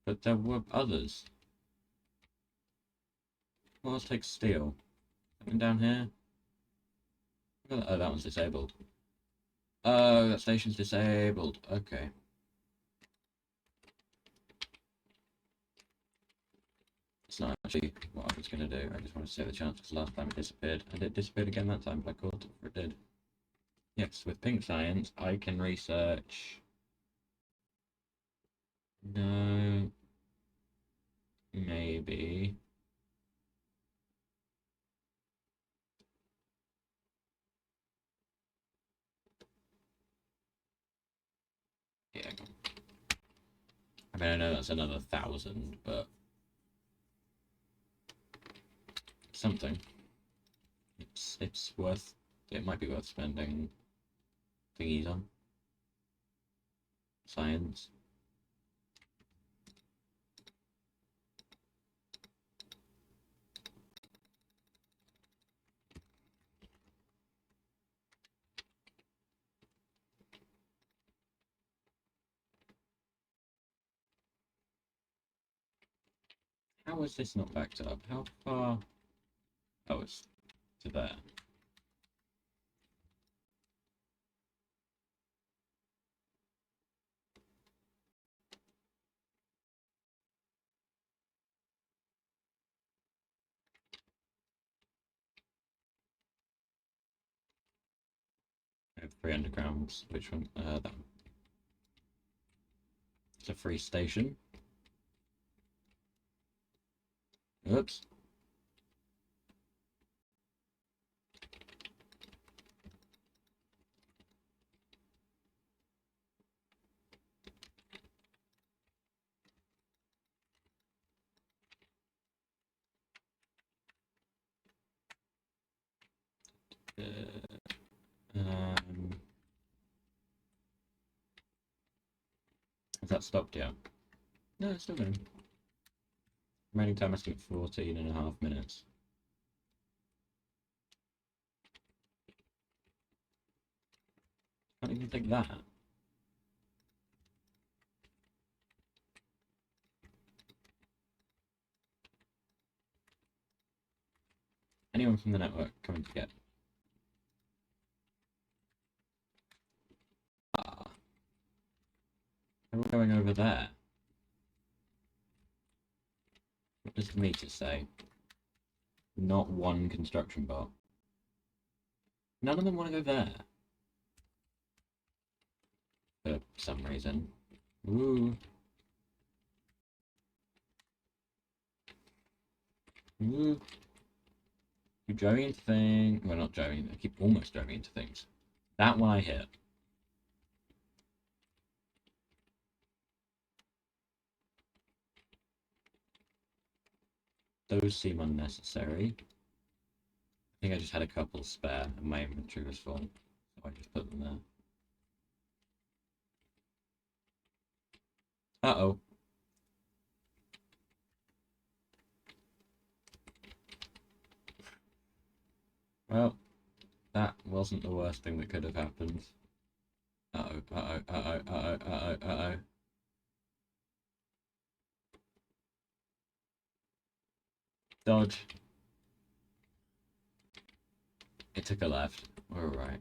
But there were others. Well, let's take steel. Something down here? Oh, that one's disabled. Oh, that station's disabled. Okay. It's not actually what I was going to do. I just want to save the chance because last time it disappeared. And it disappeared again that time, but I called it before it did. Yes, with pink science, I can research. No. Maybe. Yeah. I mean, I know that's another 1,000, but something. It's worth. It might be worth spending thingies on. Science. How is this not backed up? How far? Oh, it's to there. I have 3 undergrounds. Which one? That one. It's a free station. Oops. Um, has that stopped yet? No, it's still going. Remaining time I think 14.5 minutes. Can't even take that. Anyone from the network coming to get? Ah. They're all going over there. What does the meter say? Not one construction bot. None of them want to go there. For some reason. Ooh. Ooh. Keep driving into things. Well, not driving. I keep almost driving into things. That one I hit. Those seem unnecessary. I think I just had a couple spare and my inventory was full. So I just put them there. Uh-oh. Well, that wasn't the worst thing that could have happened. Uh-oh, uh-oh, uh-oh, uh-oh, uh-oh, uh-oh. Dodge. It took a left. We're alright.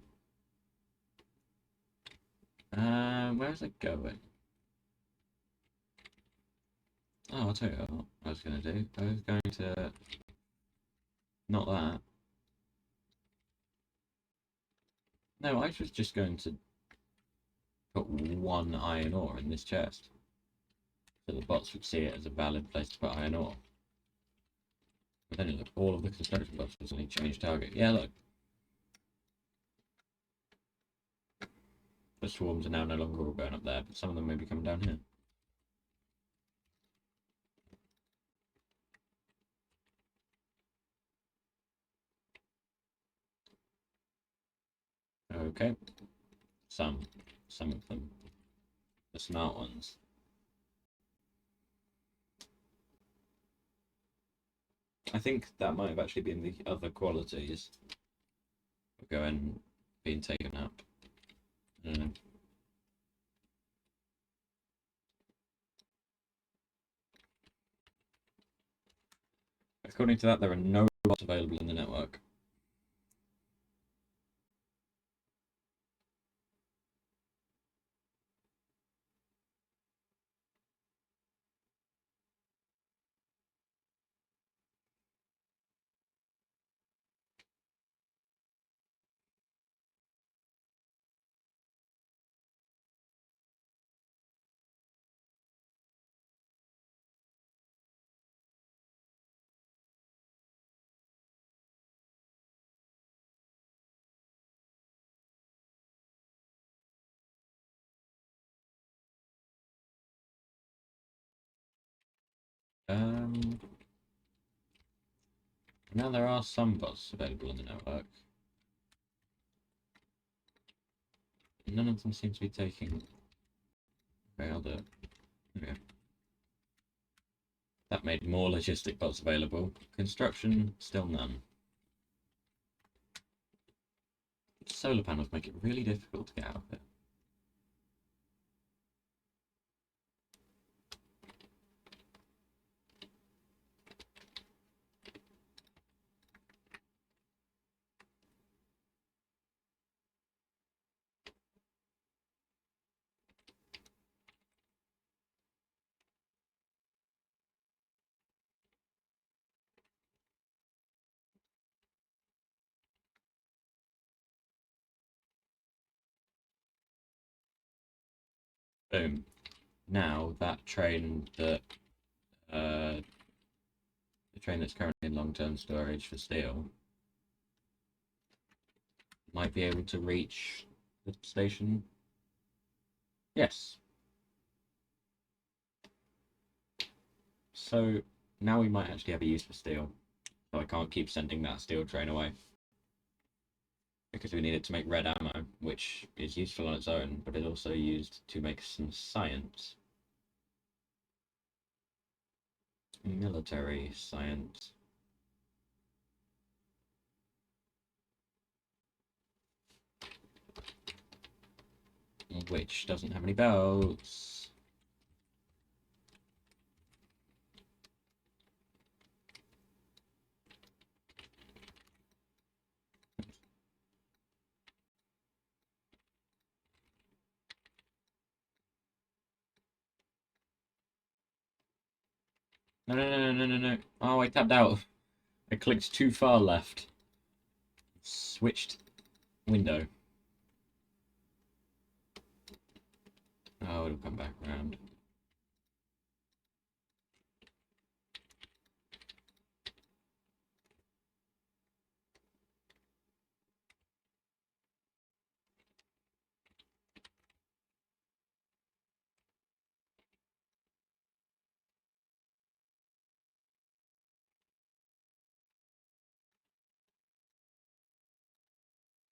Where's it going? Oh, I'll tell you what I was going to do. I was going to... Not that. No, I was just going to put one iron ore in this chest. So the bots would see it as a valid place to put iron ore. But then look, all of the construction bots will suddenly change target. Yeah, look. The swarms are now no longer all going up there, but some of them may be coming down here. Okay. Some of them. The smart ones. I think that might have actually been the other qualities going being taken up. I don't know. According to that, there are no bots available in the network. Now there are some bots available in the network. None of them seem to be taking... Okay, I'll do it. Okay. That made more logistic bots available. Construction, still none. Solar panels make it really difficult to get out of it. Boom. Now that train that the train that's currently in long-term storage for steel might be able to reach the station. Yes. So now we might actually have a use for steel. So I can't keep sending that steel train away. Because we need it to make red ammo, which is useful on its own, but is also used to make some science. Military science. which doesn't have any belts. No, no, no, no, no, no. Oh, I tapped out. I clicked too far left. Switched window. Oh, it'll come back around.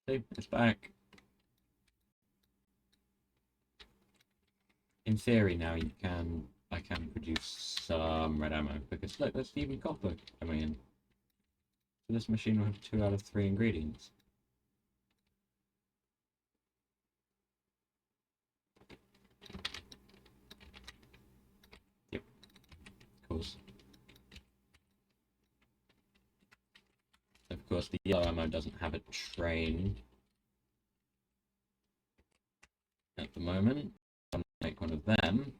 See, it's back. In theory now I can produce some red ammo, because look, there's even copper coming in. So this machine will have 2 out of 3 ingredients. Yep, of course. Of course, the yellow ammo doesn't have a train at the moment. I'm gonna make one of them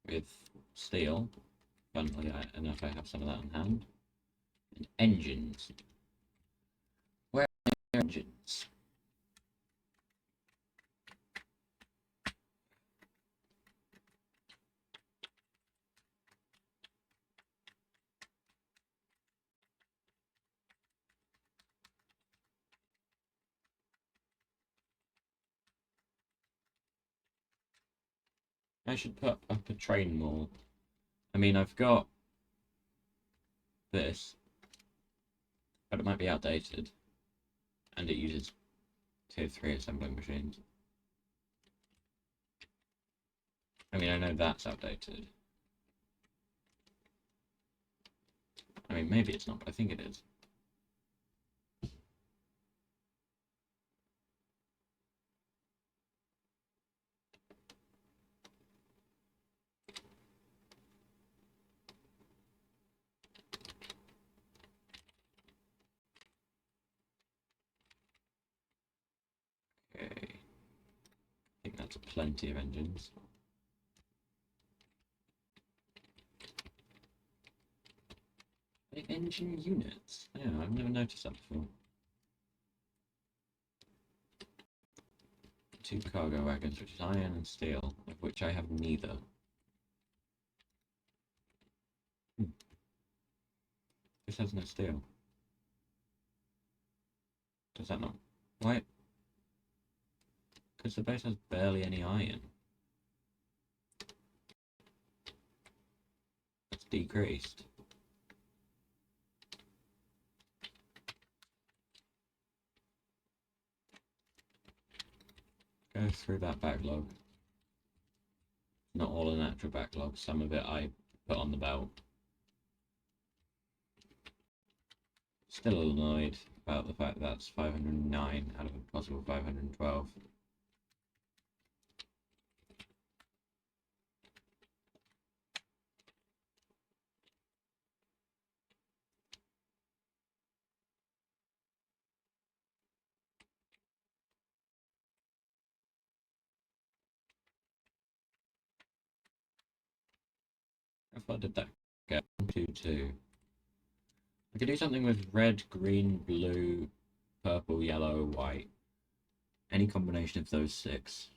with steel. Funnily enough, I have some of that on hand. And engines. Where are the engines? I should put up a train more. I mean, I've got this, but it might be outdated, and it uses tier 3 assembling machines. I mean, I know that's outdated. I mean, maybe it's not, but I think it is. Okay. I think that's plenty of engines. Engine units? Yeah, I've never noticed that before. 2 cargo wagons, which is iron and steel, of which I have neither. This has no steel. Does that not? Why? Because the base has barely any iron. That's decreased. Go through that backlog. Not all an actual backlog, some of it I put on the belt. Still annoyed about the fact that's 509 out of a possible 512. How far did that get? 1, 2, 2. I could do something with red, green, blue, purple, yellow, white. Any combination of those 6.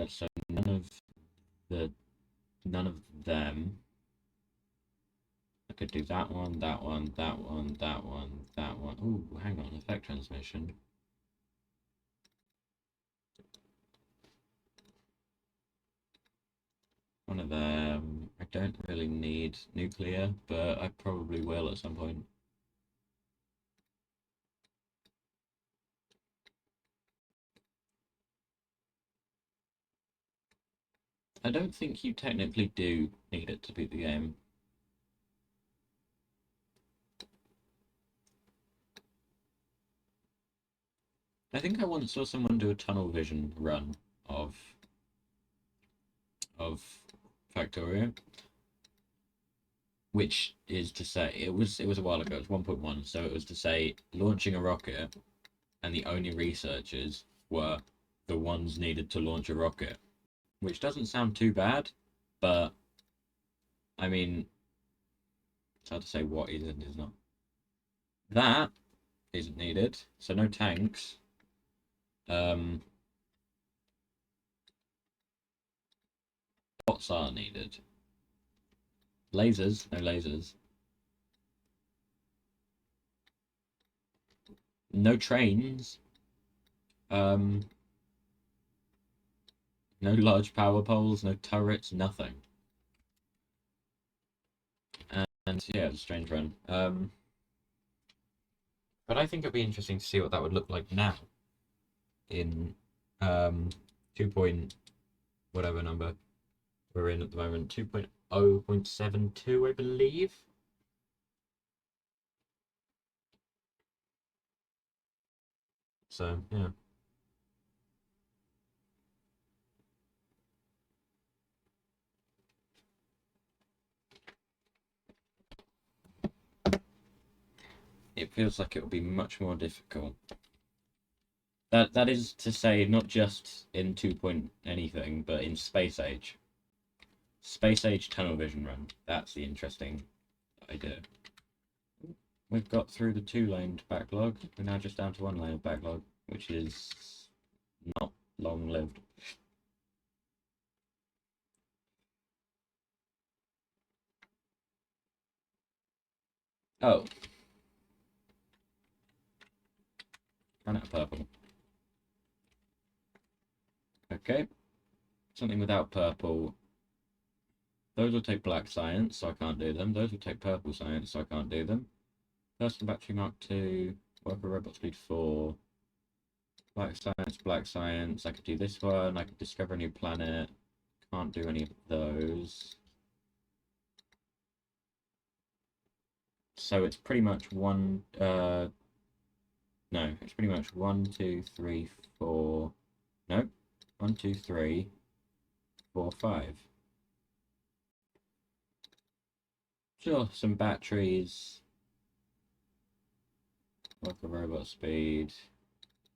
So none of them. I could do that one, that one, that one, that one, that one. Ooh, hang on, effect transmission. One of them. I don't really need nuclear, but I probably will at some point. I don't think you technically do need it to beat the game. I think I once saw someone do a tunnel vision run of of Factorio, which is to say it was a while ago. It was 1.1, so it was to say launching a rocket, and the only researchers were the ones needed to launch a rocket, which doesn't sound too bad, but I mean, it's hard to say what is and is not. That isn't needed, so no tanks. Bots are needed. Lasers, no lasers. No trains. Um, no large power poles, no turrets, nothing. And yeah, it's a strange run. But I think it'd be interesting to see what that would look like now in 2 point whatever number we're in at the moment, 2.0.72, I believe. So yeah. It feels like it will be much more difficult. That is to say, not just in 2 point anything, but in Space Age. Space Age tunnel vision run. That's the interesting idea. We've got through the 2-laned backlog. We're now just down to 1 lane of backlog, which is not long lived. Oh. Run out of purple. Okay. Something without purple. Those will take black science, so I can't do them. Those will take purple science, so I can't do them. Personal battery mark 2. Worker robot speed 4. Black science, black science. I could do this one. I could discover a new planet. Can't do any of those. So it's pretty much one. No, it's pretty much 1, 2, 3, 4. No, 1, 2, 3, 4, 5. Sure, some batteries. Worker robot speed.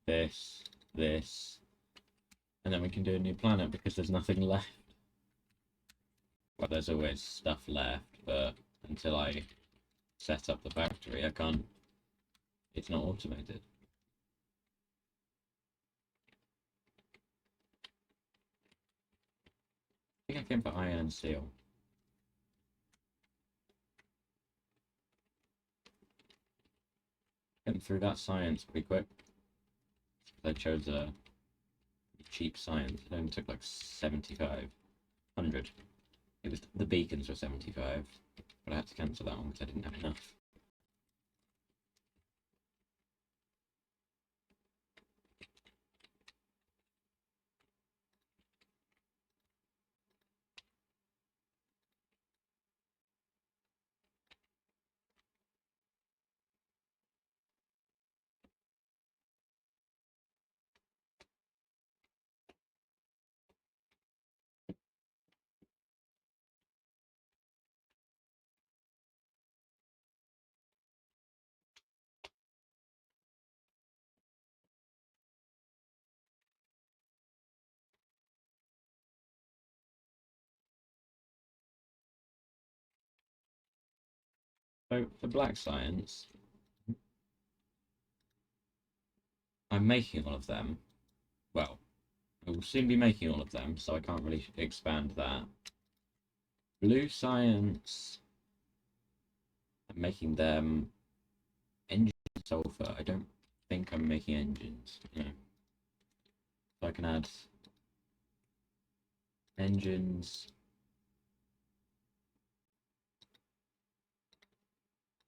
This, and then we can do a new planet because there's nothing left. Well, there's always stuff left, but until I set up the factory, I can't. It's not automated. I think I can put iron and steel. Getting through that science pretty quick. I chose a cheap science. It only took like 7,500. It was the beacons were 75, but I had to cancel that one because I didn't have enough. So for black science, I'm making all of them. Well, I will soon be making all of them, so I can't really expand that. Blue science, I'm making them. Engine sulfur, I don't think I'm making engines. No. So I can add engines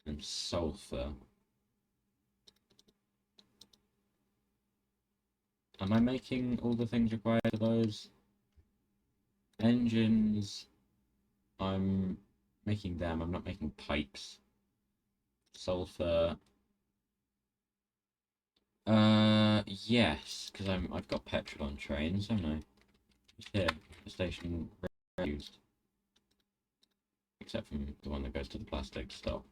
and sulfur. Am I making all the things required for those? Engines, I'm making them, I'm not making pipes. Sulfur. Yes, because I've got petrol on trains, haven't I? Just here, the station used, except from the one that goes to the plastic stop.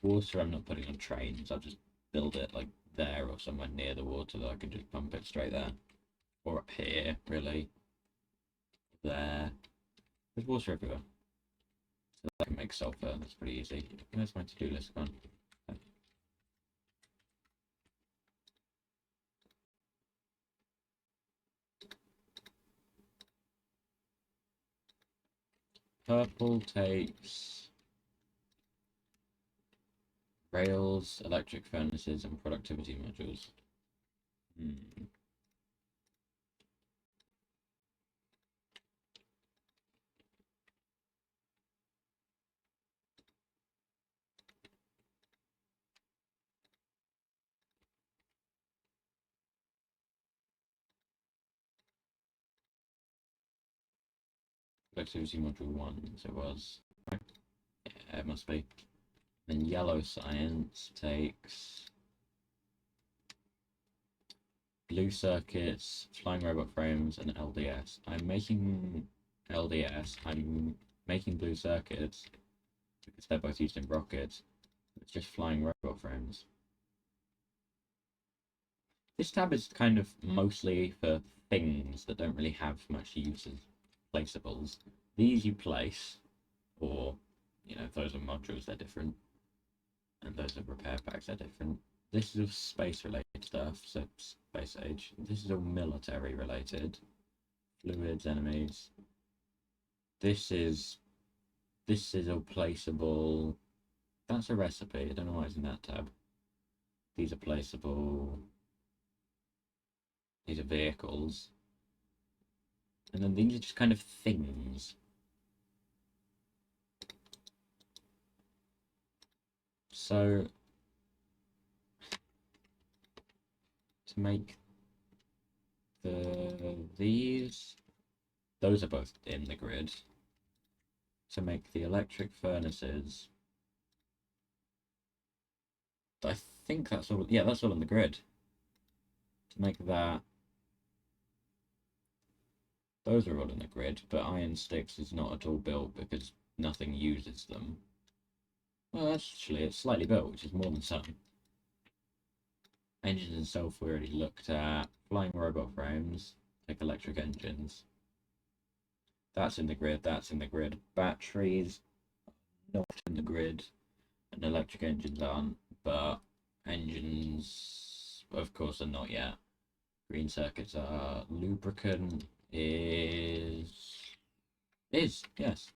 Water I'm not putting on trains. I'll just build it like there or somewhere near the water that I can just pump it straight there, or up here, really. There, there's water everywhere, so I can make sulfur. That's pretty easy. Where's my to-do list gone? Purple takes rails, electric furnaces, and productivity modules. Productivity module 1, so it was. Right. Yeah, it must be. Then yellow science takes blue circuits, flying robot frames, and LDS. I'm making LDS. I'm making blue circuits because they're both used in rockets. It's just flying robot frames. This tab is kind of mostly for things that don't really have much use as placeables. These you place, or, you know, those are modules, they're different. And those are repair packs, they're different. This is all space related stuff, so space age. This is all military related. Fluids, enemies. This is all placeable. That's a recipe. I don't know why it's in that tab. These are placeable. These are vehicles. And then these are just kind of things. So to make these, those are both in the grid. To make the electric furnaces, I think that's all. Yeah, that's all in the grid. To make that, those are all in the grid, but iron sticks is not at all built because nothing uses them. Well, actually, it's slightly built, which is more than some. Engines and self we already looked at. Flying robot frames, like electric engines. That's in the grid, that's in the grid. Batteries, not in the grid. And electric engines aren't, but engines, of course, are not yet. Green circuits are. Lubricant is, yes.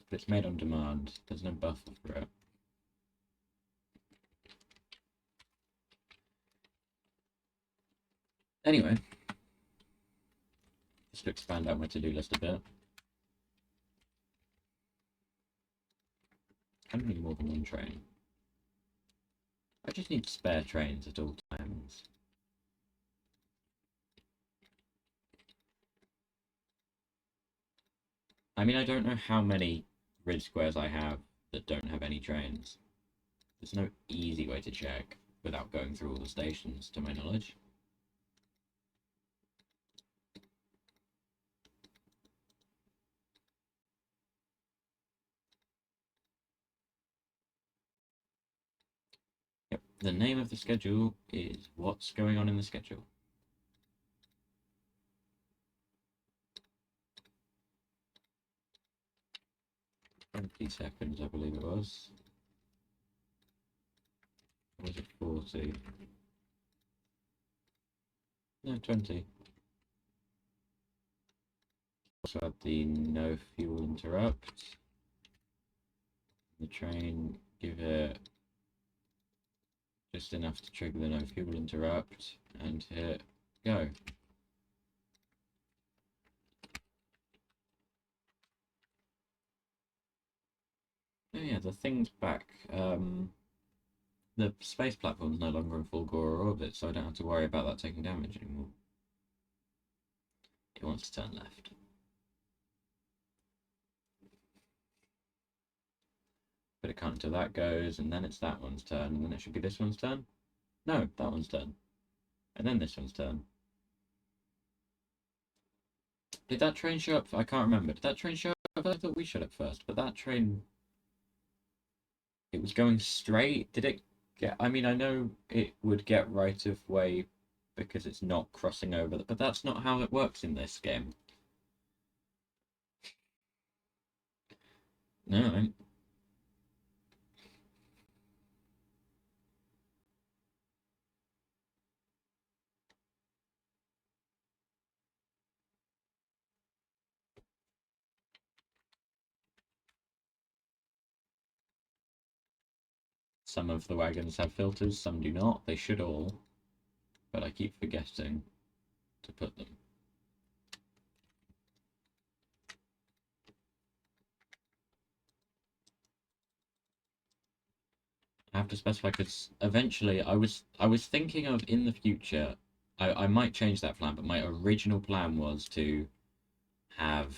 But it's made on demand. There's no buffer for it. Anyway, just to expand out my to-do list a bit. I don't need more than one train. I just need spare trains at all times. I mean, I don't know how many grid squares I have that don't have any trains. There's no easy way to check without going through all the stations, to my knowledge. Yep, the name of the schedule is What's Going On in the Schedule. $20, I believe it was. Or was it 40? No, 20. Also had the no fuel interrupt. The train, give it just enough to trigger the no fuel interrupt, and hit go. Oh yeah, the thing's back. The space platform's no longer in full Gora orbit, so I don't have to worry about that taking damage anymore. It wants to turn left. But but it can't until that goes, and then it's that one's turn, and then it should be this one's turn. No, that one's turn. And then this one's turn. Did that train show up? I can't remember. Did that train show up? I thought we showed up first, but that train... It was going straight. Did it get... I mean, I know it would get right of way because it's not crossing over, but that's not how it works in this game. No, some of the wagons have filters, some do not. They should all, but I keep forgetting to put them. I have to specify because eventually I was thinking of in the future, I might change that plan, but my original plan was to have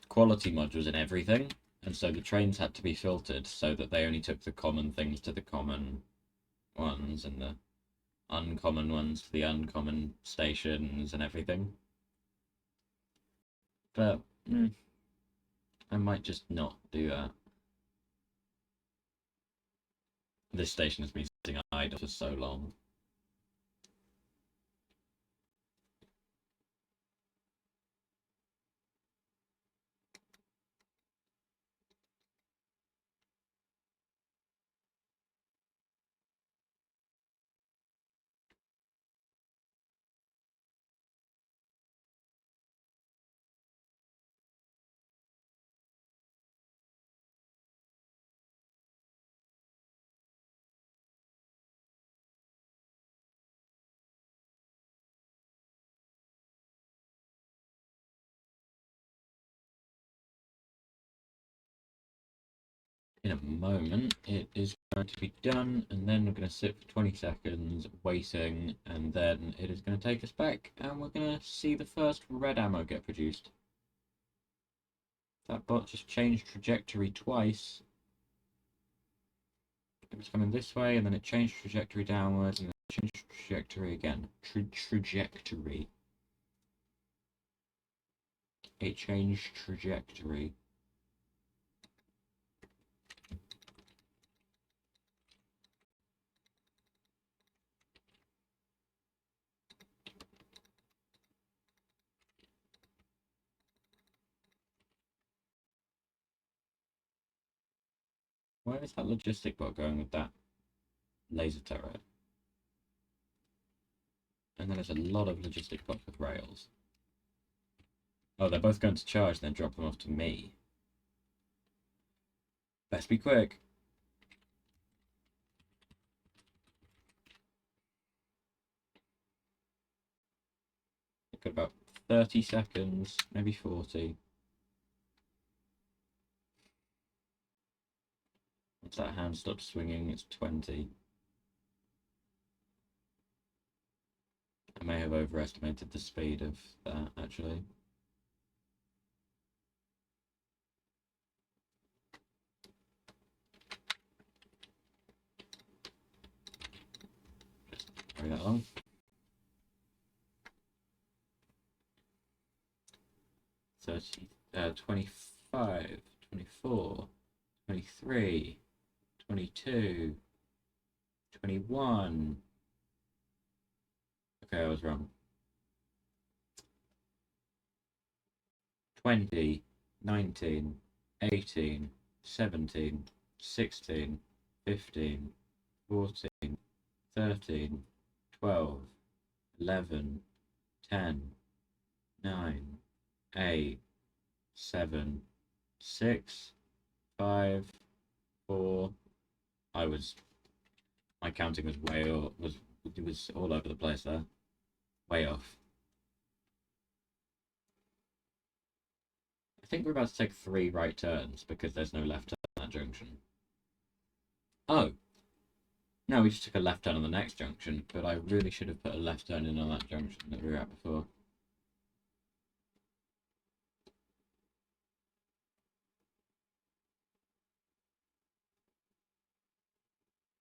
quality modules in everything, and so the trains had to be filtered so that they only took the common things to the common ones and the uncommon ones to the uncommon stations and everything. But I might just not do that. This station has been sitting idle for so long. In a moment, it is going to be done, and then we're going to sit for 20 seconds waiting, and then it is going to take us back, and we're going to see the first red ammo get produced. That bot just changed trajectory twice. It was coming this way, and then it changed trajectory downwards, and then it changed trajectory again. Trajectory. It changed trajectory. Where is that logistic bot going with that laser turret? And then there's a lot of logistic bots with rails. Oh, they're both going to charge and then drop them off to me. Best be quick. Got about 30 seconds, maybe 40. Once that hand stops swinging, it's 20. I may have overestimated the speed of that, actually. Just hurry that along. 30, 25, 24, 23, 22, 21. Okay, I was wrong. 20, 19, 18, 17, 16, 15, 14, 13, 12, 11, 10, 9, 8, 7, 6, 5, 4. My counting was way off, it was all over the place there. Way off. I think we're about to take 3 right turns because there's no left turn at that junction. Oh! No, we just took a left turn on the next junction, but I really should have put a left turn in on that junction that we were at before.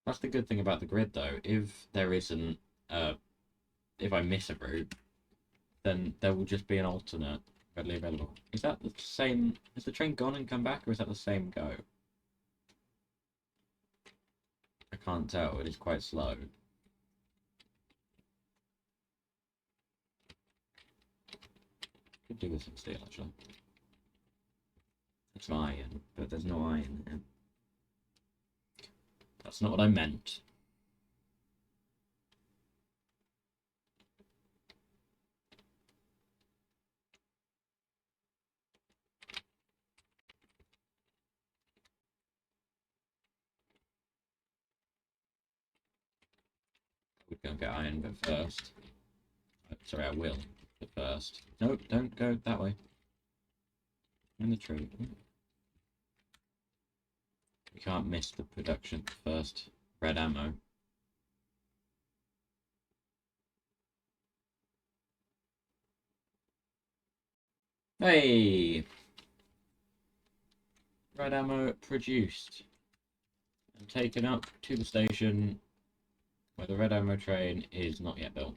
That's the good thing about the grid, though. If there isn't, if I miss a route, then there will just be an alternate readily available. Is that the same? Has the train gone and come back, or is that the same go? I can't tell. It is quite slow. Could do with some steel, actually. It's iron, but there's no iron here. That's not what I meant. We're gonna get iron, but first. Sorry, I will, but first. No, don't go that way. In the tree. We can't miss the production first. Red ammo. Hey! Red ammo produced. And taken up to the station where the red ammo train is not yet built.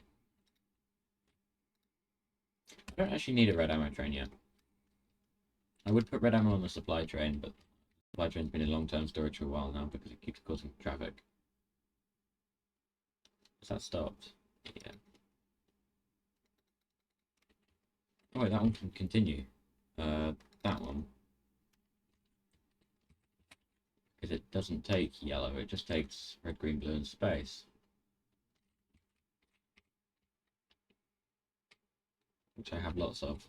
I don't actually need a red ammo train yet. I would put red ammo on the supply train, but the supply train's been in long-term storage for a while now because it keeps causing traffic. Has that stopped? Yeah. Oh, wait, that one can continue. That one. Because it doesn't take yellow, it just takes red, green, blue, and space. Which I have lots of.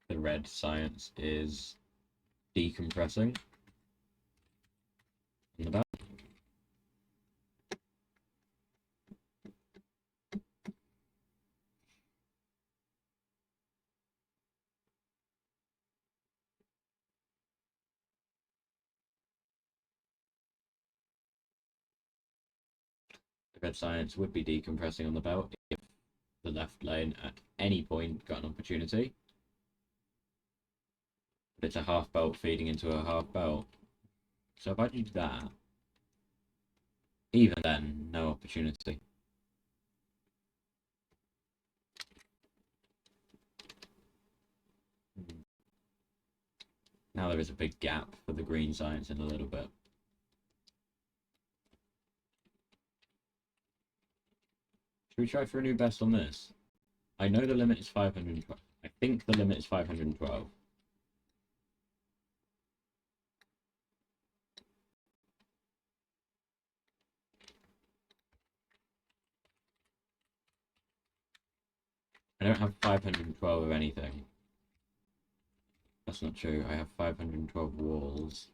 The red science is decompressing. On the back. The red science would be decompressing on the belt if the left lane at any point got an opportunity. But it's a half belt feeding into a half belt. So if I do that, even then, no opportunity. Now there is a big gap for the green science in a little bit. Should we try for a new best on this? I know the limit is 512. I think the limit is 512. I don't have 512 of anything. That's not true. I have 512 walls.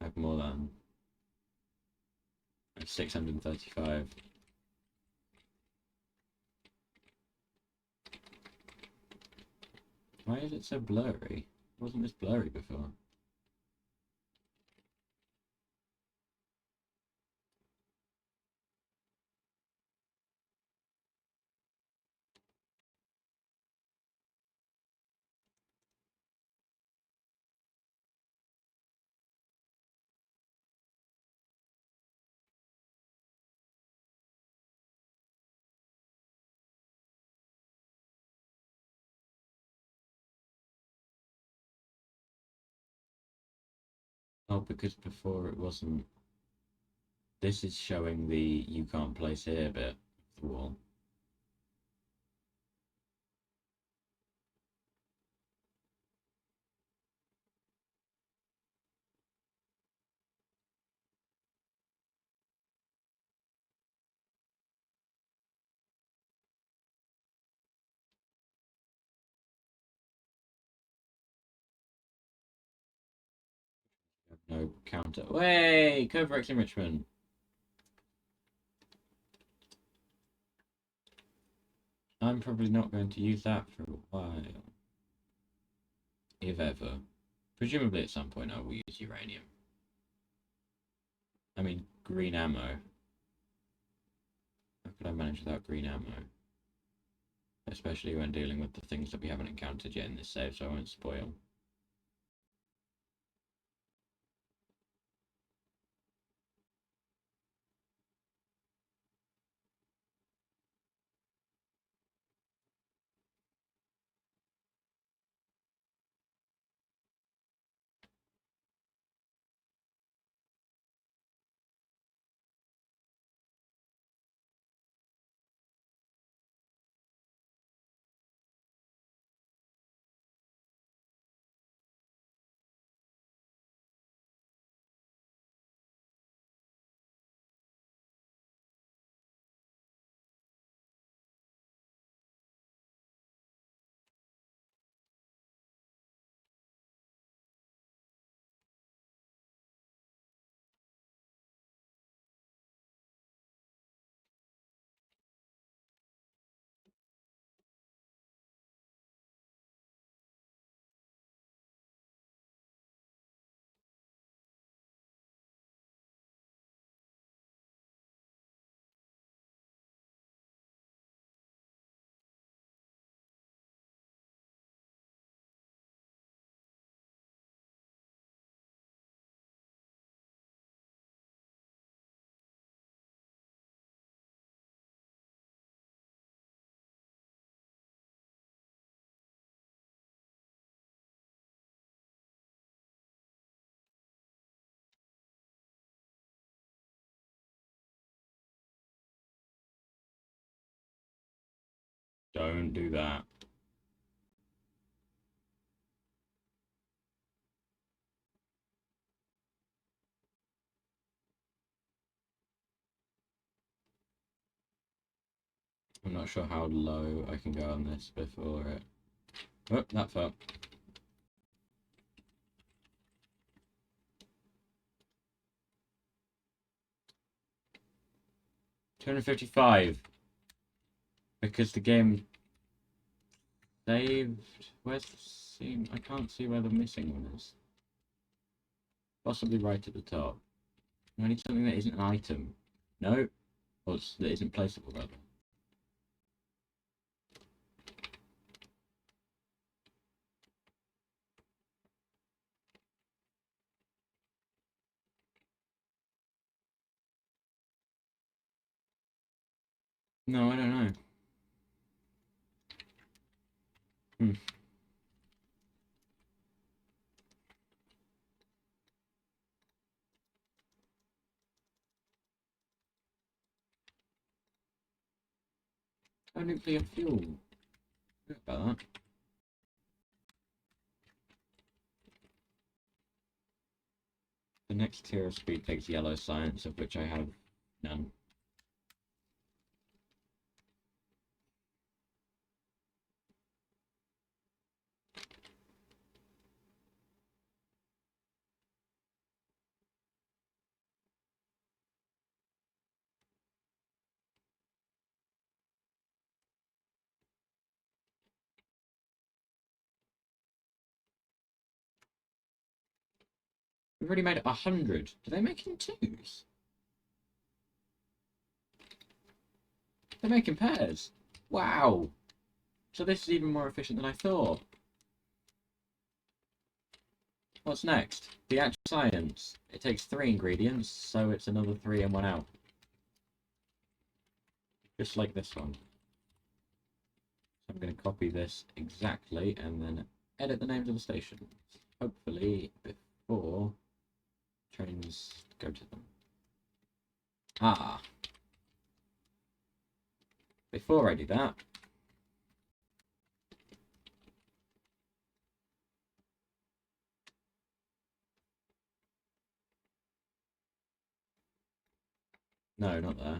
I have more than. I have 635. Why is it so blurry? Wasn't this blurry before? Oh, because before it wasn't. This is showing the you can't place here bit of the wall. No counter. Way! Covert enrichment. I'm probably not going to use that for a while. If ever. Presumably at some point I will use uranium. I mean, green ammo. How could I manage without green ammo? Especially when dealing with the things that we haven't encountered yet in this save, so I won't spoil. Don't do that. I'm not sure how low I can go on this before it... Oh, that fell. $255. Because the game saved... Where's the scene? I can't see where the missing one is. Possibly right at the top. I need something that isn't an item. No. Or that isn't placeable, rather. No, I don't know. Hmm. Oh, nuclear fuel. Forgot about that. The next tier of speed takes yellow science, of which I have none. We've already made 100. Do they make in twos? They're making pairs. Wow. So this is even more efficient than I thought. What's next? The actual science. It takes 3 ingredients, so it's another 3 and 1 out. Just like this one. So I'm going to copy this exactly and then edit the names of the stations. Hopefully before trains go to them. Ah. Before I do that, no, not there.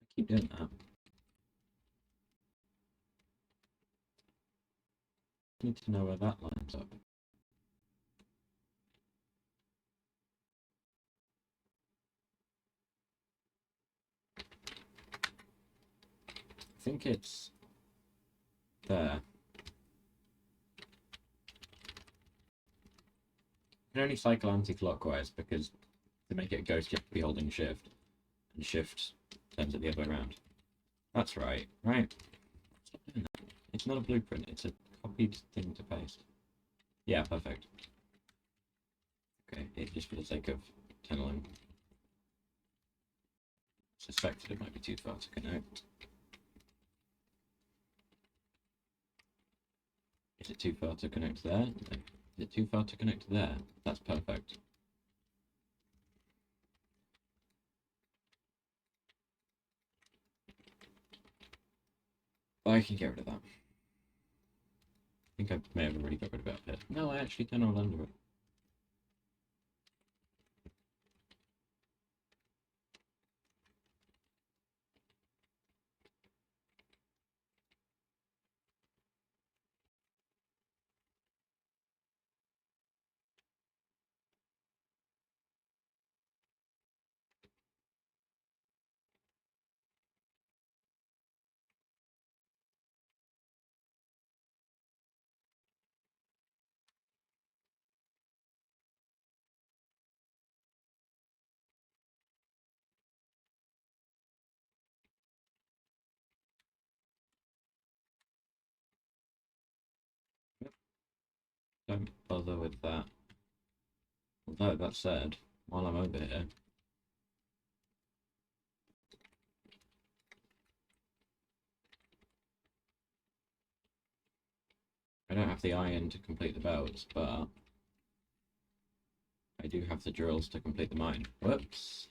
I keep doing that. Need to know where that lines up. I think it's there. You can only cycle anti-clockwise because to make it a ghost you have to be holding shift. And shift turns it the other way around. That's right, right? Stop doing that. It's not a blueprint, it's a copied thing to paste. Yeah, perfect. Okay, it just for the sake of tunneling. Suspected it might be too far to connect. Is it too far to connect there? No. Is it too far to connect there? That's perfect. I can get rid of that. I think I may have already got rid of it up here. No, I actually tunneled under it. don't bother with that. Although, that said, while I'm over here, I don't have the iron to complete the belts, but I do have the drills to complete the mine. Whoops.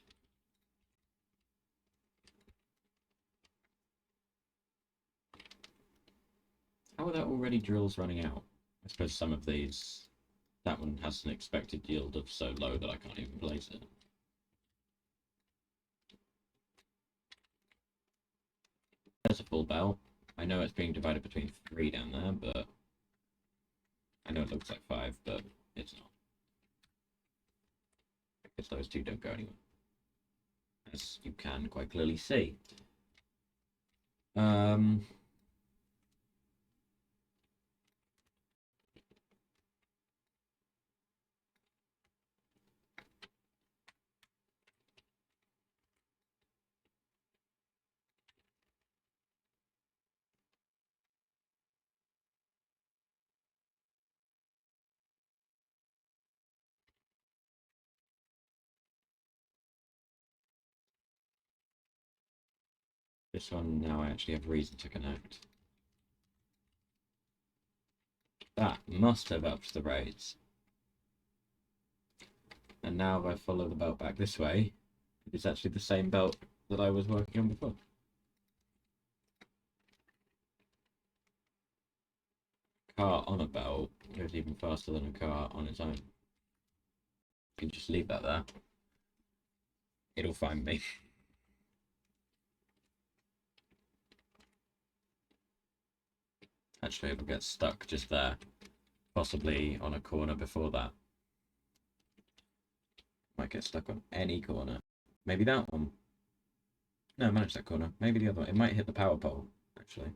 How are there already drills running out? I suppose some of these... That one has an expected yield of so low that I can't even place it. There's a full belt. I know it's being divided between 3 down there, but... I know it looks like 5, but it's not. Because those 2 don't go anywhere. As you can quite clearly see. This one now I actually have reason to connect. That must have upped the rates. And now if I follow the belt back this way, it's actually the same belt that I was working on before. Car on a belt goes even faster than a car on its own. You can just leave that there. It'll find me. Actually, it'll get stuck just there. Possibly on a corner before that. Might get stuck on any corner. Maybe that one. No, manage that corner. Maybe the other one. It might hit the power pole, actually.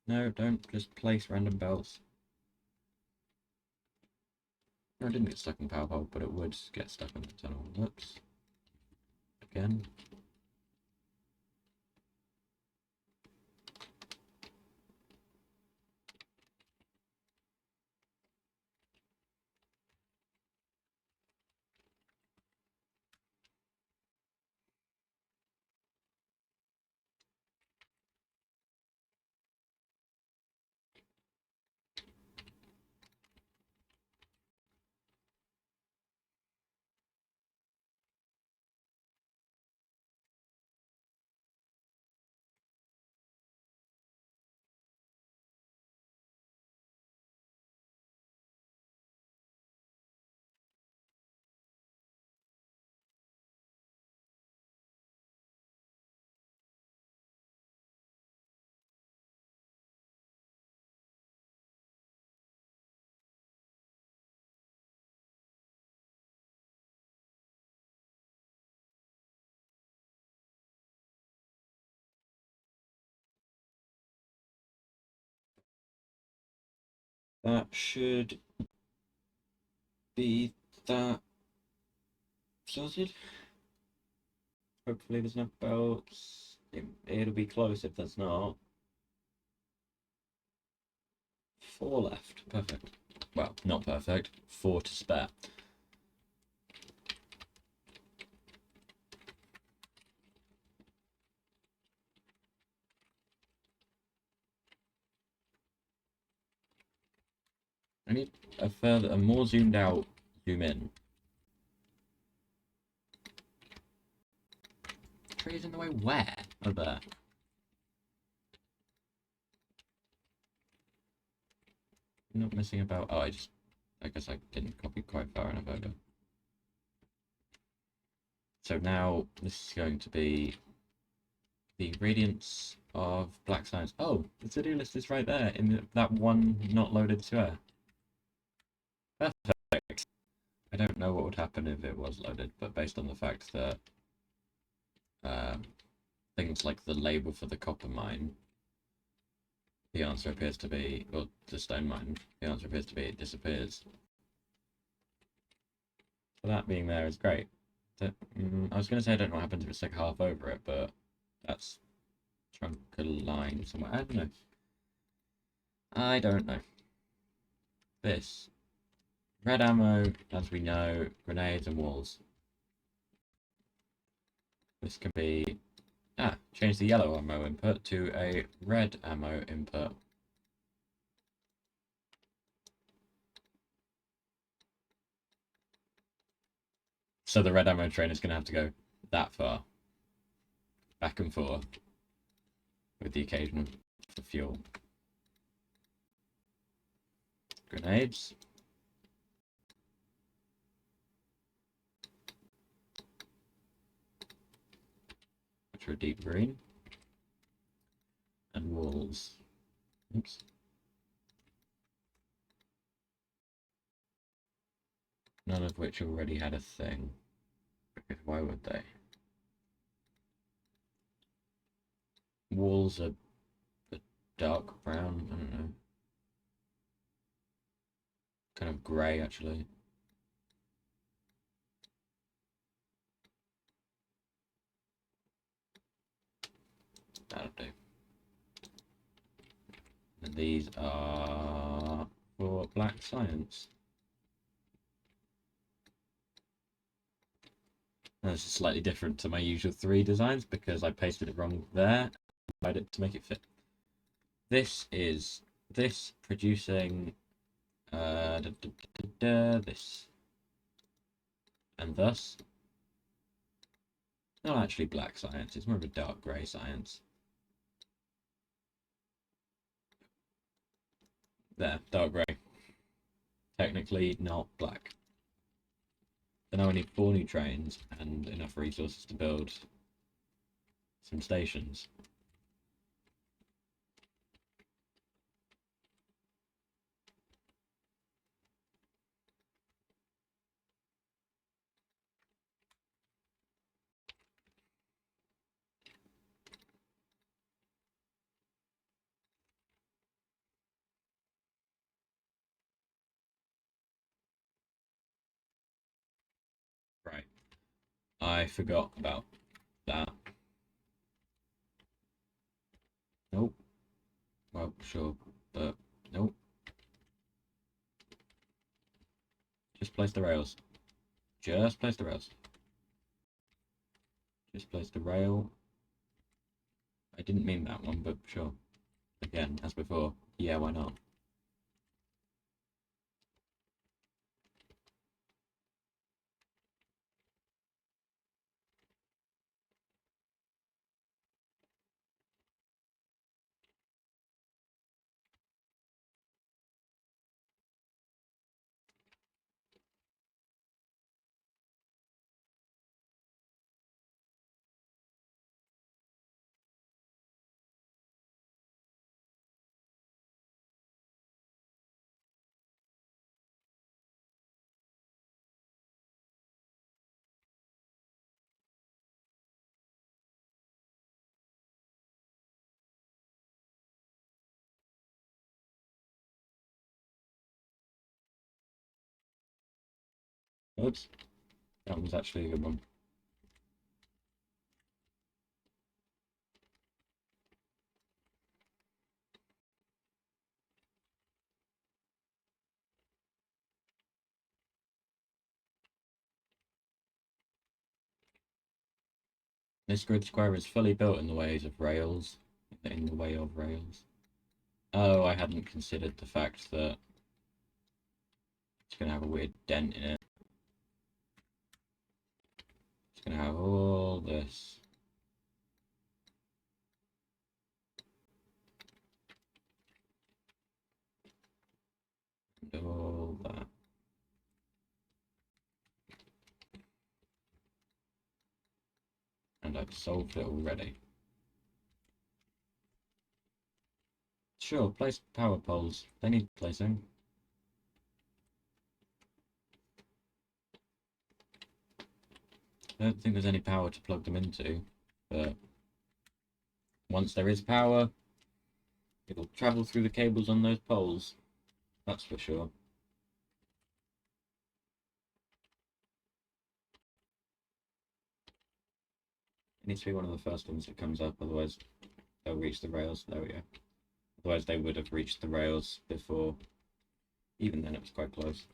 No, don't just place random belts. No, it didn't get stuck in the power pole, but it would get stuck in the tunnel. Whoops. Again. That should be that sorted. Hopefully there's enough belts. It'll be close if there's not. 4 left. Perfect. Well, not perfect. 4 to spare. I need a more zoomed out zoom in. Trees in the way where? Oh, there. I'm not missing about. Oh, I guess I didn't copy quite far enough over. So now this is going to be the radiance of black science. Oh, the to-do list is right there in that one not loaded square. Perfect. I don't know what would happen if it was loaded, but based on the fact that things like the label for the copper mine, the answer appears to be, or the stone mine, the answer appears to be it disappears. So that being there is great. I was going to say I don't know what happens if it's like half over it, but that's trunk a line somewhere. I don't know. this. Red ammo, as we know, grenades and walls. This can be... change the yellow ammo input to a red ammo input. So the red ammo train is going to have to go that far. Back and forth. With the occasional fuel. Grenades. Which are deep green. And walls. Oops. None of which already had a thing. Because why would they? Walls are dark brown, I don't know. Kind of grey, actually. That'll do. And these are for black science. And this is slightly different to my usual 3 designs because I pasted it wrong there and tried it to make it fit. This is this producing this and thus. Not actually black science, it's more of a dark grey science. There, dark grey. Technically not black. So now I need 4 new trains and enough resources to build some stations. Right. I forgot about that. Nope. Well, sure, but nope. Just place the rails. Just place the rails. Just place the rail. I didn't mean that one, but sure. Again, as before, yeah, why not? Oops. That was actually a good one. This grid square is fully built in the ways of rails. In the way of rails. Oh, I hadn't considered the fact that it's going to have a weird dent in it. It's going to have all this. And all that. And I've solved it already. Sure, place power poles. They need placing. I don't think there's any power to plug them into, but once there is power, it'll travel through the cables on those poles. That's for sure. It needs to be one of the first ones that comes up, otherwise they'll reach the rails. There we go. Otherwise they would have reached the rails before Even then, it was quite close.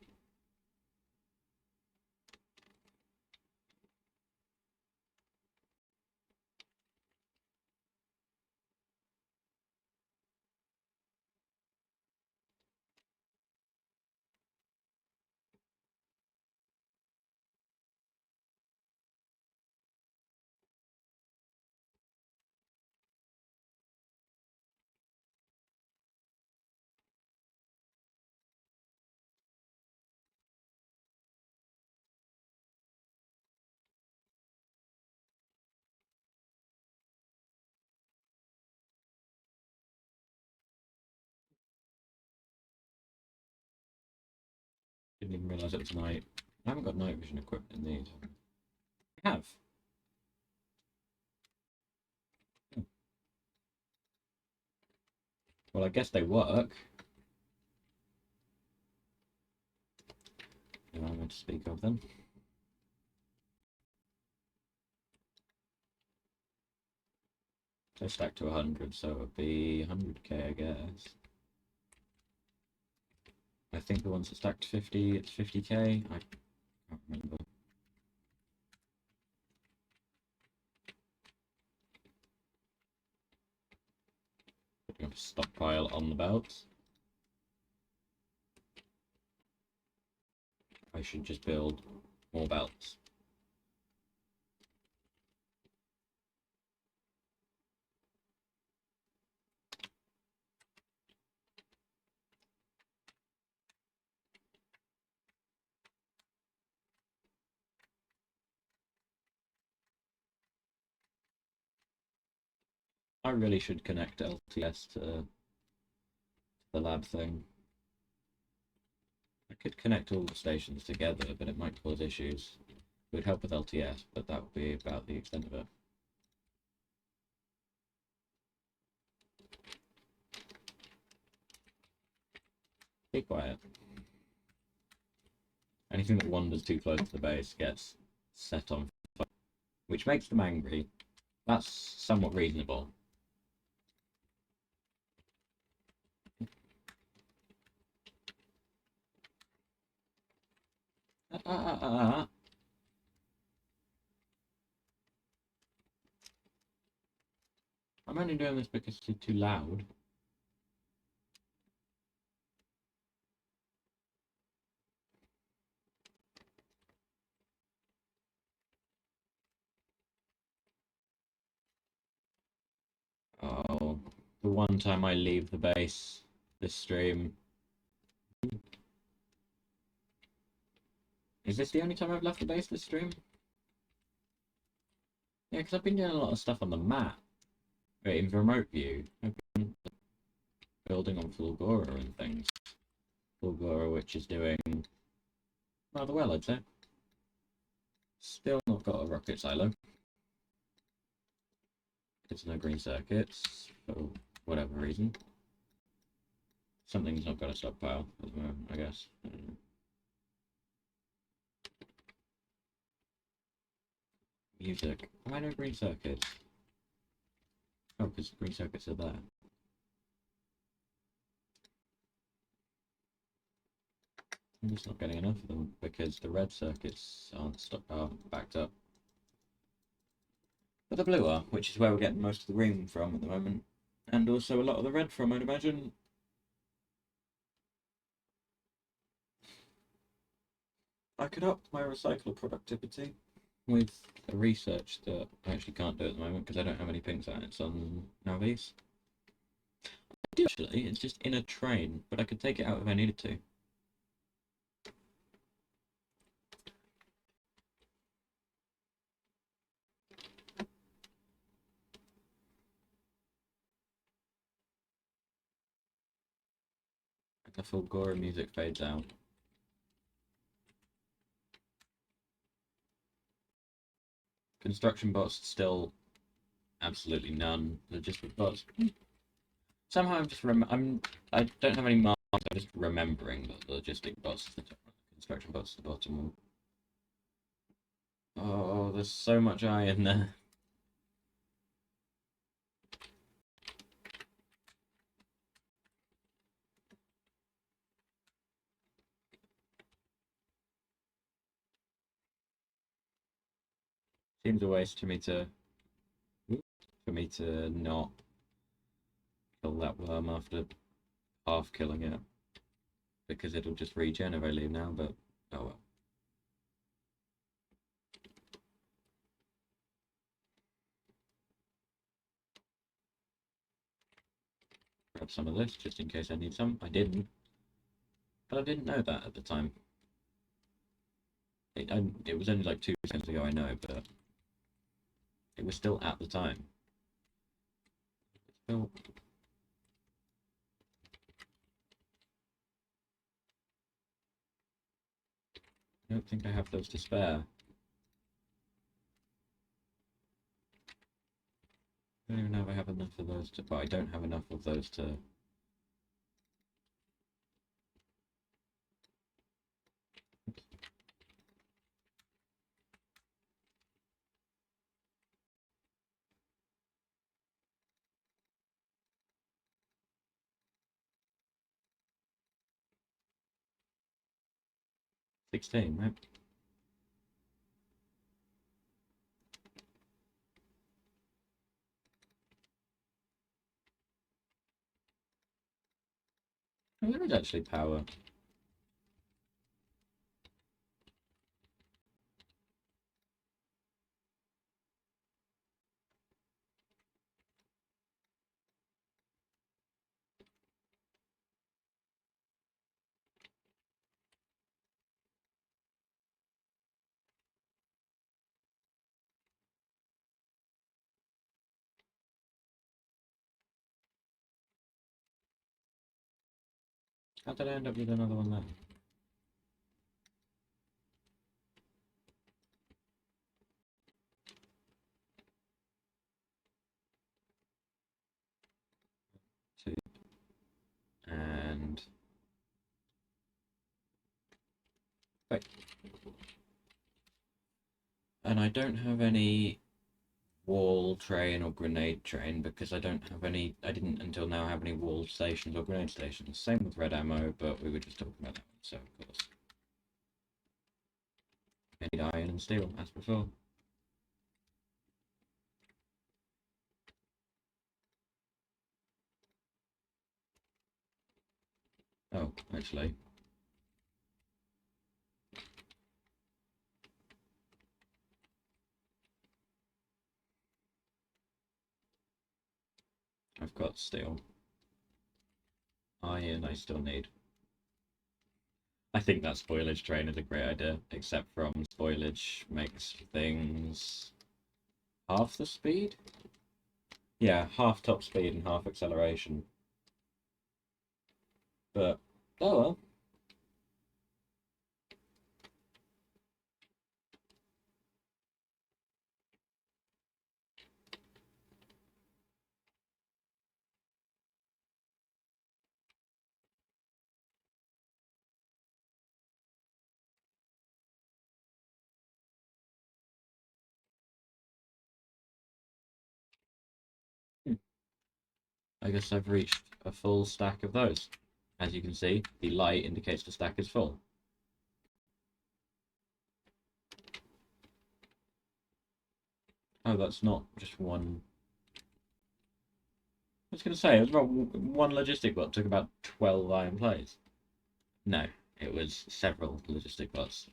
Didn't even realise it was night. I haven't got night vision equipment in these. I have. Hmm. Well, I guess they work. No, I'm going to speak of them. They stack to 100, so it would be 100k, I guess. I think the ones that stack to 50, it's 50k. I can't remember. Putting up a stockpile on the belts. I should just build more belts. I really should connect LTS to the lab thing. I could connect all the stations together, but it might cause issues. It would help with LTS, but that would be about the extent of it. Be quiet. Anything that wanders too close to the base gets set on fire, which makes them angry. That's somewhat reasonable. I'm only doing this because it's too loud. Oh, the one time I leave the base this stream. Is this the only time I've left the base this stream? Yeah, because I've been doing a lot of stuff on the map. Wait, in remote view. I've been building on Fulgora and things. Fulgora, which is doing rather well, I'd say. Still not got a rocket silo. There's no green circuits, for whatever reason. Something's not got a stockpile at the moment, I guess. I don't know. Music. Why no green circuits? Oh, because green circuits are there. I'm just not getting enough of them because the red circuits aren't backed up. But the blue are, which is where we're getting most of the green from at the moment. And also a lot of the red from, I'd imagine. I could up my recycler productivity with a research that I actually can't do at the moment because I don't have any ping science on Navis. I do actually, it's just in a train, but I could take it out if I needed to. The Fulgora music fades out. Construction bots still absolutely none. Logistic bots. Somehow I don't have any marks. I'm just remembering that the logistic bots is the top one, the construction bots is the bottom one. Oh, there's so much iron there. Seems a waste for me to not kill that worm after half killing it. Because it'll just regen if I leave now, but oh well. Grab some of this just in case I need some. I didn't. But I didn't know that at the time. It was only like 2 seconds ago, I know, but it was still at the time. Still... I don't think I have those to spare. I don't even know if I have enough of those to... But I don't have enough of those to... $16, right? Oh, there is actually power. How did I end up with another one there? Two. And... Wait. And I don't have any wall train or grenade train because I don't have any. I didn't until now have any wall stations or grenade stations. Same with red ammo, but we were just talking about that one, so of course. I need iron and steel, as before. Oh, actually. I've got steel. Iron I still need. I think that spoilage train is a great idea, except from spoilage makes things half the speed? Yeah, half top speed and half acceleration. But, oh well. I guess I've reached a full stack of those. As you can see, the light indicates the stack is full. Oh, that's not just one. I was going to say, it was about one logistic bot took about 12 iron plates. No, it was several logistic bots.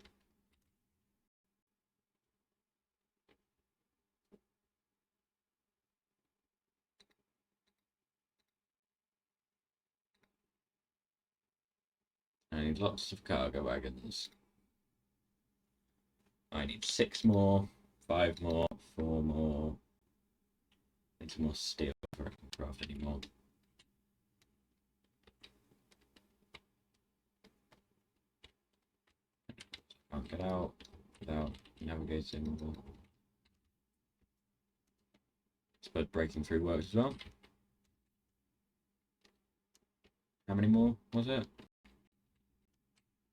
I need lots of cargo wagons. I need 6 more, 5 more, 4 more. Need some more steel before I can craft any more. Can't get out without navigating. I suppose breaking through works as well. How many more was it?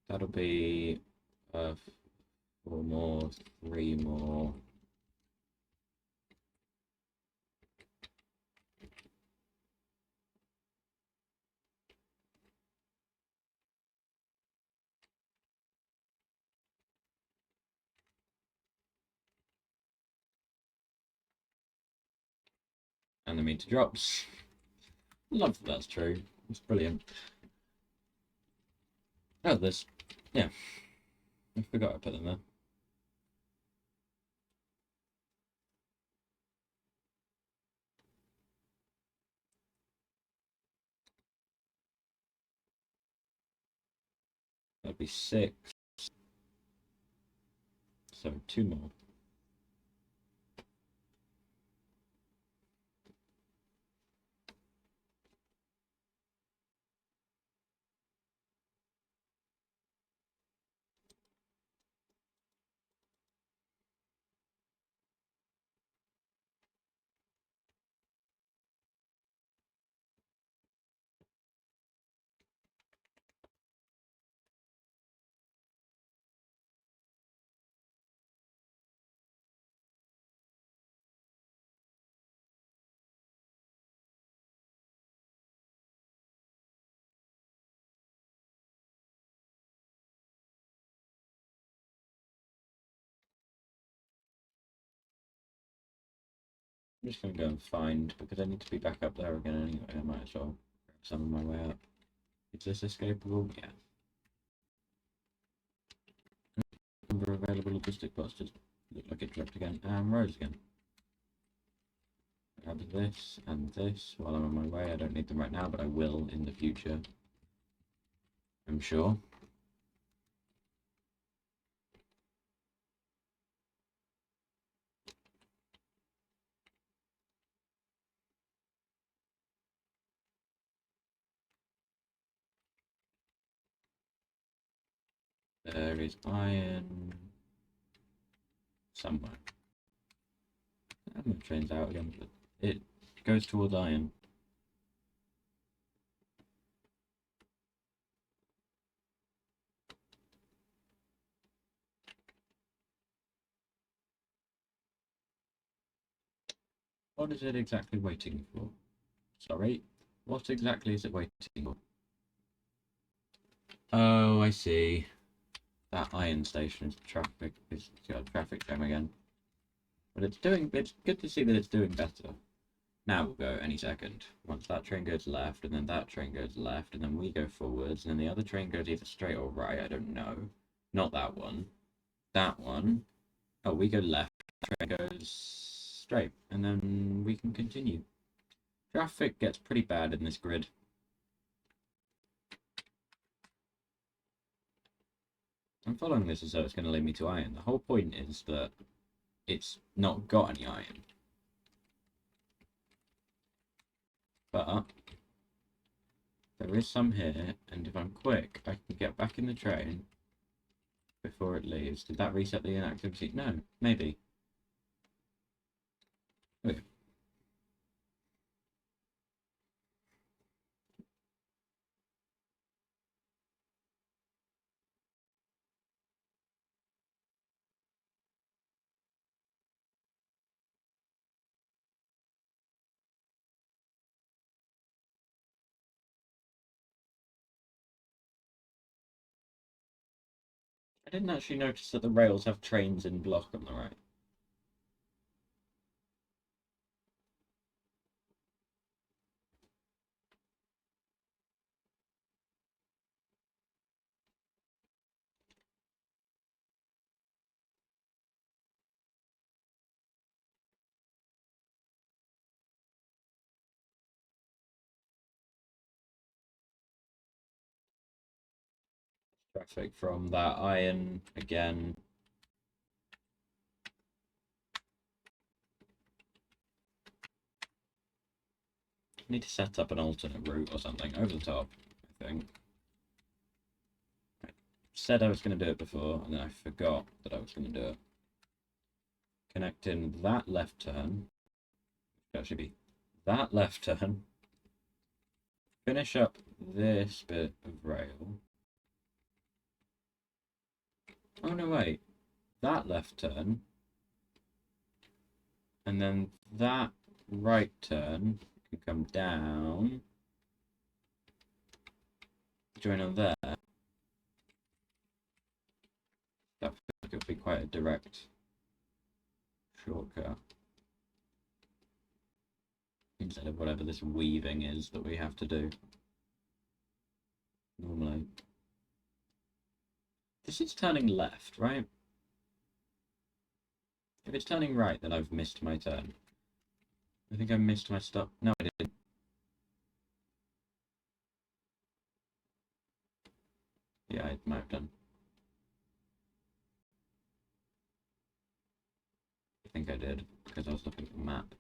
That'll be 4 more, 3 more. And the meter drops. Love that that's true. It's brilliant. Oh, there's... Yeah. I forgot I put them there. That'd be 6. So 2 more. I'm just going to go and find, because I need to be back up there again anyway. I might as well grab some of my way up. Is this escapable? Yeah. Number of available logistic bots just look like it dropped again. And rose again. Grab this and this while I'm on my way. I don't need them right now, but I will in the future. I'm sure. There is iron somewhere. And the train's out again, but it goes towards iron. What is it exactly waiting for? Sorry, what exactly is it waiting for? Oh, I see. That iron station is traffic. It's got a traffic jam again. But it's good to see that it's doing better. Now we'll go any second. Once that train goes left, and then that train goes left, and then we go forwards, and then the other train goes either straight or right, I don't know. Not that one. That one. Oh, we go left, train goes straight, and then we can continue. Traffic gets pretty bad in this grid. I'm following this as though it's going to lead me to iron. The whole point is that it's not got any iron. But there is some here, and if I'm quick, I can get back in the train before it leaves. Did that reset the inactivity? No, maybe. Okay. I didn't actually notice that the rails have trains in block on the right. Traffic from that iron again. I need to set up an alternate route or something over the top, I think. I said I was going to do it before, and then I forgot that I was going to do it. Connecting that left turn. It actually be that left turn. Finish up this bit of rail. Oh no, wait. That left turn. And then that right turn can come down. Join on there. That feels like it would be quite a direct shortcut. instead of whatever this weaving is that we have to do normally. This is turning left, right? If it's turning right, then I've missed my turn. I think I missed my stop. No, I didn't. Yeah, I might have done. I think I did, because I was looking at the map.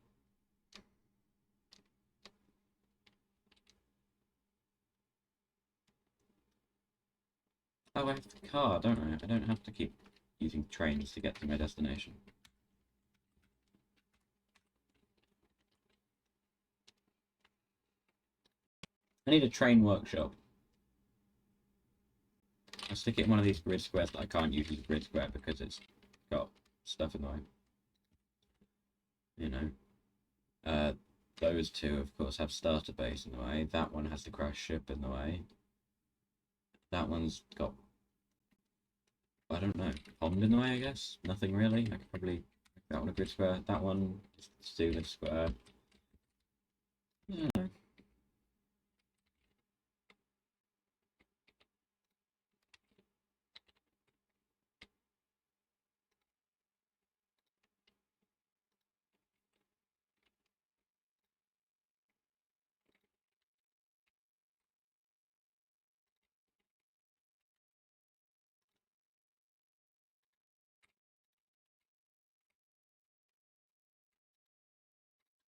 Oh, I have the car, don't I? I don't have to keep using trains to get to my destination. I need a train workshop. I'll stick it in one of these grid squares that I can't use as a grid square because it's got stuff in the way. You know. Those two, of course, have starter base in the way. That one has the crash ship in the way. That one's got, I don't know, pond in the way, I guess? Nothing really. I could probably make that one a grid square. That one is still a square. I don't know.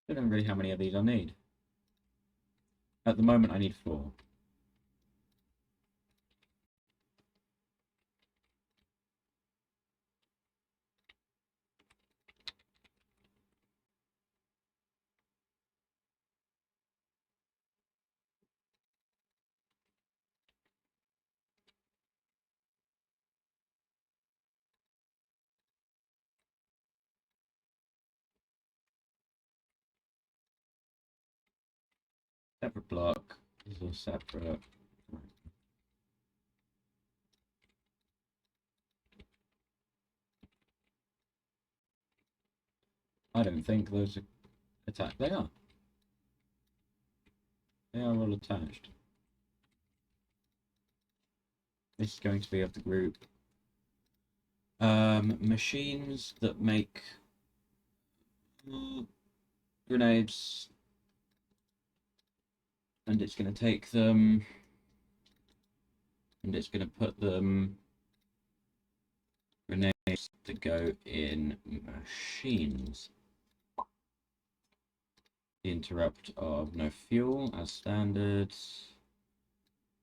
I don't know really how many of these I need. At the moment, I need 4. Separate block. These are separate. I don't think those are attached. They are. They are all attached. This is going to be of the group. Machines that make grenades, and it's going to take them, and it's going to put them grenades to go in machines. The interrupt of no fuel as standard,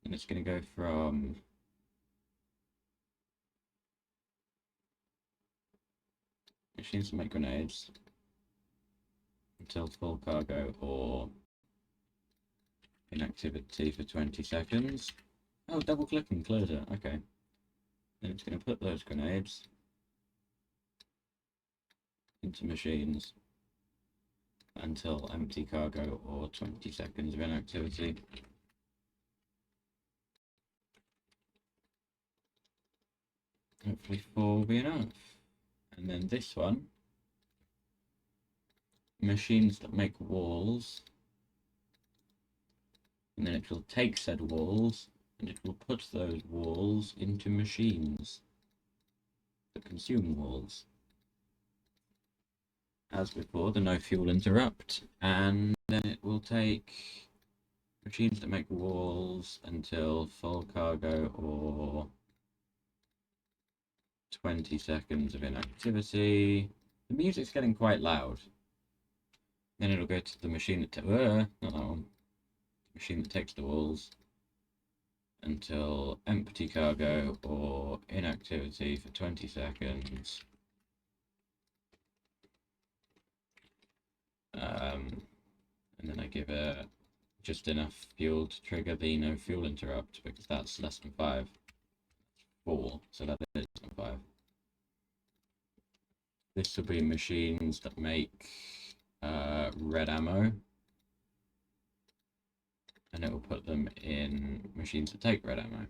and it's going to go from machines to make grenades until full cargo or inactivity for 20 seconds. Oh, double click and close it. Okay. Then it's going to put those grenades into machines until empty cargo or 20 seconds of inactivity. Hopefully 4 will be enough. And then this one, machines that make walls, and then it will take said walls and it will put those walls into machines that consume walls. As before, the no fuel interrupt, and then it will take machines that make walls until full cargo or 20 seconds of inactivity. The music's getting quite loud. Then it'll go to the machine that not that one. Machine that takes the walls until empty cargo or inactivity for 20 seconds. And then I give it just enough fuel to trigger the no fuel interrupt, because that's less than 5. 4, so that is less than 5. This will be machines that make red ammo, and it will put them in machines that take red ammo.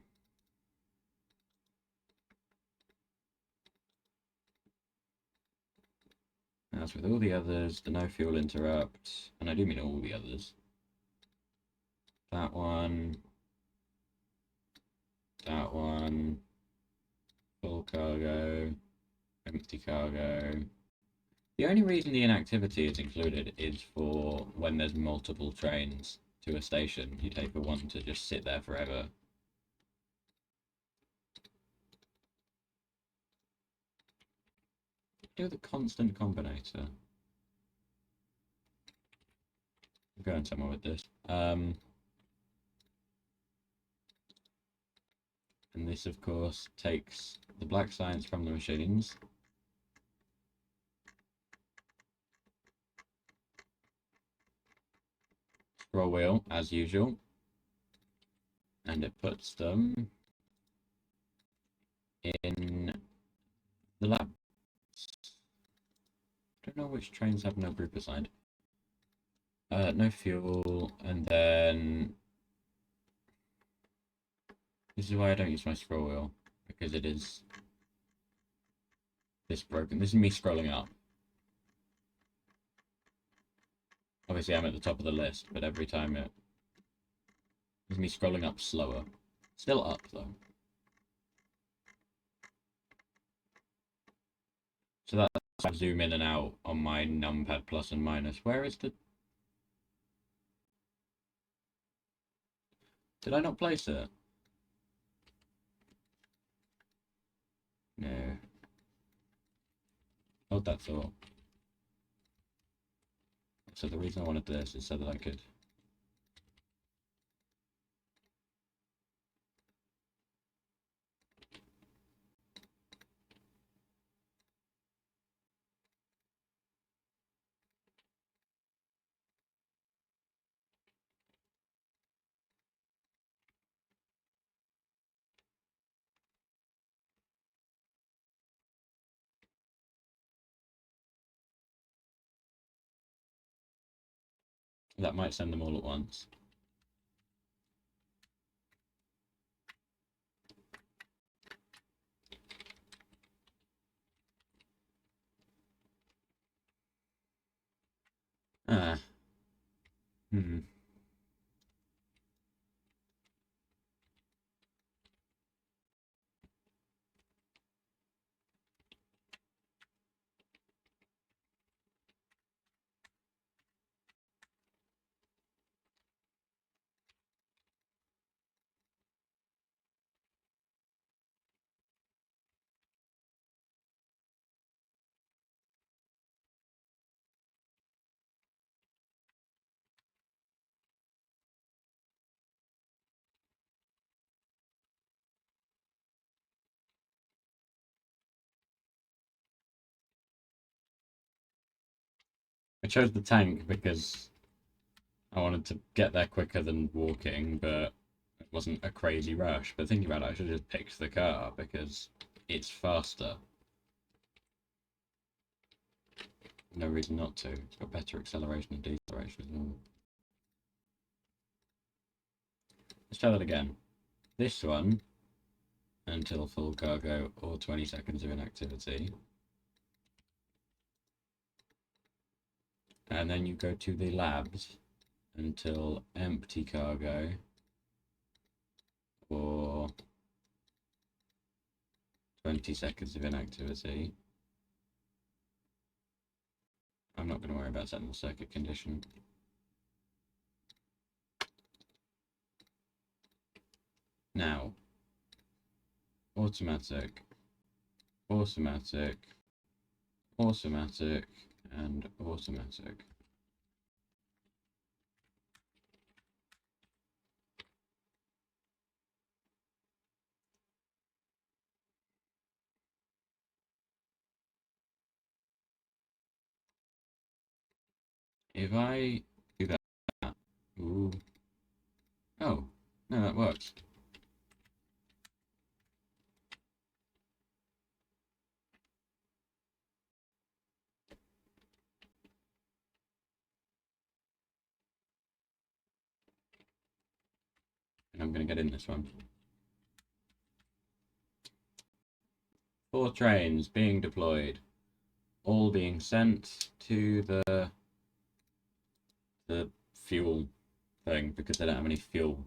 As with all the others, the no fuel interrupt, and I do mean all the others. That one, full cargo, empty cargo. The only reason the inactivity is included is for when there's multiple trains to a station. You'd hate for one to just sit there forever. Do the constant combinator. I'm going somewhere with this. And this, of course, takes the black science from the machines. Scroll wheel, as usual. And it puts them in the lab. I don't know which trains have no group assigned. No fuel, and then this is why I don't use my scroll wheel, because it is this broken. This is me scrolling up. Obviously I'm at the top of the list, but every time it is me scrolling up slower. Still up though. So that's I zoom in and out on my numpad plus and minus. Where is the... Did I not place it? No. Hold that thought. So the reason I wanted this is so that I could... That might send them all at once. Ah. I chose the tank because I wanted to get there quicker than walking, but it wasn't a crazy rush. But thinking about it, I should have just picked the car because it's faster. No reason not to. It's got better acceleration and deceleration as well. Let's try that again. This one, until full cargo or 20 seconds of inactivity. And then you go to the labs until empty cargo or 20 seconds of inactivity. I'm not going to worry about setting the circuit condition. Now, automatic, automatic, automatic, and automatic. If I do that, ooh, oh, no, that works. And I'm going to get in this one. 4 trains being deployed. all being sent to the fuel thing because they don't have any fuel.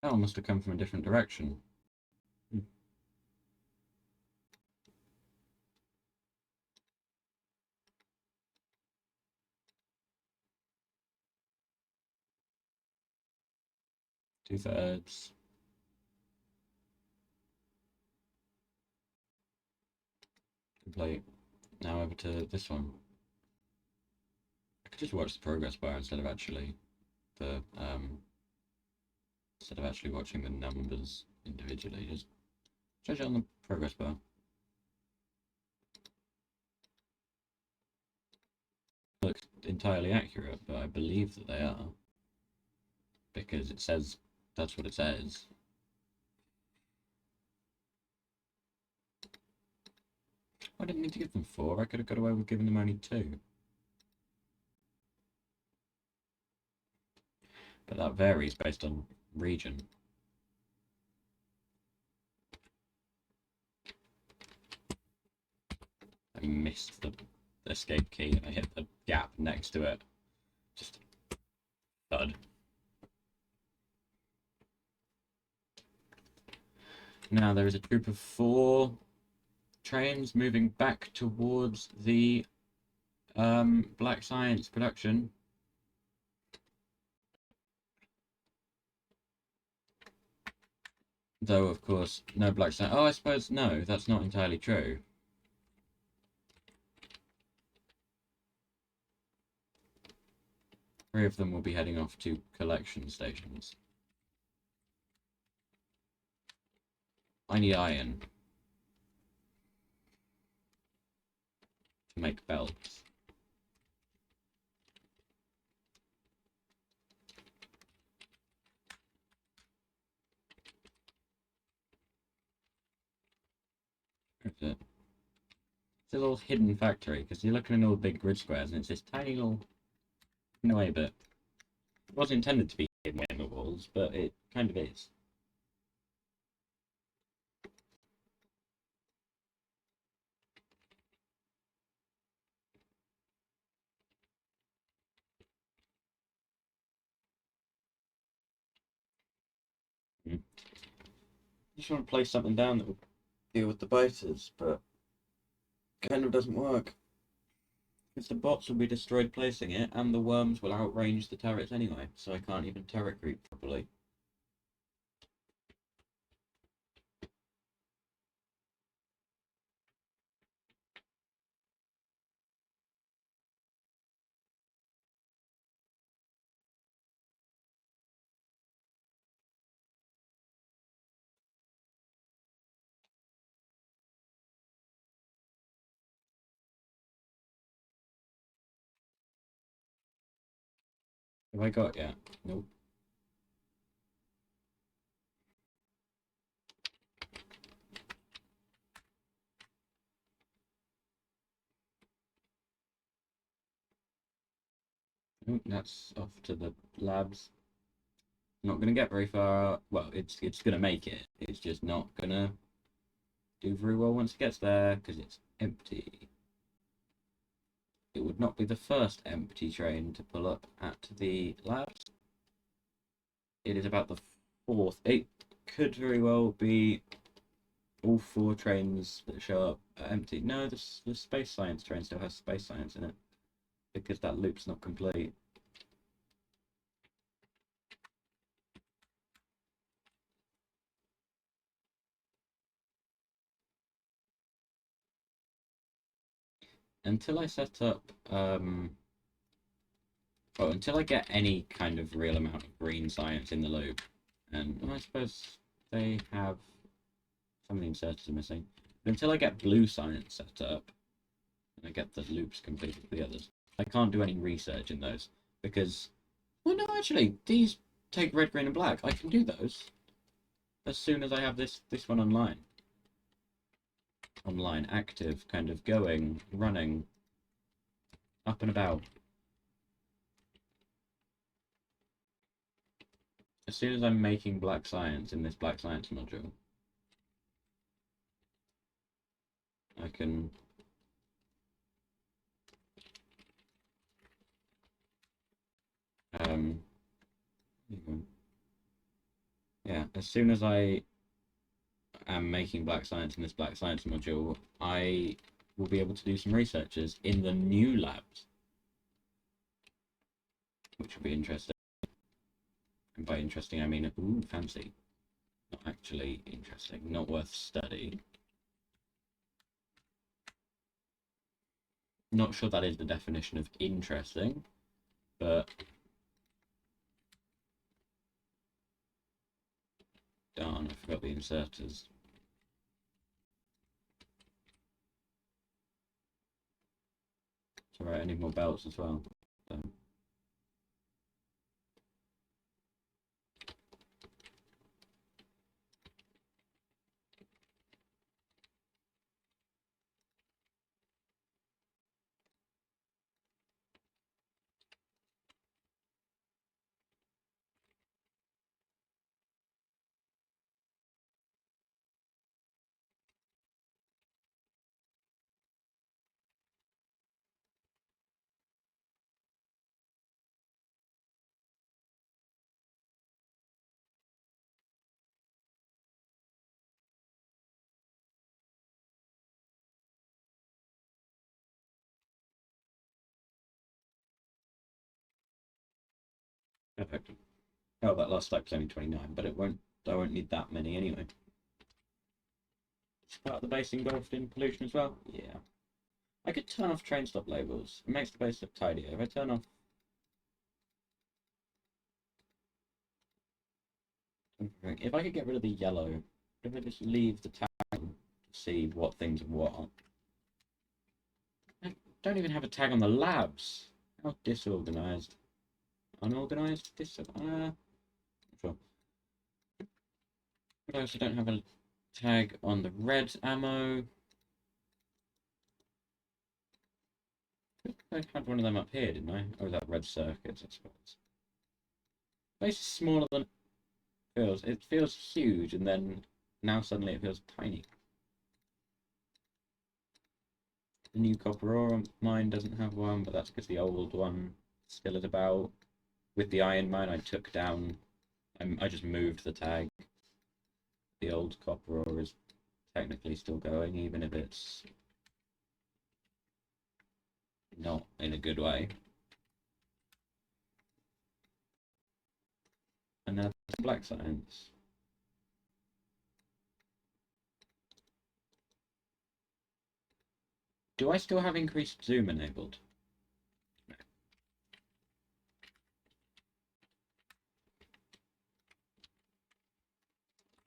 Oh, must have come from a different direction. 2/3. Complete. Now over to this one. I could just watch the progress bar instead of actually watching the numbers individually. Just judge it on the progress bar. Looks entirely accurate, but I believe that they are because it says that's what it says. I didn't need to give them 4. I could have got away with giving them only 2. But that varies based on region. I missed the escape key and I hit the gap next to it. Just thud. Now there is a group of 4 trains moving back towards the Black Science production. Though, of course, no Black Science. Oh, I suppose no, that's not entirely true. Three of them will be heading off to collection stations. I need iron to make belts. It's a little hidden factory because you're looking at all the big grid squares and it's this tiny little in a way, but it wasn't intended to be hidden in the walls, but it kind of is. You just want to place something down that will deal with the biters, but kind of doesn't work. Because the bots will be destroyed placing it, and the worms will outrange the turrets anyway, so I can't even turret creep properly. Have I got yet? Nope. Nope, that's off to the labs. Not gonna get very far. Well, it's gonna make it. It's just not gonna do very well once it gets there because it's empty. It would not be the first empty train to pull up at the labs. It is about the 4th. It could very well be all 4 trains that show up are empty. No, the space science train still has space science in it because that loop's not complete. Until I set up, until I get any kind of real amount of green science in the loop, and I suppose they have some of the inserters are missing. But until I get blue science set up, and I get the loops completed for the others, I can't do any research in those because, well, no, actually, these take red, green, and black. I can do those. as soon as I have this one online, active, kind of going, running, up and about. As soon as I'm making black science in this black science module, I can yeah, as soon as I am making black science in this black science module, I will be able to do some researches in the new labs, which will be interesting. And by interesting, I mean, ooh, fancy. Not actually interesting, not worth study. Not sure that is the definition of interesting, but darn, I forgot the inserters. It's alright, I need more belts as well. So. Perfect. Oh, that last step's only 29, but I won't need that many anyway. It's part of the base engulfed in pollution as well? Yeah. I could turn off train stop labels. It makes the base look tidier. If I turn off... If I could get rid of the yellow, if I just leave the tag to see what things are what. I don't even have a tag on the labs. How disorganized. Unorganized? Sure. I also don't have a tag on the red ammo. I had one of them up here, didn't I? Oh, that red circuit, I suppose. Base is smaller than it feels. It feels huge, and then now suddenly it feels tiny. The new copper ore mine doesn't have one, but that's because the old one still is about. With the iron mine, I took down. I just moved the tag. The old copper ore is technically still going, even if it's not in a good way. And now black science. Do I still have increased zoom enabled? No.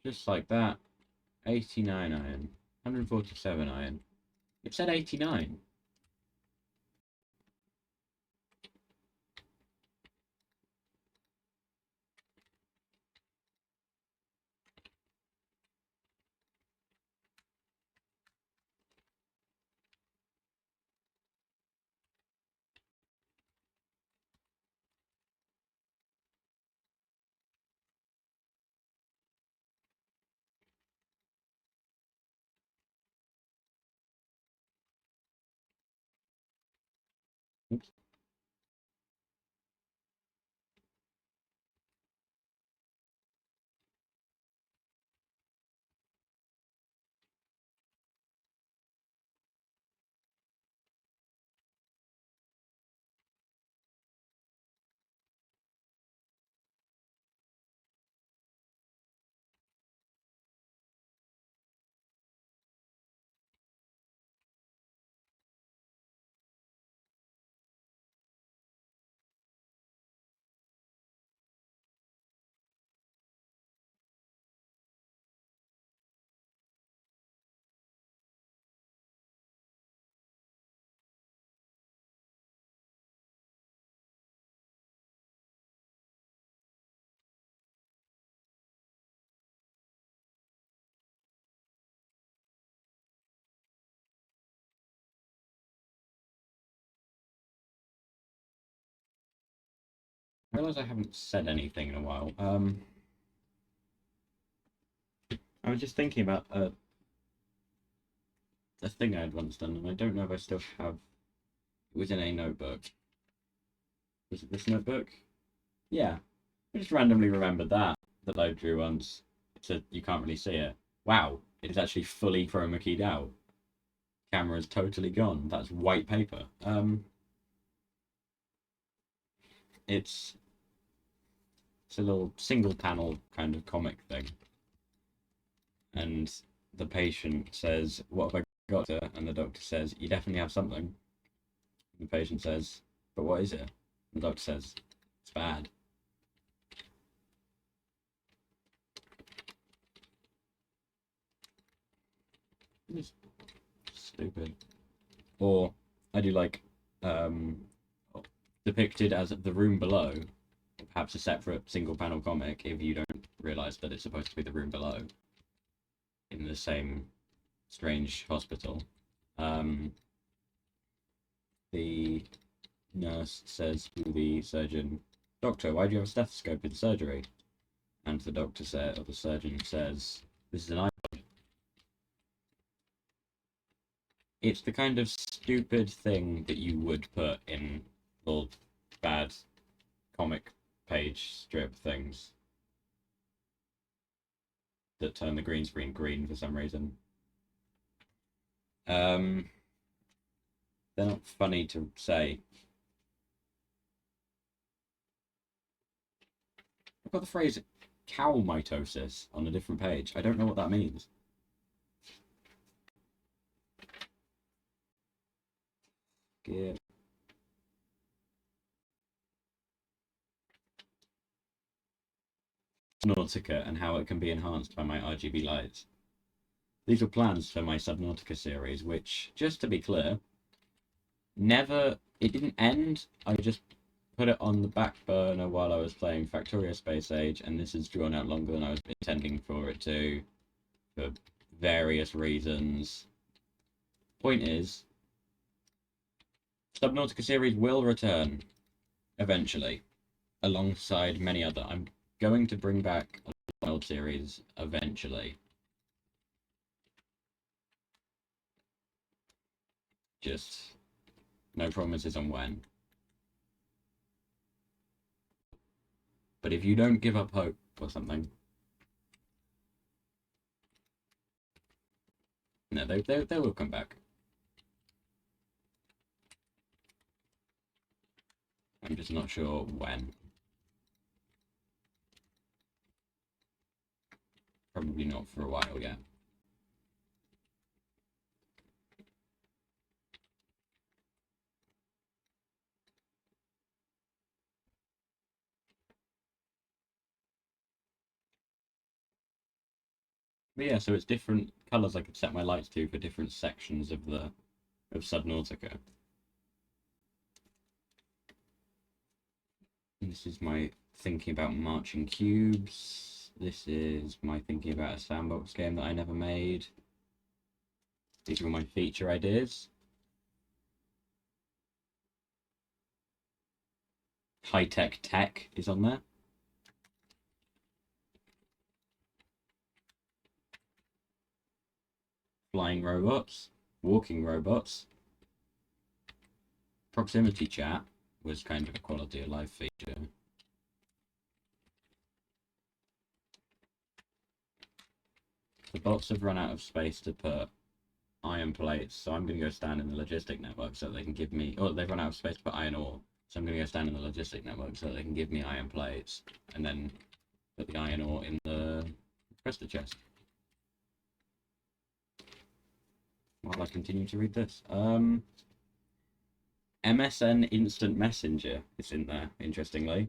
Just like that. 89 iron. 147 iron. It said 89. Oops. realise I haven't said anything in a while. I was just thinking about a thing I had once done, and I don't know if I still have. It was in a notebook. Was it this notebook? Yeah. I just randomly remembered that I drew once. So you can't really see it. Wow, it is actually fully chroma keyed out. Camera's totally gone. That's white paper. It's a little single panel kind of comic thing. And the patient says, "What have I got, sir?" And the doctor says, "You definitely have something." And the patient says, "But what is it?" And the doctor says, "It's bad." It's stupid. Or I do like depicted as the room below, perhaps a separate single panel comic if you don't realise that it's supposed to be the room below in the same strange hospital. The nurse says to the surgeon, "Doctor, why do you have a stethoscope in surgery?" And the doctor said, or the surgeon says, "This is an iPod." It's the kind of stupid thing that you would put in little bad comic page strip things that turn the green screen green for some reason. They're not funny to say. I've got the phrase cow mitosis on a different page. I don't know what that means. Skip. Subnautica and how it can be enhanced by my RGB lights. These were plans for my Subnautica series, which, just to be clear, it didn't end. I just put it on the back burner while I was playing Factorio Space Age, and this is drawn out longer than I was intending for it to, for various reasons. Point is, Subnautica series will return eventually, alongside many other. I'm going to bring back a Wild series eventually. Just no promises on when. But if you don't give up hope or something, no, they will come back. I'm just not sure when. Probably not for a while yet. But yeah, so it's different colours I could set my lights to for different sections of Subnautica. This is my thinking about marching cubes. This is my thinking about a sandbox game that I never made. These are my feature ideas. High-tech tech is on there. Flying robots, walking robots. Proximity chat was kind of a quality of life feature. The bots have run out of space to put iron plates, so I'm going to go stand in the logistic network so they can give me... Oh, they've run out of space to put iron ore, so I'm going to go stand in the logistic network so they can give me iron plates, and then put the iron ore in the pressure chest. While I continue to read this. MSN Instant Messenger is in there, interestingly.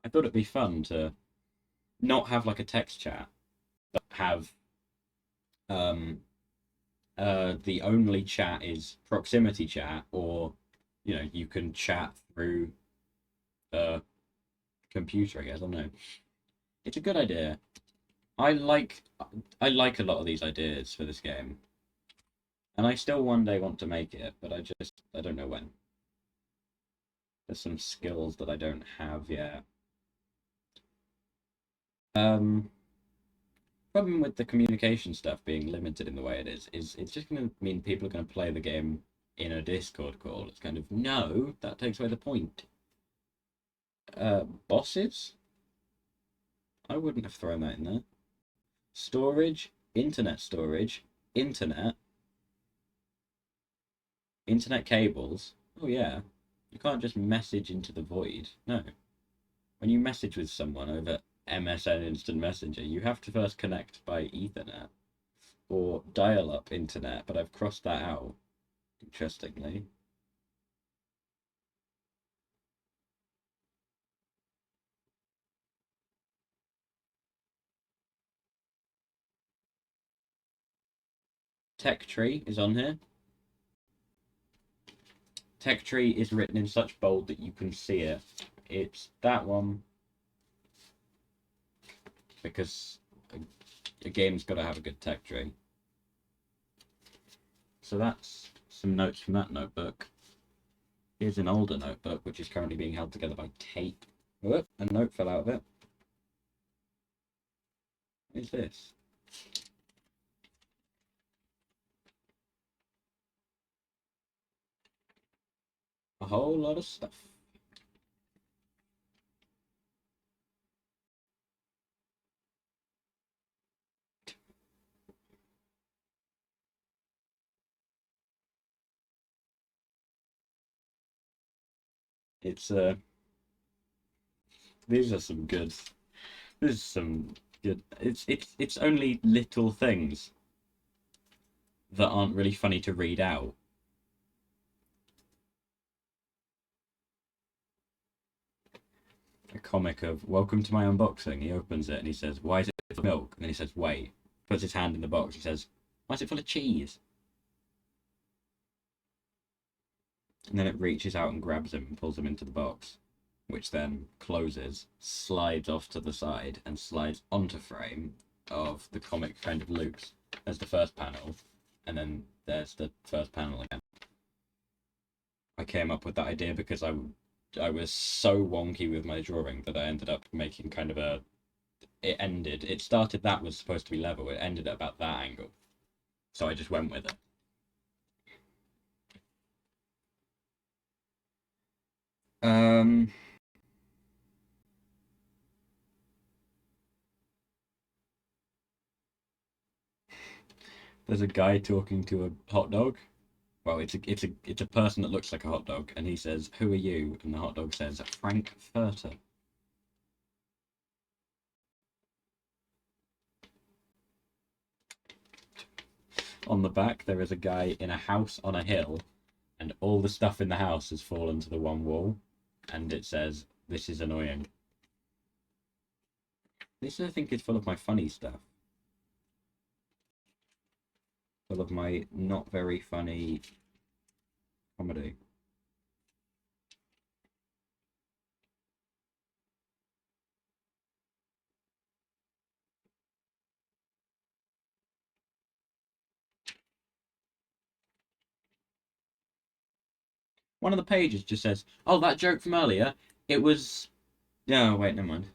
I thought it'd be fun to not have like a text chat, but have the only chat is proximity chat, or you can chat through the computer, I guess. I don't know. It's a good idea. I like a lot of these ideas for this game. And I still one day want to make it, but I don't know when. There's some skills that I don't have yet. Problem with the communication stuff being limited in the way it is it's just going to mean people are going to play the game in a Discord call. It's kind of, no, that takes away the point. Bosses? I wouldn't have thrown that in there. Storage, internet storage, internet cables. Oh yeah, you can't just message into the void. No. When you message with someone over MSN Instant Messenger, you have to first connect by Ethernet or dial-up internet, but I've crossed that out, interestingly. Tech tree is on here. Tech tree is written in such bold that you can see it. It's that one, because a game's got to have a good tech tree. So that's some notes from that notebook. Here's an older notebook, which is currently being held together by tape. Whoop, a note fell out of it. What is this? A whole lot of stuff. It's these are some good. This is some good. It's only little things that aren't really funny to read out. A comic of "Welcome to my unboxing." He opens it and he says, "Why is it full of milk?" And then he says, "Wait." Puts his hand in the box. He says, "Why is it full of cheese?" And then it reaches out and grabs him and pulls him into the box, which then closes, slides off to the side, and slides onto frame of the comic kind of loops. There's the first panel, and then there's the first panel again. I came up with that idea because I was so wonky with my drawing that I ended up making kind of a. It started, that was supposed to be level, it ended at about that angle. So I just went with it. There's a guy talking to a hot dog. Well, it's a person that looks like a hot dog, and he says, "Who are you?" And the hot dog says, "Frank Furter." On the back, there is a guy in a house on a hill, and all the stuff in the house has fallen to the one wall, and it says, "This is annoying." This, I think, is full of my funny stuff. Full of my not very funny comedy. One of the pages just says, "Oh, that joke from earlier, it was..." No, wait, never mind.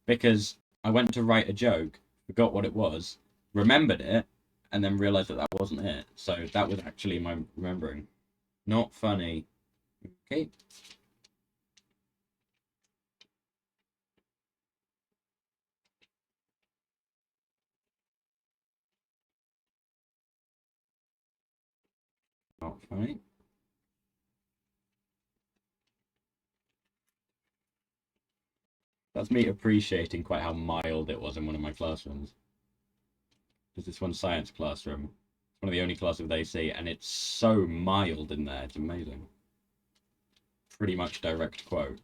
Because I went to write a joke, forgot what it was, remembered it, and then realized that that wasn't it. So that was actually my remembering. Not funny. Okay. Not funny. That's me appreciating quite how mild it was in one of my classrooms. There's this one science classroom. It's one of the only classes they see, and it's so mild in there. It's amazing. Pretty much direct quote.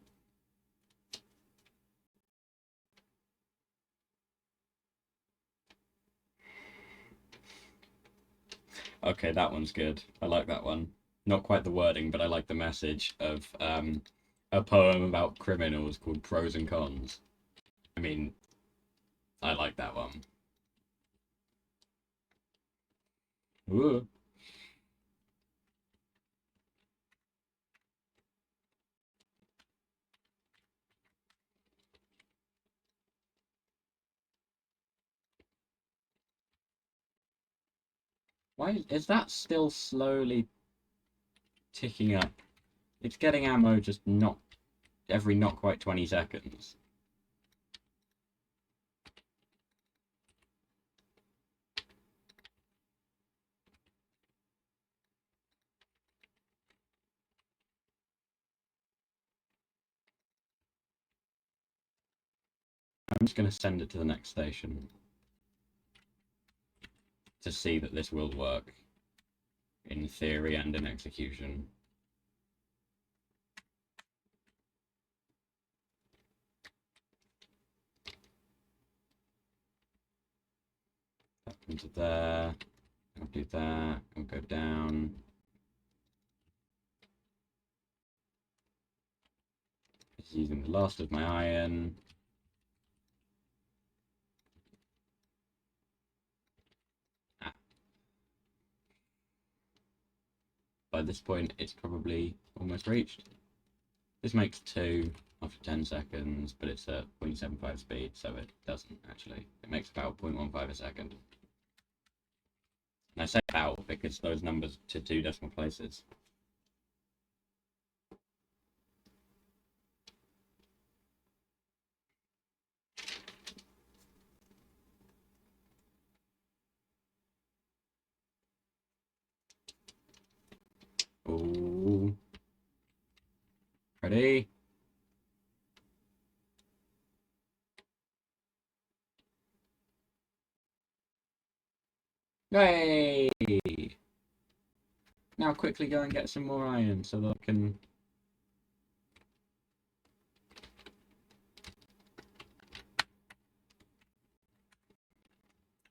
Okay, that one's good. I like that one. Not quite the wording, but I like the message of a poem about criminals called Pros and Cons. I mean, I like that one. Ooh. Why is that still slowly ticking up? It's getting ammo just not every not quite 20 seconds. I'm just going to send it to the next station to see that this will work in theory and in execution. Up into there. I'll do that. I'll go down. It's using the last of my iron. By this point, it's probably almost reached. This makes 2 after 10 seconds, but it's at 0.75 speed, so it doesn't actually. It makes about 0.15 a second. And I say about because those numbers to 2 decimal places. Ooh. Ready? Yay! Now quickly go and get some more iron so that I can...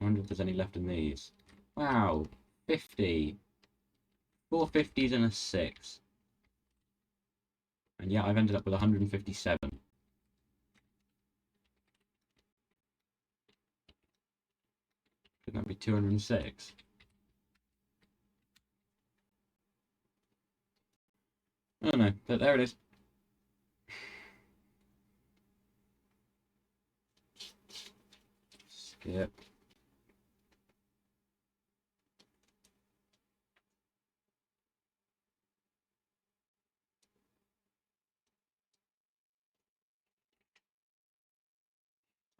I wonder if there's any left in these. Wow, 50. 4 50s and a 6. And yeah, I've ended up with 157. Could that be 206? I don't know, but there it is. Skip.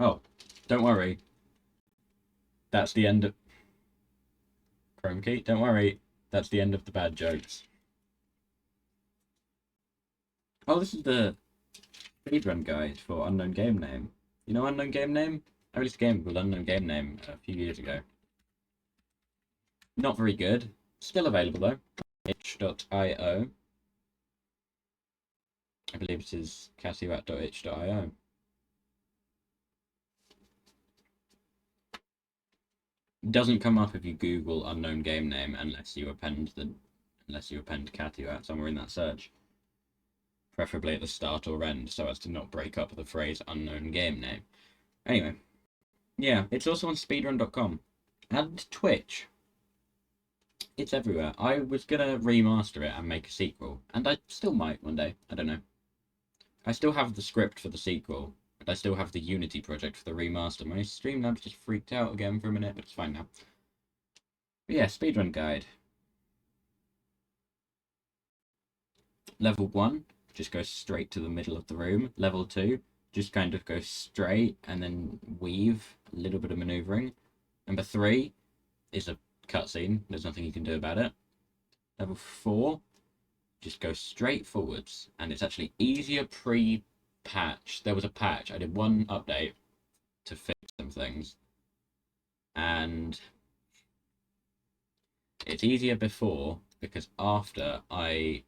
Oh, don't worry. That's the end of... Chrome key, don't worry. That's the end of the bad jokes. Oh, this is the speedrun guide for Unknown Game Name. You know Unknown Game Name? I released a game called Unknown Game Name a few years ago. Not very good. Still available though. itch.io. I believe it is cassierat.itch.io. Doesn't come up if you Google Unknown Game Name unless you append Catuat somewhere in that search. Preferably at the start or end, so as to not break up the phrase Unknown Game Name. Anyway, yeah, it's also on speedrun.com and Twitch. It's everywhere. I was gonna remaster it and make a sequel, and I still might one day. I don't know. I still have the script for the sequel, and I still have the Unity project for the remaster. My Streamlabs just freaked out again for a minute, but it's fine now. But yeah, speedrun guide. Level 1, just go straight to the middle of the room. Level 2, just kind of go straight and then weave, a little bit of maneuvering. Number 3 is a cutscene. There's nothing you can do about it. Level 4, just go straight forwards, and it's actually easier pre-patch. There was a patch. I did one update to fix some things, and it's easier before because after I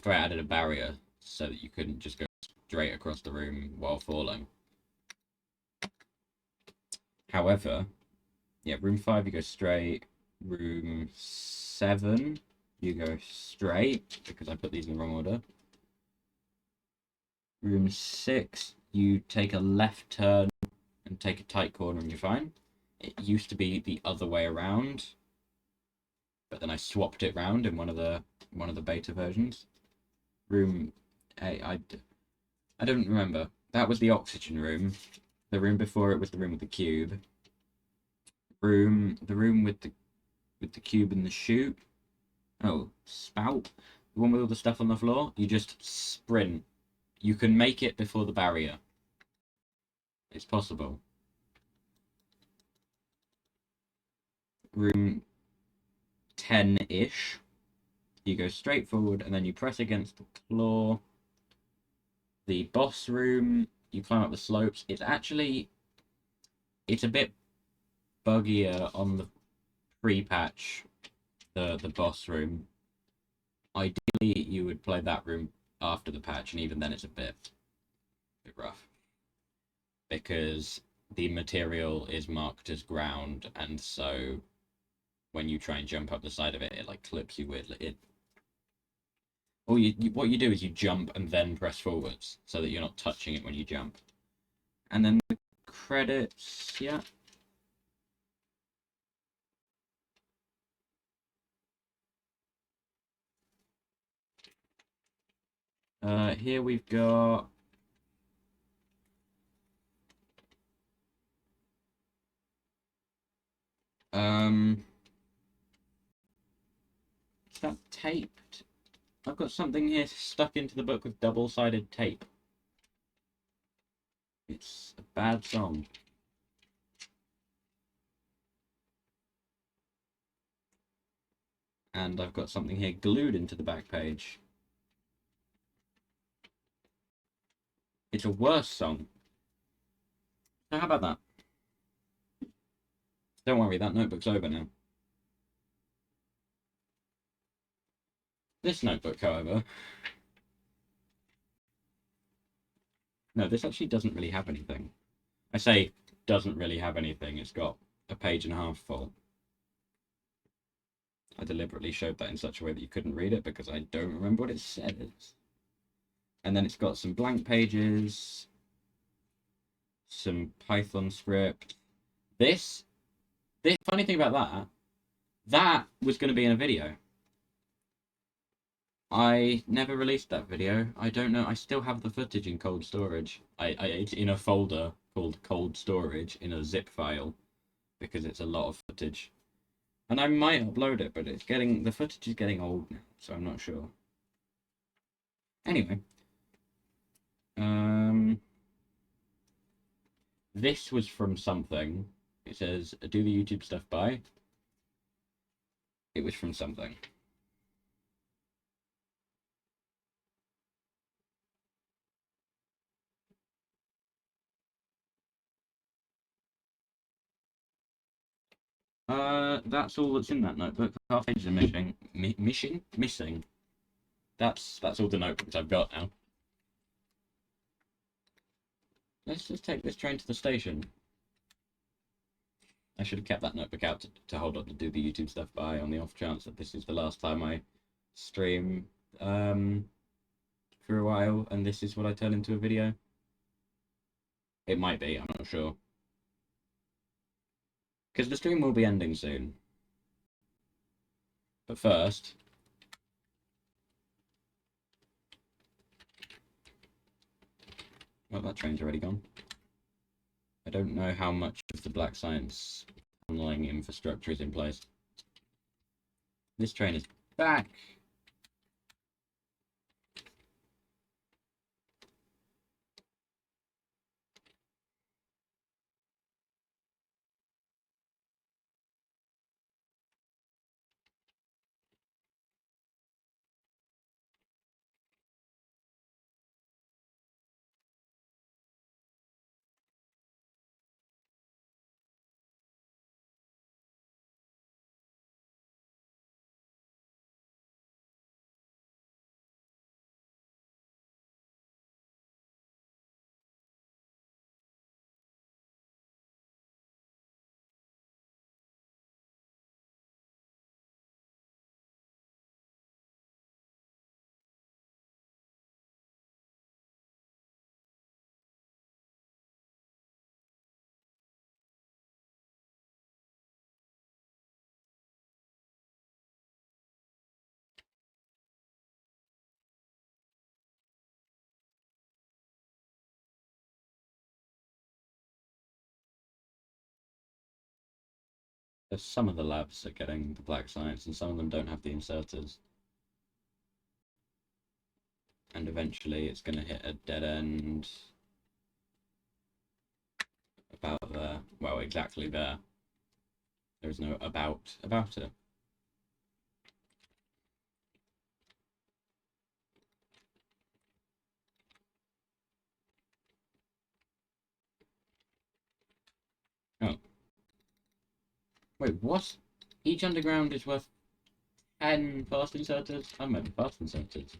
added a barrier so that you couldn't just go straight across the room while falling. However, yeah, room 5 you go straight. Room 7 you go straight because I put these in the wrong order. Room 6 you take a left turn and take a tight corner and you're fine. It used to be the other way around, but then I swapped it round in one of the beta versions. Room 8, I don't remember. That was the oxygen room. The room before it was the room with the cube. The room with the cube and the chute. Oh, spout. The one with all the stuff on the floor. You just sprint. You can make it before the barrier. It's possible. Room 10-ish. You go straight forward and then you press against the claw. The boss room, you climb up the slopes. It's a bit buggier on the pre-patch, the boss room. Ideally, you would play that room after the patch, and even then it's a bit rough. Because the material is marked as ground, and so when you try and jump up the side of it, it like clips you weirdly. What you do is you jump and then press forwards so that you're not touching it when you jump. And then the credits, yeah. Here we've got is that taped? I've got something here stuck into the book with double-sided tape. It's a bad song. And I've got something here glued into the back page. It's a worse song. So how about that? Don't worry, that notebook's over now. This notebook, however... No, this actually doesn't really have anything. I say doesn't really have anything. It's got a page and a half full. I deliberately showed that in such a way that you couldn't read it because I don't remember what it says. And then it's got some blank pages, some Python script. This funny thing about that was going to be in a video. I never released that video. I don't know. I still have the footage in cold storage. It's in a folder called cold storage in a zip file because it's a lot of footage. And I might upload it, but the footage is getting old now, so I'm not sure. Anyway. This was from something. It says, do the YouTube stuff by. It was from something. That's all that's in that notebook. Half pages are missing. That's all the notebooks I've got now. Let's just take this train to the station. I should have kept that notebook out to hold up to do the YouTube stuff by on the off chance that this is the last time I stream for a while and this is what I turn into a video. It might be, I'm not sure. Because the stream will be ending soon. But first... Well, that train's already gone. I don't know how much of the Black Science tunneling infrastructure is in place. This train is back! Because some of the labs are getting the black science and some of them don't have the inserters. And eventually it's going to hit a dead end about there. Well, exactly there. There's no about it. Oh. Wait, what? Each underground is worth 10 fast inserters? I meant fast inserters.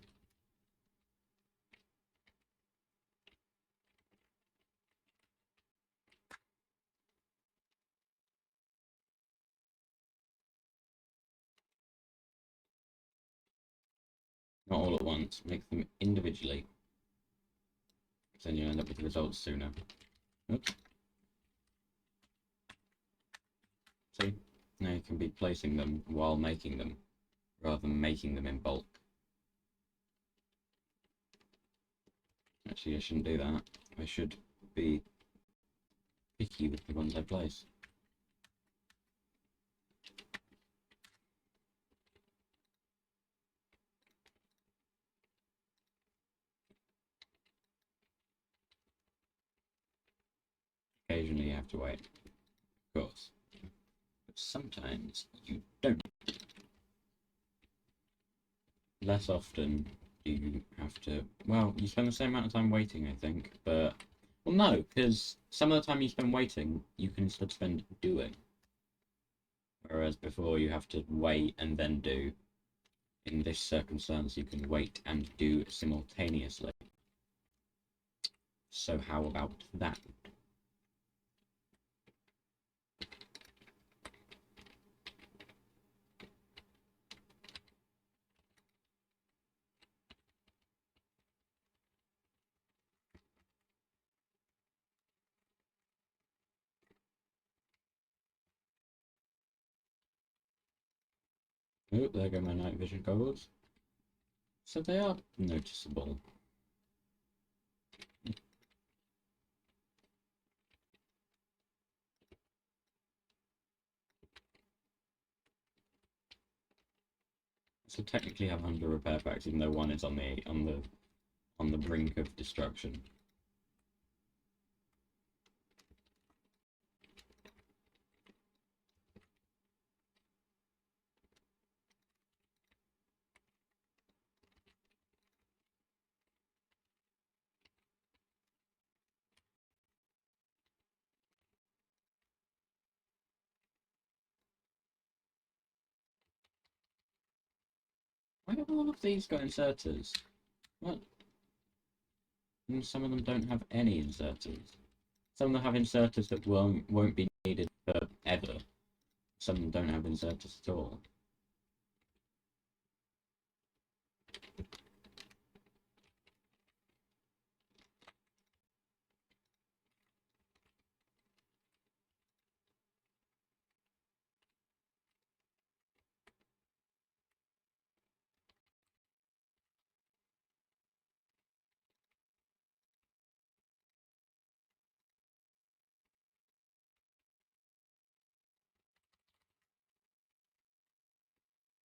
Not all at once. Make them individually. So then you end up with the results sooner. Oops. See? Now you can be placing them while making them, rather than making them in bulk. Actually, I shouldn't do that. I should be picky with the ones I place. Occasionally you have to wait, of course. But sometimes you don't. Less often you have to... Well, you spend the same amount of time waiting, I think, but... Well, no, because some of the time you spend waiting, you can instead spend doing. Whereas before you have to wait and then do. In this circumstance, you can wait and do simultaneously. So how about that? Oh, there go my night vision goggles. So they are noticeable. So technically have 100 repair packs, even though one is on the brink of destruction. Why have all of these got inserters? What? And some of them don't have any inserters. Some of them have inserters that won't be needed forever. Some of them don't have inserters at all.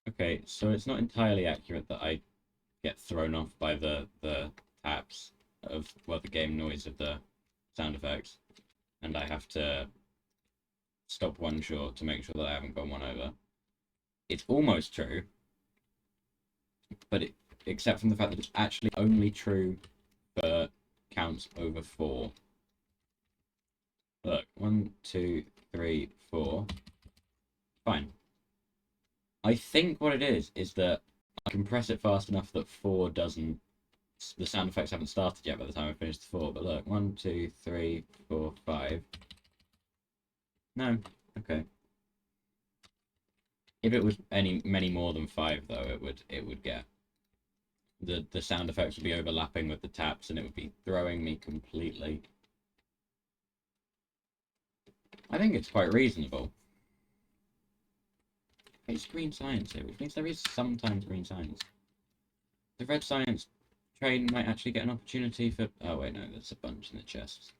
Okay, so it's not entirely accurate that I get thrown off by the taps of, well, the game noise of the sound effects, and I have to stop one short to make sure that I haven't gone one over. It's almost true, but except from the fact that it's actually only true for counts over 4. Look, 1, 2, 3, 4. Fine. I think what it is that I compress it fast enough that 4 doesn't... The sound effects haven't started yet by the time I finish the 4, but look, 1, 2, 3, 4, 5. No, okay. If it was many more than 5, though, it would get... The sound effects would be overlapping with the taps, and it would be throwing me completely. I think it's quite reasonable. It's green science here, which means there is sometimes green science. The red science train might actually get an opportunity for... Oh, wait, no, there's a bunch in the chests.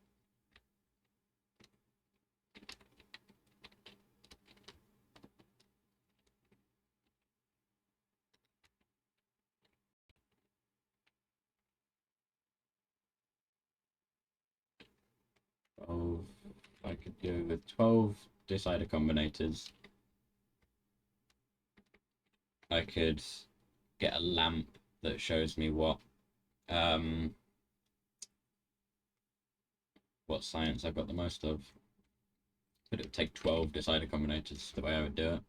I could go with 12 decider combinators. I could get a lamp that shows me what science I've got the most of. But it would take 12 decider combinators the way I would do it.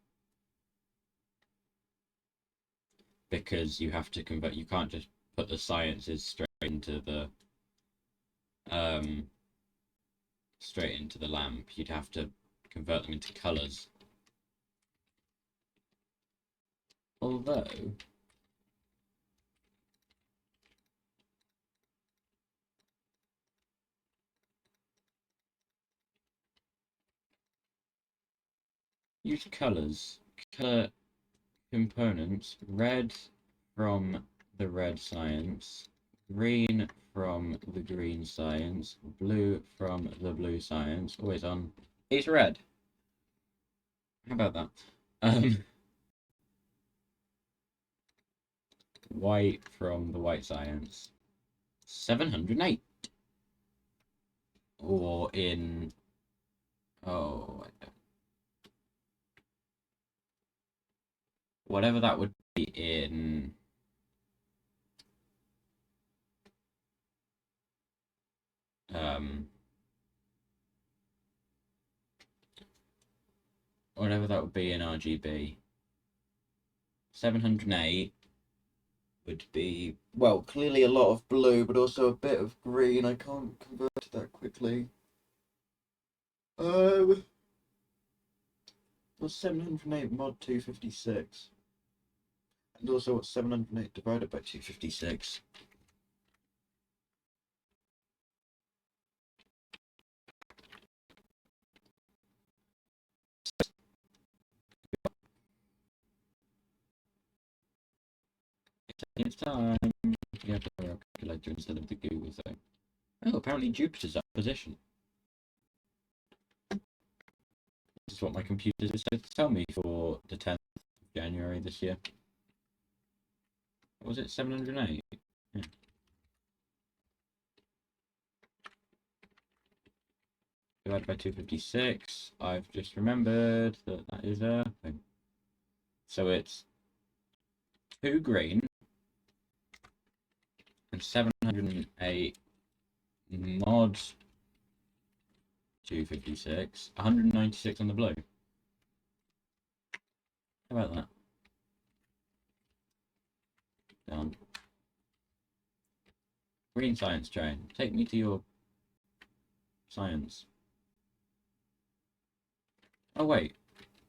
Because you have to convert, you can't just put the sciences straight into the lamp. You'd have to convert them into colours. Although use colours. Colour components. Red from the red science. Green from the green science. Blue from the blue science. Always on. It's red. How about that? White from the white science. 708. Or in... Oh, I don't... Whatever that would be in... whatever that would be in RGB. 708 would be... Well, clearly a lot of blue, but also a bit of green. I can't convert it that quickly. What's 708 mod 256? And also what's 708 divided by 256? It's time. You have to have a calculator instead of the Google thing. Oh, apparently Jupiter's up position. This is what my computer decided to tell me for the 10th of January this year. What was it? 708? Yeah. Divided by 256. I've just remembered that that is a thing. So it's 2 green and 708 mod 256, 196 on the blue. How about that? Done. Green science train, take me to your science. Oh wait,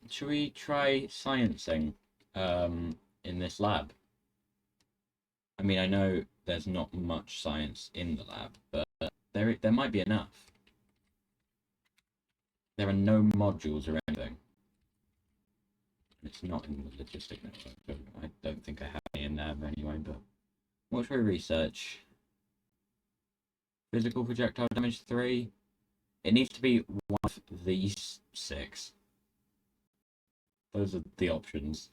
should we try sciencing in this lab? I mean, I know there's not much science in the lab, but there might be enough. There are no modules or anything. It's not in the logistic network, so I don't think I have any in there anyway, but what should we research? Physical projectile damage 3. It needs to be one of these 6. Those are the options.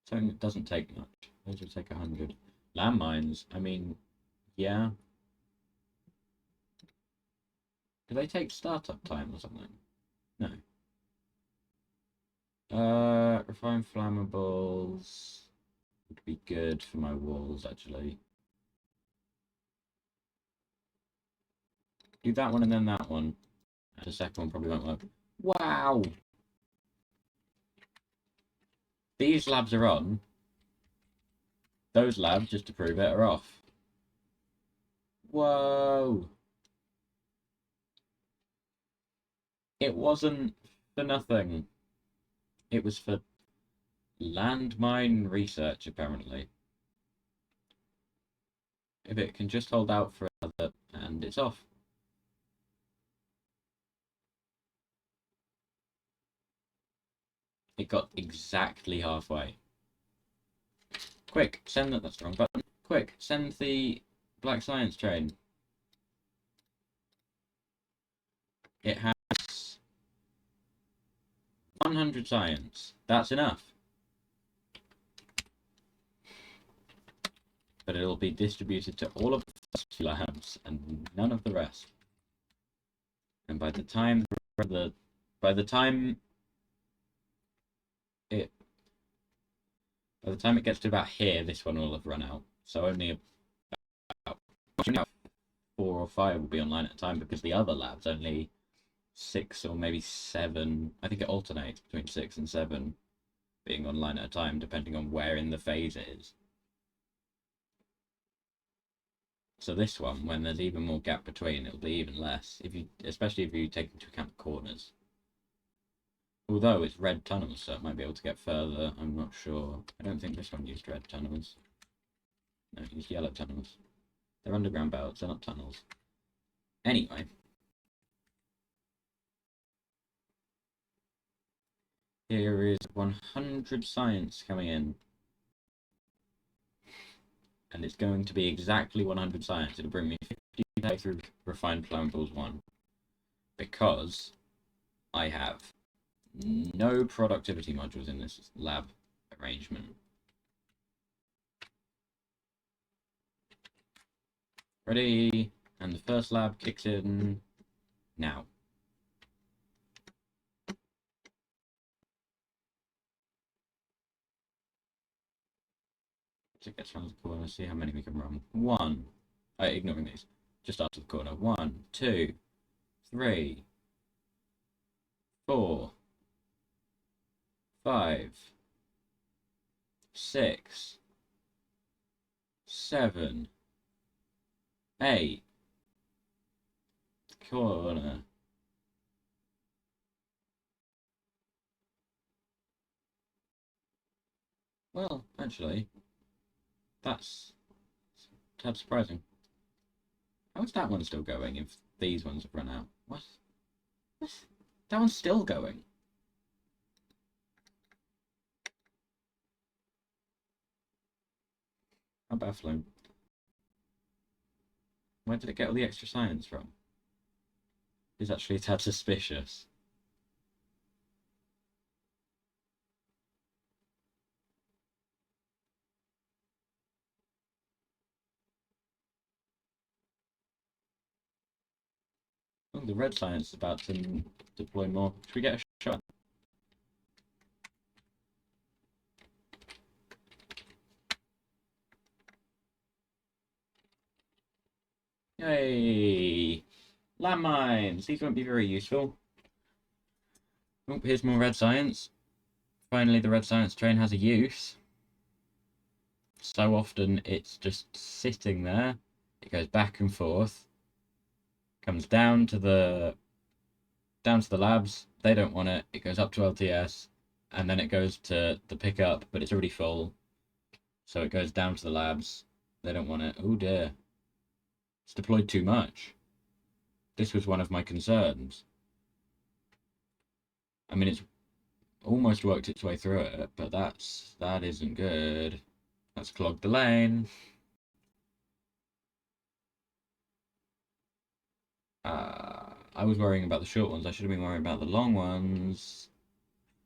So it doesn't take much. Those will take 100. Landmines, I mean, yeah. Do they take startup time or something? No. Refined flammables would be good for my walls, actually. Do that one and then that one. The second one probably won't work. Wow! These labs are on. Those labs, just to prove it, are off. Whoa! It wasn't for nothing. It was for landmine research, apparently. If it can just hold out for another, and it's off. It got exactly halfway. Quick, send that's the wrong button. Quick, send the Black Science train. It has 100 science. That's enough. But it'll be distributed to all of the first 2 labs and none of the rest. And by the time by the time it gets to about here, this one will have run out. So only about 4 or 5 will be online at a time, because the other labs only 6 or maybe 7. I think it alternates between 6 and 7 being online at a time, depending on where in the phase it is. So this one, when there's even more gap between, it'll be even less, especially if you take into account the corners. Although it's red tunnels, so it might be able to get further. I'm not sure. I don't think this one used red tunnels. No, it used yellow tunnels. They're underground belts, they're not tunnels. Anyway. Here is 100 science coming in. And it's going to be exactly 100 science. It'll bring me 50 through Refined Flammables 1. Because I have no productivity modules in this lab arrangement. Ready? And the first lab kicks in now. To get around the corner, see how many we can run. 1. Ignoring these. Just after the corner. 1, 2, 3, 4, 5, 6, 7, 8. Corner. Well, actually, that's a tad surprising. How is that one still going if these ones have run out? What? That one's still going. How baffling. Where did it get all the extra science from? It's actually a tad suspicious. Oh, the red science is about to deploy more. Should we get a shot? Yay! Landmines! These won't be very useful. Oh, here's more red science. Finally, the red science train has a use. So often it's just sitting there. It goes back and forth. Comes down to the labs. They don't want it. It goes up to LTS, and then it goes to the pickup, but it's already full. So it goes down to the labs. They don't want it. Oh dear. It's deployed too much. This was one of my concerns. I mean, it's almost worked its way through it, but that isn't good. That's clogged the lane. I was worrying about the short ones. I should have been worrying about the long ones.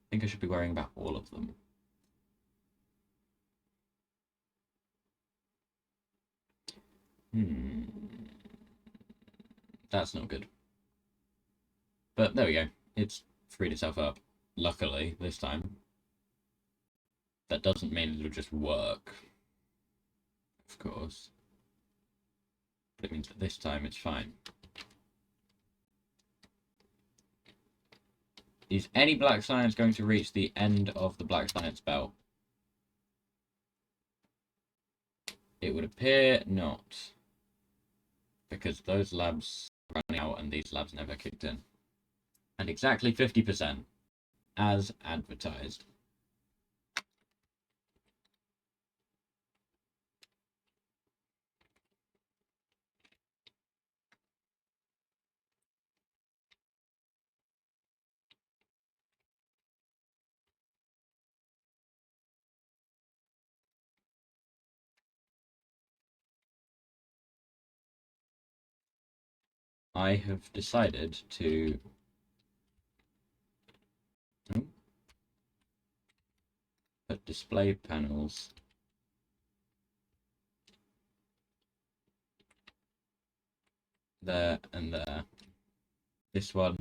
I think I should be worrying about all of them. That's not good. But there we go. It's freed itself up. Luckily, this time. That doesn't mean it'll just work. Of course. But it means that this time it's fine. Is any black science going to reach the end of the black science belt? It would appear not. Because those labs are running out and these labs never kicked in. And exactly 50%, as advertised. I have decided to put display panels there, and there. This one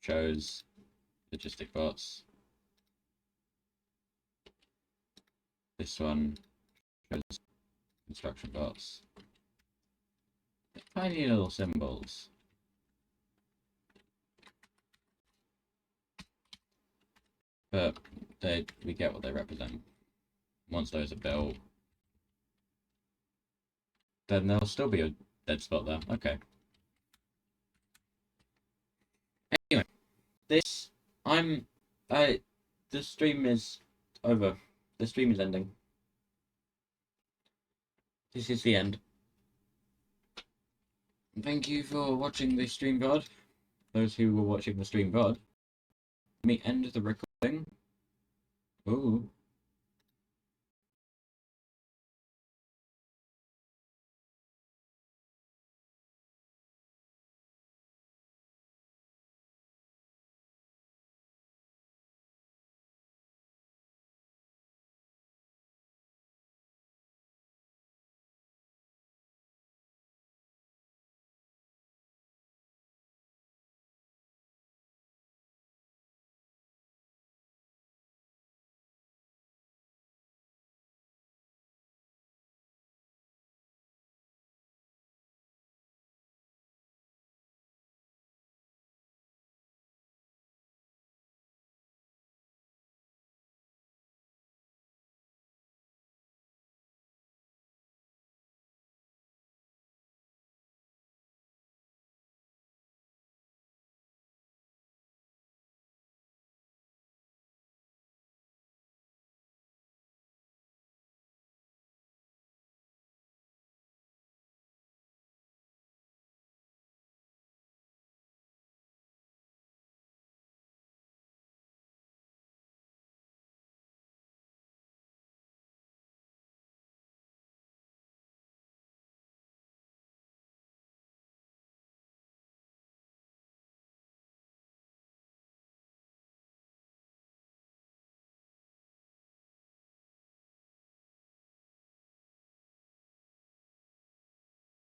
shows logistic bots. This one shows construction bots. Tiny little symbols. But we get what they represent. Once those are built, then there'll still be a dead spot there. Okay. Anyway, the stream is over. The stream is ending. This is the end. Thank you for watching the stream VOD. Those who were watching the stream VOD. Let me end the recording. Ooh.